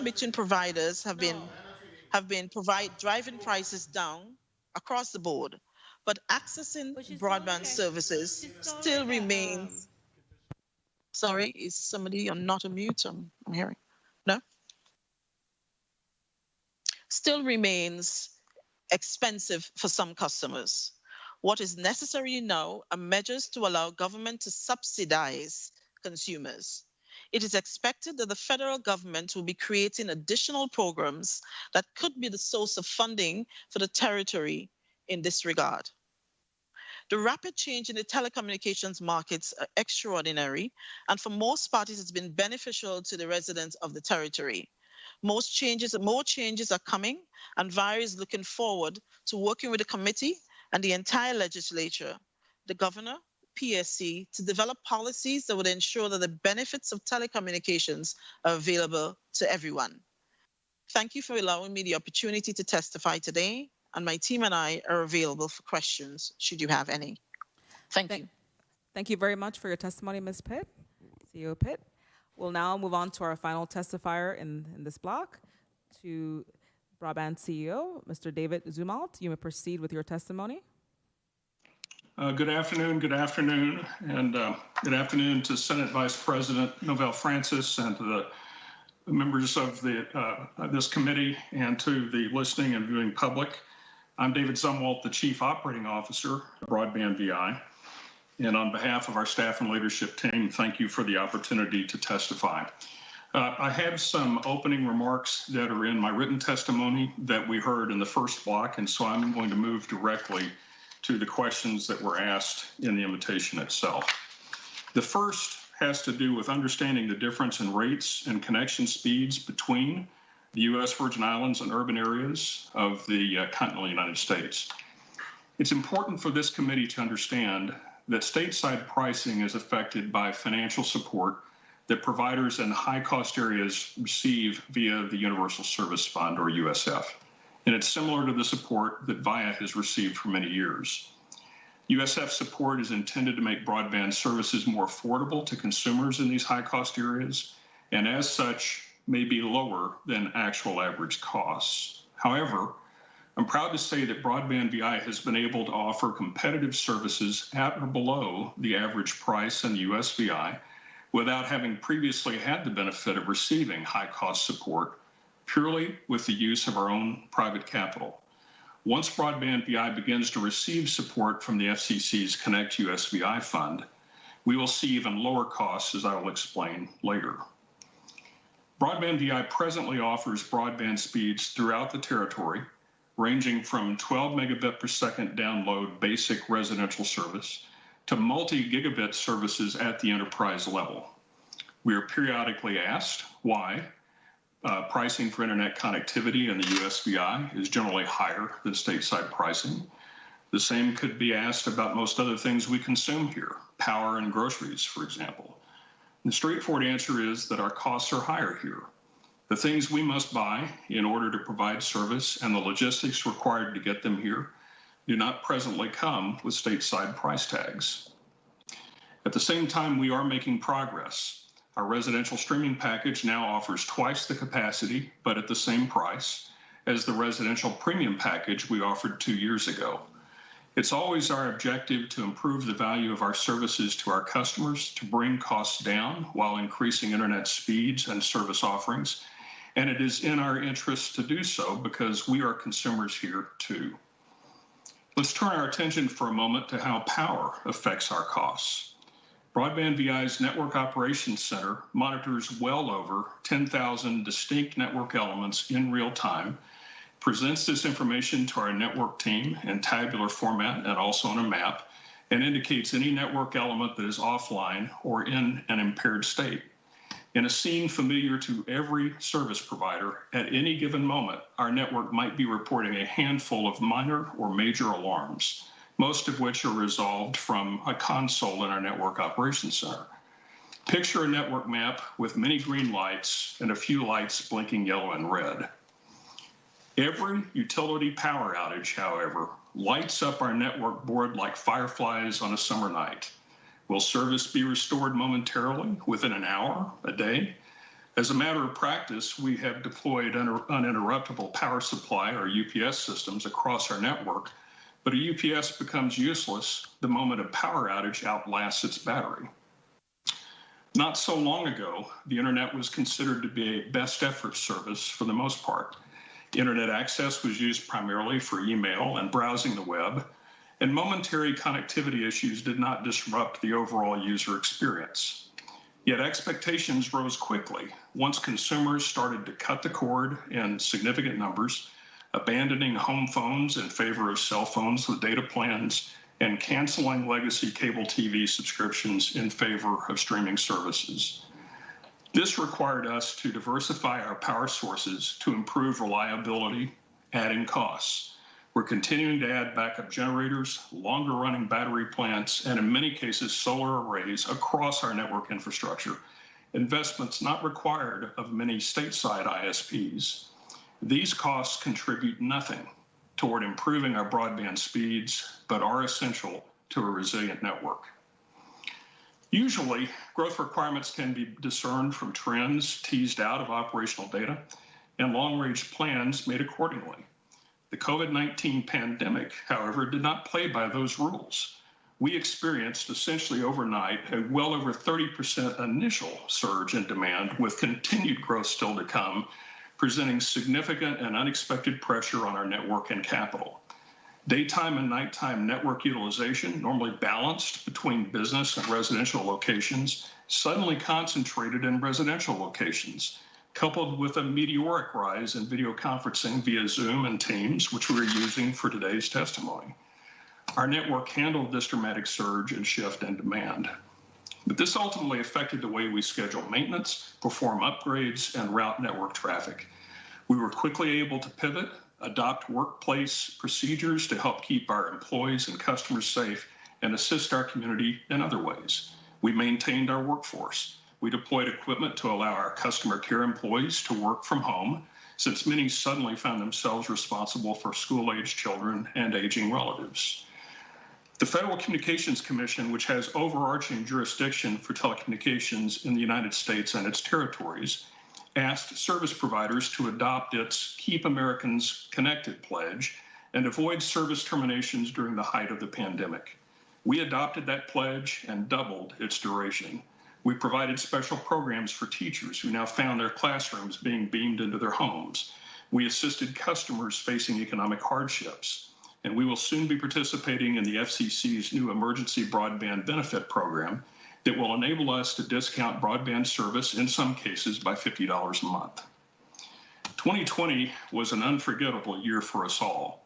between providers have been driving prices down across the board, but accessing broadband services still remains. Sorry, is somebody on not a mute? I'm hearing. No? Still remains expensive for some customers. What is necessary now are measures to allow government to subsidize consumers. It is expected that the federal government will be creating additional programs that could be the source of funding for the territory in this regard. The rapid change in the telecommunications markets are extraordinary, and for most parties, it's been beneficial to the residents of the territory. More changes are coming, and VIA is looking forward to working with the committee and the entire legislature, the governor, PSC, to develop policies that would ensure that the benefits of telecommunications are available to everyone. Thank you for allowing me the opportunity to testify today, and my team and I are available for questions, should you have any. Thank you. Thank you very much for your testimony, Ms. Pitt, CEO Pitt. We'll now move on to our final testifier in this block, to Broadband CEO, Mr. David Zumwalt. You may proceed with your testimony. Good afternoon, and good afternoon to Senate Vice President Novell Francis and to the members of this committee and to the listening and viewing public. I'm David Zumwalt, the Chief Operating Officer of Broadband VI, and on behalf of our staff and leadership team, thank you for the opportunity to testify. I have some opening remarks that are in my written testimony that we heard in the first block, and so I'm going to move directly to the questions that were asked in the invitation itself. The first has to do with understanding the difference in rates and connection speeds between the U.S. Virgin Islands, and urban areas of the continental United States. It's important for this committee to understand that stateside pricing is affected by financial support that providers in high-cost areas receive via the Universal Service Fund, or USF. And it's similar to the support that VIA has received for many years. USF support is intended to make broadband services more affordable to consumers in these high-cost areas, and as such, may be lower than actual average costs. However, I'm proud to say that Broadband VI has been able to offer competitive services at or below the average price in the US VI without having previously had the benefit of receiving high-cost support purely with the use of our own private capital. Once Broadband VI begins to receive support from the FCC's Connect US VI fund, we will see even lower costs, as I will explain later. Broadband VI presently offers broadband speeds throughout the territory, ranging from 12 megabit per second download basic residential service to multi-gigabit services at the enterprise level. We are periodically asked why pricing for internet connectivity in the USVI is generally higher than stateside pricing. The same could be asked about most other things we consume here, power and groceries, for example. The straightforward answer is that our costs are higher here. The things we must buy in order to provide service and the logistics required to get them here do not presently come with stateside price tags. At the same time, we are making progress. Our residential streaming package now offers twice the capacity, but at the same price, as the residential premium package we offered 2 years ago. It's always our objective to improve the value of our services to our customers, to bring costs down while increasing internet speeds and service offerings. And it is in our interest to do so because we are consumers here too. Let's turn our attention for a moment to how power affects our costs. Broadband VI's Network Operations Center monitors well over 10,000 distinct network elements in real time, presents this information to our network team in tabular format and also on a map, and indicates any network element that is offline or in an impaired state. In a scene familiar to every service provider, at any given moment, our network might be reporting a handful of minor or major alarms, most of which are resolved from a console in our Network Operations Center. Picture a network map with many green lights and a few lights blinking yellow and red. Every utility power outage, however, lights up our network board like fireflies on a summer night. Will service be restored momentarily within an hour, a day? As a matter of practice, we have deployed uninterruptible power supply, or UPS systems, across our network, but a UPS becomes useless the moment a power outage outlasts its battery. Not so long ago, the internet was considered to be a best effort service for the most part. Internet access was used primarily for email and browsing the web, and momentary connectivity issues did not disrupt the overall user experience. Yet expectations rose quickly once consumers started to cut the cord in significant numbers, abandoning home phones in favor of cell phones with data plans, and canceling legacy cable TV subscriptions in favor of streaming services. This required us to diversify our power sources to improve reliability, adding costs. We're continuing to add backup generators, longer running battery plants, and in many cases, solar arrays across our network infrastructure, investments not required of many stateside ISPs. These costs contribute nothing toward improving our broadband speeds, but are essential to a resilient network. Usually, growth requirements can be discerned from trends teased out of operational data and long-range plans made accordingly. The COVID-19 pandemic, however, did not play by those rules. We experienced essentially overnight a well over 30% initial surge in demand with continued growth still to come, presenting significant and unexpected pressure on our network and capital. Daytime and nighttime network utilization, normally balanced between business and residential locations, suddenly concentrated in residential locations, coupled with a meteoric rise in video conferencing via Zoom and Teams, which we're using for today's testimony. Our network handled this dramatic surge and shift in demand. But this ultimately affected the way we schedule maintenance, perform upgrades, and route network traffic. We were quickly able to pivot, adopt workplace procedures to help keep our employees and customers safe, and assist our community in other ways. We maintained our workforce. We deployed equipment to allow our customer care employees to work from home, since many suddenly found themselves responsible for school-aged children and aging relatives. The Federal Communications Commission, which has overarching jurisdiction for telecommunications in the United States and its territories, asked service providers to adopt its Keep Americans Connected pledge and avoid service terminations during the height of the pandemic. We adopted that pledge and doubled its duration. We provided special programs for teachers who now found their classrooms being beamed into their homes. We assisted customers facing economic hardships, and we will soon be participating in the FCC's new Emergency Broadband Benefit Program that will enable us to discount broadband service in some cases by $50 a month. 2020 was an unforgettable year for us all.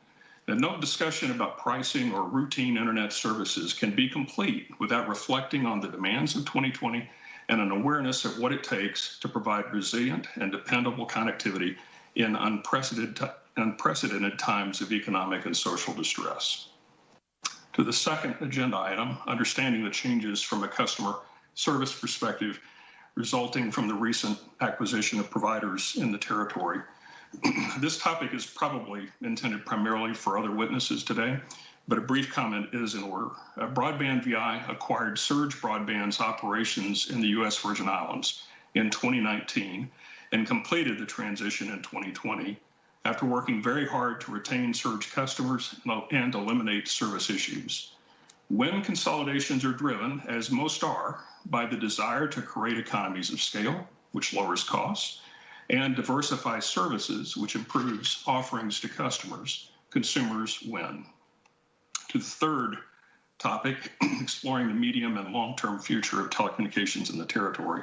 And no discussion about pricing or routine internet services can be complete without reflecting on the demands of 2020 and an awareness of what it takes to provide resilient and dependable connectivity in unprecedented times of economic and social distress. To the second agenda item, understanding the changes from a customer service perspective resulting from the recent acquisition of providers in the territory. This topic is probably intended primarily for other witnesses today, but a brief comment is in order. Broadband VI acquired Surge Broadband's operations in the U.S. Virgin Islands in 2019 and completed the transition in 2020 after working very hard to retain Surge customers and eliminate service issues. When consolidations are driven, as most are, by the desire to create economies of scale, which lowers costs, and diversify services, which improves offerings to customers, consumers win. To the third topic, exploring the medium and long-term future of telecommunications in the territory.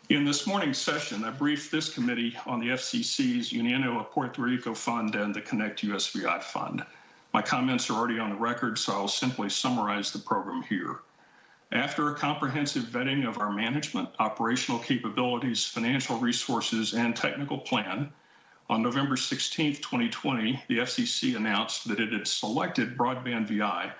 In this morning's session, I briefed this committee on the FCC's Uniendo Puerto Rico Fund and the Connect USVI Fund. My comments are already on the record, so I'll simply summarize the program here. After a comprehensive vetting of our management, operational capabilities, financial resources, and technical plan, on November 16, 2020, the FCC announced that it had selected Broadband VI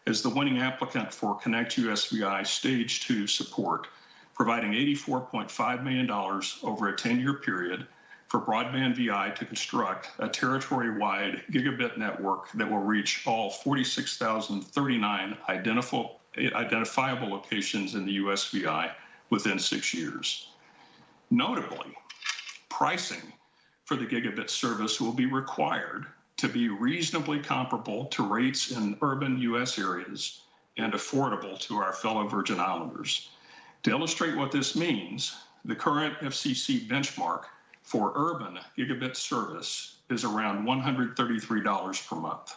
as the winning applicant for Connect USVI Stage 2 support, providing $84.5 million over a 10-year period for Broadband VI to construct a territory-wide gigabit network that will reach all 46,039 identifiable locations in the USVI within 6 years. Notably, pricing for the gigabit service will be required to be reasonably comparable to rates in urban U.S. areas and affordable to our fellow Virgin Islanders. To illustrate what this means, the current FCC benchmark for urban gigabit service is around $133 per month.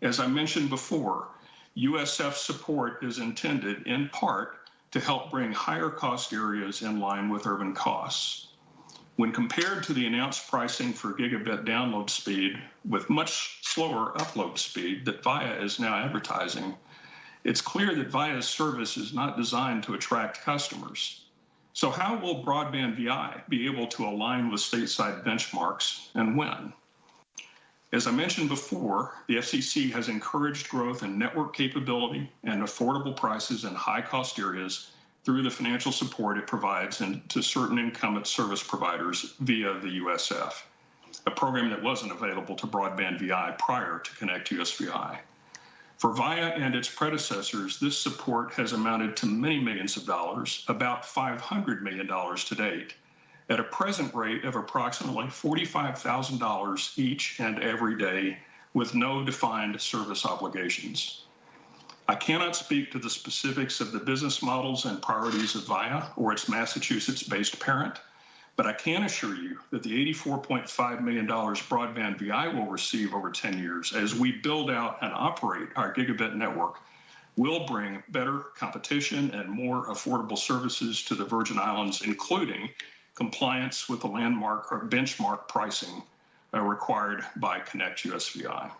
As I mentioned before, USF support is intended in part to help bring higher cost areas in line with urban costs. When compared to the announced pricing for gigabit download speed with much slower upload speed that VIA is now advertising, it's clear that VIA's service is not designed to attract customers. So how will Broadband VI be able to align with stateside benchmarks and when? As I mentioned before, the FCC has encouraged growth in network capability and affordable prices in high-cost areas through the financial support it provides to certain incumbent service providers via the USF, a program that wasn't available to Broadband VI prior to Connect USVI. For VIA and its predecessors, this support has amounted to many millions of dollars, about $500 million to date, at a present rate of approximately $45,000 each and every day with no defined service obligations. I cannot speak to the specifics of the business models and priorities of VIA or its Massachusetts-based parent, but I can assure you that the $84.5 million Broadband VI will receive over 10 years as we build out and operate our gigabit network will bring better competition and more affordable services to the Virgin Islands, including compliance with the landmark or benchmark pricing required by Connect USVI.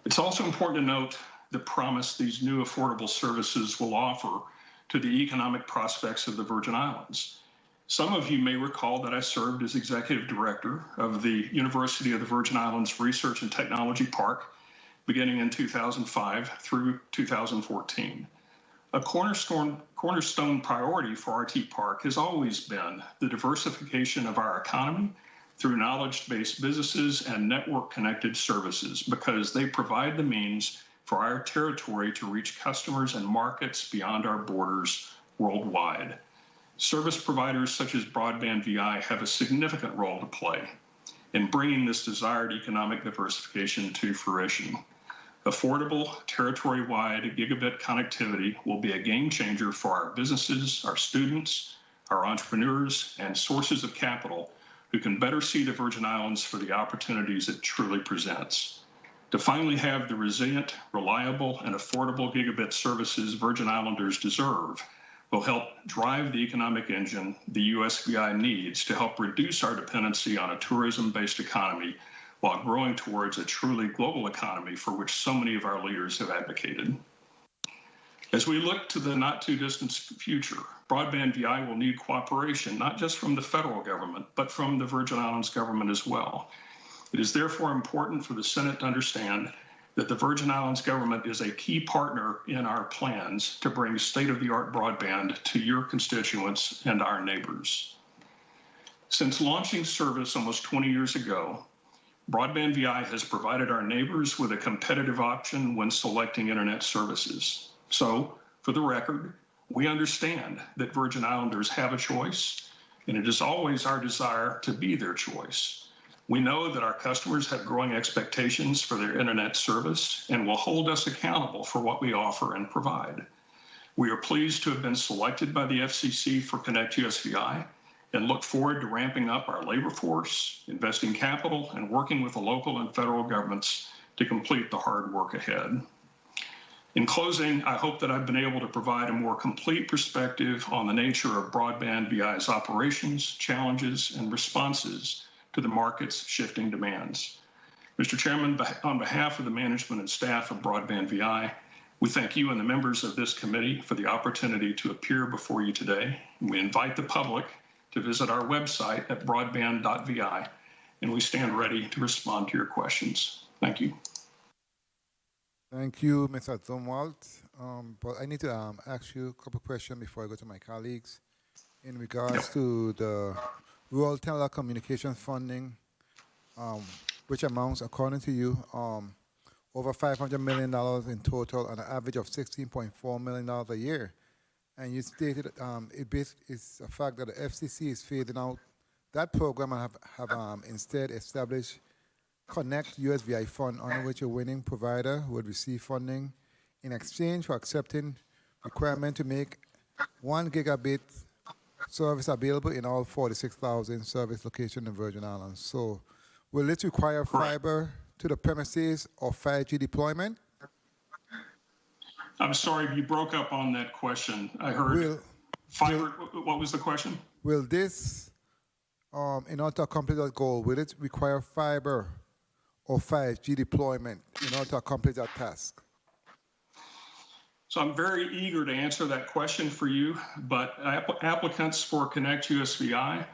It's also important to note the promise these new affordable services will offer to the economic prospects of the Virgin Islands. Some of you may recall that I served as executive director of the University of the Virgin Islands Research and Technology Park beginning in 2005 through 2014. A cornerstone priority for RT Park has always been the diversification of our economy through knowledge-based businesses and network-connected services because they provide the means for our territory to reach customers and markets beyond our borders worldwide. Service providers such as Broadband VI have a significant role to play in bringing this desired economic diversification to fruition. Affordable, territory-wide gigabit connectivity will be a game changer for our businesses, our students, our entrepreneurs, and sources of capital who can better see the Virgin Islands for the opportunities it truly presents. To finally have the resilient, reliable, and affordable gigabit services Virgin Islanders deserve will help drive the economic engine the USVI needs to help reduce our dependency on a tourism-based economy while growing towards a truly global economy for which so many of our leaders have advocated. As we look to the not too distant future, Broadband VI will need cooperation, not just from the federal government, but from the Virgin Islands government as well. It is therefore important for the Senate to understand that the Virgin Islands government is a key partner in our plans to bring state-of-the-art broadband to your constituents and our neighbors. Since launching service almost 20 years ago, Broadband VI has provided our neighbors with a competitive option when selecting internet services. So, for the record, we understand that Virgin Islanders have a choice, and it is always our desire to be their choice. We know that our customers have growing expectations for their internet service and will hold us accountable for what we offer and provide. We are pleased to have been selected by the FCC for Connect USVI and look forward to ramping up our labor force, investing capital, and working with the local and federal governments to complete the hard work ahead. In closing, I hope that I've been able to provide a more complete perspective on the nature of Broadband VI's operations, challenges, and responses to the market's shifting demands. Mr. Chairman, on behalf of the management and staff of Broadband VI, we thank you and the members of this committee for the opportunity to appear before you today. We invite the public to visit our website at broadband.vi, and we stand ready to respond to your questions. Thank you. Thank you, Mr. Zumwalt. But I need to ask you a couple of questions before I go to my colleagues in regards to the rural telecommunications funding, which amounts, according to you, over $500 million in total and an average of $16.4 million a year. And you stated it's a fact that the FCC is phasing out that program and have instead established Connect USVI Fund, under which a winning provider would receive funding in exchange for accepting requirement to make 1 gigabit service available in all 46,000 service locations in Virgin Islands. So will it require fiber to the premises or 5G deployment? I'm sorry, you broke up on that question. I heard fiber. What was the question? Will this, in order to accomplish that goal, will it require fiber or 5G deployment in order to accomplish that task? So I'm very eager to answer that question for you, but applicants for Connect USVI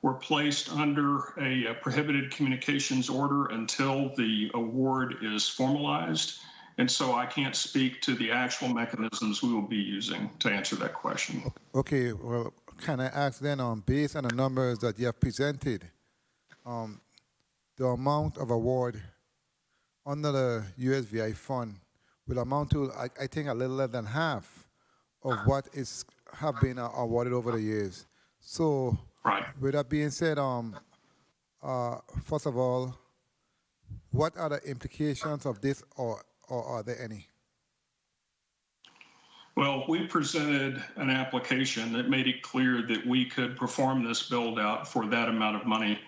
were placed under a prohibited communications order until the award is formalized. And so I can't speak to the actual mechanisms we will be using to answer that question. Okay, well, can I ask then, based on the numbers that you have presented, the amount of award under the USVI fund will amount to, I think, a little less than half of what have been awarded over the years. So, with that being said, first of all, what are the implications of this, or are there any? Well, we presented an application that made it clear that we could perform this build out for that amount of money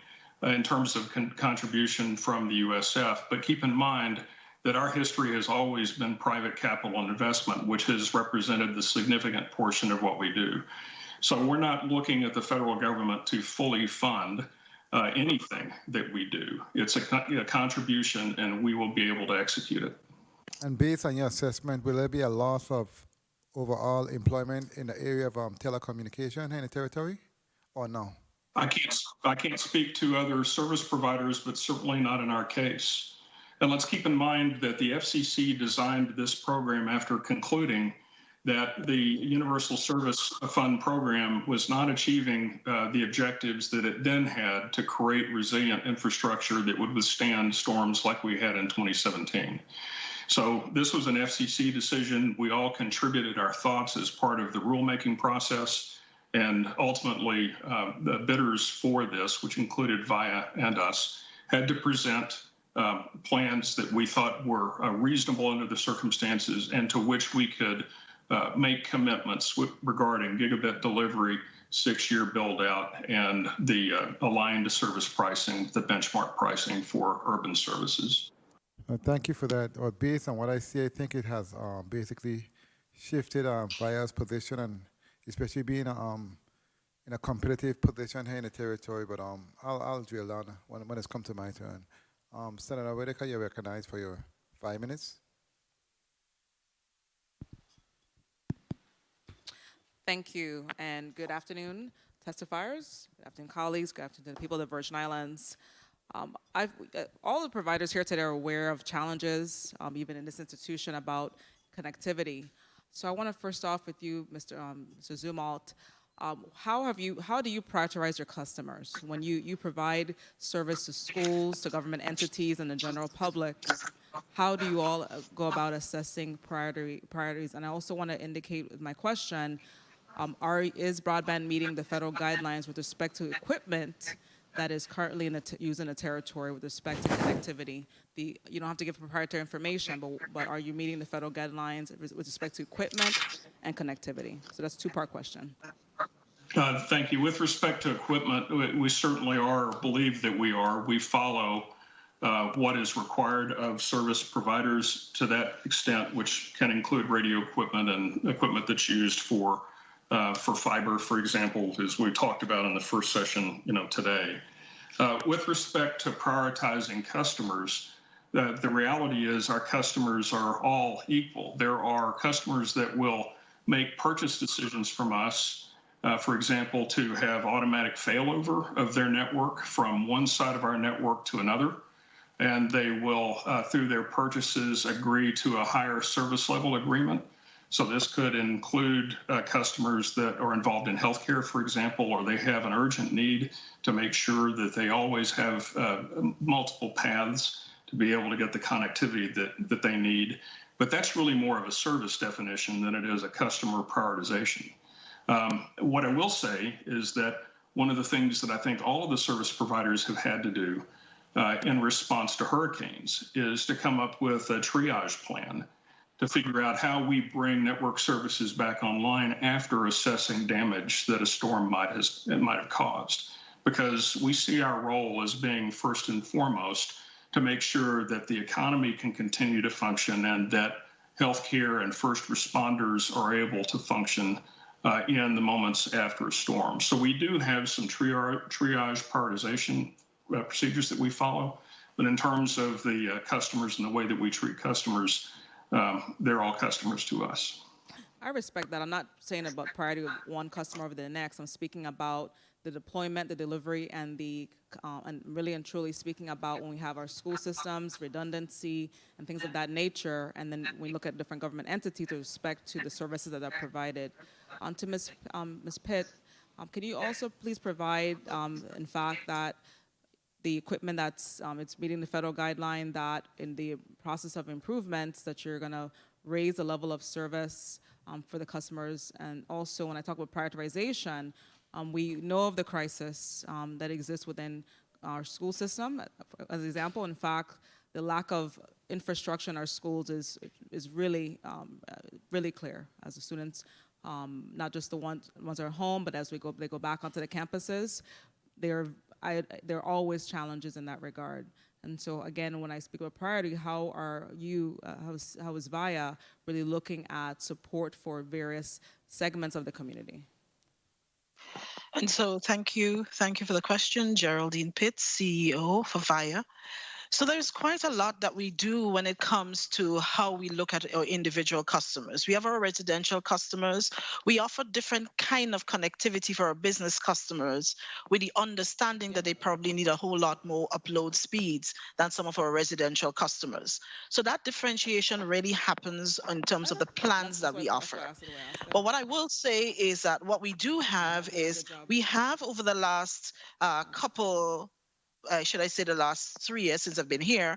in terms of contribution from the USF. But keep in mind that our history has always been private capital investment, which has represented the significant portion of what we do. So we're not looking at the federal government to fully fund anything that we do. It's a contribution, and we will be able to execute it. And based on your assessment, will there be a loss of overall employment in the area of telecommunication in the territory or no? I can't speak to other service providers, but certainly not in our case. And let's keep in mind that the FCC designed this program after concluding that the Universal Service Fund program was not achieving the objectives that it then had to create resilient infrastructure that would withstand storms like we had in 2017. So this was an FCC decision. We all contributed our thoughts as part of the rulemaking process. And ultimately, the bidders for this, which included VIA and us, had to present plans that we thought were reasonable under the circumstances and to which we could make commitments regarding gigabit delivery, 6-year build out, and the aligned service pricing, the benchmark pricing for urban services. Thank you for that. Based on what I see, I think it has basically shifted VIA's position, and especially being in a competitive position here in the territory. But I'll drill down when it's come to my turn. Senator Whitaker, you're recognized for your 5 minutes. Thank you, and good afternoon, testifiers. Good afternoon, colleagues. Good afternoon to the people of the Virgin Islands. All the providers here today are aware of challenges, even in this institution, about connectivity. So I want to first off with you, Mr. Zumwalt. How do you prioritize your customers when you provide service to schools, to government entities, and the general public? How do you all go about assessing priorities? And I also want to indicate with my question, is broadband meeting the federal guidelines with respect to equipment that is currently used in the territory with respect to connectivity? You don't have to give proprietary information, but are you meeting the federal guidelines with respect to equipment and connectivity? So that's a two-part question. Thank you. With respect to equipment, we certainly are, believe that we are. We follow what is required of service providers to that extent, which can include radio equipment and equipment that's used for fiber, for example, as we talked about in the first session, today. With respect to prioritizing customers, the reality is our customers are all equal. There are customers that will make purchase decisions from us, for example, to have automatic failover of their network from one side of our network to another. And they will, through their purchases, agree to a higher service level agreement. So this could include customers that are involved in healthcare, for example, or they have an urgent need to make sure that they always have multiple paths to be able to get the connectivity that they need. But that's really more of a service definition than it is a customer prioritization. What I will say is that one of the things that I think all of the service providers have had to do in response to hurricanes is to come up with a triage plan to figure out how we bring network services back online after assessing damage that a storm might have caused. Because we see our role as being first and foremost to make sure that the economy can continue to function and that healthcare and first responders are able to function in the moments after a storm. So we do have some triage prioritization procedures that we follow, but in terms of the customers and the way that we treat customers, they're all customers to us. I respect that. I'm not saying about priority of one customer over the next. I'm speaking about the deployment, the delivery, and and really and truly speaking about when we have our school systems, redundancy, and things of that nature, and then we look at different government entities with respect to the services that are provided. To Ms. Pitt, can you also please provide, in fact, that the equipment that's it's meeting the federal guideline, that in the process of improvements that you're going to raise the level of service for the customers? And also, when I talk about prioritization, we know of the crisis that exists within our school system. As an example, in fact, the lack of infrastructure in our schools is really really clear as the students, not just the ones that are home, but as they go back onto the campuses, there are always challenges in that regard. And so again, when I speak about priority, how are you, how is VIA really looking at support for various segments of the community? And so thank you for the question, Geraldine Pitts, CEO for VIA. So there's quite a lot that we do when it comes to how we look at our individual customers. We have our residential customers. We offer different kind of connectivity for our business customers with the understanding that they probably need a whole lot more upload speeds than some of our residential customers. So that differentiation really happens in terms of the plans that we offer. But what I will say is that what we do have is we have over the last couple should I say the last 3 years since I've been here,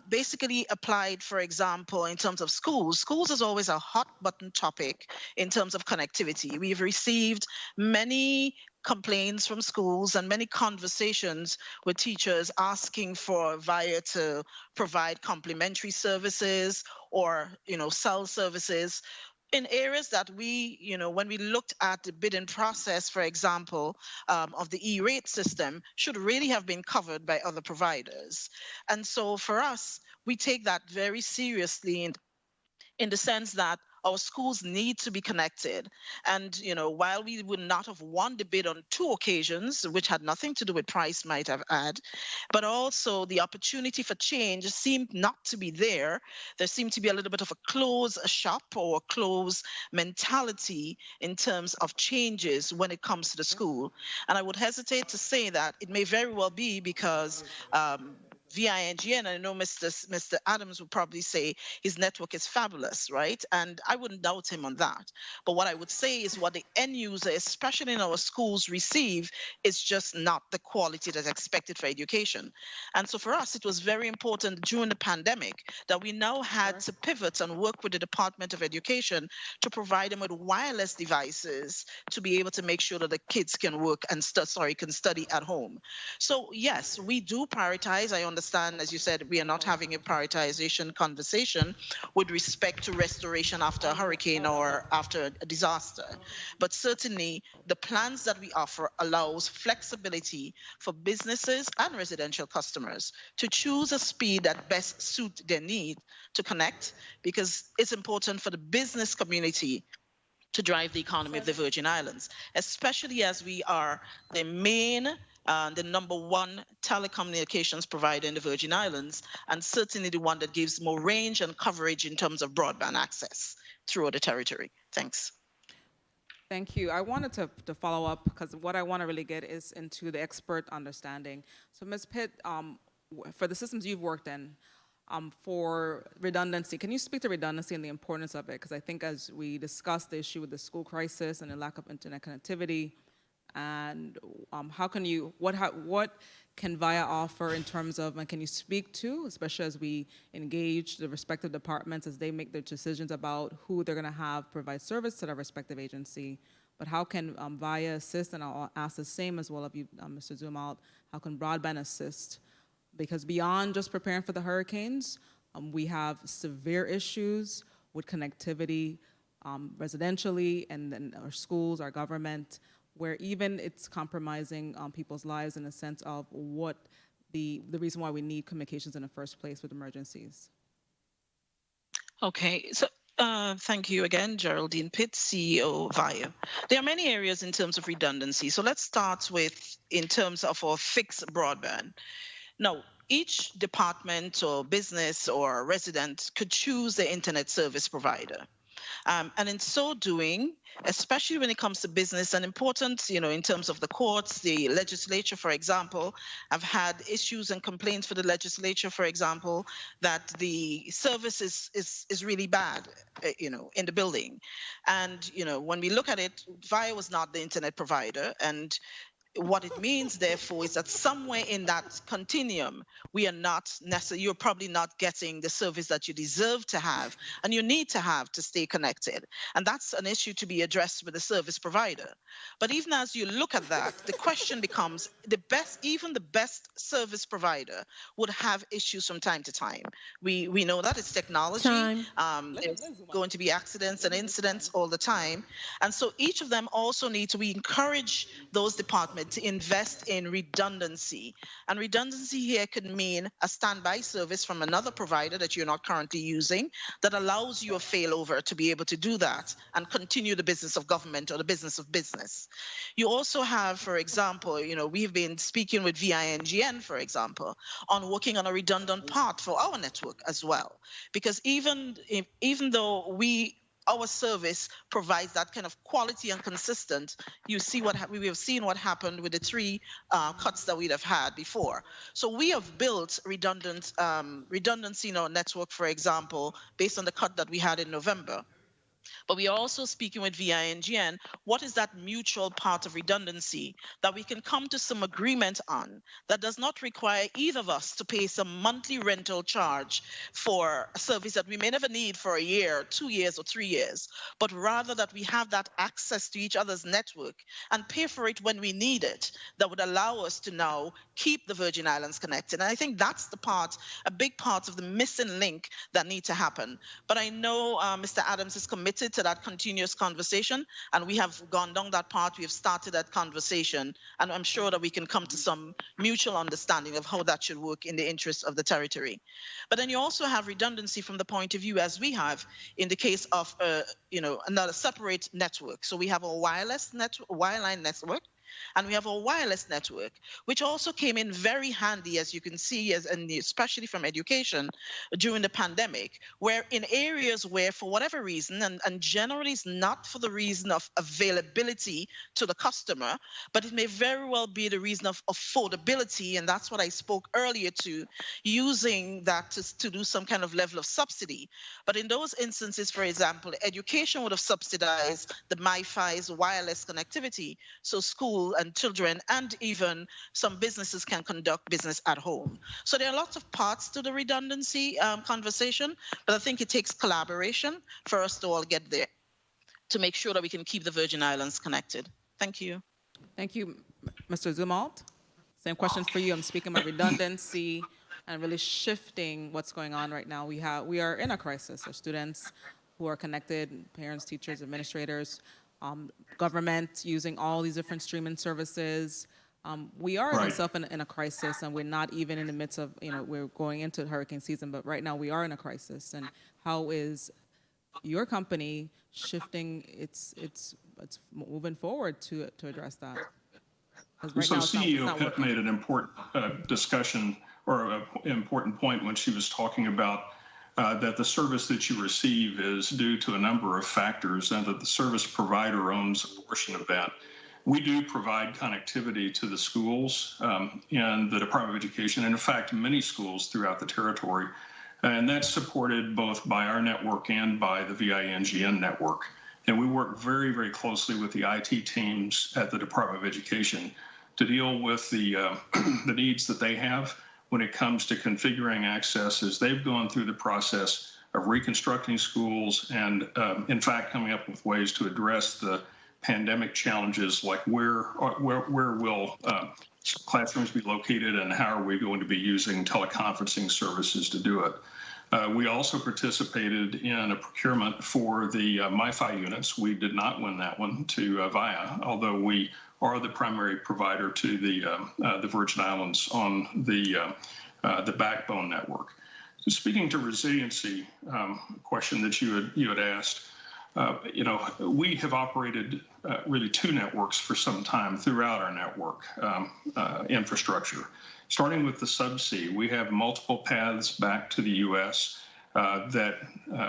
basically applied, for example, in terms of schools. Schools is always a hot button topic in terms of connectivity. We've received many complaints from schools and many conversations with teachers asking for VIA to provide complimentary services or, cell services in areas that we, when we looked at the bidding process, for example, of the E-rate system, should really have been covered by other providers. And so for us, we take that very seriously in the sense that our schools need to be connected. And, while we would not have won the bid on 2 occasions, which had nothing to do with price might have had, but also the opportunity for change seemed not to be there. There seemed to be a little bit of a closed shop or a closed mentality in terms of changes when it comes to the school. And I would hesitate to say that it may very well be because VINGN, and I know Mr. Adams would probably say his network is fabulous, right? And I wouldn't doubt him on that. But what I would say is what the end user, especially in our schools, receive is just not the quality that's expected for education. And so for us, it was very important during the pandemic that we now had to pivot and work with the Department of Education to provide them with wireless devices to be able to make sure that the kids can work and can study at home. So yes, we do prioritize. I understand, as you said, we are not having a prioritization conversation with respect to restoration after a hurricane or after a disaster. But certainly the plans that we offer allows flexibility for businesses and residential customers to choose a speed that best suit their need to connect, because it's important for the business community to drive the economy of the Virgin Islands, especially as we are the main the number 1 telecommunications provider in the Virgin Islands, and certainly the one that gives more range and coverage in terms of broadband access throughout the territory. Thanks. Thank you. I wanted to follow up because what I want to really get is into the expert understanding. So Ms. Pitt, for the systems you've worked in, for redundancy, can you speak to redundancy and the importance of it? Because I think as we discussed the issue with the school crisis and the lack of internet connectivity, and what can VIA offer in terms of, and can you speak to, especially as we engage the respective departments as they make their decisions about who they're going to have provide service to their respective agency, but how can VIA assist, and I'll ask the same as well of you, Mr. Zumwalt, how can broadband assist? Because beyond just preparing for the hurricanes, we have severe issues with connectivity residentially, and then our schools, our government, where even it's compromising people's lives in the sense of what the reason why we need communications in the first place with emergencies. Okay, so thank you again, Geraldine Pitt, CEO VIA. There are many areas in terms of redundancy. So let's start with in terms of our fixed broadband. Now, each department or business or resident could choose their internet service provider. And in so doing, especially when it comes to business and important, in terms of the courts, the legislature, for example, have had issues and complaints for the legislature, for example, that the service is really bad, in the building. And, when we look at it, VIA was not the internet provider. And what it means, therefore, is that somewhere in that continuum, we are not necessarily, you're probably not getting the service that you deserve to have and you need to have to stay connected. And that's an issue to be addressed with the service provider. But even as you look at that, the question becomes even the best service provider would have issues from time to time. We know that it's technology. There's going to be accidents and incidents all the time. And so each of them also we encourage those departments department to invest in redundancy. And redundancy here could mean a standby service from another provider that you're not currently using that allows you a failover to be able to do that and continue the business of government or the business of business. You also have, for example, we've been speaking with VINGN, for example, on working on a redundant part for our network as well. Because even though our service provides that kind of quality and consistent, we have seen what happened with the 3 cuts that we'd have had before. So we have built redundancy in our network, for example, based on the cut that we had in November. But we are also speaking with VINGN, what is that mutual part of redundancy that we can come to some agreement on that does not require either of us to pay some monthly rental charge for a service that we may never need for a year, 2 years, or 3 years, but rather that we have that access to each other's network and pay for it when we need it, that would allow us to now keep the Virgin Islands connected. And I think that's a big part of the missing link that needs to happen. But I know Mr. Adams is committed to that continuous conversation, and we have gone down that path. We have started that conversation, and I'm sure that we can come to some mutual understanding of how that should work in the interest of the territory. But then you also have redundancy from the point of view, as we have in the case of another separate network. So we have a wireline network, and we have a wireless network, which also came in very handy, as you can see, and especially from education during the pandemic, where in areas where, for whatever reason, and generally it's not for the reason of availability to the customer, but it may very well be the reason of affordability, and that's what I spoke earlier to, using that to do some kind of level of subsidy. But in those instances, for example, education would have subsidized the MiFi's wireless connectivity, so schools and children and even some businesses can conduct business at home. So there are lots of parts to the redundancy conversation, but I think it takes collaboration for us to all get there to make sure that we can keep the Virgin Islands connected. Thank you. Thank you, Mr. Zumwalt. Same question for you. I'm speaking about redundancy and really shifting what's going on right now. We are in a crisis. Our students who are connected, parents, teachers, administrators, government using all these different streaming services. We are in itself in a crisis, and we're not even in the midst of, we're going into hurricane season, but right now we are in a crisis. And how is your company shifting its moving forward to address that? Right so now, CEO Pep made an important discussion or an important point when she was talking about that the service that you receive is due to a number of factors and that the service provider owns a portion of that. We do provide connectivity to the schools and the Department of Education, and in fact, many schools throughout the territory. And that's supported both by our network and by the VINGN network. And we work very, very closely with the IT teams at the Department of Education to deal with the needs that they have when it comes to configuring access as they've gone through the process of reconstructing schools and, in fact, coming up with ways to address the pandemic challenges like where will classrooms be located and how are we going to be using teleconferencing services to do it. We also participated in a procurement for the MiFi units. We did not win that one to VIA, although we are the primary provider to the Virgin Islands on the backbone network. So speaking to resiliency, question that you had asked, we have operated really 2 networks for some time throughout our network infrastructure. Starting with the subsea, we have multiple paths back to the U.S. That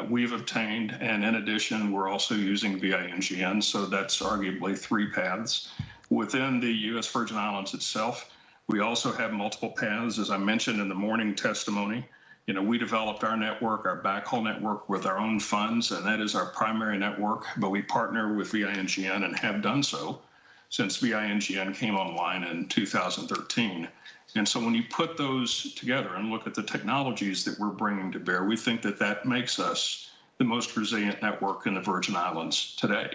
we've obtained, and in addition, we're also using VINGN, so that's arguably 3 paths. Within the U.S. Virgin Islands itself, we also have multiple paths, as I mentioned in the morning testimony. We developed our network, our backhaul network, with our own funds, and that is our primary network, but we partner with VINGN and have done so since VINGN came online in 2013. And so when you put those together and look at the technologies that we're bringing to bear, we think that that makes us the most resilient network in the Virgin Islands today.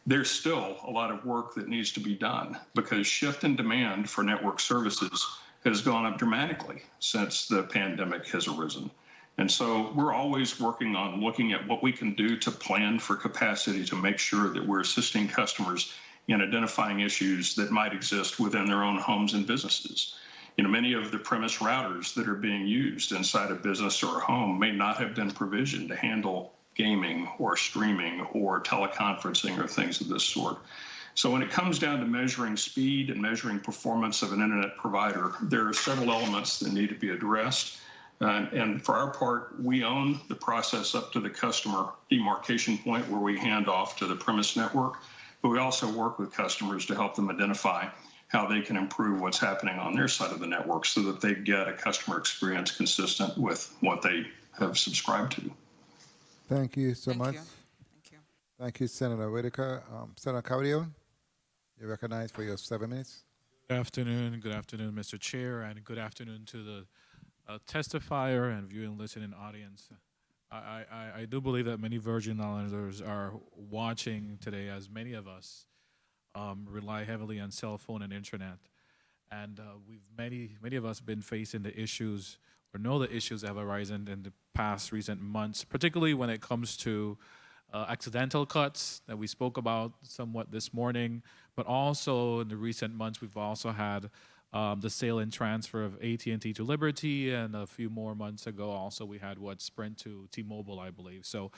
There's still a lot of work that needs to be done because shift in demand for network services has gone up dramatically since the pandemic has arisen. And so we're always working on looking at what we can do to plan for capacity to make sure that we're assisting customers in identifying issues that might exist within their own homes and businesses. Many of the premise routers that are being used inside a business or a home may not have been provisioned to handle gaming or streaming or teleconferencing or things of this sort. So when it comes down to measuring speed and measuring performance of an internet provider, there are several elements that need to be addressed. And for our part, we own the process up to the customer demarcation point where we hand off to the premise network, but we also work with customers to help them identify how they can improve what's happening on their side of the network so that they get a customer experience consistent with what they have subscribed to. Thank you so much. Thank you. Thank you, Senator Whitaker. Senator Carrillo, you're recognized for your 7 minutes. Good afternoon, Mr. Chair, and good afternoon to the testifier and viewing, listening audience. I do believe that many Virgin Islanders are watching today, as many of us rely heavily on cell phone and internet. And many of us been facing the issues or know the issues that have arisen in the past recent months, particularly when it comes to accidental cuts that we spoke about somewhat this morning, but also in the recent months we've also had the sale and transfer of AT&T to Liberty, and a few more months ago also we had Sprint to T-Mobile, I believe. So,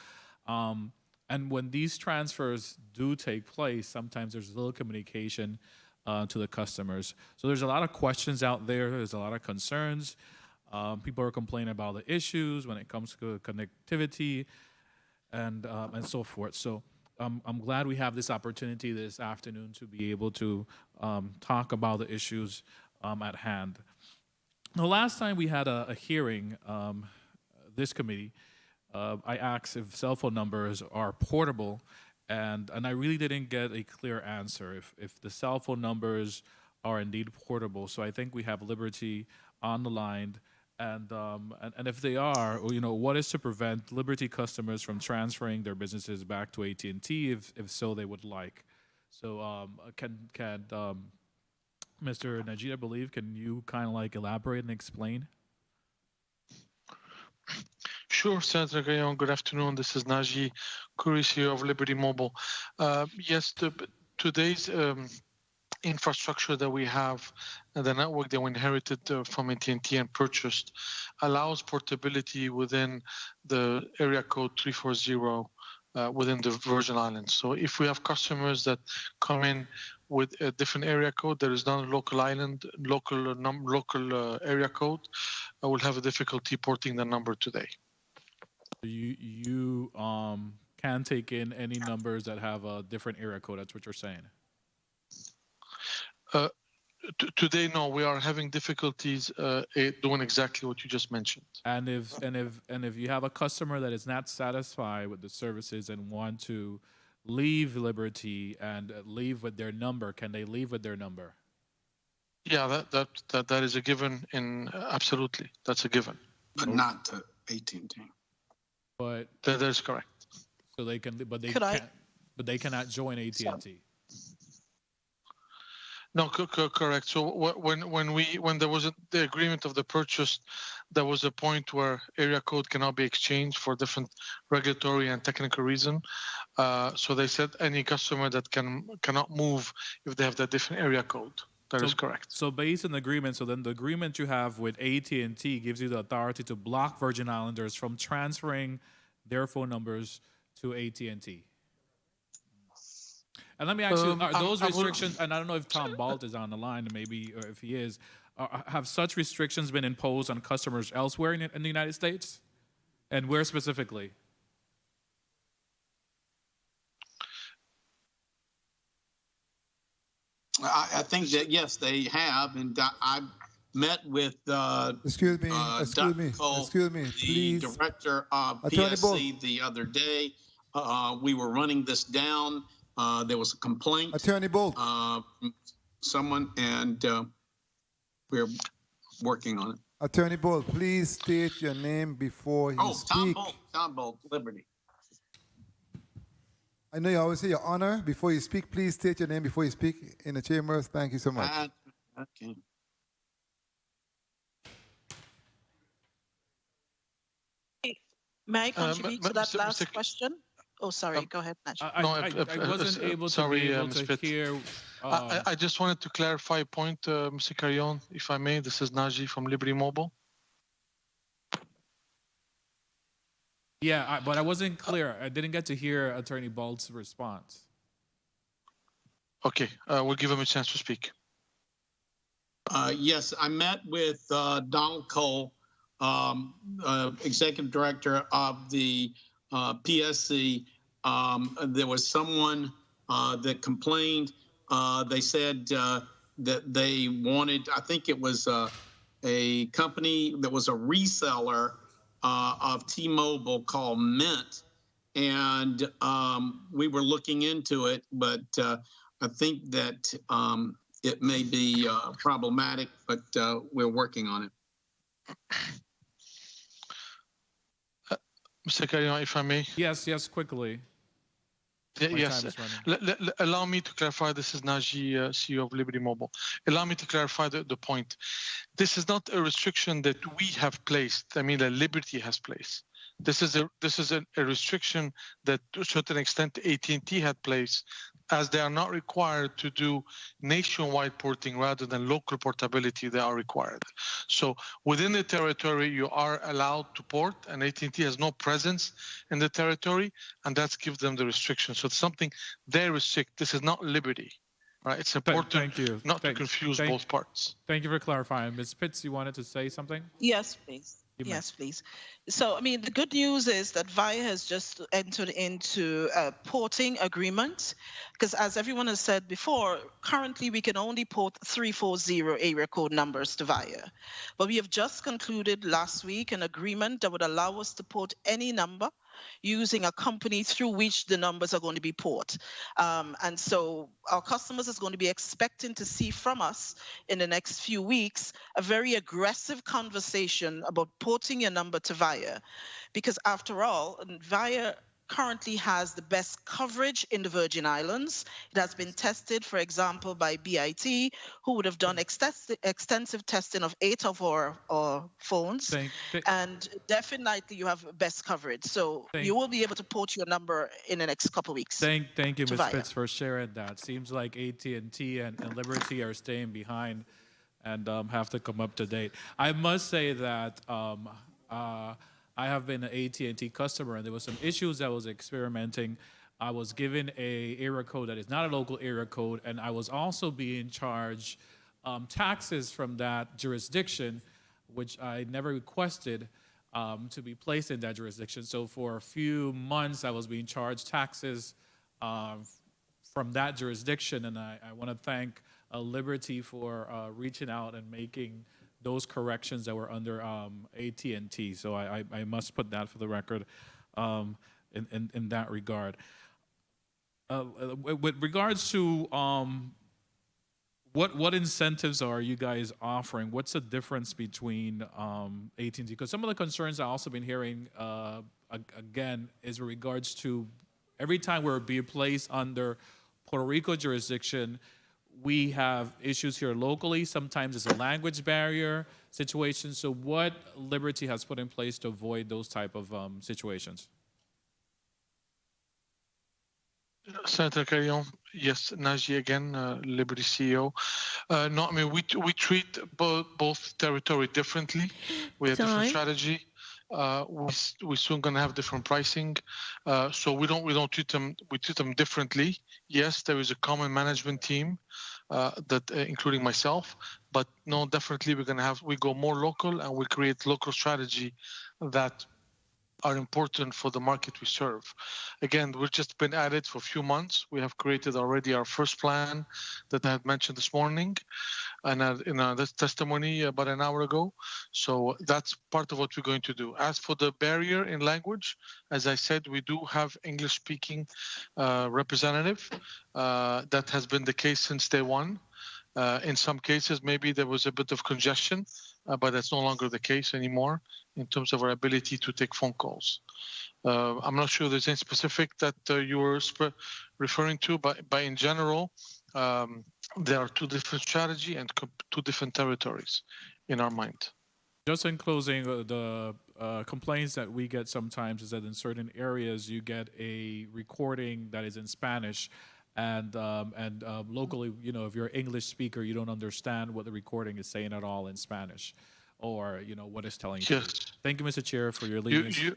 and when these transfers do take place, sometimes there's little communication to the customers. So there's a lot of questions out there. There's a lot of concerns. People are complaining about the issues when it comes to connectivity and so forth. So I'm glad we have this opportunity this afternoon to be able to talk about the issues at hand. The last time we had a hearing, this committee, I asked if cell phone numbers are portable, and I really didn't get a clear answer if the cell phone numbers are indeed portable. So I think we have Liberty on the line, and if they are, what is to prevent Liberty customers from transferring their businesses back to AT&T if so they would like? So can Mr. Najee, I believe, can you kind of elaborate and explain? Sure, Senator Gayon. Good afternoon. This is Najee Kuris here of Liberty Mobile. Yes, today's infrastructure that we have, the network that we inherited from AT&T and purchased, allows portability within the area code 340 within the Virgin Islands. So if we have customers that come in with a different area code that is not a local island, local area code, will have a difficulty porting the number today. You can take in any numbers that have a different area code. That's what you're saying. Today, no, we are having difficulties doing exactly what you just mentioned. And if you have a customer that is not satisfied with the services and want to leave Liberty and leave with their number, can they leave with their number? Yeah, that is a given. Absolutely, that's a given. But not to AT&T. But that is correct. So they can, but they cannot join AT&T. No, correct. So when there was the agreement of the purchase, there was a point where area code cannot be exchanged for different regulatory and technical reason. So they said any customer that cannot move if they have that different area code. That is correct. So based on the agreement, so then the agreement you have with AT&T gives you the authority to block Virgin Islanders from transferring their phone numbers to AT&T. And let me ask you, are those restrictions, and I don't know if Tom Balt is on the line, maybe, or if he is, have such restrictions been imposed on customers elsewhere in the United States? And where specifically? I think that, yes, they have. And I met with excuse me, please. The director of PSC the other day. We were running this down. There was a complaint. Attorney Bolt. Someone, and we're working on it. Attorney Bolt, please state your name before you speak. Tom Bolt, Liberty. I know you always say your honor before you speak. Please state your name before you speak in the chambers. Thank you so much. Okay. May I contribute to that last question? Oh, sorry. Go ahead, Najee. I wasn't able to sorry, be able Ms. to Pitt. hear. I just wanted to clarify a point, Mr. Carrion, if I may. This is Najee from Liberty Mobile. Yeah, but I wasn't clear. I didn't get to hear Attorney Balt's response. Okay, we'll give him a chance to speak. Yes, I met with Donald Cole, Executive Director of the PSC. There was someone that complained. They said that they wanted, I think it was a company that was a reseller of T-Mobile called Mint. And we were looking into it, but I think that it may be problematic, but we're working on it. Mr. Carrion, if I may. Yes, quickly. Yes, allow me to clarify. This is Najee, CEO of Liberty Mobile. Allow me to clarify the point. This is not a restriction that we have placed. I mean, that Liberty has placed. This is a restriction that, to a certain extent, AT&T had placed, as they are not required to do nationwide porting rather than local portability. They are required. So within the territory, you are allowed to port, and AT&T has no presence in the territory, and that gives them the restriction. So it's something they restrict. This is not Liberty. Right? It's important not to confuse both parts. Thank you for clarifying. Ms. Pitts, you wanted to say something? Yes, please. Yes, please. So, I mean, the good news is that VIA has just entered into a porting agreement, because as everyone has said before, currently we can only port 340 area code numbers to VIA. But we have just concluded last week an agreement that would allow us to port any number using a company through which the numbers are going to be port. And so our customers is going to be expecting to see from us in the next few weeks a very aggressive conversation about porting your number to VIA. Because after all, VIA currently has the best coverage in the Virgin Islands. It has been tested, for example, by BIT, who would have done extensive testing of 8 of our phones. And definitely you have best coverage. So you will be able to port your number in the next couple of weeks. Thank you, Ms. Pitts, for sharing that. Seems like AT&T and Liberty are staying behind and have to come up to date. I must say that I have been an AT&T customer, and there were some issues I was experimenting. I was given a area code that is not a local area code, and I was also being charged taxes from that jurisdiction, which I never requested to be placed in that jurisdiction. So for a few months, I was being charged taxes from that jurisdiction, and I want to thank Liberty for reaching out and making those corrections that were under AT&T. So I must put that for the record in that regard. With regards to what incentives are you guys offering? What's the difference between AT&T? Because some of the concerns I've also been hearing, again, is with regards to every time we're being placed under Puerto Rico jurisdiction, we have issues here locally. Sometimes it's a language barrier situation. So what Liberty has put in place to avoid those type of situations? Senator Carrion, yes, Najee again, Liberty CEO. No, I mean, we treat both territory differently. We have different strategy. We're soon going to have different pricing, so we don't treat them. We treat them differently. Yes, there is a common management team that, including myself, but no, definitely we go more local, and we create local strategy that are important for the market we serve. Again, we've just been at it for a few months. We have created already our first plan that I had mentioned this morning, and in this testimony about an hour ago. So that's part of what we're going to do. As for the barrier in language, as I said, we do have English-speaking representative. That has been the case since day one. In some cases, maybe there was a bit of congestion, but that's no longer the case anymore in terms of our ability to take phone calls. I'm not sure there's any specific that you were referring to, but in general, there are two different strategies and two different territories in our mind. Just in closing, the complaints that we get sometimes is that in certain areas you get a recording that is in Spanish, and locally, you know, if you're an English speaker, you don't understand what the recording is saying at all in Spanish, or you know what it's telling you. Yes. To do. Thank you, Mr. Chair, for your You, lenience. you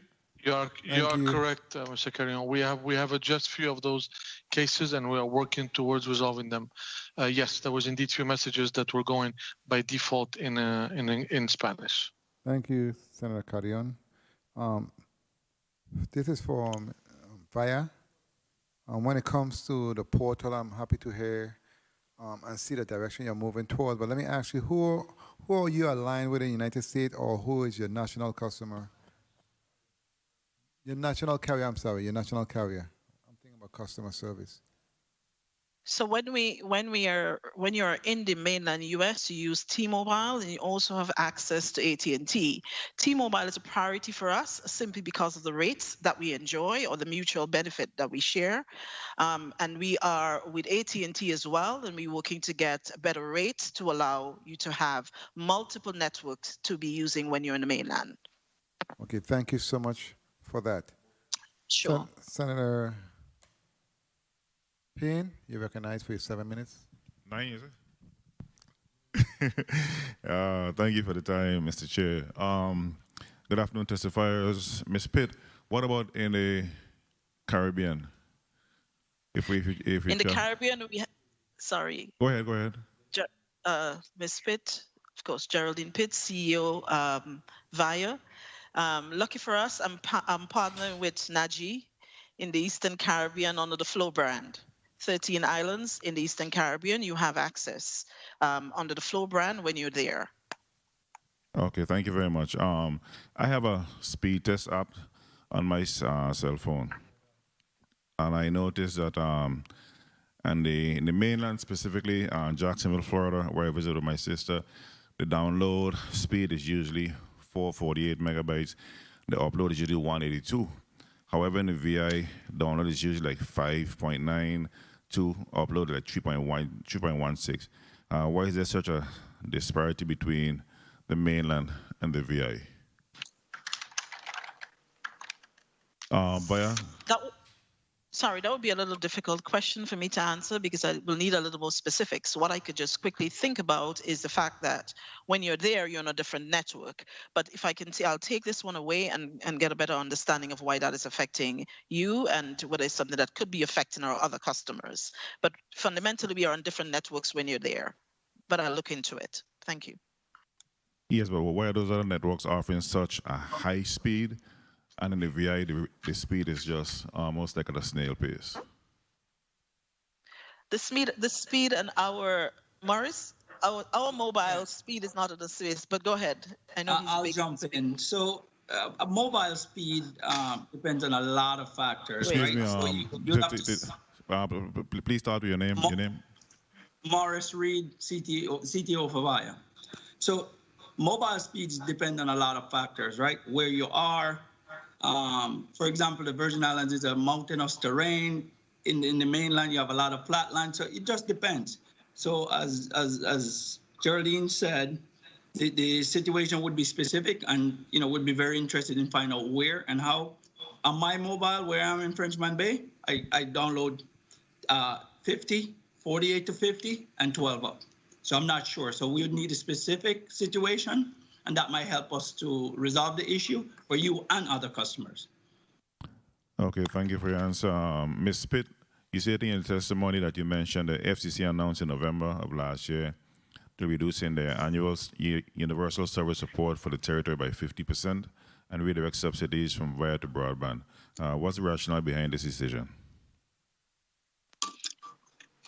are correct, Mr. Carrion. We have addressed few of those cases, and we are working towards resolving them. Yes, there was indeed few messages that were going by default in Spanish. Thank you, Senator Carrion. This is from Vaya. When it comes to the portal, I'm happy to hear and see the direction you're moving towards. But let me ask you, who are you aligned with in the United States, or who is your national customer? Your national carrier, I'm sorry, your national carrier. I'm thinking about customer service. So when you're in the mainland US, you use T-Mobile, and you also have access to AT&T. T-Mobile is a priority for us simply because of the rates that we enjoy or the mutual benefit that we share. And we are with AT&T as well, and we're working to get better rates to allow you to have multiple networks to be using when you're in the mainland. Okay, thank you so much for that. Sure. Senator Payne, you're recognized for your 7 minutes. 9, is it? Thank you for the time, Mr. Chair. Good afternoon, testifiers. Ms. Pitt, what about in the Caribbean? If we in the Caribbean, sorry. Go ahead. Ms. Pitt, of course, Geraldine Pitt, CEO Via. Lucky for us, I'm partnering with Naji in the Eastern Caribbean under the Flow brand. 13 islands in the Eastern Caribbean, you have access under the Flow brand when you're there. Okay, thank you very much. I have a speed test app on my cell phone, and I noticed that in the mainland, specifically Jacksonville, Florida, where I visited with my sister, the download speed is usually 448 megabytes. The upload is usually 182. However, in the VI, download is usually like 5.9 to upload like 3.16. Why is there such a disparity between the mainland and the VI? Via? Sorry, that would be a little difficult question for me to answer because I will need a little more specifics. What I could just quickly think about is the fact that when you're there, you're on a different network. But if I can see, I'll take this one away and get a better understanding of why that is affecting you and whether it's something that could be affecting our other customers. But fundamentally, we are on different networks when you're there. But I'll look into it. Thank you. Yes, but why are those other networks offering such a high speed? And in the VI, the speed is just almost like at a snail pace. The speed and our mobile speed is not at the space, but go ahead. I know I'll jump in. So a mobile speed depends on a lot of factors. Excuse right? me, please start with your name. Morris Reed, CTO for Via. So mobile speeds depend on a lot of factors, right? Where you are. For example, the Virgin Islands is a mountainous terrain. In the mainland, you have a lot of flatland, so it just depends. So as Geraldine said, the situation would be specific, and would be very interested in finding out where and how. On my mobile, where I'm in Frenchman Bay, I download 50, 48 to 50, and 12 up. So I'm not sure. So we would need a specific situation, and that might help us to resolve the issue for you and other customers. Okay, thank you for your answer. Ms. Pitt, you said in your testimony that you mentioned the FCC announced in November of last year to reducing their annual universal service support for the territory by 50% and redirect subsidies from wire to broadband. What's the rationale behind this decision?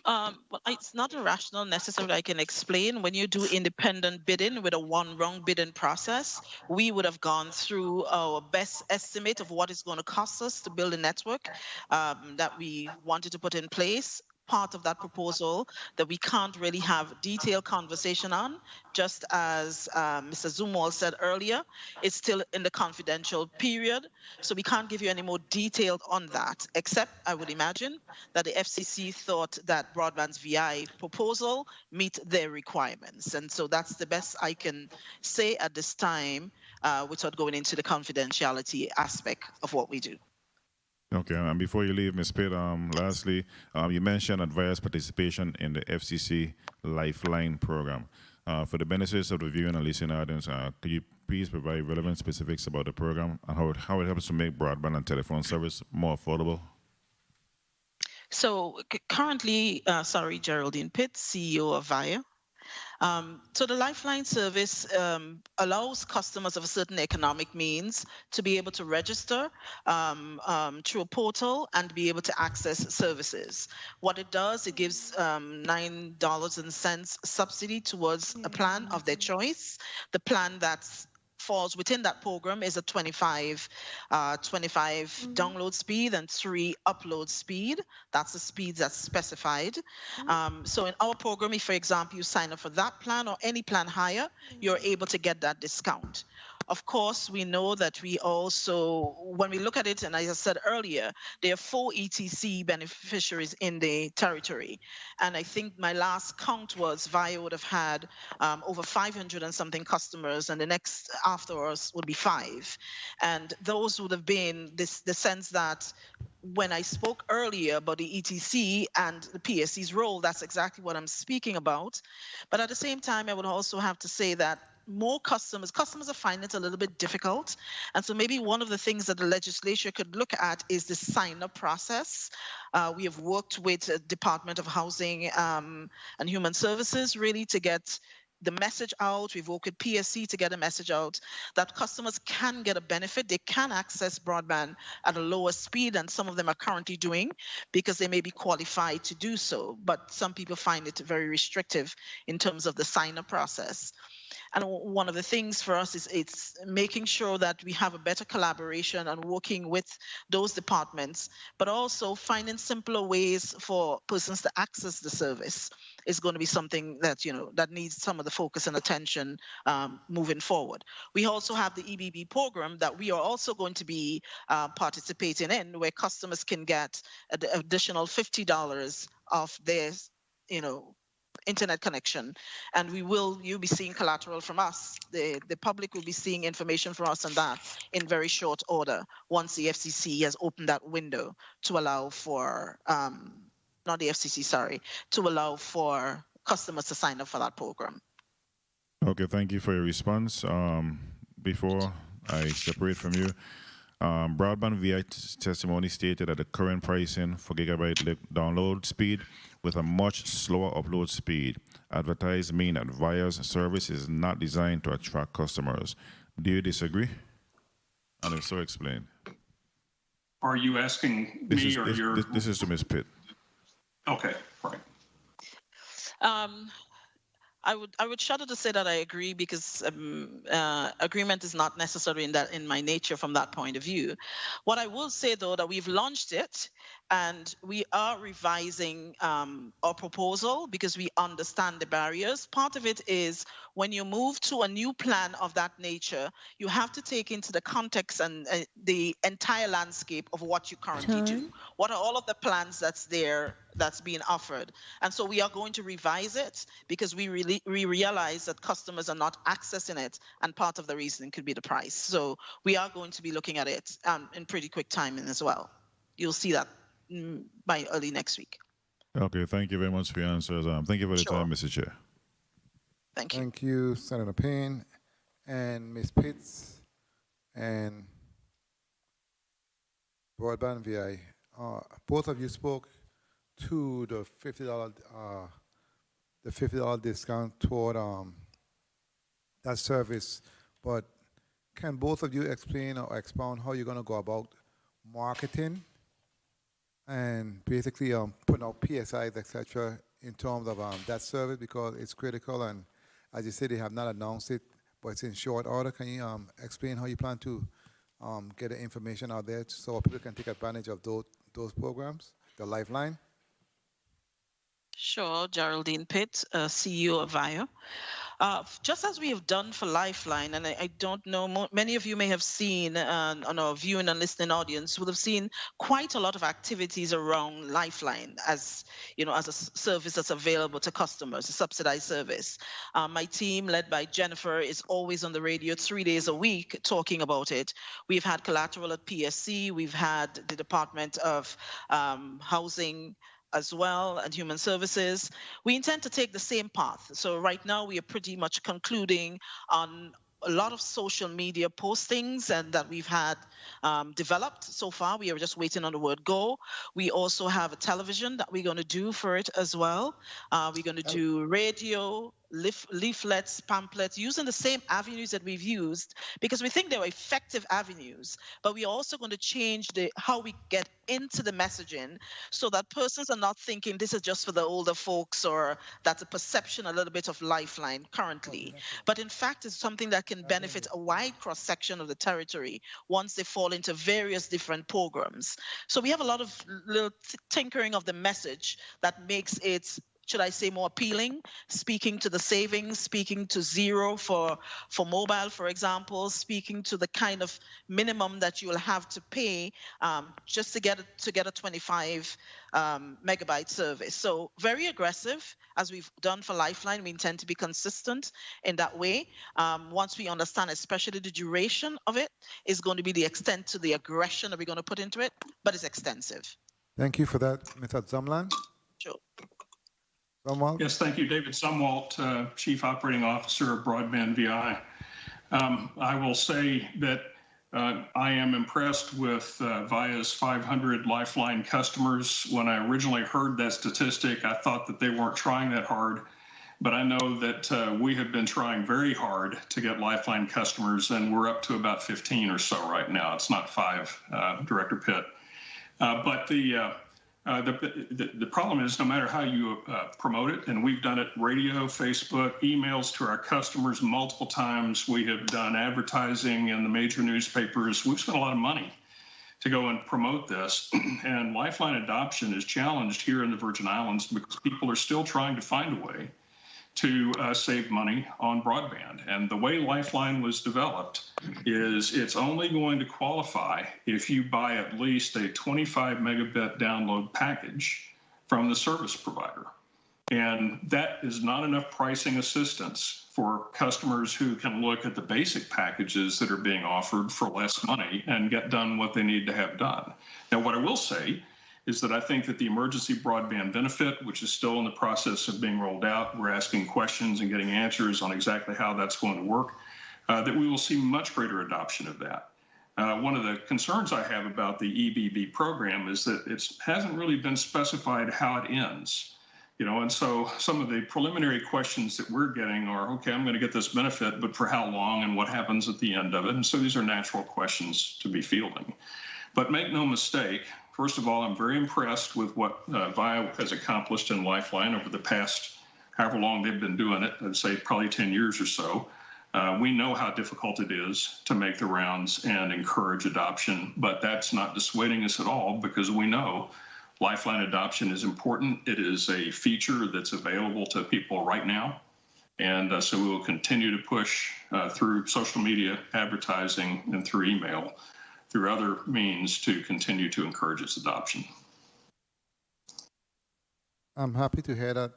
Well, it's not irrational necessarily. I can explain. When you do independent bidding with a one-rung bidding process, we would have gone through our best estimate of what it's going to cost us to build a network that we wanted to put in place. Part of that proposal that we can't really have detailed conversation on, just as Mr. Zumwalt said earlier, it's still in the confidential period, so we can't give you any more detail on that, except I would imagine that the FCC thought that Broadband's VI proposal meet their requirements, and so that's the best I can say at this time. without going into the confidentiality aspect of what we do. Okay, and before you leave, Ms. Pitt, lastly, you mentioned advice participation in the FCC Lifeline program. For the benefits of the viewing and listening audience, could you please provide relevant specifics about the program and how it helps to make broadband and telephone service more affordable? So currently, Geraldine Pitt, CEO of VIA. So the Lifeline service allows customers of a certain economic means to be able to register through a portal and be able to access services. What it does, it gives $9 subsidy towards a plan of their choice. The plan that's falls within that program is a 25 download speed and 3 upload speed. That's the speed that's specified. So in our program, if, for example, you sign up for that plan or any plan higher, you're able to get that discount. Of course, we know that we also, when we look at it, and as I said earlier, there are 4 ETC beneficiaries in the territory. And I think my last count was VIA would have had over 500 and something customers, and the next after us would be 5. And those would have been the sense that when I spoke earlier about the ETC and the PSC's role, that's exactly what I'm speaking about. But at the same time, I would also have to say that more customers are finding it a little bit difficult. And so maybe one of the things that the legislature could look at is the sign-up process. We have worked with the Department of Housing and Human Services really to get the message out. We've worked with PSC to get a message out that customers can get a benefit. They can access broadband at a lower speed than some of them are currently doing because they may be qualified to do so. But some people find it very restrictive in terms of the sign-up process. And one of the things for us is it's making sure that we have a better collaboration and working with those departments, but also finding simpler ways for persons to access the service is going to be something that, that needs some of the focus and attention moving forward. We also have the EBB program that we are also going to be participating in, where customers can get an additional $50 off their, internet connection, and you'll be seeing collateral from us. The public will be seeing information from us on that in very short order once the FCC has opened that window to allow for not the FCC, sorry, to allow for customers to sign up for that program. Okay, thank you for your response. Before I separate from you, Broadband VI testimony stated that the current pricing for gigabyte download speed with a much slower upload speed advertised mean that VIA's service is not designed to attract customers. Do you disagree? And if so, explain. Are you asking me or your? This is to Ms. Pitt. Okay, right. I would shudder to say that I agree because agreement is not necessary in my nature from that point of view. What I will say though that we've launched it and we are revising our proposal because we understand the barriers. Part of it is when you move to a new plan of that nature, you have to take into the context and the entire landscape of what you currently do. What are all of the plans that's there that's being offered? And so we are going to revise it because we realize that customers are not accessing it, and part of the reason could be the price. So we are going to be looking at it in pretty quick timing as well. You'll see that by early next week. Okay, thank you very much for your answers. Thank you for the time, Mr. Chair. Thank you. Thank you, Senator Payne and Ms. Pitts and Broadband VI. Both of you spoke to the $50 discount toward that service, but can both of you explain or expound how you're going to go about marketing and basically putting out PSIs, etc., in terms of that service, because it's critical, and as you said, they have not announced it, but it's in short order. Can you explain how you plan to get the information out there so people can take advantage of those programs, the Lifeline? Sure, Geraldine Pitt, CEO of VIA. Just as we have done for Lifeline, and I don't know, many of you may have seen on our viewing and listening audience would have seen quite a lot of activities around Lifeline as as a service that's available to customers, a subsidized service. My team, led by Jennifer, is always on the radio 3 days a week talking about it. We've had collateral at PSC, we've had the Department of Housing as well, and Human Services. We intend to take the same path. So right now we are pretty much concluding on a lot of social media postings and that we've had developed so far. We are just waiting on the word go. We also have a television that we're going to do for it as well. We're going to do radio, leaflets, pamphlets, using the same avenues that we've used because we think they're effective avenues, but we're also going to change how we get into the messaging so that persons are not thinking this is just for the older folks or that's a perception a little bit of Lifeline currently. But in fact, it's something that can benefit a wide cross-section of the territory once they fall into various different programs. So we have a lot of little tinkering of the message that makes it, should I say, more appealing, speaking to the savings, speaking to zero for mobile, for example, speaking to the kind of minimum that you will have to pay just to get a 25 megabyte service. So very aggressive, as we've done for Lifeline. We intend to be consistent in that way. Once we understand, especially the duration of it, is going to be the extent to the aggression that we're going to put into it, but it's extensive. Thank you for that, Mr. Zumland. Sure. Zumwalt? Yes, thank you. David Zumwalt, Chief Operating Officer of Broadband VI. I will say that I am impressed with VIA's 500 Lifeline customers. When I originally heard that statistic, I thought that they weren't trying that hard. But I know that we have been trying very hard to get Lifeline customers, and we're up to about 15 or so right now. It's not 5, Director Pitt. But the problem is, no matter how you promote it, and we've done it radio, Facebook, emails to our customers multiple times. We have done advertising in the major newspapers. We've spent a lot of money to go and promote this. And Lifeline adoption is challenged here in the Virgin Islands because people are still trying to find a way to save money on broadband. And the way Lifeline was developed is it's only going to qualify if you buy at least a 25 megabit download package from the service provider. And that is not enough pricing assistance for customers who can look at the basic packages that are being offered for less money and get done what they need to have done. Now, what I will say is that I think that the emergency broadband benefit, which is still in the process of being rolled out, we're asking questions and getting answers on exactly how that's going to work, that we will see much greater adoption of that. One of the concerns I have about the EBB program is that it hasn't really been specified how it ends. And so some of the preliminary questions that we're getting are, okay, I'm going to get this benefit, but for how long and what happens at the end of it? And so these are natural questions to be fielding. But make no mistake, first of all, I'm very impressed with what VIA has accomplished in Lifeline over the past, however long they've been doing it, I'd say probably 10 years or so. We know how difficult it is to make the rounds and encourage adoption, but that's not dissuading us at all because we know Lifeline adoption is important. It is a feature that's available to people right now. And so we will continue to push through social media, advertising, and through email, through other means to continue to encourage its adoption. I'm happy to hear that,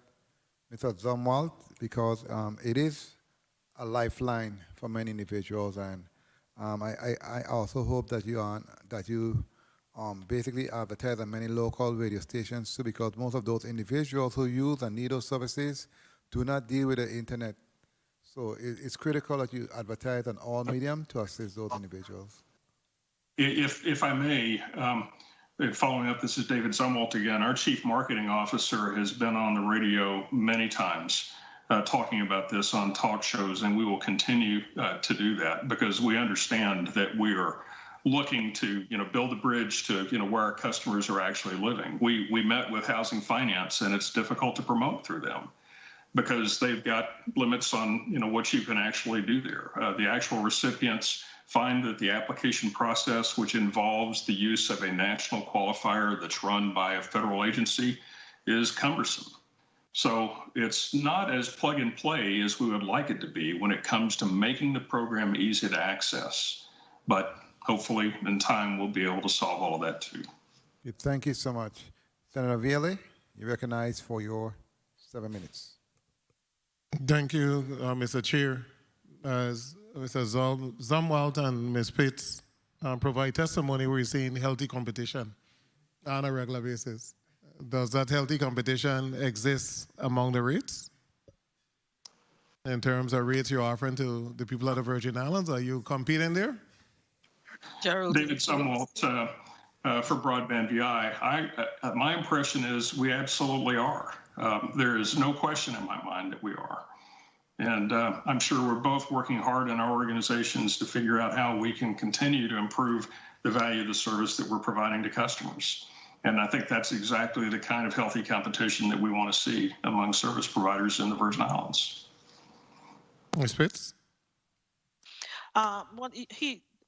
Mr. Zumwalt, because it is a lifeline for many individuals, and I also hope that you basically advertise on many local radio stations too, because most of those individuals who use and need those services do not deal with the internet. So it's critical that you advertise on all medium to assist those individuals. If I may, following up, this is David Zumwalt again. Our Chief Marketing Officer has been on the radio many times talking about this on talk shows, and we will continue to do that because we understand that we are looking to build a bridge to where our customers are actually living. We met with Housing Finance, and it's difficult to promote through them because they've got limits on what you can actually do there. The actual recipients find that the application process, which involves the use of a national qualifier that's run by a federal agency, is cumbersome. So it's not as plug and play as we would like it to be when it comes to making the program easy to access. But hopefully in time, we'll be able to solve all of that too. Thank you so much. Senator Veely, you recognize for your 7 minutes. Thank you, Mr. Chair. As Mr. Zumwalt and Ms. Pitts provide testimony, we're seeing healthy competition on a regular basis. Does that healthy competition exist among the rates? In terms of rates you're offering to the people of the Virgin Islands, are you competing there? David Zumwalt for Broadband VI. My impression is we absolutely are. There is no question in my mind that we are. And I'm sure we're both working hard in our organizations to figure out how we can continue to improve the value of the service that we're providing to customers. And I think that's exactly the kind of healthy competition that we want to see among service providers in the Virgin Islands. Ms. Pitts?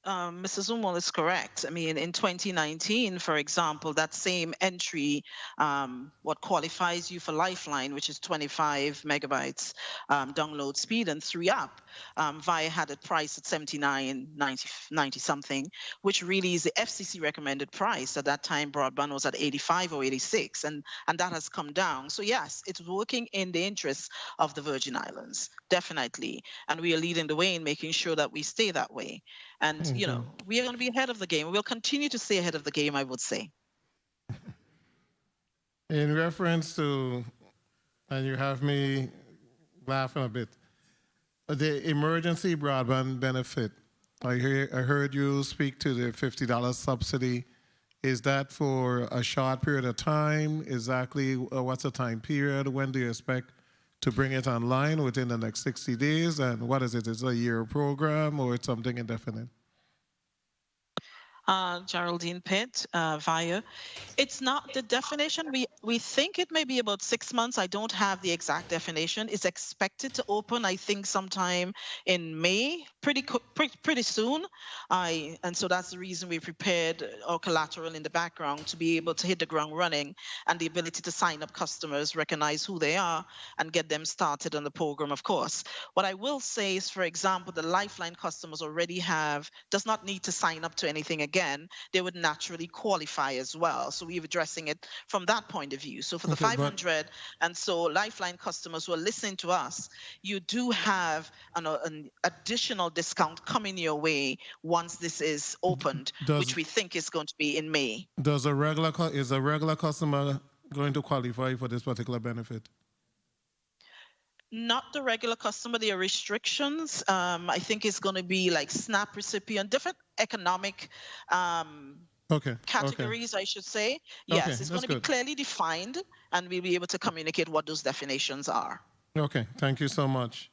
Mr. Zumwalt is correct. I mean, in 2019, for example, that same entry, what qualifies you for Lifeline, which is 25 megabytes download speed and 3-up, VIA had it priced at $79.90 something, which really is the FCC recommended price. At that time, broadband was at 85 or 86, and that has come down. So yes, it's working in the interests of the Virgin Islands, definitely. And we are leading the way in making sure that we stay that way. And, you know, we are going to be ahead of the game. We'll continue to stay ahead of the game, I would say. In reference to, and you have me laughing a bit, the emergency broadband benefit, I heard you speak to the $50 subsidy. Is that for a short period of time? Exactly what's the time period? When do you expect to bring it online? Within the next 60 days? And what is it? Is it a year program or it's something indefinite? Geraldine Pitt, VIA. It's not the definition. We think it may be about 6 months. I don't have the exact definition. It's expected to open, I think, sometime in May, pretty soon. And so that's the reason we prepared our collateral in the background to be able to hit the ground running, and the ability to sign up customers, recognize who they are, and get them started on the program, of course. What I will say is, for example, the Lifeline customers already does not need to sign up to anything again. They would naturally qualify as well. So we're addressing it from that point of view. So for the 500 and so Lifeline customers who are listening to us, you do have an additional discount coming your way once this is opened, which we think is going to be in May. Is a regular customer going to qualify for this particular benefit? Not the regular customer. There are restrictions. I think it's going to be like SNAP recipient, different economic categories, I should say. Yes, it's going to be clearly defined, and we'll be able to communicate what those definitions are. Okay, thank you so much.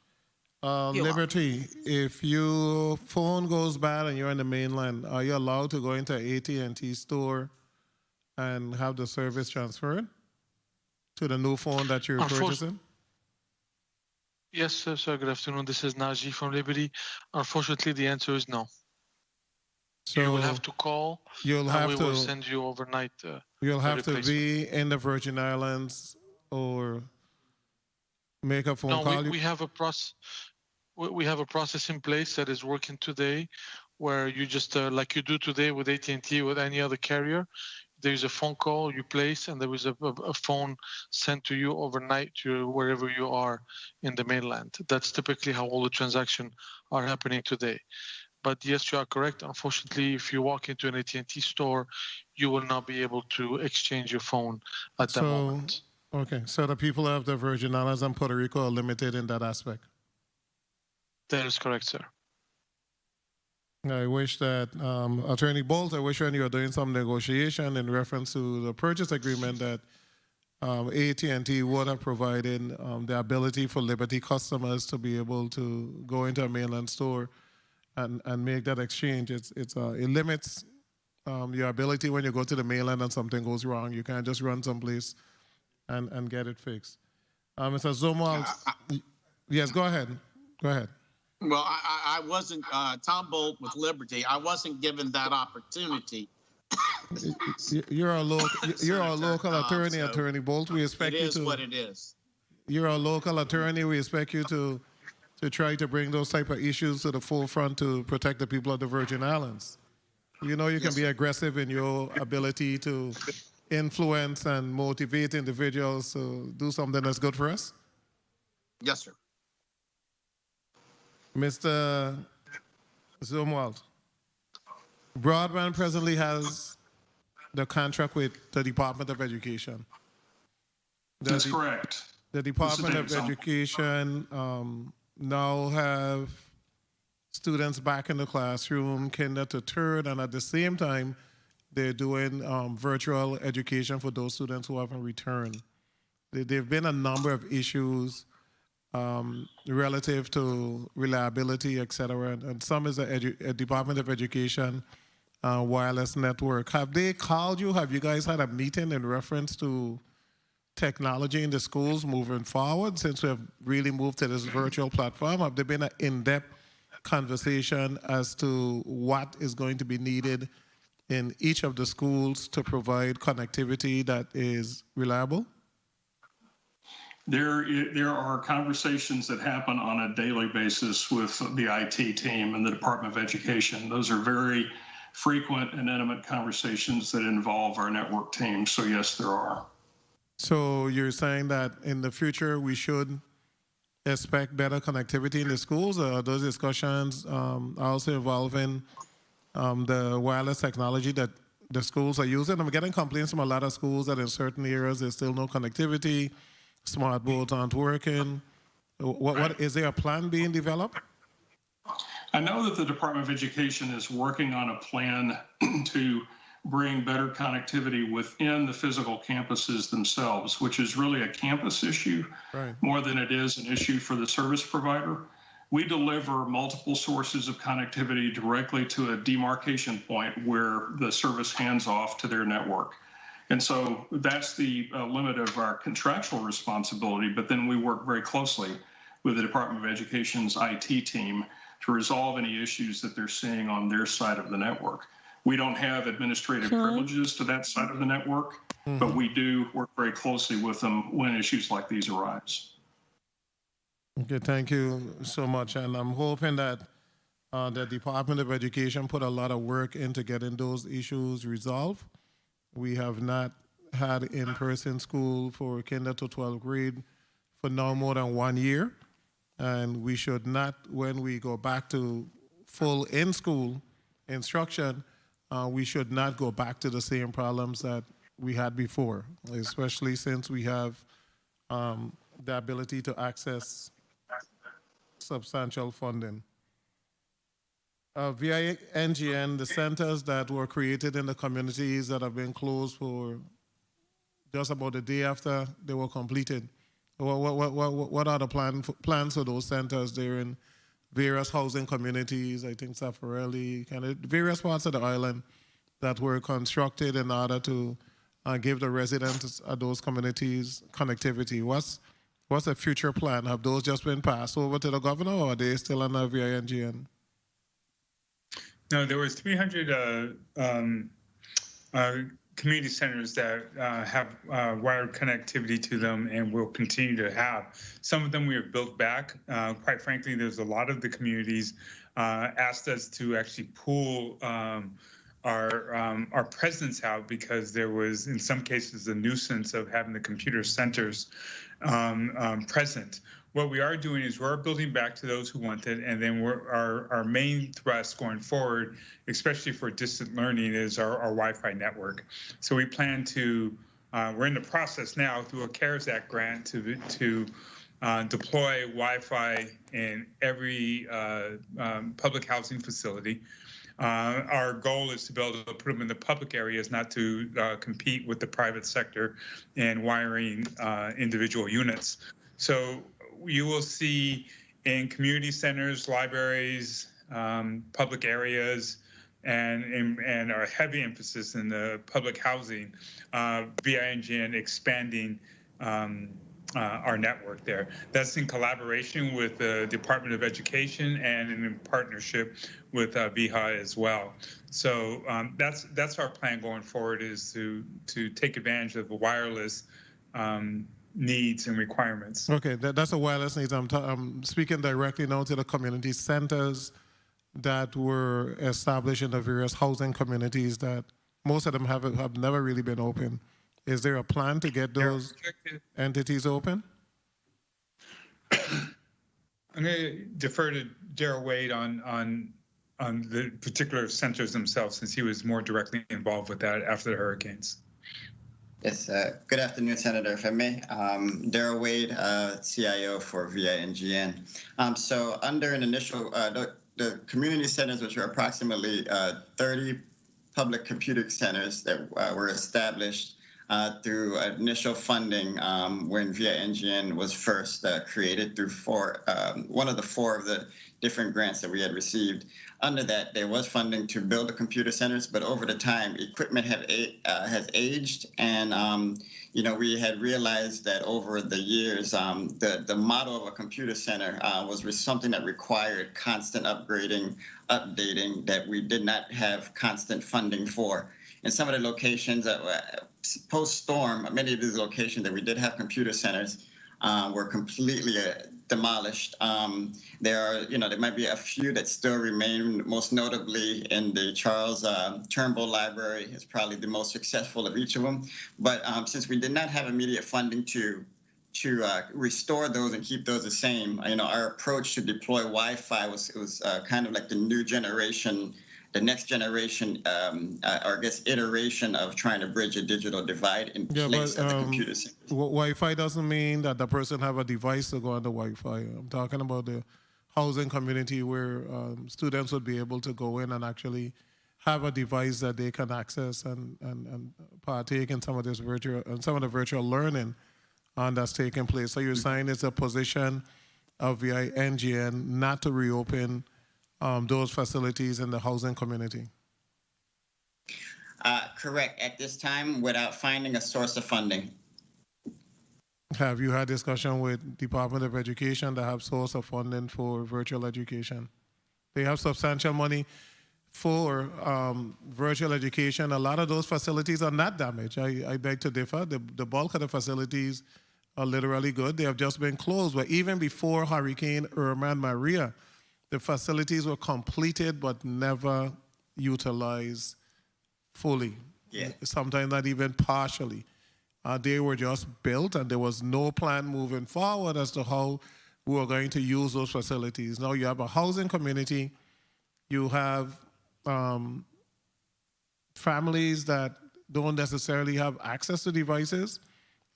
Liberty, if your phone goes bad and you're in the mainland, are you allowed to go into an AT&T store and have the service transferred to the new phone that you're purchasing? Yes, sir. Good afternoon. This is Naji from Liberty. Unfortunately, the answer is no. So you will have to call. We will send you overnight. You'll have to be in the Virgin Islands or make a phone call. We have a process. We have a process in place that is working today, where you just like you do today with AT&T, with any other carrier. There's a phone call you place, and there is a phone sent to you overnight to wherever you are in the mainland. That's typically how all the transactions are happening today. But yes, you are correct. Unfortunately, if you walk into an AT&T store, you will not be able to exchange your phone at that moment. Okay, so the people of the Virgin Islands and Puerto Rico are limited in that aspect. That is correct, sir. I wish that, Attorney Bolt, I wish when you are doing some negotiation in reference to the purchase agreement that AT&T would have provided the ability for Liberty customers to be able to go into a mainland store and make that exchange. It limits your ability when you go to the mainland and something goes wrong. You can't just run someplace and get it fixed. Mr. Zumwalt, yes, go ahead. Go ahead. Well, I wasn't, Tom Bolt with Liberty, I wasn't given that opportunity. You're a local attorney, Attorney Bolt. We expect you to. It is what it is. you're a local attorney. We expect you to try to bring those type of issues to the forefront to protect the people of the Virgin Islands. You know you can be aggressive in your ability to influence and motivate individuals to do something that's good for us. Yes, sir. Mr. Zumwalt, broadband presently has the contract with the Department of Education. That's correct. The Department of Education now have students back in the classroom, kinder to third, and at the same time, they're doing virtual education for those students who haven't returned. There have been a number of issues relative to reliability, et cetera, and some is a Department of Education wireless network. Have they called you? Have you guys had a meeting in reference to technology in the schools moving forward since we have really moved to this virtual platform? Have there been an in-depth conversation as to what is going to be needed in each of the schools to provide connectivity that is reliable? There are conversations that happen on a daily basis with the IT team and the Department of Education. Those are very frequent and intimate conversations that involve our network team. So yes, there are. So you're saying that in the future we should expect better connectivity in the schools? Or are those discussions also involving the wireless technology that the schools are using? I'm getting complaints from a lot of schools that in certain areas there's still no connectivity, smart boards aren't working. What is there a plan being developed? I know that the Department of Education is working on a plan to bring better connectivity within the physical campuses themselves, which is really a campus issue more than it is an issue for the service provider. We deliver multiple sources of connectivity directly to a demarcation point where the service hands off to their network. And so that's the limit of our contractual responsibility, but then we work very closely with the Department of Education's IT team to resolve any issues that they're seeing on their side of the network. We don't have administrative privileges to that side of the network, but we do work very closely with them when issues like these arise. Okay, thank you so much. And I'm hoping that the Department of Education put a lot of work into getting those issues resolved. We have not had in-person school for kinder to 12th grade for no more than 1 year. And we should not, when we go back to full in-school instruction, we should not go back to the same problems that we had before, especially since we have the ability to access substantial funding. Via NGN, the centers that were created in the communities that have been closed for just about a day after they were completed, what are the plans for those centers? They're in various housing communities, I think Safarelli, kind of various parts of the island that were constructed in order to give the residents of those communities connectivity. What's the future plan? Have those just been passed over to the governor, or are they still under via NGN? No, there was 300 community centers that have wired connectivity to them and will continue to have. Some of them we have built back. Quite frankly, there's a lot of the communities asked us to actually pull our presence out because there was, in some cases, a nuisance of having the computer centers present. What we are doing is we're building back to those who want it, and then our main thrust going forward, especially for distant learning, is our Wi-Fi network. So we plan to, we're in the process now through a CARES Act grant to deploy Wi-Fi in every public housing facility. Our goal is to be able to put them in the public areas, not to compete with the private sector in wiring individual units. So you will see in community centers, libraries, public areas, and our heavy emphasis in the public housing, VINGN expanding our network there. That's in collaboration with the Department of Education and in partnership with VIHA as well. So that's our plan going forward, is to take advantage of the wireless needs and requirements. Okay, that's a wireless needs. I'm speaking directly now to the community centers that were established in the various housing communities that most of them have never really been open. Is there a plan to get those entities open? I'm going to defer to Daryl Wade on the particular centers themselves, since he was more directly involved with that after the hurricanes. Yes, good afternoon, Senator, if I may. Daryl Wade, CIO for VINGN. So under an initial, the community centers, which are approximately 30 public computing centers that were established through initial funding when VINGN was first created through one of the four of the different grants that we had received. Under that, there was funding to build the computer centers, but over the time, equipment has aged, and we had realized that over the years, the model of a computer center was something that required constant upgrading, updating, that we did not have constant funding for. In some of the locations, post-storm, many of these locations that we did have computer centers were completely demolished. There might be a few that still remain, most notably in the Charles Turnbull Library. Is probably the most successful of each of them. But since we did not have immediate funding to restore those and keep those the same, our approach to deploy Wi-Fi was kind of like the new generation, the next generation, or I guess iteration of trying to bridge a digital divide in place of the computer center. Wi-Fi doesn't mean that the person have a device to go on the Wi-Fi. I'm talking about the housing community where students would be able to go in and actually have a device that they can access and partake in some of this virtual learning that's taking place. So you're saying it's a position of VINGN not to reopen those facilities in the housing community? Correct. At this time, without finding a source of funding. Have you had discussion with Department of Education to have source of funding for virtual education? They have substantial money for virtual education. A lot of those facilities are not damaged. I beg to differ. The bulk of the facilities are literally good. They have just been closed. But even before Hurricane Irma and Maria, the facilities were completed but never utilized fully. Yeah. Sometimes not even partially. They were just built and there was no plan moving forward as to how we were going to use those facilities. Now you have a housing community, you have families that don't necessarily have access to devices,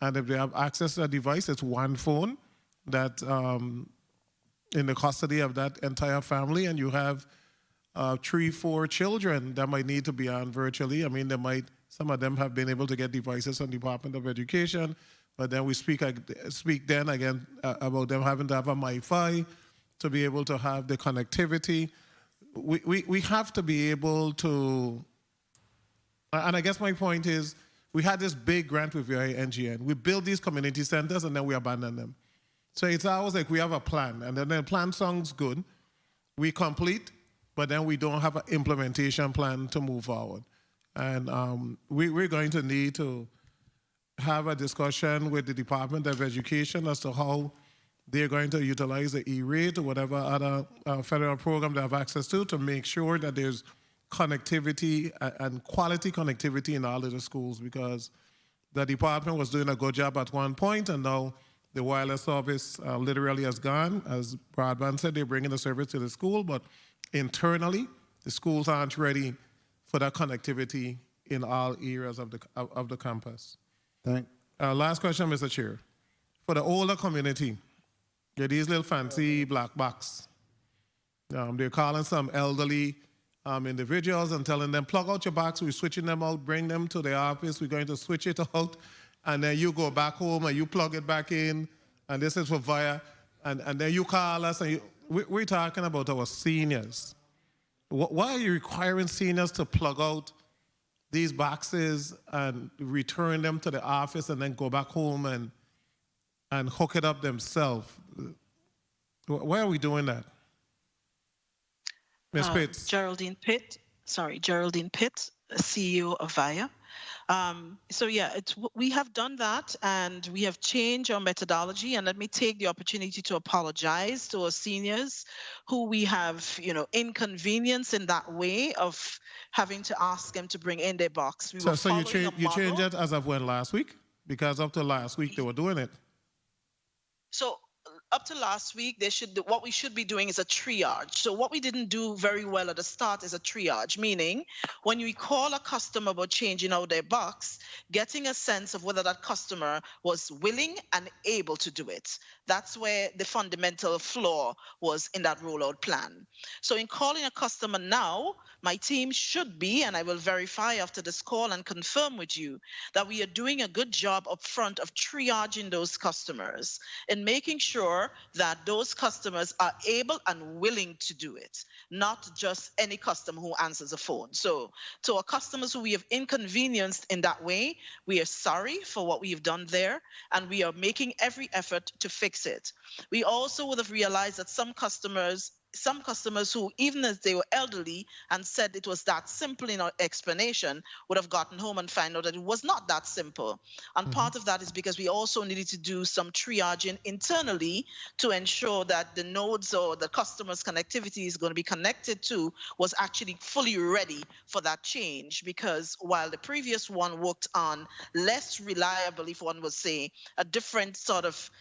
and if they have access to a device, it's one phone that in the custody of that entire family, and you have 3-4 children that might need to be on virtually. I mean, some of them have been able to get devices from the Department of Education, but then we speak then again about them having to have a MiFi to be able to have the connectivity. We have to be able to, and I guess my point is, we had this big grant with VINGN. We built these community centers and then we abandoned them. So it's always like we have a plan, and then the plan sounds good. We complete, but then we don't have an implementation plan to move forward. And we're going to need to have a discussion with the Department of Education as to how they're going to utilize the E-rate or whatever other federal program they have access to make sure that there's connectivity and quality connectivity in all of the schools, because the department was doing a good job at one point, and now the wireless service literally has gone. As Broadband said, they're bringing the service to the school, but internally, the schools aren't ready for that connectivity in all areas of the campus. Last question, Mr. Chair. For the older community, they're these little fancy black box. They're calling some elderly individuals and telling them, plug out your box, we're switching them out, bring them to the office, we're going to switch it out, and then you go back home and you plug it back in, and this is for VIA, and then you call us, and we're talking about our seniors. Why are you requiring seniors to plug out these boxes and return them to the office and then go back home and hook it up themselves? Why are we doing that? Ms. Pitts. Geraldine Pitt, CEO of VIA. So yeah, we have done that, and we have changed our methodology. And let me take the opportunity to apologize to our seniors who we have, inconvenienced in that way of having to ask them to bring in their box. We were So you following a changed model. it as of when, last week? Because up to last week they were doing it. So up to last week, what we should be doing is a triage. So what we didn't do very well at the start is a triage, meaning when we call a customer about changing out their box, getting a sense of whether that customer was willing and able to do it. That's where the fundamental flaw was in that rollout plan. So in calling a customer now, my team should be, and I will verify after this call and confirm with you, that we are doing a good job up front of triaging those customers and making sure that those customers are able and willing to do it, not just any customer who answers a phone. So to our customers who we have inconvenienced in that way, we are sorry for what we have done there, and we are making every effort to fix it. We also would have realized that some customers who, even as they were elderly and said it was that simple in our explanation, would have gotten home and find out that it was not that simple. And part of that is because we also needed to do some triaging internally to ensure that the nodes or the customer's connectivity is going to be connected to was actually fully ready for that change. Because while the previous one worked on less reliably, if one would say, a different sort of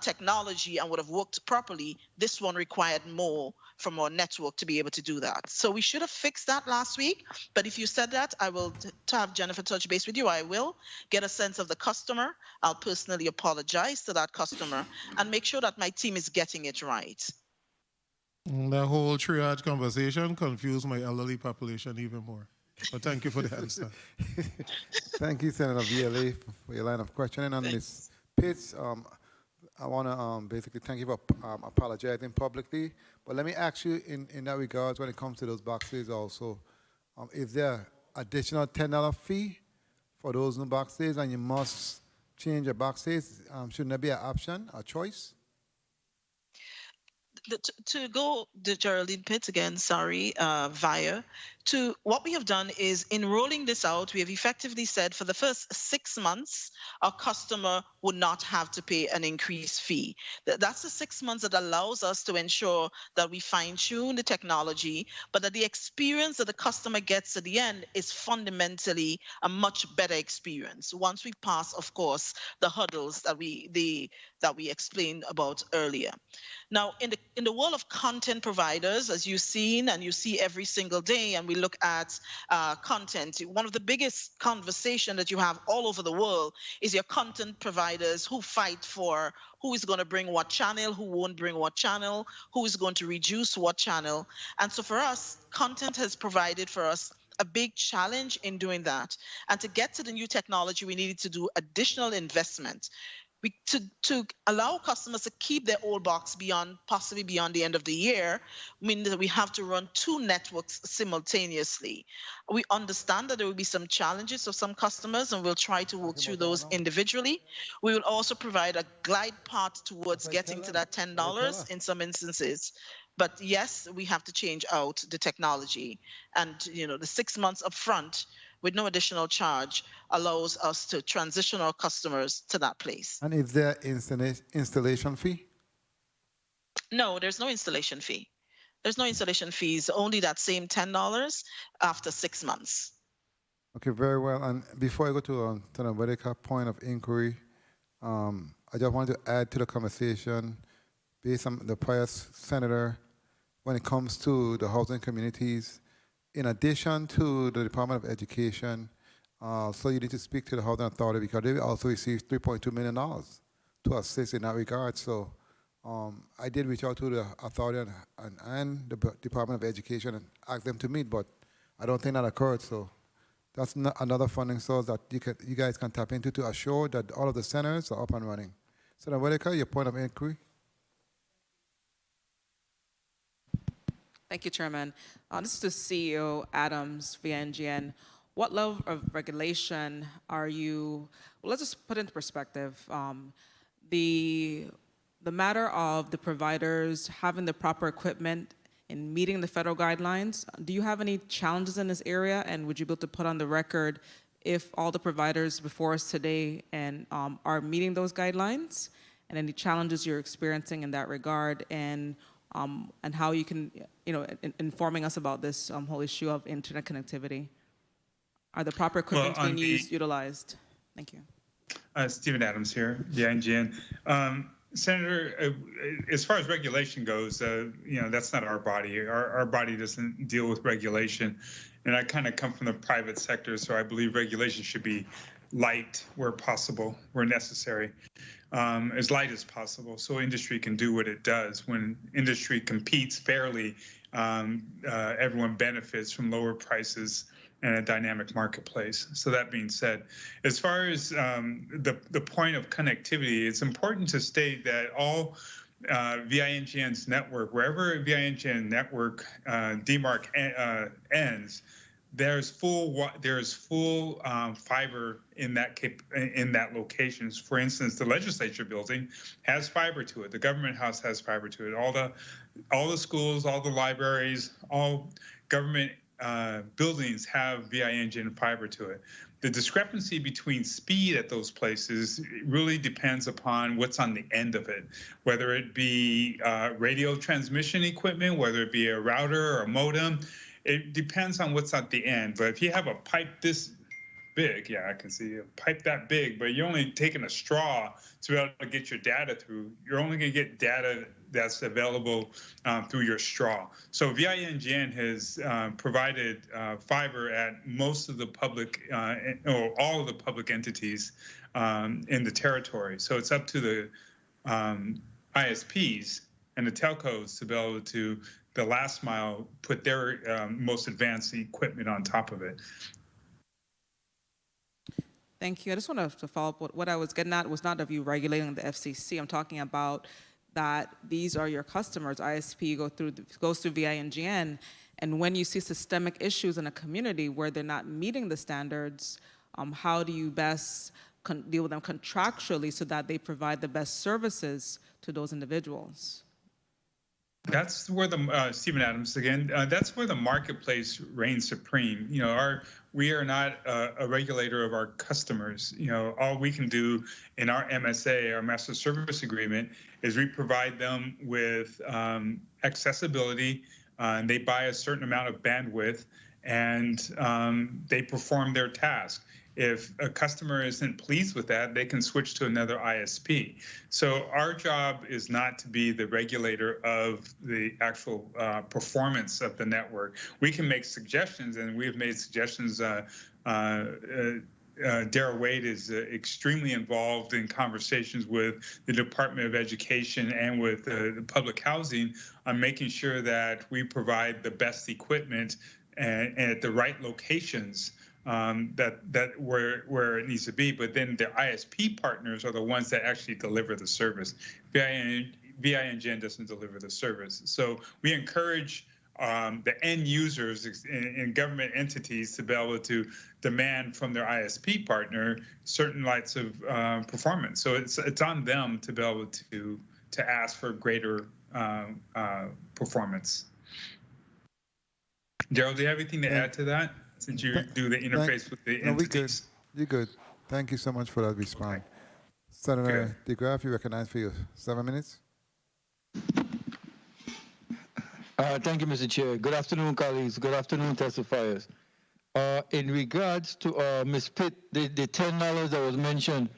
technology and would have worked properly, this one required more from our network to be able to do that. So we should have fixed that last week. But if you said that, I will to have Jennifer touch base with you. I will get a sense of the customer. I'll personally apologize to that customer and make sure that my team is getting it right. The whole triage conversation confused my elderly population even more. But thank you for the answer. Thank you, Senator VLA, for your line of questioning. And Ms. Pitts, I want to basically thank you for apologizing publicly. But let me ask you in that regards, when it comes to those boxes also, is there additional $10 fee for those new boxes, and you must change your boxes? Shouldn't there be an option, a choice? To go to Geraldine Pitts again, sorry, via. To what we have done is in rolling this out, we have effectively said for the first 6 months, our customer would not have to pay an increased fee. That's the 6 months that allows us to ensure that we fine tune the technology, but that the experience that the customer gets at the end is fundamentally a much better experience. Once we pass, of course, the hurdles that we explained about earlier. Now, in the world of content providers, as you've seen and you see every single day, and we look at content, one of the biggest conversation that you have all over the world is your content providers who fight for who is going to bring what channel, who won't bring what channel, who is going to reduce what channel. And so for us, content has provided for us a big challenge in doing that. And to get to the new technology, we needed to do additional investment. To allow customers to keep their old box possibly beyond the end of the year, means that we have to run 2 networks simultaneously. We understand that there will be some challenges of some customers, and we'll try to work through those individually. We will also provide a glide path towards getting to that $10 in some instances. But yes, we have to change out the technology, and the 6 months up front with no additional charge allows us to transition our customers to that place. And is there installation fee? No, there's no installation fee. There's no installation fees, only that same $10 after 6 months. Okay, very well. And before I go to the medical point of inquiry, I just want to add to the conversation based on the prior senator when it comes to the housing communities. In addition to the Department of Education, so you need to speak to the Housing Authority because they also received $3.2 million to assist in that regard. So I did reach out to the authority and the Department of Education and ask them to meet, but I don't think that occurred. So that's another funding source that you guys can tap into to assure that all of the centers are up and running. Senator Whitaker, your point of inquiry. Thank you, Chairman. This is to CEO Adams, VNGN. What level of regulation are you, well, let's just put it into perspective. The matter of the providers having the proper equipment in meeting the federal guidelines, do you have any challenges in this area? And would you be able to put on the record if all the providers before us today and are meeting those guidelines, and any challenges you're experiencing in that regard, and how you can, informing us about this whole issue of internet connectivity. Are the proper equipment being utilized? Thank you. Stephen Adams here, the INGN. Senator, as far as regulation goes, that's not our body. Our body doesn't deal with regulation. And I kind of come from the private sector, so I believe regulation should be light where possible, where necessary, as light as possible, so industry can do what it does. When industry competes fairly, everyone benefits from lower prices and a dynamic marketplace. So that being said, as far as the point of connectivity, it's important to state that all VINGN's network, wherever VINGN network demarc ends, there's full fiber in that location. For instance, the legislature building has fiber to it. The government house has fiber to it. All the schools, all the libraries, all government buildings have VINGN fiber to it. The discrepancy between speed at those places really depends upon what's on the end of it, whether it be radio transmission equipment, whether it be a router or a modem. It depends on what's at the end. But if you have a pipe this big, yeah, I can see a pipe that big, but you're only taking a straw to be able to get your data through, you're only going to get data that's available through your straw. So VINGN has provided fiber at most of the public, or all of the public entities in the territory. So it's up to the ISPs and the telcos to be able to, the last mile, put their most advanced equipment on top of it. Thank you. I just want to follow up. What I was getting at was not of you regulating the FCC. I'm talking about that these are your customers. ISP goes through VINGN, and when you see systemic issues in a community where they're not meeting the standards, how do you best deal with them contractually so that they provide the best services to those individuals? That's where the Stephen Adams again. That's where the marketplace reigns supreme. We are not a regulator of our customers. All we can do in our MSA, our Master Service Agreement, is we provide them with accessibility. And they buy a certain amount of bandwidth, and they perform their task. If a customer isn't pleased with that, they can switch to another ISP. So our job is not to be the regulator of the actual performance of the network. We can make suggestions, and we have made suggestions. Darrell Wade is extremely involved in conversations with the Department of Education and with the public housing on making sure that we provide the best equipment and at the right locations that where it needs to be. But then the ISP partners are the ones that actually deliver the service. VINGN doesn't deliver the service. So we encourage the end users in government entities to be able to demand from their ISP partner certain types of performance. So it's on them to be able to ask for greater performance. Darrell, do you have anything to add to that, since you do the interface with the entities? No, we good. You're good. Thank you so much for that response. Okay. Senator DeGraff, you recognize for your 7 minutes. Thank you, Mr. Chair. Good afternoon, colleagues. Good afternoon, testifiers. In regards to Ms. Pitt, the $10 that was mentioned,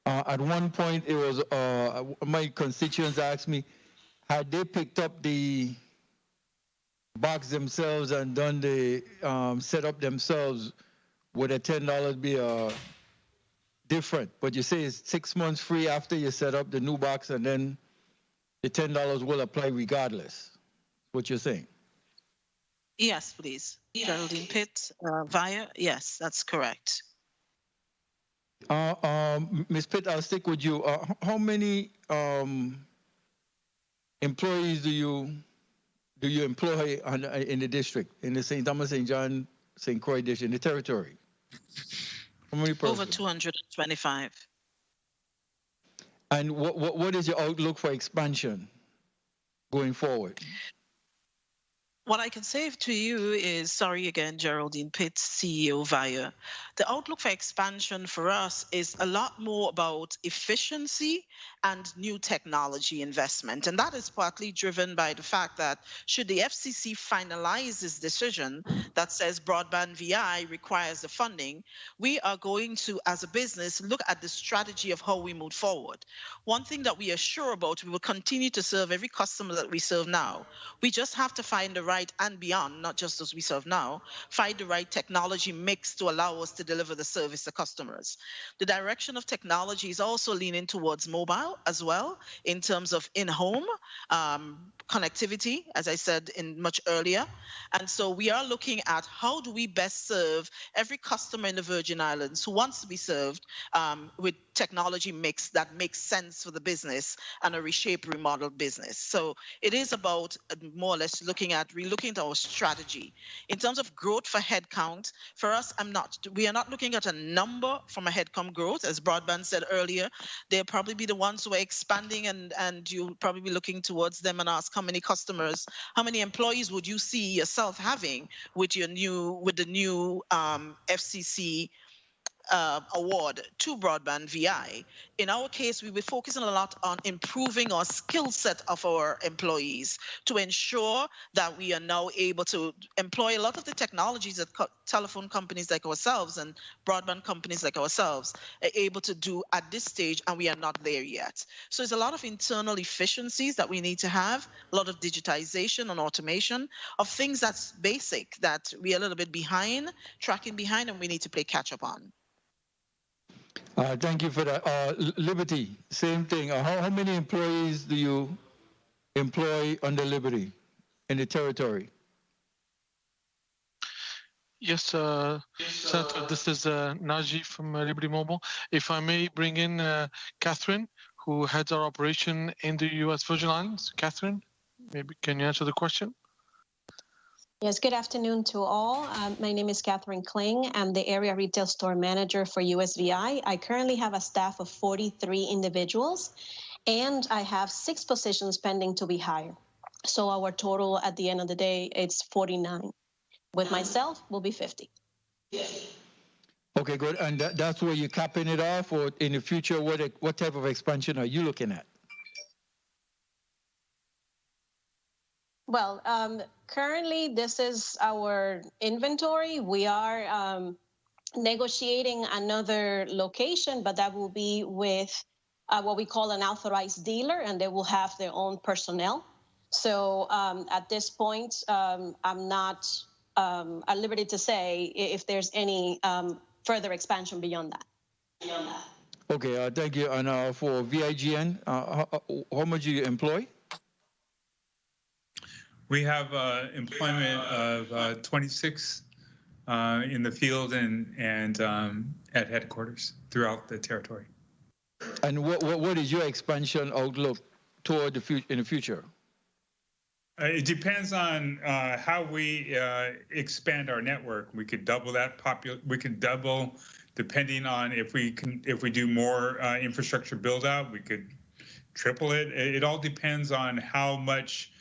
at one point it was, my constituents asked me, had they picked up the box themselves and done the setup themselves, would a $10 be different? But you say it's 6 months free after you set up the new box, and then the $10 will apply regardless. What you're saying? Yes, please. Geraldine Pitt, yes, that's correct. Ms. Pitt, I'll stick with you. How many employees do you employ in the district, in the St. Thomas, St. John, St. Croix district, in the territory? How many persons? Over 225. And what is your outlook for expansion going forward? What I can say to you is, sorry again, Geraldine Pitts, CEO VIA. The outlook for expansion for us is a lot more about efficiency and new technology investment. And that is partly driven by the fact that should the FCC finalize this decision that says broadband VI requires the funding, we are going to, as a business, look at the strategy of how we move forward. One thing that we are sure about, we will continue to serve every customer that we serve now. We just have to find the right and beyond, not just as we serve now, find the right technology mix to allow us to deliver the service to customers. The direction of technology is also leaning towards mobile as well in terms of in-home connectivity, as I said much earlier. And so we are looking at how do we best serve every customer in the Virgin Islands who wants to be served with technology mix that makes sense for the business and a reshape, remodeled business. So it is about more or less relooking at our strategy. In terms of growth for headcount, for us, we are not looking at a number from a headcount growth. As Broadband said earlier, they'll probably be the ones who are expanding and you'll probably be looking towards them and ask how many customers, how many employees would you see yourself having with the new FCC award to broadband VI. In our case, we were focusing a lot on improving our skill set of our employees to ensure that we are now able to employ a lot of the technologies that telephone companies like ourselves and broadband companies like ourselves are able to do at this stage, and we are not there yet. So there's a lot of internal efficiencies that we need to have, a lot of digitization and automation of things that's basic that we are a little bit behind, tracking behind, and we need to play catch up on. Thank you for that. Liberty, same thing. How many employees do you employ under Liberty in the territory? Yes, Senator, this is Naji from Liberty Mobile. If I may bring in Catherine, who heads our operation in the U.S. Virgin Islands. Catherine, maybe can you answer the question? Yes, good afternoon to all. My name is Catherine Kling. I'm the Area Retail Store Manager for USVI. I currently have a staff of 43 individuals, and I have 6 positions pending to be hired. So our total at the end of the day, it's 49. With myself, will be 50. Okay, good. And that's where you're capping it off, or in the future, what type of expansion are you looking at? Well, currently, this is our inventory. We are negotiating another location, but that will be with what we call an authorized dealer, and they will have their own personnel. So at this point, I'm not at liberty to say if there's any further expansion beyond that. Okay, thank you. And for VIGN, how much do you employ? We have employment of 26 in the field and at headquarters throughout the territory. And what is your expansion outlook toward in the future? It depends on how we expand our network. We could double that we could double depending on if we do more infrastructure build out. We could triple it. It all depends on how much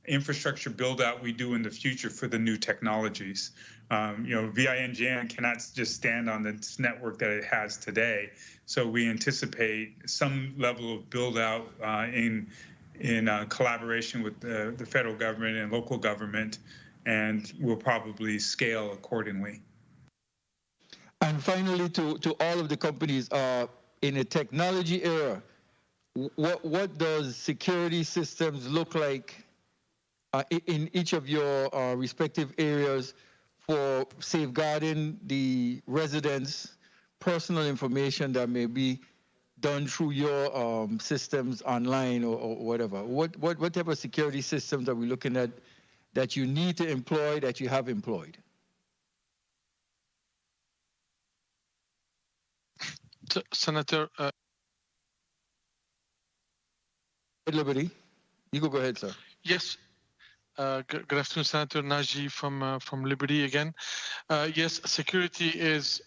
infrastructure build out we do in the future for the new technologies. VINGN cannot just stand on this network that it has today. So we anticipate some level of build out in collaboration with the federal government and local government, and we'll probably scale accordingly. And finally, to all of the companies in a technology era, what does security systems look like in each of your respective areas for safeguarding the residents' personal information that may be done through your systems online or whatever? What type of security systems are we looking at that you need to employ, that you have employed? Senator. Liberty, you go ahead, sir. Yes. Good afternoon, Senator Naji from Liberty again. Yes, security is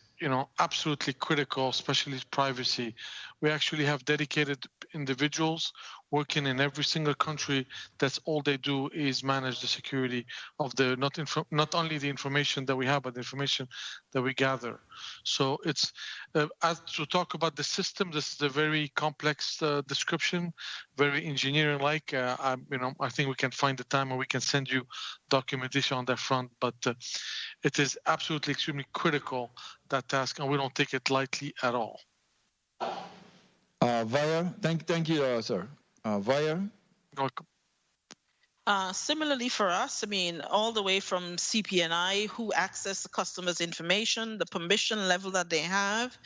absolutely critical, especially privacy. We actually have dedicated individuals working in every single country. That's all they do is manage the security of the not only the information that we have, but the information that we gather. So it's as to talk about the system. This is a very complex description, very engineering-like. I think we can find the time and we can send you documentation on that front. But it is absolutely extremely critical, that task, and we don't take it lightly at all. Via, thank you, sir. Via. Welcome. Similarly for us, I mean, all the way from CPNI, who access the customer's information, the permission level that they have,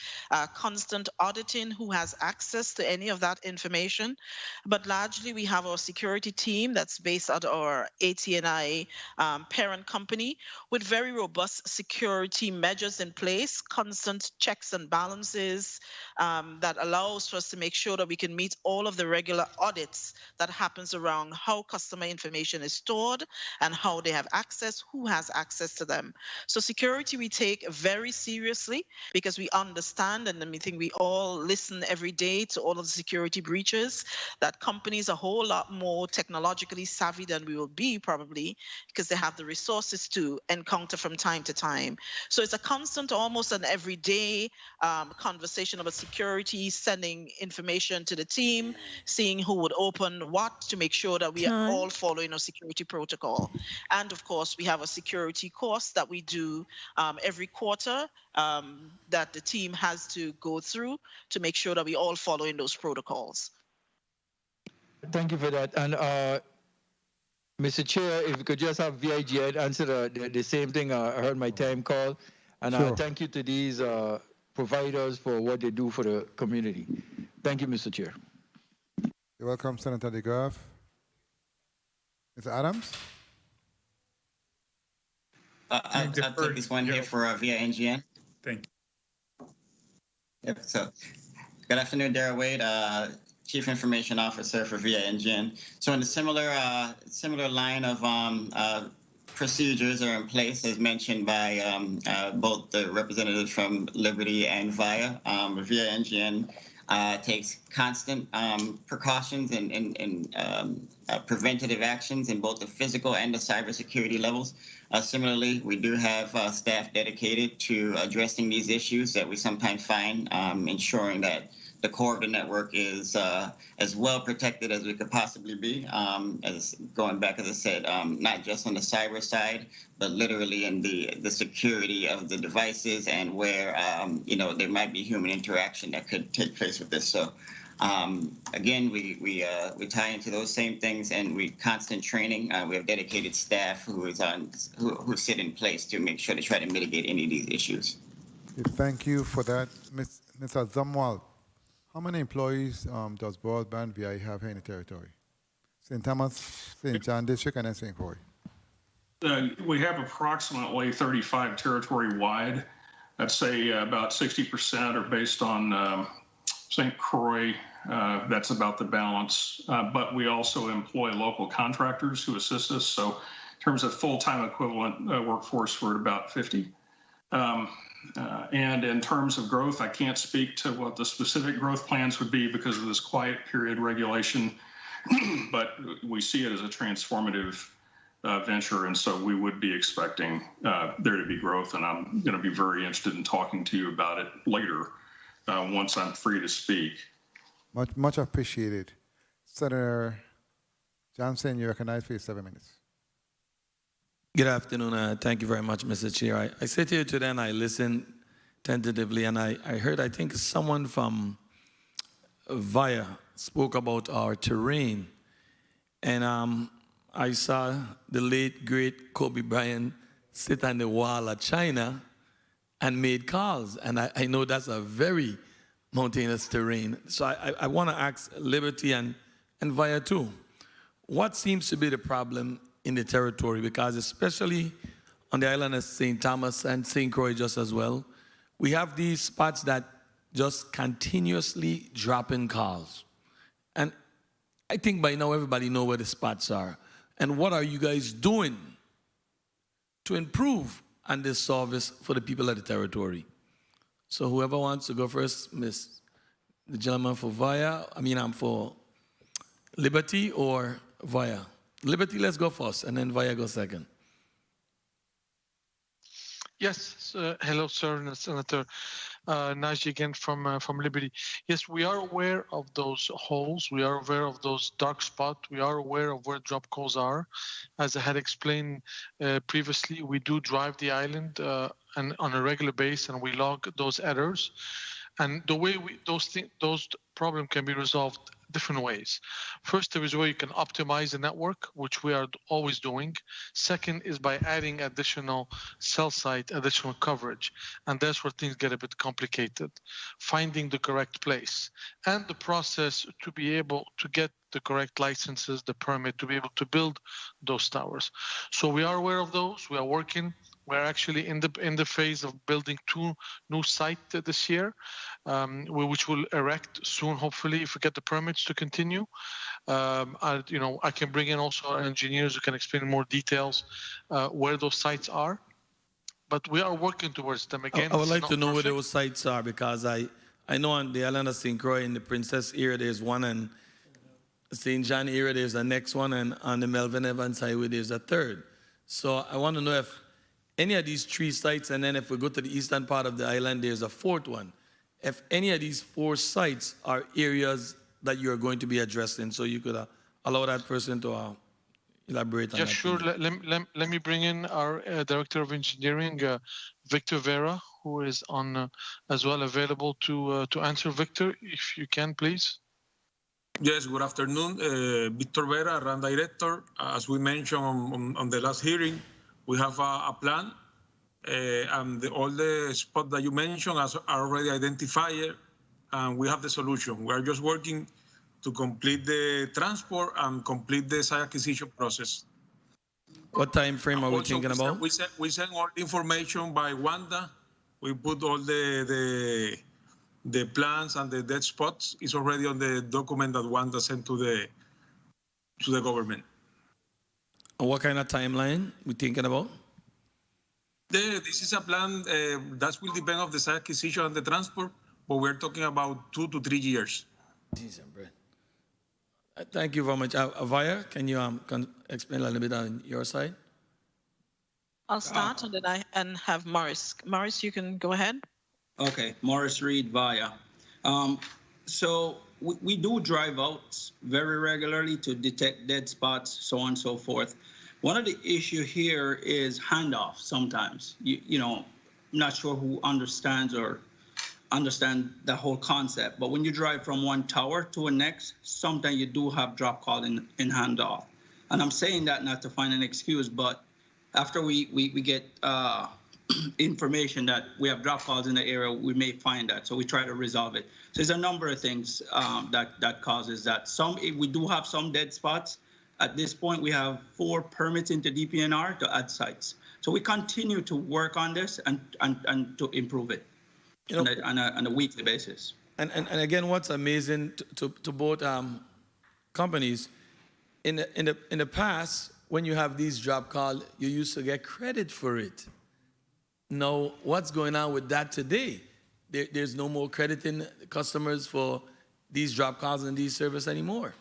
constant auditing, who has access to any of that information. But largely, we have our security team that's based at our ATNI parent company with very robust security measures in place, constant checks and balances that allows for us to make sure that we can meet all of the regular audits that happens around how customer information is stored and how they have access, who has access to them. So security we take very seriously because we understand, and I think we all listen every day to all of the security breaches, that companies are a whole lot more technologically savvy than we will be probably because they have the resources to encounter from time to time. So it's a constant, almost an everyday conversation about security, sending information to the team, seeing who would open what to make sure that we are all following our security protocol. And of course, we have a security course that we do every quarter that the team has to go through to make sure that we all following those protocols. Thank you for that. And Mr. Chair, if we could just have VIGN answer the same thing. I heard my time call. And Sure. Thank you to these providers for what they do for the community. Thank you, Mr. Chair. You're welcome, Senator DeGraff. Mr. Adams? I'll take this one here for via NGN. Thank you. Yep, so good afternoon, Dara Wade, Chief Information Officer for VIA NGN. So in a similar line of procedures are in place as mentioned by both the representatives from Liberty and VIA. VIA NGN takes constant precautions and preventative actions in both the physical and the cybersecurity levels. Similarly, we do have staff dedicated to addressing these issues that we sometimes find, ensuring that the core of the network is as well protected as we could possibly be. As going back, as I said, not just on the cyber side, but literally in the security of the devices and where there might be human interaction that could take place with this. So again, we tie into those same things, and we constant training. We have dedicated staff who sit in place to make sure to try to mitigate any of these issues. Thank you for that, Mr. Zamwal. How many employees does Broadband VI have here in the territory? St. Thomas, St. John District, and then St. Croix. We have approximately 35 territory-wide. I'd say about 60% are based on St. Croix. That's about the balance. But we also employ local contractors who assist us. So in terms of full-time equivalent workforce, we're at about 50. And in terms of growth, I can't speak to what the specific growth plans would be because of this quiet period regulation, but we see it as a transformative venture, and so we would be expecting there to be growth, and I'm going to be very interested in talking to you about it later once I'm free to speak. Much appreciated. Senator Johnson, you're recognized for your 7 minutes. Good afternoon. Thank you very much, Mr. Chair. I sit here today and I listen tentatively, and I heard, I think, someone from VIA spoke about our terrain. And I saw the late, great Kobe Bryant sit on the wall of China and made calls. And I know that's a very mountainous terrain. So I want to ask Liberty and VIA too, what seems to be the problem in the territory? Because especially on the island of St. Thomas and St. Croix just as well, we have these spots that just continuously drop in calls. And I think by now everybody knows where the spots are. And what are you guys doing to improve on this service for the people of the territory? So whoever wants to go first, the gentleman for VIA, I'm for Liberty or Via? Liberty, let's go first, and then Via go second. Yes, hello, sir, and Senator Naji again from Liberty. Yes, we are aware of those holes. We are aware of those dark spots. We are aware of where drop calls are. As I had explained previously, we do drive the island and on a regular basis, and we log those errors. And the way those problems can be resolved different ways. First, there is a way you can optimize the network, which we are always doing. Second is by adding additional cell site, additional coverage. And that's where things get a bit complicated. Finding the correct place and the process to be able to get the correct licenses, the permit to be able to build those towers. So we are aware of those. We are working. We're actually in the phase of building 2 new sites this year, which will erect soon, hopefully, if we get the permits to continue. I can bring in also our engineers who can explain more details where those sites are. But we are working towards them. Again, I would like to know where those sites are, because I know on the island of St. Croix in the Princess area there's one, and St. John area there's the next one, and on the Melvin Evans Highway there's a third. So I want to know if any of these 3 sites, and then if we go to the eastern part of the island, there's a 4th one. If any of these 4 sites are areas that you're going to be addressing, so you could allow that person to elaborate on that. Yeah, sure. Let me bring in our Director of Engineering, Victor Vera, who is on as well available to answer. Victor, if you can, please. Yes, good afternoon. Victor Vera, RAN Director. As we mentioned on the last hearing, we have a plan, and all the spots that you mentioned are already identified, and we have the solution. We are just working to complete the transport and complete the site acquisition process. What time frame are we thinking about? We send all the information by Wanda. We put all the plans and the dead spots. It's already on the document that Wanda sent to the government. And what kind of timeline we thinking about? This is a plan that will depend on the site acquisition and the transport, but we're talking about 2 to 3 years. Thank you very much. Avaya, can you explain a little bit on your side? I'll start and then have Morris. Morris, you can go ahead. Okay, Morris Reed, Via. So we do drive out very regularly to detect dead spots, so on and so forth. One of the issue here is handoff sometimes. I'm not sure who understand the whole concept, but when you drive from one tower to a next, sometimes you do have drop call in handoff. And I'm saying that not to find an excuse, but after we get information that we have drop calls in the area, we may find that. So we try to resolve it. So there's a number of things that causes that. We do have some dead spots. At this point, we have 4 permits into DPNR to add sites. So we continue to work on this and to improve it on a weekly basis. And again, what's amazing to both companies, in the past, when you have these drop calls, you used to get credit for it. Now, what's going on with that today? There's no more crediting customers for these drop calls and these services anymore.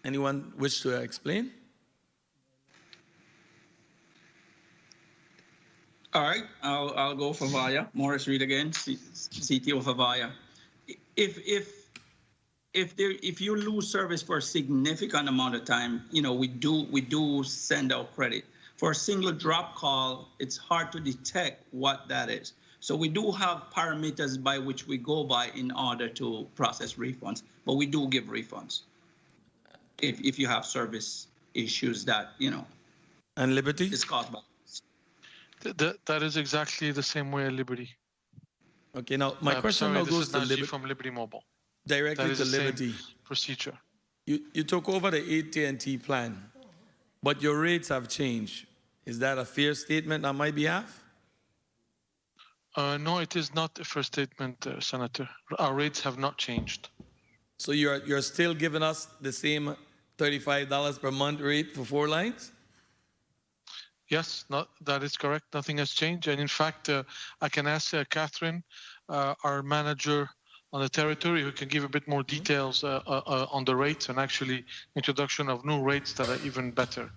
Anyone wish to explain? All right, I'll go for Via. Morris Reed again, CTO for Via. If you lose service for a significant amount of time, we do send out credit. For a single drop call, it's hard to detect what that is. So we do have parameters by which we go by in order to process refunds, but we do give refunds if you have service issues that, And Liberty? is caused by. That is exactly the same way at Liberty. Okay, now my question now goes to Liberty. From Liberty Mobile. Directly that is to the Liberty. Same procedure. You took over the AT&T plan, but your rates have changed. Is that a fair statement on my behalf? No, it is not a fair statement, Senator. Our rates have not changed. So you're still giving us the same $35 per month rate for 4 lines? Yes, that is correct. Nothing has changed. And in fact, I can ask Catherine, our manager on the territory who can give a bit more details on the rates and actually introduction of new rates that are even better.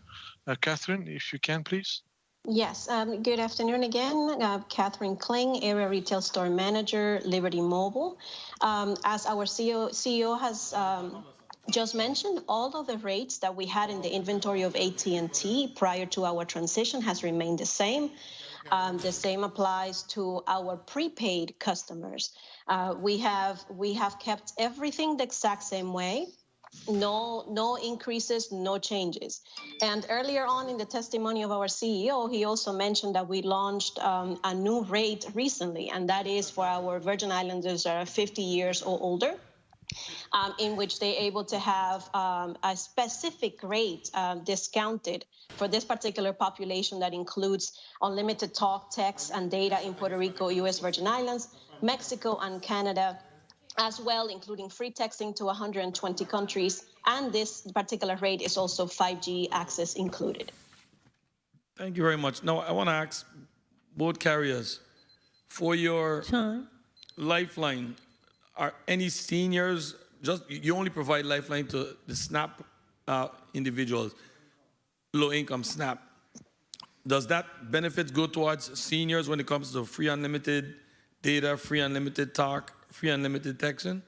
Catherine, if you can, please. Yes, good afternoon again. Catherine Kling, Area Retail Store Manager, Liberty Mobile. As our CEO has just mentioned, all of the rates that we had in the inventory of AT&T prior to our transition has remained the same. The same applies to our prepaid customers. We have kept everything the exact same way. No increases, no changes. And earlier on in the testimony of our CEO, he also mentioned that we launched a new rate recently, and that is for our Virgin Islanders that are 50 years or older. In which they're able to have a specific rate discounted for this particular population that includes unlimited talk, text, and data in Puerto Rico, U.S. Virgin Islands, Mexico, and Canada, as well, including free texting to 120 countries. And this particular rate is also 5G access included. Thank you very much. Now, I want to ask both carriers, for your Lifeline, are any seniors, you only provide Lifeline to the SNAP individuals, low-income SNAP. Does that benefit go towards seniors when it comes to free unlimited data, free unlimited talk, free unlimited texting?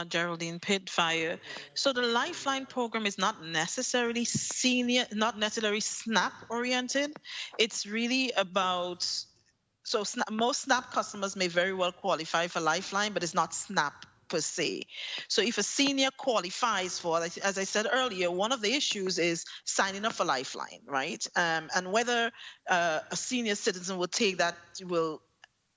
Geraldine Pitfire. So the Lifeline program is not necessarily senior, not necessarily SNAP oriented. It's really about, so most SNAP customers may very well qualify for Lifeline, but it's not SNAP per se. So if a senior qualifies for, as I said earlier, one of the issues is signing up for Lifeline, right? And whether a senior citizen will take that, will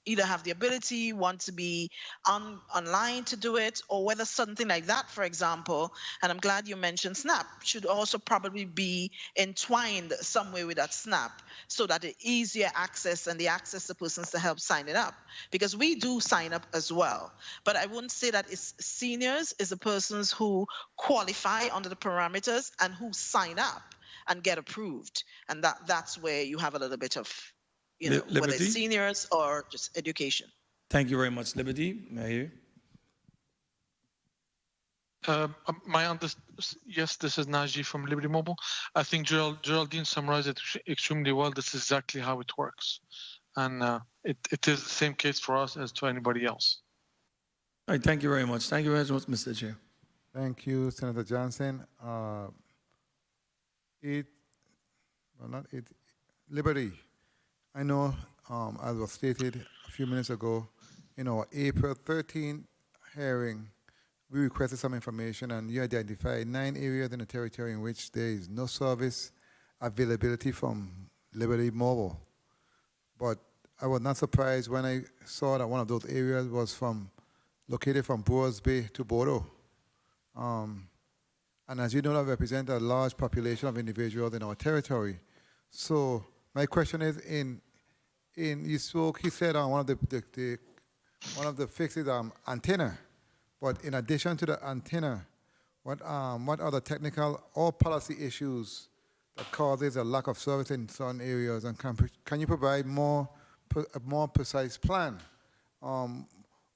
either have the ability, want to be online to do it, or whether something like that, for example, and I'm glad you mentioned SNAP, should also probably be entwined somewhere with that SNAP so that the easier access and the access to persons to help sign it up. Because we do sign up as well. But I wouldn't say that it's seniors, it's the persons who qualify under the parameters and who sign up and get approved. And that's where you have a little bit of, you know, whether it's seniors or just education. Thank you very much. Liberty, may I hear? Yes, this is Naji from Liberty Mobile. I think Geraldine summarized it extremely well. This is exactly how it works. And it is the same case for us as to anybody else. All right, thank you very much. Thank you very much, Mr. Chair. Thank you, Senator Johnson. Liberty. I know, as was stated a few minutes ago, in our April 13th hearing, we requested some information, and you identified 9 areas in the territory in which there is no service availability from Liberty Mobile. But I was not surprised when I saw that one of those areas was located from Brewers Bay to Bordeaux. And as you know, that represents a large population of individuals in our territory. So my question is, he said on one of the fixes antenna, but in addition to the antenna, what are the technical or policy issues that causes a lack of service in certain areas, and can you provide a more precise plan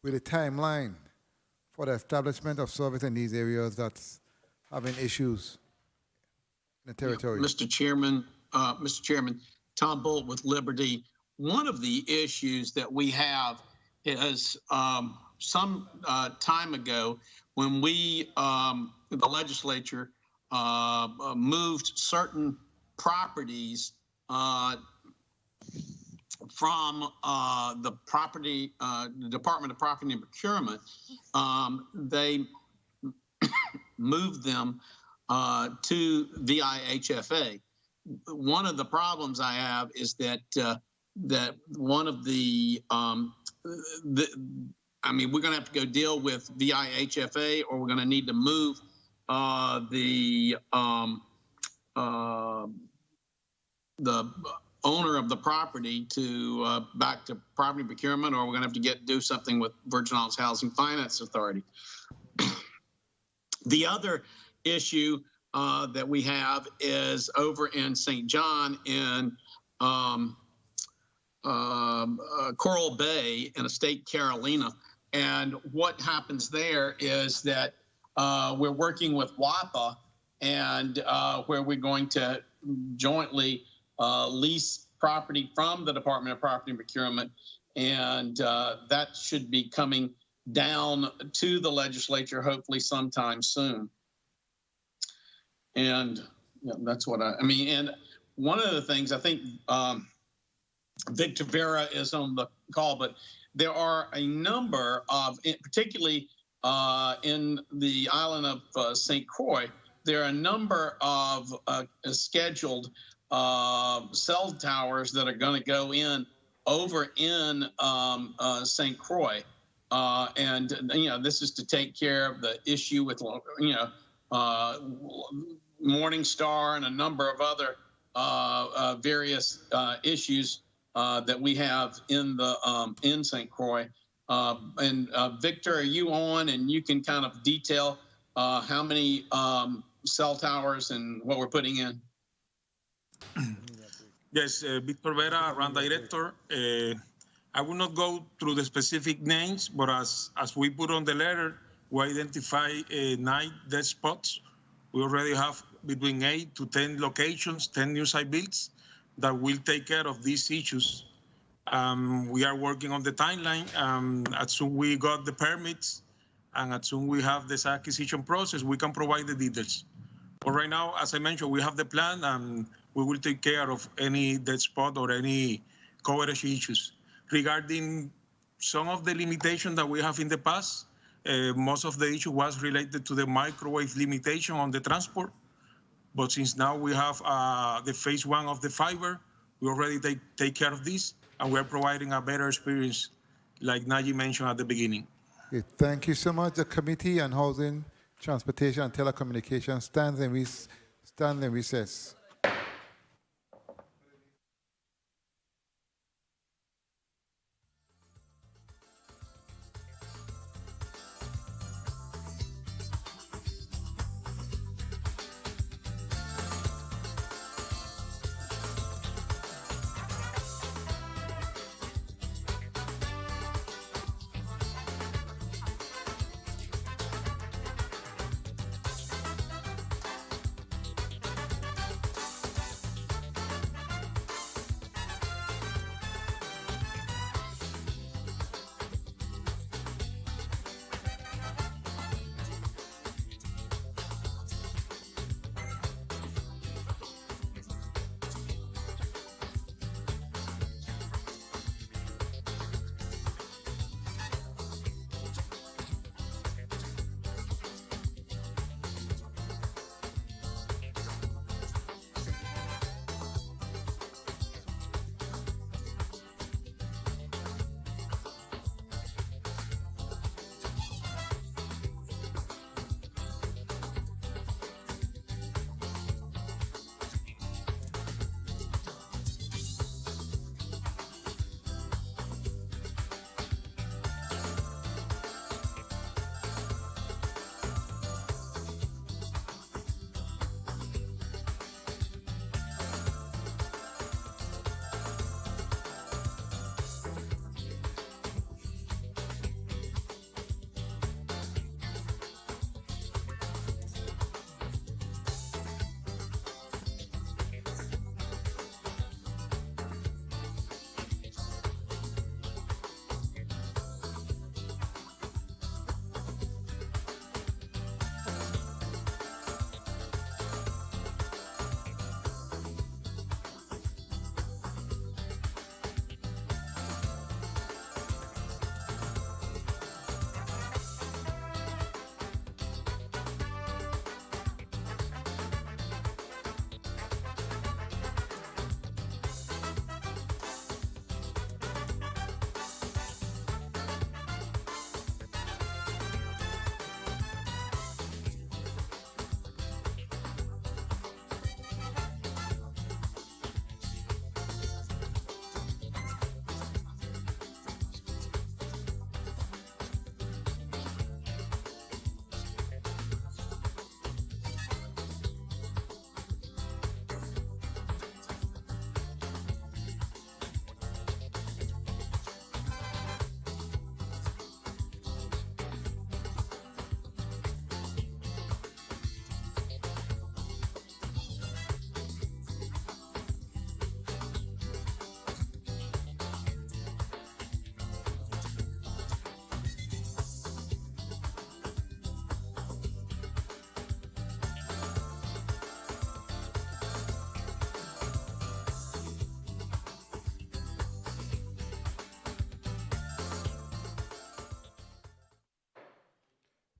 with a timeline for the establishment of service in these areas that's having issues in the territory? Mr. Chairman, Tom Bolt with Liberty. One of the issues that we have is some time ago when we, the legislature, moved certain properties from the Department of Property and Procurement. They moved them to VIHFA. One of the problems I have is that one of the I mean, we're going to have to go deal with VIHFA, or we're going to need to move the owner of the property to back to property procurement, or we're going to have to do something with Virgin Islands Housing Finance Authority. The other issue that we have is over in St. John in Coral Bay in a state Carolina. And what happens there is that we're working with WAPA and where we're going to jointly lease property from the Department of Property and Procurement. And that should be coming down to the legislature, hopefully sometime soon. And yeah, that's what I mean. And one of the things I think Victor Vera is on the call, but there are a number of, particularly in the island of St. Croix, there are a number of scheduled cell towers that are going to go in over in St. Croix. And, you know, this is to take care of the issue with, you know, Morningstar and a number of other various issues that we have in the in St. Croix. And Victor, are you on? And you can kind of detail how many cell towers and what we're putting in. Yes, Victor Vera, RAN Director. I will not go through the specific names, but as we put on the letter, we identify 9 dead spots. We already have between 8 to 10 locations, 10 new site builds that will take care of these issues. We are working on the timeline. As soon we got the permits and as soon we have this acquisition process, we can provide the details. But right now, as I mentioned, we have the plan and we will take care of any dead spot or any coverage issues. Regarding some of the limitations that we have in the past, most of the issue was related to the microwave limitation on the transport. But since now we have the phase 1 of the fiber, we already take care of this, and we're providing a better experience, like Naji mentioned at the beginning. Okay, thank you so much. The Committee on Housing, Transportation, and Telecommunications stands in recess.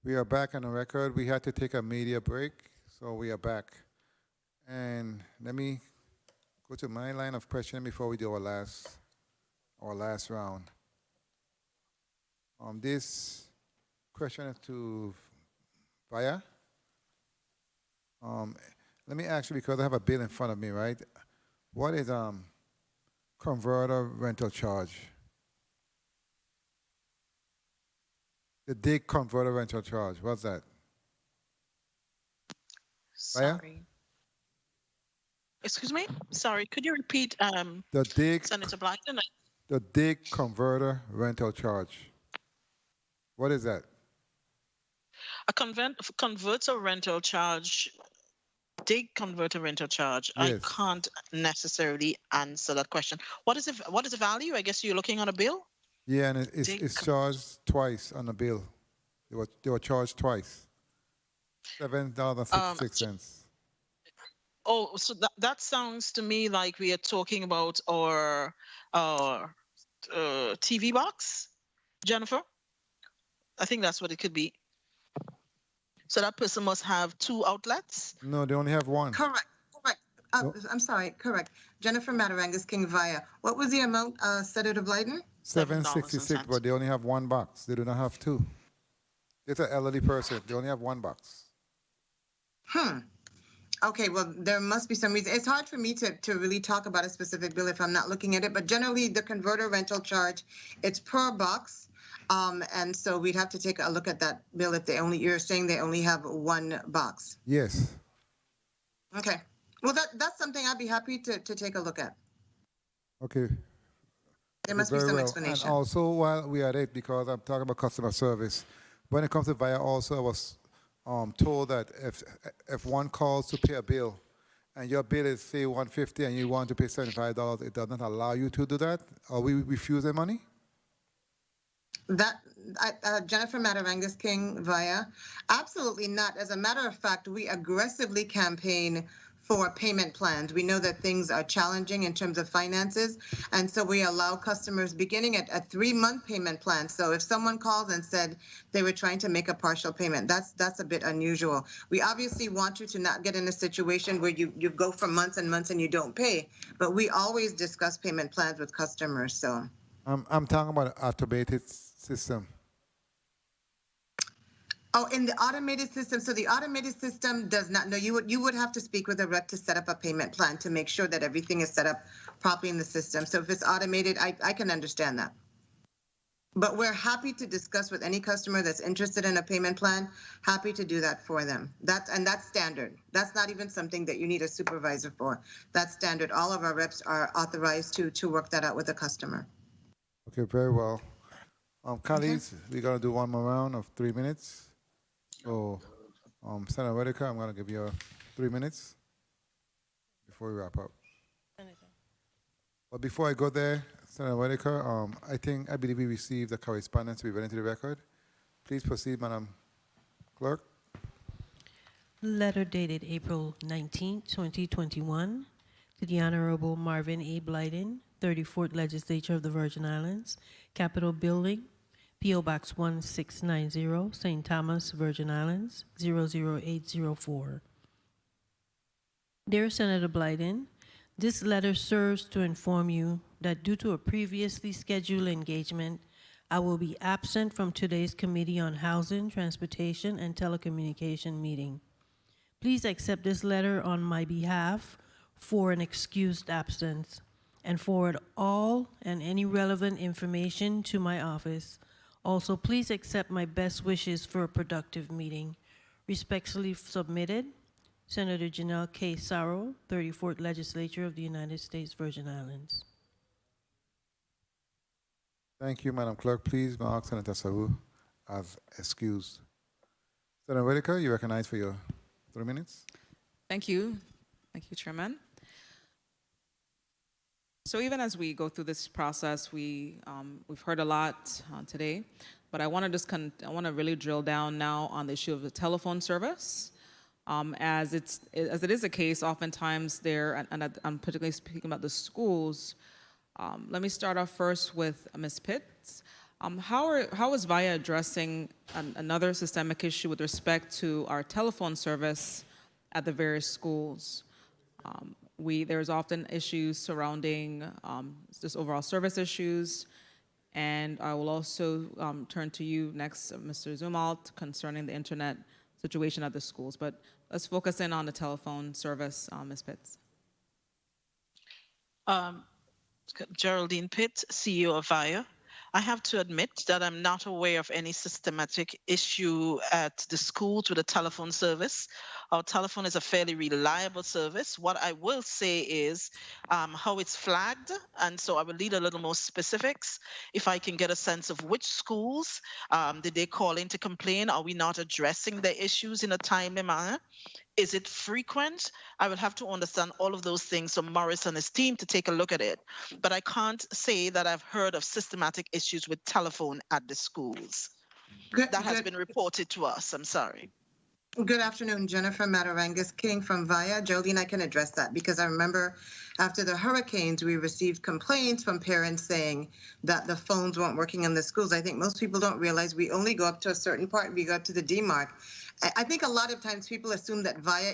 We are back on the record. We had to take a media break, so we are back. And let me go to my line of questioning before we do our last round. This question is to Vaya. Let me ask you, because I have a bill in front of me, right? What is converter rental charge? The dig converter rental charge, what's that? Vaya? Sorry. Excuse me? Sorry, could you repeat, The dig, Senator Blackton? the dig converter rental charge. What is that? A converter rental charge, dig converter rental charge. Yes. I can't necessarily answer that question. What is the value? I guess you're looking on a bill? Yeah, and it's charged twice on the bill. They were charged twice. $7.66. Oh, so that sounds to me like we are talking about our TV box, Jennifer. I think that's what it could be. So that person must have 2 outlets? No, they only have one. Correct. I'm sorry, correct. Jennifer Matarangas King Vaya. What was the amount, Senator Blyden? $7.66, but they only have one box. They do not have 2. It's an elderly person. They only have one box. Okay, well, there must be some reason. It's hard for me to really talk about a specific bill if I'm not looking at it, but generally the converter rental charge, it's per box. And so we'd have to take a look at that bill if you're saying they only have one box. Yes. Okay. Well, that's something I'd be happy to take a look at. Okay. There must be some And explanation. also, while we are at it, because I'm talking about customer service, when it comes to Via, also I was told that if one calls to pay a bill, and your bill is say $150 and you want to pay $75, it does not allow you to do that. Or we refuse the money. Jennifer Matarangas King Vaya, absolutely not. As a matter of fact, we aggressively campaign for payment plans. We know that things are challenging in terms of finances, and so we allow customers beginning at a 3-month payment plan. So if someone calls and said they were trying to make a partial payment, that's a bit unusual. We obviously want you to not get in a situation where you go for months and months and you don't pay, but we always discuss payment plans with customers. So I'm talking about an automated system. Oh, in the automated system. So the automated system does not know. You would have to speak with a rep to set up a payment plan to make sure that everything is set up properly in the system. So if it's automated, I can understand that. But we're happy to discuss with any customer that's interested in a payment plan, happy to do that for them. That's standard. That's not even something that you need a supervisor for. That's standard. All of our reps are authorized to work that out with the customer. Okay, very well. Colleagues, we're going to do one more round of 3 minutes. So, Senator Whitaker, I'm going to give you 3 minutes before we wrap up. But before I go there, Senator Whitaker, I believe we received the correspondence to be read into the record. Please proceed, Madam Clerk. Letter dated April 19, 2021, to the Honorable Marvin A. Blyden, 34th Legislature of the Virgin Islands, Capitol Building, P.O. Box 1690, St. Thomas, Virgin Islands, 00804. Dear Senator Blyden, this letter serves to inform you that due to a previously scheduled engagement, I will be absent from today's Committee on Housing, Transportation, and Telecommunication meeting. Please accept this letter on my behalf for an excused absence and forward all and any relevant information to my office. Also, please accept my best wishes for a productive meeting. Respectfully submitted, Senator Janelle K. Sarro, 34th Legislature of the United States Virgin Islands. Thank you, Madam Clerk. Please mark Senator Sarro as excused. Senator Whitaker, you recognize for your 3 minutes. Thank you. Thank you, Chairman. So even as we go through this process, we've heard a lot today, but I want to really drill down now on the issue of the telephone service. As it is a case, oftentimes there, and I'm particularly speaking about the schools. Let me start off first with Ms. Pitts. How is VIA addressing another systemic issue with respect to our telephone service at the various schools? There's often issues surrounding just overall service issues, and I will also turn to you next, Mr. Zumwalt, concerning the internet situation at the schools. But let's focus in on the telephone service, Ms. Pitts. Geraldine Pitt, CEO of VIA. I have to admit that I'm not aware of any systematic issue at the schools with the telephone service. Our telephone is a fairly reliable service. What I will say is how it's flagged, and so I will need a little more specifics. If I can get a sense of which schools did they call in to complain? Are we not addressing the issues in a timely manner? Is it frequent? I will have to understand all of those things from Morris and his team to take a look at it. But I can't say that I've heard of systematic issues with telephone at the schools. That has been reported to us. I'm sorry. Good afternoon, Jennifer Matarangas King from VIA. Geraldine, I can address that because I remember after the hurricanes, we received complaints from parents saying that the phones weren't working in the schools. I think most people don't realize we only go up to a certain part. We go up to the D mark. I think a lot of times people assume that VIA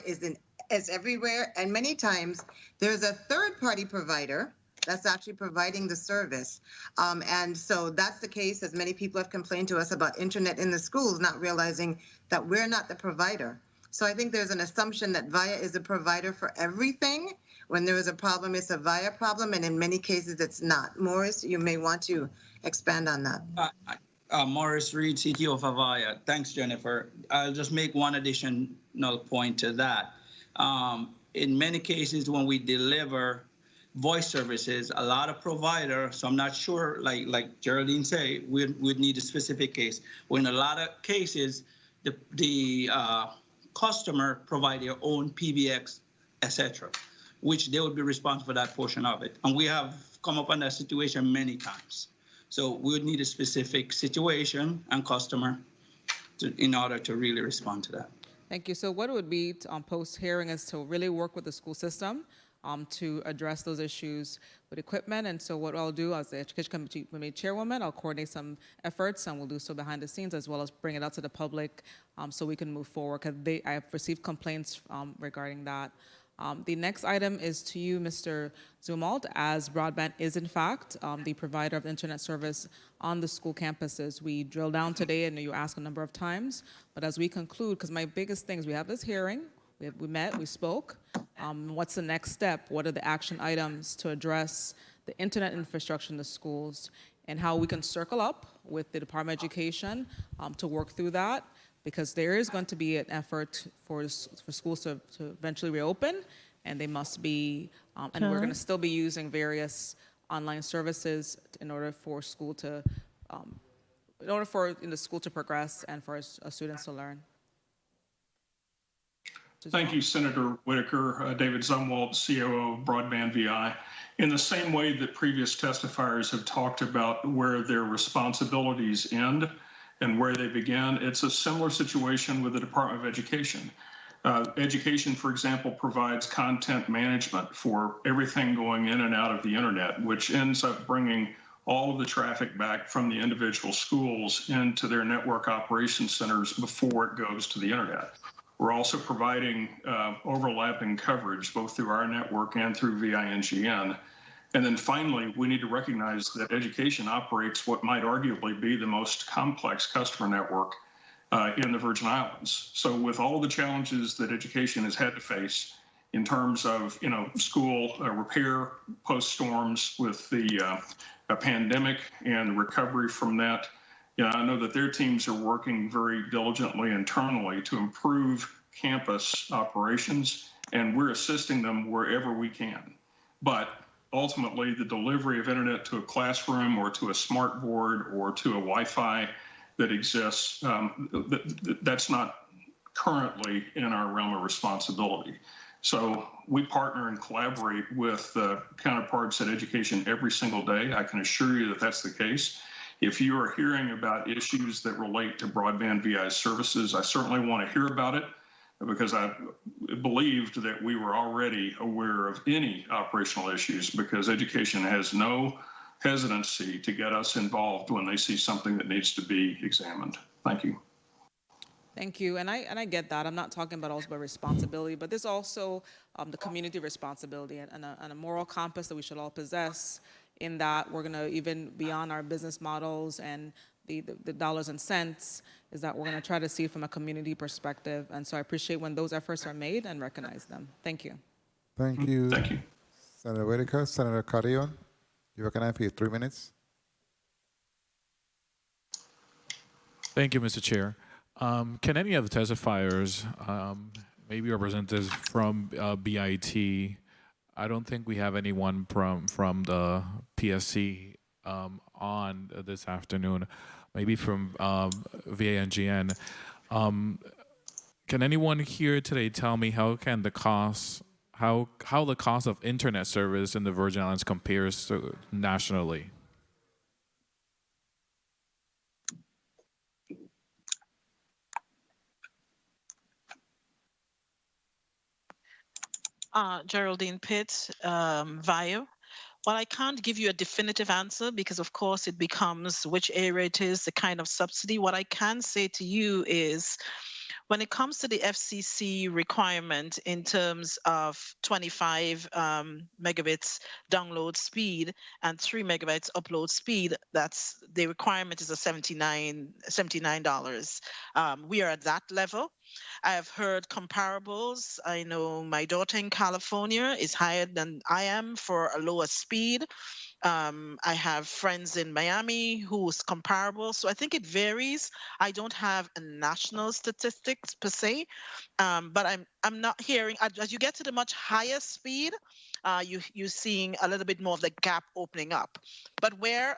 is everywhere, and many times there's a third-party provider that's actually providing the service. And so that's the case, as many people have complained to us about internet in the schools, not realizing that we're not the provider. So I think there's an assumption that VIA is a provider for everything. When there is a problem, it's a VIA problem, and in many cases it's not. Morris, you may want to expand on that. Morris Reed, CTO of Avaya. Thanks, Jennifer. I'll just make one additional point to that. In many cases, when we deliver voice services, a lot of providers, so I'm not sure, like Geraldine say, we'd need a specific case. Well, in a lot of cases, the customer provide their own PBX, etc., which they would be responsible for that portion of it. And we have come up on that situation many times. So we would need a specific situation and customer in order to really respond to that. Thank you. So what it would be post-hearing is to really work with the school system to address those issues with equipment. And so what I'll do as the Education Committee Chairwoman, I'll coordinate some efforts, and we'll do so behind the scenes as well as bring it out to the public so we can move forward, because I have received complaints regarding that. The next item is to you, Mr. Zumwalt, as broadband is in fact the provider of internet service on the school campuses. We drilled down today, and you asked a number of times, but as we conclude, because my biggest thing is we have this hearing, we met, we spoke. What's the next step? What are the action items to address the internet infrastructure in the schools, and how we can circle up with the Department of Education to work through that? Because there is going to be an effort for schools to eventually reopen, and they must be, and we're going to still be using various online services in order for school to, the school to progress and for our students to learn. Thank you, Senator Whitaker. David Zumwalt, COO of Broadband VI. In the same way that previous testifiers have talked about where their responsibilities end and where they begin, it's a similar situation with the Department of Education. Education, for example, provides content management for everything going in and out of the internet, which ends up bringing all of the traffic back from the individual schools into their network operations centers before it goes to the internet. We're also providing overlapping coverage both through our network and through VINGN. And then finally, we need to recognize that education operates what might arguably be the most complex customer network in the Virgin Islands. So with all the challenges that education has had to face in terms of, school repair post-storms with the pandemic and recovery from that, I know that their teams are working very diligently internally to improve campus operations, and we're assisting them wherever we can. But ultimately, the delivery of internet to a classroom or to a smart board or to a Wi-Fi that exists, that's not currently in our realm of responsibility. So we partner and collaborate with counterparts at education every single day. I can assure you that that's the case. If you are hearing about issues that relate to broadband VI services, I certainly want to hear about it, because I believed that we were already aware of any operational issues, because education has no hesitancy to get us involved when they see something that needs to be examined. Thank you. Thank you, and I get that. I'm not talking about also about responsibility, but there's also the community responsibility and a moral compass that we should all possess. In that we're going to, even beyond our business models and the dollars and cents, is that we're going to try to see it from a community perspective. And so I appreciate when those efforts are made and recognize them. Thank you. Thank you. Thank you. Senator Whitaker. Senator Carrion, you recognize for your 3 minutes. Thank you, Mr. Chair. Can any of the testifiers, maybe representatives from BIT, I don't think we have anyone from the PSC on this afternoon, maybe from VANGN. Can anyone here today tell me how the cost of internet service in the Virgin Islands compares to nationally? Geraldine Pitt, VIO. Well, I can't give you a definitive answer because, of course, it becomes which area it is, the kind of subsidy. What I can say to you is when it comes to the FCC requirement in terms of 25 megabits download speed and 3 megabytes upload speed, that's the requirement is a $79. We are at that level. I have heard comparables. I know my daughter in California is higher than I am for a lower speed. I have friends in Miami who's comparable. So I think it varies. I don't have a national statistics per se, but I'm not hearing, as you get to the much higher speed, you're seeing a little bit more of the gap opening up. But where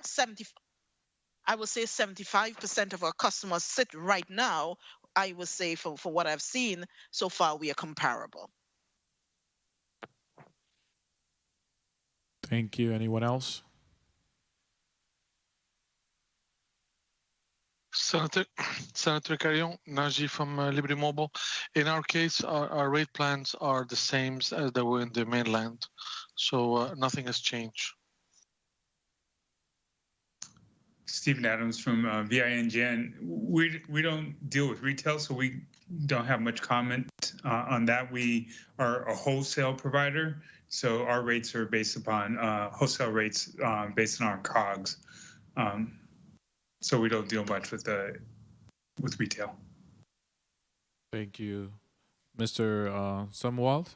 I would say 75% of our customers sit right now, I would say for what I've seen so far, we are comparable. Thank you. Anyone else? Senator Carrion, Naji from Liberty Mobile. In our case, our rate plans are the same as they were in the mainland, so nothing has changed. Stephen Adams from VINGN. We don't deal with retail, so we don't have much comment on that. We are a wholesale provider, so our rates are based upon wholesale rates based on our COGS. So we don't deal much with retail. Thank you. Mr. Sumwalt?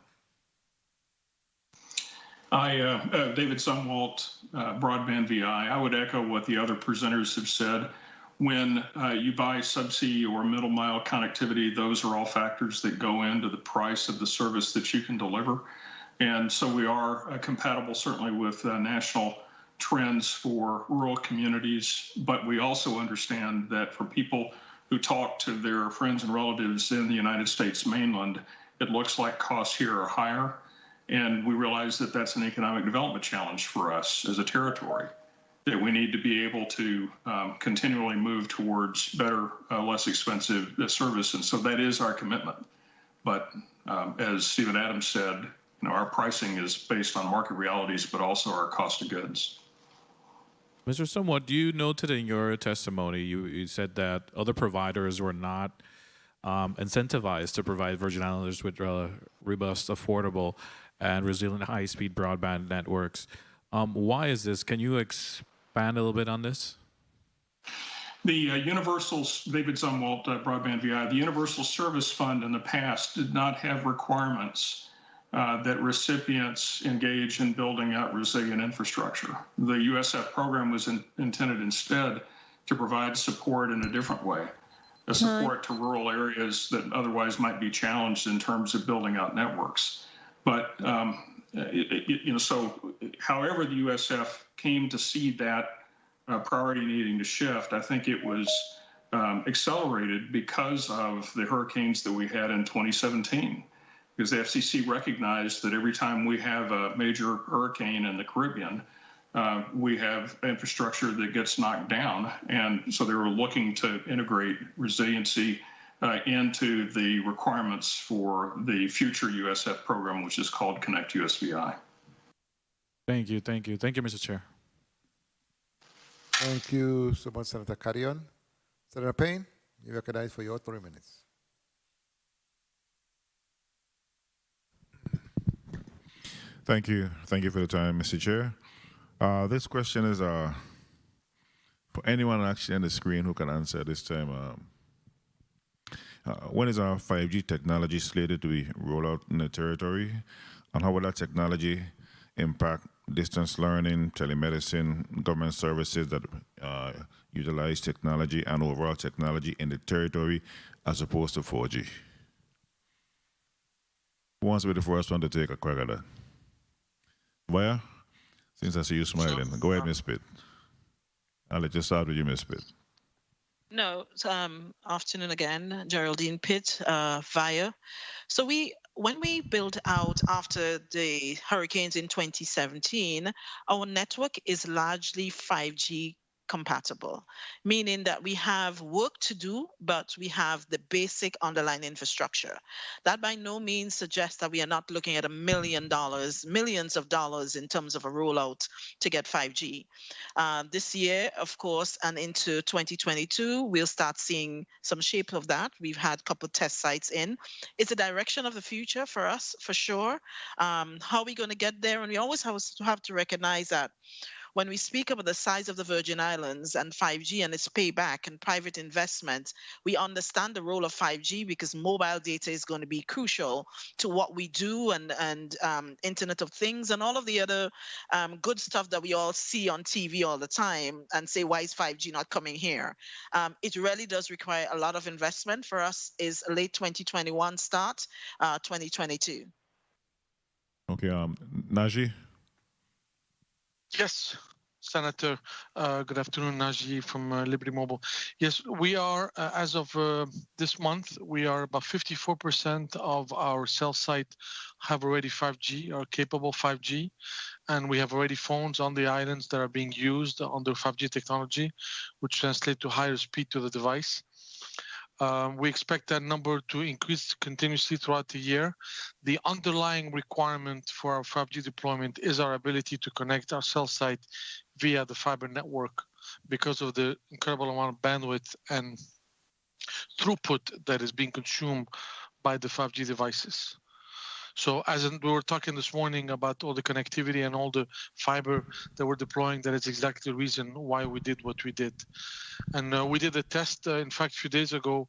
David Sumwalt, Broadband VI. I would echo what the other presenters have said. When you buy subsea or middle mile connectivity, those are all factors that go into the price of the service that you can deliver. And so we are compatible certainly with national trends for rural communities, but we also understand that for people who talk to their friends and relatives in the United States mainland, it looks like costs here are higher. And we realize that that's an economic development challenge for us as a territory, that we need to be able to continually move towards better, less expensive service. And so that is our commitment. But as Stephen Adams said, our pricing is based on market realities, but also our cost of goods. Mr. Sumwalt, do you noted in your testimony, you said that other providers were not incentivized to provide Virgin Islanders with robust, affordable, and resilient high-speed broadband networks. Why is this? Can you expand a little bit on this? The Universal, David Sumwalt, Broadband VI, the Universal Service Fund in the past did not have requirements that recipients engage in building out resilient infrastructure. The USF program was intended instead to provide support in a different way, a support to rural areas that otherwise might be challenged in terms of building out networks. But, so however the USF came to see that priority needing to shift, I think it was accelerated because of the hurricanes that we had in 2017. Because the FCC recognized that every time we have a major hurricane in the Caribbean, we have infrastructure that gets knocked down. And so they were looking to integrate resiliency into the requirements for the future USF program, which is called Connect USVI. Thank you, Mr. Chair. Thank you so much, Senator Carrion. Senator Payne, you recognize for your 3 minutes. Thank you. Thank you for the time, Mr. Chair. This question is for anyone actually on the screen who can answer this time. When is our 5G technology slated to be rolled out in the territory? And how will that technology impact distance learning, telemedicine, government services that utilize technology and overall technology in the territory as opposed to 4G? Who wants to be the first one to take a crack at that? Vaya, since I see you smiling, go ahead, Ms. Pitt. I'll let you start with you, Ms. Pitt. No, afternoon again, Geraldine Pitt, via. So when we built out after the hurricanes in 2017, our network is largely 5G compatible, meaning that we have work to do, but we have the basic underlying infrastructure. That by no means suggests that we are not looking at millions of dollars in terms of a rollout to get 5G. This year, of course, and into 2022, we'll start seeing some shape of that. We've had a couple test sites in. It's a direction of the future for us, for sure. How are we going to get there? And we always have to recognize that when we speak about the size of the Virgin Islands and 5G and its payback and private investment, we understand the role of 5G because mobile data is going to be crucial to what we do and Internet of Things and all of the other good stuff that we all see on TV all the time and say, why is 5G not coming here? It really does require a lot of investment. For us is late 2021 start, 2022. Okay, Naji? Yes, Senator. Good afternoon, Naji from Liberty Mobile. Yes, we are, as of this month, we are about 54% of our cell site have already 5G, are capable 5G. And we have already phones on the islands that are being used under 5G technology, which translate to higher speed to the device. We expect that number to increase continuously throughout the year. The underlying requirement for our 5G deployment is our ability to connect our cell site via the fiber network because of the incredible amount of bandwidth and throughput that is being consumed by the 5G devices. So we were talking this morning about all the connectivity and all the fiber that we're deploying, that is exactly the reason why we did what we did. And we did a test, in fact, a few days ago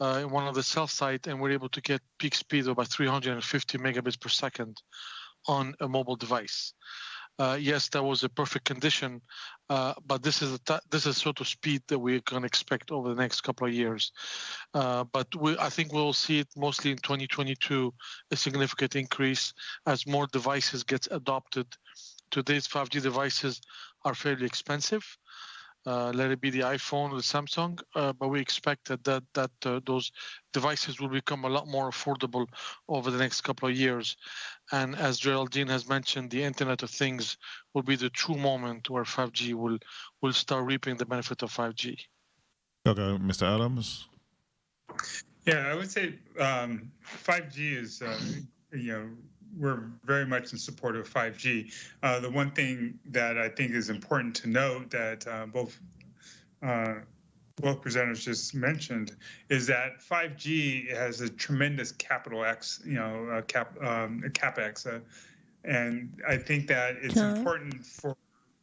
in one of the cell sites, and we're able to get peak speed of about 350 megabits per second on a mobile device. Yes, that was a perfect condition, but this is the sort of speed that we can expect over the next couple of years. But I think we'll see it mostly in 2022, a significant increase as more devices get adopted. Today's 5G devices are fairly expensive. Let it be the iPhone or the Samsung, but we expect that those devices will become a lot more affordable over the next couple of years. And as Geraldine has mentioned, the Internet of Things will be the true moment where 5G will start reaping the benefit of 5G. Okay, Mr. Adams. Yeah, I would say 5G is, we're very much in support of 5G. The one thing that I think is important to note that both presenters just mentioned is that 5G has a tremendous capex, and I think that it's important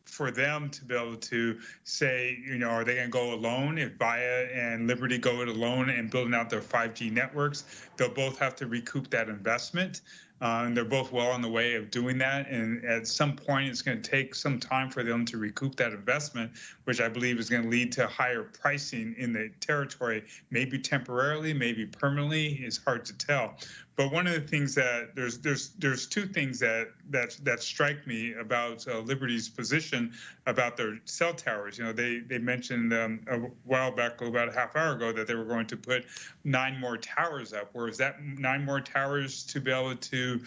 for them to be able to say, are they going to go alone? If Via and Liberty go it alone and building out their 5G networks, they'll both have to recoup that investment. And they're both well on the way of doing that. And at some point, it's going to take some time for them to recoup that investment, which I believe is going to lead to higher pricing in the territory, maybe temporarily, maybe permanently. It's hard to tell. But one of the things that there's two things that strike me about Liberty's position about their cell towers. They mentioned a while back, about a half hour ago, that they were going to put 9 more towers up. Where is that 9 more towers to be able to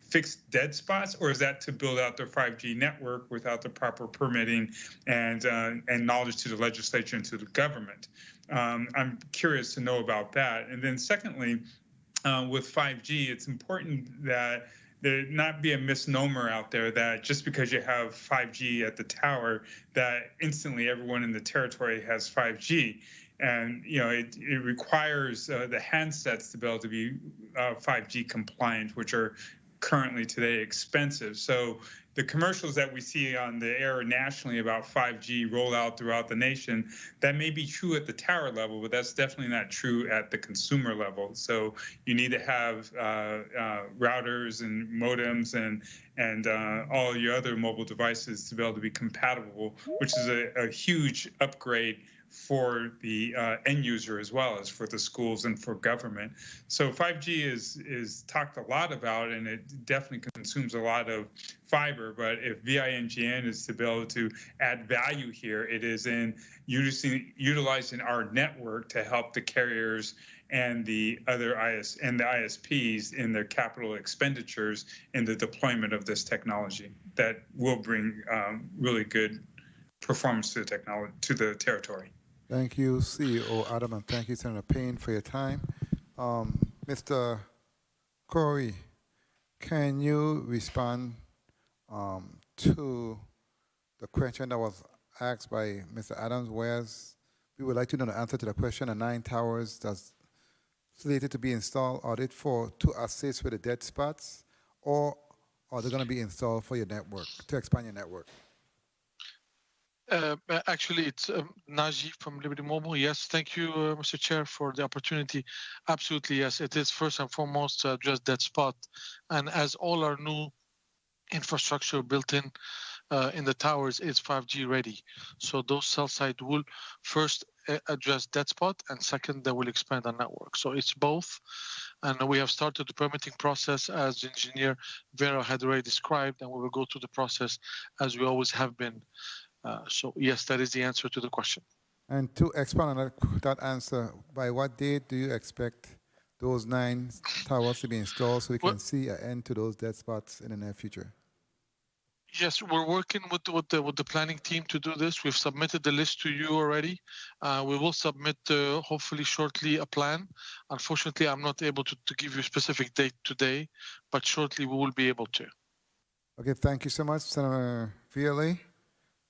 fix dead spots, or is that to build out their 5G network without the proper permitting and knowledge to the legislature and to the government? I'm curious to know about that. And then secondly, with 5G, it's important that there not be a misnomer out there that just because you have 5G at the tower, that instantly everyone in the territory has 5G. And it requires the handsets to be able to be 5G compliant, which are currently today expensive. So the commercials that we see on the air nationally about 5G rollout throughout the nation, that may be true at the tower level, but that's definitely not true at the consumer level. So you need to have routers and modems and all your other mobile devices to be able to be compatible, which is a huge upgrade for the end user as well as for the schools and for government. So 5G is talked a lot about, and it definitely consumes a lot of fiber. But if VINGN is to be able to add value here, it is in utilizing our network to help the carriers and the other ISPs in their capital expenditures in the deployment of this technology that will bring really good performance to the technology, to the territory. Thank you, CEO Adam, and thank you, Senator Payne, for your time. Mr. Corey, can you respond to the question that was asked by Mr. Adams, whereas we would like to know the answer to the question, the 9 towers that's slated to be installed, are they to assist with the dead spots, or are they going to be installed for your network, to expand your network? Actually, it's Naji from Liberty Mobile. Yes, thank you, Mr. Chair, for the opportunity. Absolutely, yes. It is first and foremost to address that spot. And as all our new infrastructure built in the towers is 5G ready. So those cell sites will first address that spot, and second, they will expand our network. So it's both. And we have started the permitting process as Engineer Vera had already described, and we will go through the process as we always have been. So yes, that is the answer to the question. And to expand on that answer, by what date do you expect those 9 towers to be installed so we can see an end to those dead spots in the near future? Yes, we're working with the planning team to do this. We've submitted the list to you already. We will submit, hopefully shortly, a plan. Unfortunately, I'm not able to give you a specific date today, but shortly we will be able to. Okay, thank you so much, Senator VLA.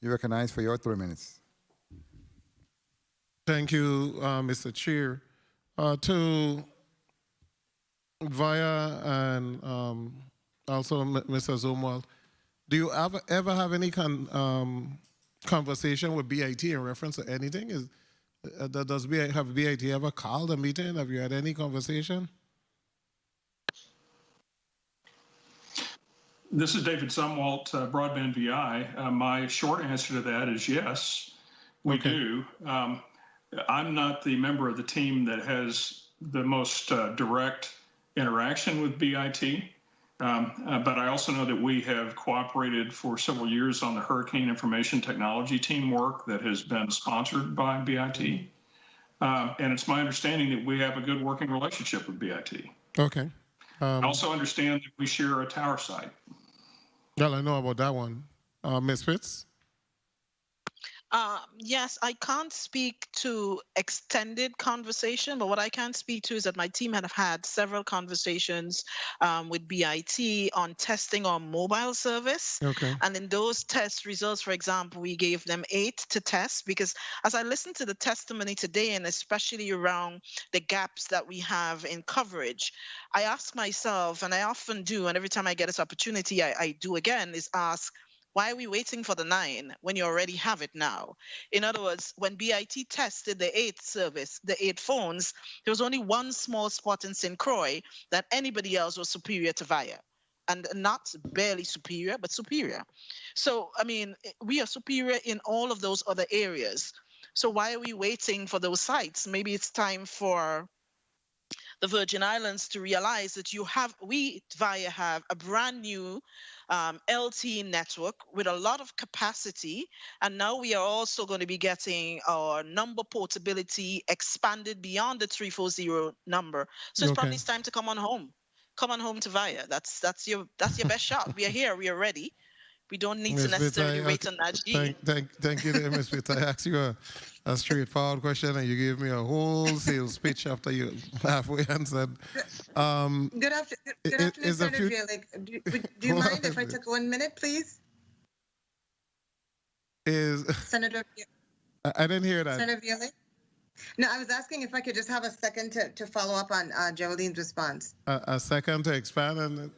You recognize for your 3 minutes. Thank you, Mr. Chair. To Via and also Mr. Zumwalt, do you ever have any conversation with BIT in reference to anything? Have BIT ever called a meeting? Have you had any conversation? This is David Zumwalt, Broadband VI. My short answer to that is yes, we do. I'm not the member of the team that has the most direct interaction with BIT, but I also know that we have cooperated for several years on the Hurricane Information Technology team work that has been sponsored by BIT. And it's my understanding that we have a good working relationship with BIT. Okay. I also understand that we share a tower site. Well, I know about that one. Ms. Fitz? Yes, I can't speak to extended conversation, but what I can speak to is that my team have had several conversations with BIT on testing our mobile service. Okay. And in those test results, for example, we gave them 8 to test because as I listened to the testimony today, and especially around the gaps that we have in coverage, I ask myself, and I often do, and every time I get this opportunity, I do again, is ask, why are we waiting for the 9 when you already have it now? In other words, when BIT tested the 8 service, the 8 phones, there was only one small spot in St. Croix that anybody else was superior to Via. And not barely superior, but superior. So, I mean, we are superior in all of those other areas. So why are we waiting for those sites? Maybe it's time for the Virgin Islands to realize that we, Via, have a brand new LTE network with a lot of capacity. And now we are also going to be getting our number portability expanded beyond the 340 number. So it's probably time to come on home. Come on home to Via. That's your best shot. We are here. We are ready. We don't need to Ms. necessarily Vita, wait on Najee. thank you there, Ms. Vita. I asked you a straightforward question, and you gave me a whole sales pitch after you halfway answered. Good afternoon, Senator Villa. Do you mind if I took 1 minute, please? Senator, I didn't hear that. Senator Villa? No, I was asking if I could just have a second to follow up on Geraldine's response. A second to expand, and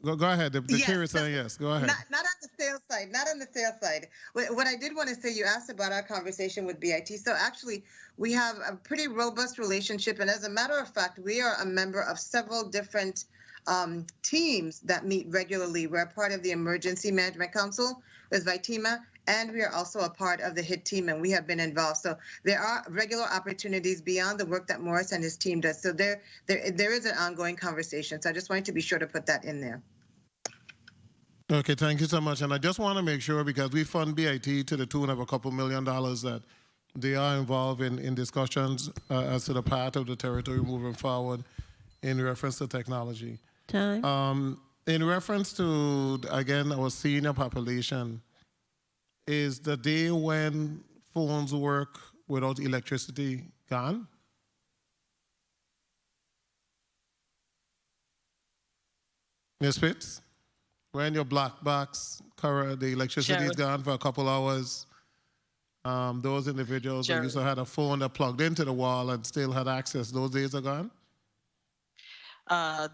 go ahead. The chair is saying yes. Go ahead. Not on the sales side. Not on the sales side. What I did want to say, you asked about our conversation with BIT. So actually, we have a pretty robust relationship, and as a matter of fact, we are a member of several different teams that meet regularly. We're a part of the Emergency Management Council with VITEMA, and we are also a part of the HIT team, and we have been involved. So there are regular opportunities beyond the work that Morris and his team does. So there is an ongoing conversation. So I just wanted to be sure to put that in there. Okay, thank you so much. And I just want to make sure, because we fund BIT to the tune of a couple $2 million, that they are involved in discussions as to the path of the territory moving forward in reference to technology. Time. In reference to, again, our senior population, is the day when phones work without electricity gone? Ms. Pitts? When your black box, the electricity is gone for a couple hours, those individuals who used to have a phone that plugged into the wall and still had access, those days are gone?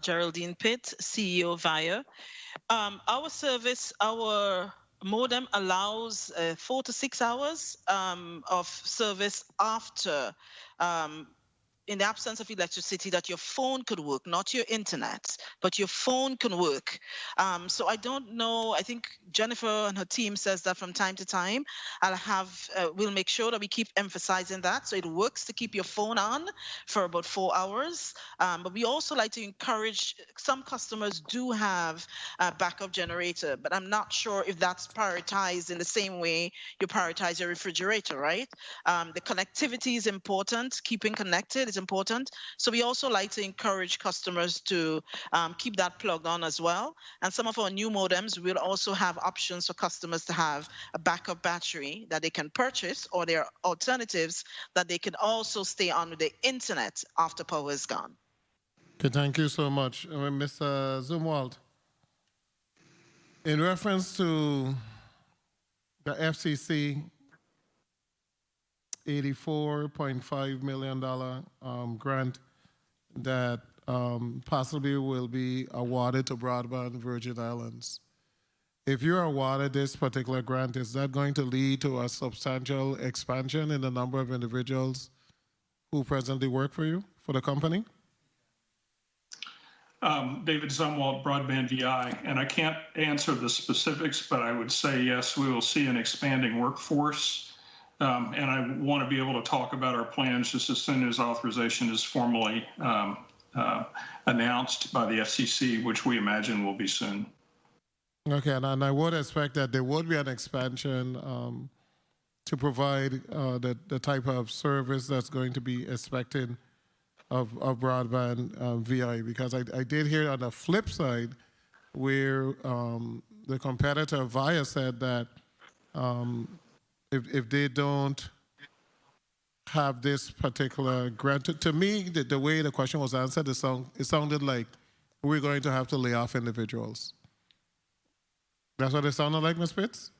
Geraldine Pitt, CEO VIA. Our service, our modem allows 4 to 6 hours of service after, in the absence of electricity, that your phone could work, not your internet, but your phone can work. So I don't know. I think Jennifer and her team says that from time to time. We'll make sure that we keep emphasizing that. So it works to keep your phone on for about 4 hours. But we also like to encourage, some customers do have a backup generator, but I'm not sure if that's prioritized in the same way you prioritize your refrigerator, right? The connectivity is important. Keeping connected is important. So we also like to encourage customers to keep that plugged on as well. And some of our new modems will also have options for customers to have a backup battery that they can purchase, or there are alternatives that they can also stay on with the internet after power is gone. Okay, thank you so much. Mr. Zumwalt, in reference to the FCC $84.5 million grant that possibly will be awarded to Broadband Virgin Islands. If you're awarded this particular grant, is that going to lead to a substantial expansion in the number of individuals who presently work for you, for the company? David Zumwalt, Broadband VI, and I can't answer the specifics, but I would say yes, we will see an expanding workforce. And I want to be able to talk about our plans just as soon as authorization is formally announced by the FCC, which we imagine will be soon. Okay, and I would expect that there would be an expansion to provide the type of service that's going to be expected of broadband VI, because I did hear on the flip side where the competitor VIA said that if they don't have this particular grant, to me, the way the question was answered, it sounded like we're going to have to lay off individuals. That's what it sounded like, Ms. Pitts?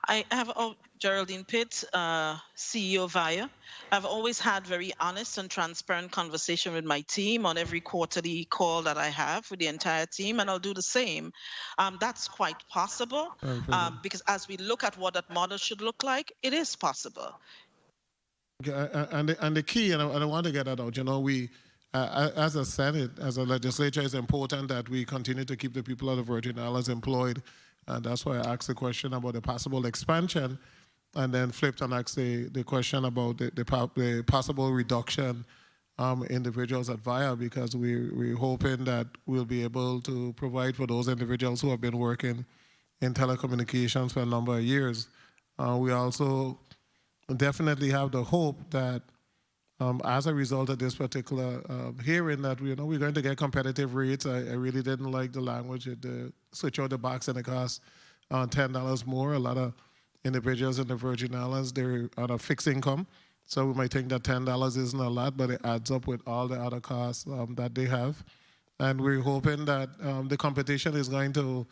I have Geraldine Pitt, CEO VIA. I've always had very honest and transparent conversation with my team on every quarterly call that I have with the entire team, and I'll do the same. That's quite possible because as we look at what that model should look like, it is possible. And the key, and I want to get that out, you know, we, as a Senate, as a legislature, it's important that we continue to keep the people of the Virgin Islands employed. And that's why I asked the question about the possible expansion, and then flipped and asked the question about the possible reduction individuals at VIA, because we're hoping that we'll be able to provide for those individuals who have been working in telecommunications for a number of years. We also definitely have the hope that as a result of this particular hearing that we're going to get competitive rates. I really didn't like the language at the switch out the box and it costs $10 more. A lot of individuals in the Virgin Islands, they're on a fixed income. So we might think that $10 isn't a lot, but it adds up with all the other costs that they have. And we're hoping that the competition is going to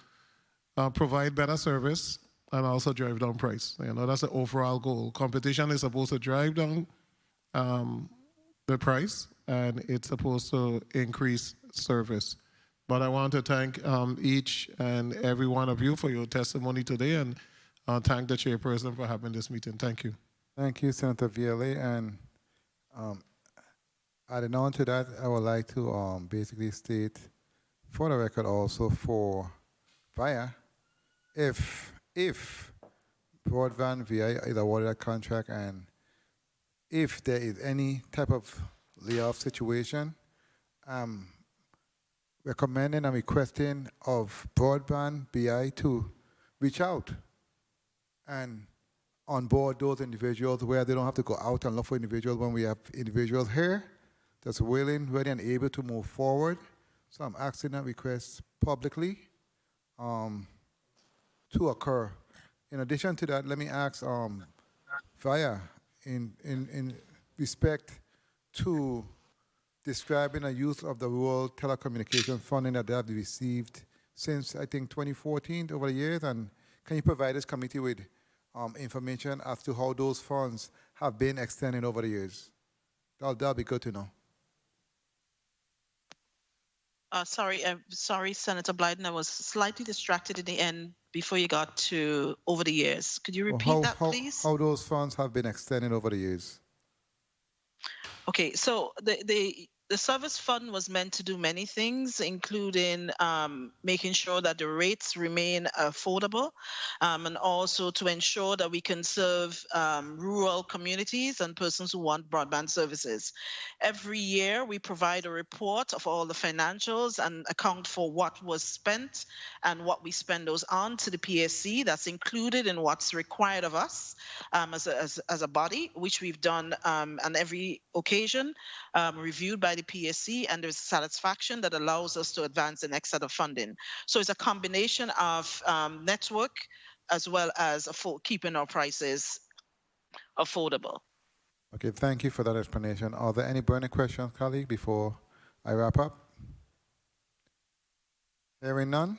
provide better service and also drive down price. That's the overall goal. Competition is supposed to drive down the price, and it's supposed to increase service. But I want to thank each and every one of you for your testimony today, and thank the chairperson for having this meeting. Thank you. Thank you, Senator VLA. And adding on to that, I would like to basically state for the record also for VIA, if broadband VIA is awarded a contract and if there is any type of layoff situation, recommending and requesting of broadband BI to reach out and onboard those individuals where they don't have to go out and look for individuals when we have individuals here that's willing, ready, and able to move forward. So I'm asking that request publicly to occur. In addition to that, let me ask VIA, in respect to describing a use of the rural telecommunications funding that they have received since, I think, 2014 over the years, and can you provide this committee with information as to how those funds have been extended over the years? That'll be good to know. Sorry, Senator Blyden. I was slightly distracted in the end before you got to over the years. Could you repeat that, please? How those funds have been extended over the years? Okay, so the service fund was meant to do many things, including making sure that the rates remain affordable, and also to ensure that we can serve rural communities and persons who want broadband services. Every year, we provide a report of all the financials and account for what was spent and what we spend those on to the PSC. That's included in what's required of us as a body, which we've done on every occasion, reviewed by the PSC, and there's satisfaction that allows us to advance the next set of funding. So it's a combination of network as well as keeping our prices affordable. Okay, thank you for that explanation. Are there any burning questions, colleague, before I wrap up? Hearing none,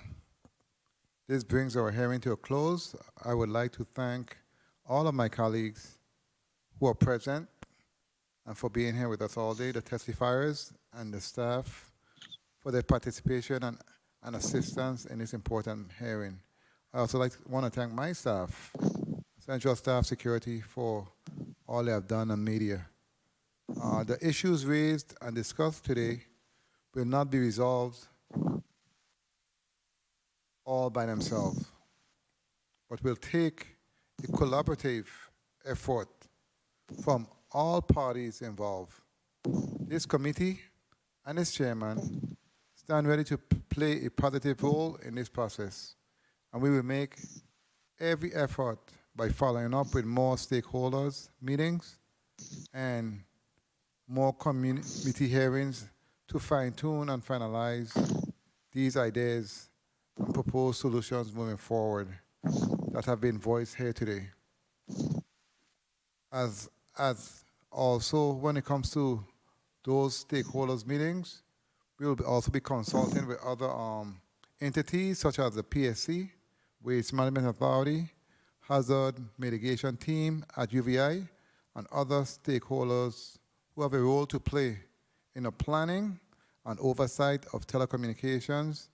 this brings our hearing to a close. I would like to thank all of my colleagues who are present and for being here with us all day, the testifiers and the staff for their participation and assistance in this important hearing. I also want to thank my staff, Central Staff Security, for all they have done on media. The issues raised and discussed today will not be resolved all by themselves, but will take a collaborative effort from all parties involved. This committee and its chairman stand ready to play a positive role in this process, and we will make every effort by following up with more stakeholders meetings and more community hearings to fine-tune and finalize these ideas and propose solutions moving forward that have been voiced here today. As also, when it comes to those stakeholders meetings, we will also be consulting with other entities such as the PSC, Waste Management Authority, Hazard Mitigation Team at UVI, and other stakeholders who have a role to play in the planning and oversight of telecommunications,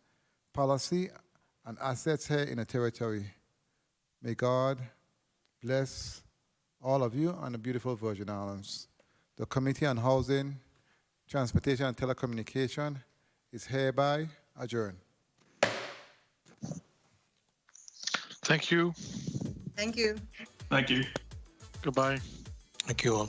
policy, and assets here in the territory. May God bless all of you and the beautiful Virgin Islands. The Committee on Housing, Transportation, and Telecommunication is hereby adjourned. Thank you. Thank you. Thank you. Goodbye. Thank you all.